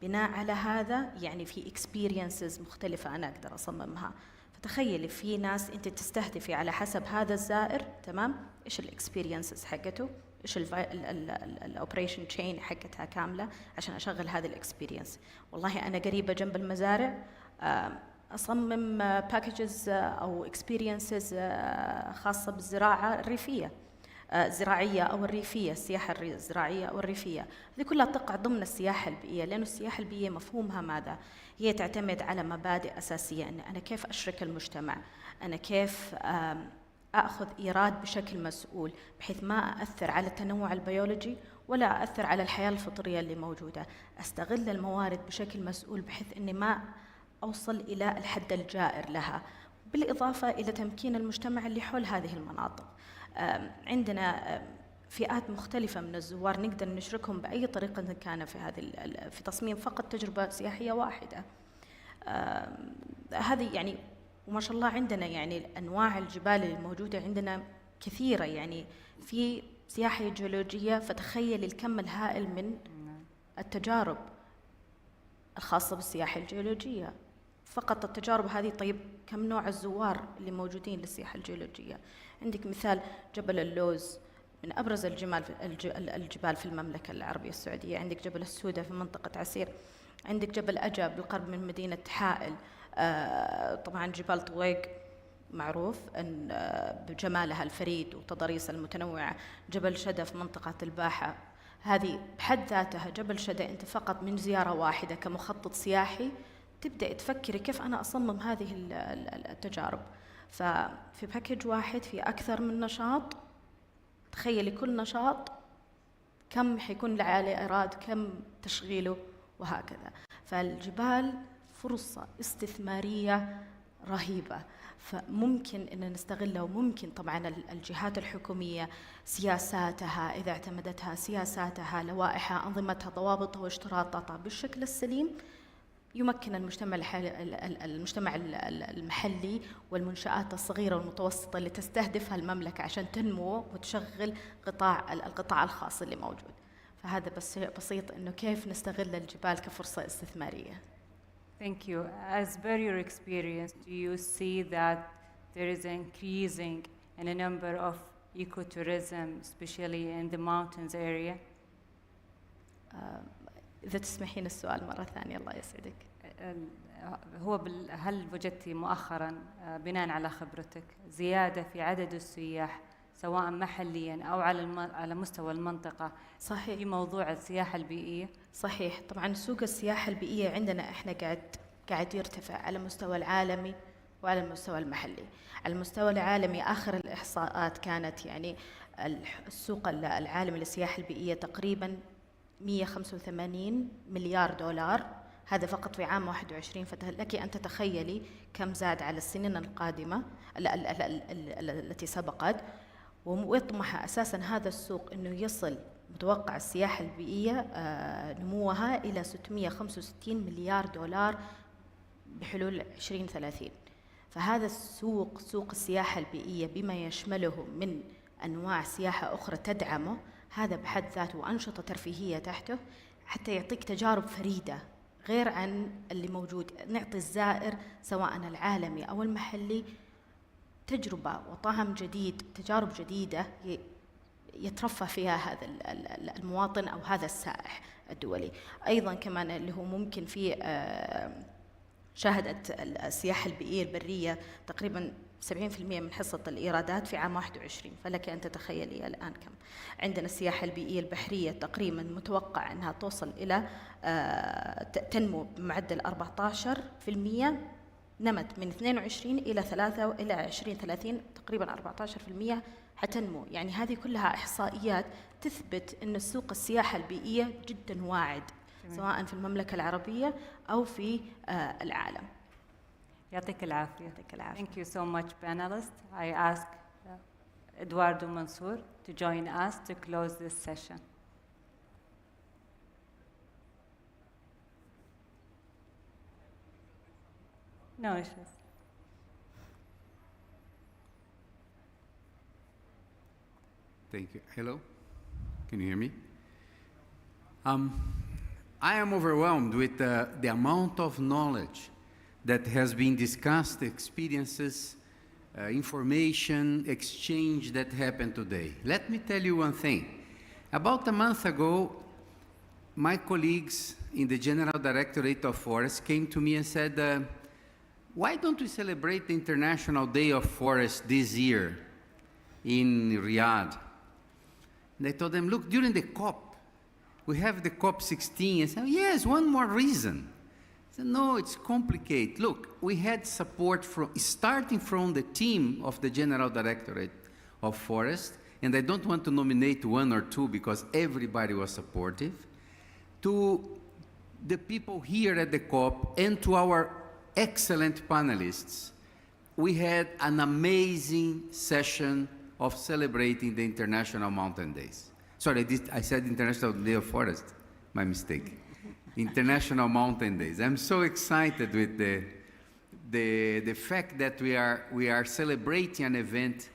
بناء على هذا يعني في experiences مختلفة أنا أقدر أصممها. فتخيلي في ناس أنت تستهدفي على حسب هذا الزائر، تمام، إيش الإكسبيرينسز حقته، إيش الأوبريشن تشين حقتها كاملة عشان أشغل هذا الإكسبيرينس. والله أنا قريبة جنب المزارع، أصمم باكجز أو إكسبيرينسز خاصة بالزراعة الريفية، الزراعية أو الريفية، السياحة الزراعية أو الريفية. هذه كلها تقع ضمن السياحة البيئية، لأن السياحة البيئية مفهومها ماذا؟ هي تعتمد على مبادئ أساسية، أن أنا كيف أشرك المجتمع، أنا كيف أخذ إيراد بشكل مسؤول بحيث ما أثر على التنوع البيولوجي ولا أثر على الحياة الفطرية اللي موجودة، أستغل الموارد بشكل مسؤول بحيث أني ما أوصل إلى الحد الجائر لها، بالإضافة إلى تمكين المجتمع اللي حول هذه المناطق. عندنا فئات مختلفة من الزوار نقدر نشركهم بأي طريقة كان في تصميم فقط تجربة سياحية واحدة. هذه يعني وما شاء الله عندنا يعني أنواع الجبال الموجودة عندنا كثيرة، يعني في سياحة جيولوجية، فتخيل الكم الهائل من التجارب الخاصة بالسياحة الجيولوجية. فقط التجارب هذه، طيب كم نوع الزوار اللي موجودين للسياحة الجيولوجية؟ عندك مثال جبل اللوز من أبرز الجبال في المملكة العربية السعودية، عندك جبل السودة في منطقة عسير، عندك جبل أجا بالقرب من مدينة حائل، طبعا جبال طويق معروف أن بجمالها الفريد وتضاريسها المتنوعة، جبل شدة في منطقة الباحة، هذه بحد ذاتها جبل شدة أنت فقط من زيارة واحدة كمخطط سياحي تبدأ تفكري كيف أنا أصمم هذه التجارب. ففي باكج واحد في أكثر من نشاط، تخيلي كل نشاط كم حيكون له عليه إيراد، كم تشغيله وهكذا. فالجبال فرصة استثمارية رهيبة، فممكن أن نستغلها، وممكن طبعا الجهات الحكومية سياساتها إذا اعتمدتها، سياساتها، لوائحها، أنظمتها، ضوابطها واشتراطاتها بالشكل السليم يمكن المجتمع المحلي والمنشآت الصغيرة والمتوسطة اللي تستهدفها المملكة عشان تنمو وتشغل القطاع الخاص اللي موجود. فهذا بس بسيط إنه كيف نستغل الجبال كفرصة استثمارية.
Thank you. As per your experience, do you see that there is an increasing in a number of ecotourism, especially in the mountains area?
إذا تسمحين السؤال مرة ثانية الله يسعدك.
هل وجدتي مؤخراً بناء على خبرتك زيادة في عدد السياح سواء محلياً أو على مستوى المنطقة؟
صحيح.
في موضوع السياحة البيئية؟
صحيح. طبعاً سوق السياحة البيئية عندنا إحنا قاعد يرتفع على المستوى العالمي وعلى المستوى المحلي. على المستوى العالمي آخر الإحصاءات كانت يعني السوق العالمي للسياحة البيئية تقريباً 185 مليار دولار، هذا فقط في عام 21. فلك أن تتخيلي كم زاد على السنين القادمة التي سبقت. ويطمح أساساً هذا السوق أنه يصل متوقع السياحة البيئية نموها إلى 665 مليار دولار بحلول 2030. فهذا السوق، سوق السياحة البيئية بما يشمله من أنواع سياحة أخرى تدعمه، هذا بحد ذاته وأنشطة ترفيهية تحته حتى يعطيك تجارب فريدة غير عن اللي موجود. نعطي الزائر سواء العالمي أو المحلي تجربة وطعم جديد، تجارب جديدة يترفه فيها هذا المواطن أو هذا السائح الدولي. أيضا كمان اللي هو ممكن في شهدت السياحة البيئية البرية تقريبا 70% من حصة الإيرادات في عام 21. فلك أن تتخيلي الآن كم عندنا السياحة البيئية البحرية تقريبا متوقع أنها توصل إلى تنمو بمعدل 14%، نمت من 22 إلى 2030 تقريبا 14% حتنمو. يعني هذه كلها إحصائيات تثبت أن سوق السياحة البيئية جدا واعد سواء في المملكة العربية أو في العالم.
يعطيك العافية. Thank you so much, panelists. I ask Eduardo Mansour to join us to close this session. No issues.
Thank you. Hello? Can you hear me? I am overwhelmed with the amount of knowledge that has been discussed, experiences, information exchange that happened today. Let me tell you one thing. About a month ago, my colleagues in the General Directorate of Forests came to me and said, why don't we celebrate the International Day of Forests this year in Riyadh? And I told them, look, during the COP, we have the COP16. I said, yes, one more reason. I said, no, it's complicated. Look, we had support starting from the team of the General Directorate of Forest, and I don't want to nominate one or two because everybody was supportive, to the people here at the COP and to our excellent panelists. We had an amazing session of celebrating the International Mountain Days. Sorry, I said International Day of Forest, my mistake. International Mountain Days. I'm so excited with the fact that we are celebrating an event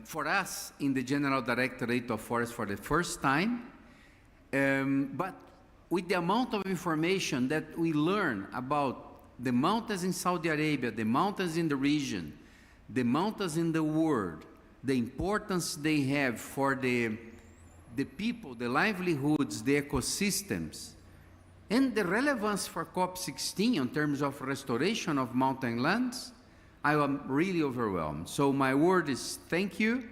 for us in the General Directorate of Forest for the first time, but with the amount of information that we learn about the mountains in Saudi Arabia, the mountains in the region, the mountains in the world, the importance they have for the people, the livelihoods, the ecosystems, and the relevance for COP16 in terms of restoration of mountain lands, I am really overwhelmed. So my word is thank you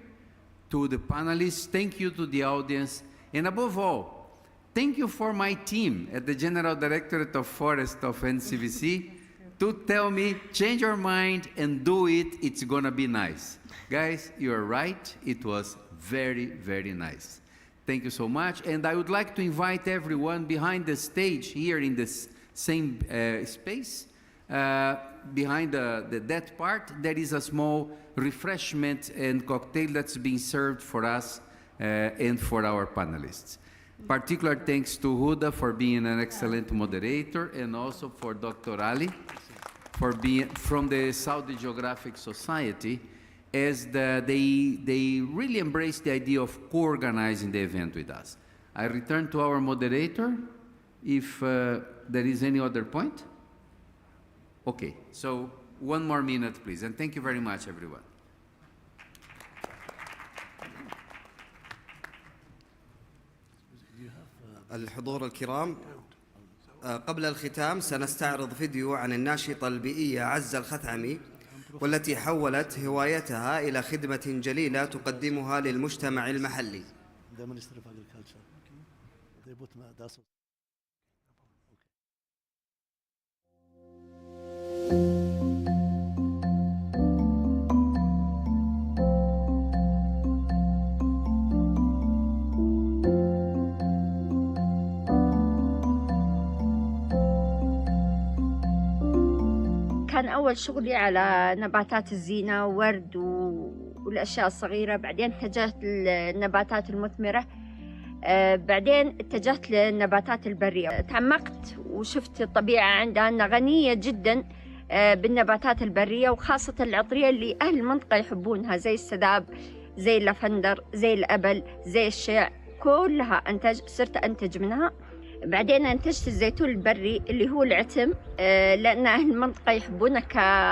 to the panelists, thank you to the audience, and above all, thank you for my team at the General Directorate of Forest of NCVC to tell me, change your mind and do it, it's gonna be nice. Guys, you're right, it was very, very nice. Thank you so much, and I would like to invite everyone behind the stage here in this same space, behind that part, there is a small refreshment and cocktail that's being served for us and for our panelists. Particular thanks to Huda for being an excellent moderator, and also for Dr. Ali for being from the Saudi Geographic Society, as they really embraced the idea of co-organizing the event with us. I return to our moderator if there is any other point. Okay, so one more minute, please, and thank you very much, everyone.
الحضور الكرام، قبل الختام سنستعرض فيديو عن الناشطة البيئية عزة الخثعمي، والتي حولت هوايتها إلى خدمة جليلة تقدمها للمجتمع المحلي.
كان أول شغلي على نباتات الزينة ورد والأشياء الصغيرة، بعدين اتجهت للنباتات المثمرة، بعدين اتجهت للنباتات البرية. تعمقت وشفت الطبيعة عندها أنها غنية جدا بالنباتات البرية، وخاصة العطرية اللي أهل المنطقة يحبونها، زي السداب، زي اللافندر، زي الأبل، زي الشيع، كلها صرت أنتج منها. بعدين أنتجت الزيتون البري اللي هو العتم، لأن أهل المنطقة يحبونه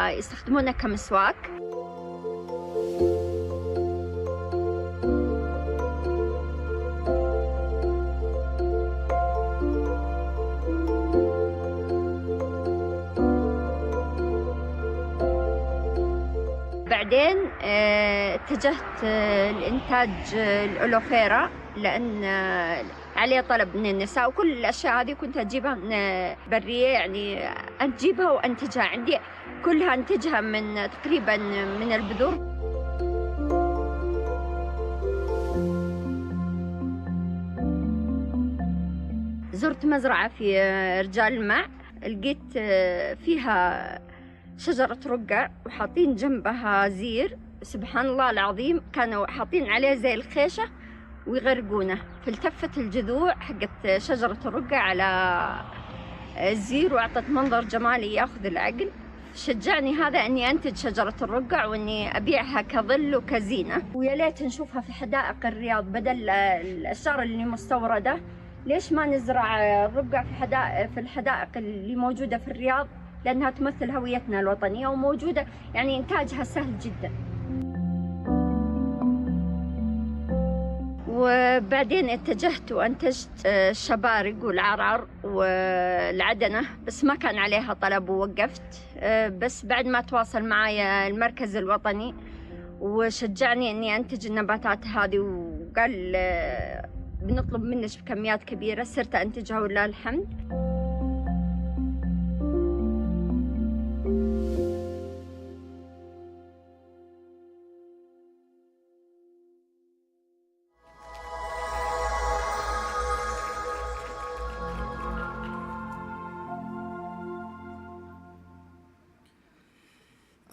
يستخدمونه كمسواك. بعدين اتجهت لإنتاج الأولوفيرا، لأن عليه طلب من النساء، وكل الأشياء هذه كنت أجيبها من برية، يعني أجيبها وأنتجها عندي، كلها أنتجها من تقريبا من البذور. زرت مزرعة في رجال الماء، لقيت فيها شجرة رقع وحاطين جنبها زير، سبحان الله العظيم كانوا حاطين عليه زي الخيشة ويغرقونه، فالتفت الجذوع حقت شجرة الرقع على الزير وأعطت منظر جمالي ياخذ العقل. شجعني هذا أني أنتج شجرة الرقع وأني أبيعها كظل وكزينة، ويا ليت نشوفها في حدائق الرياض بدل الأشجار اللي مستوردة. ليش ما نزرع الرقع في الحدائق اللي موجودة في الرياض، لأنها تمثل هويتنا الوطنية وموجودة، يعني إنتاجها سهل جدا. وبعدين اتجهت وأنتجت الشبارق والعرعر والعدنة، بس ما كان عليها طلب ووقفت. بس بعد ما تواصل معي المركز الوطني وشجعني أني أنتج النباتات هذه وقال بنطلب منك بكميات كبيرة، صرت أنتجها ولله الحمد.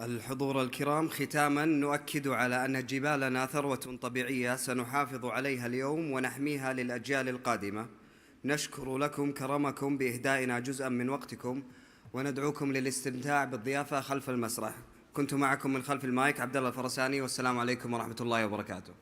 الحضور الكرام، ختاما نؤكد على أن جبالنا ثروة طبيعية سنحافظ عليها اليوم ونحميها للأجيال القادمة. نشكر لكم كرمكم بإهدائنا جزءا من وقتكم، وندعوكم للاستمتاع بالضيافة خلف المسرح. كنت معكم من خلف المايك عبد الله الفرساني، والسلام عليكم ورحمة الله وبركاته.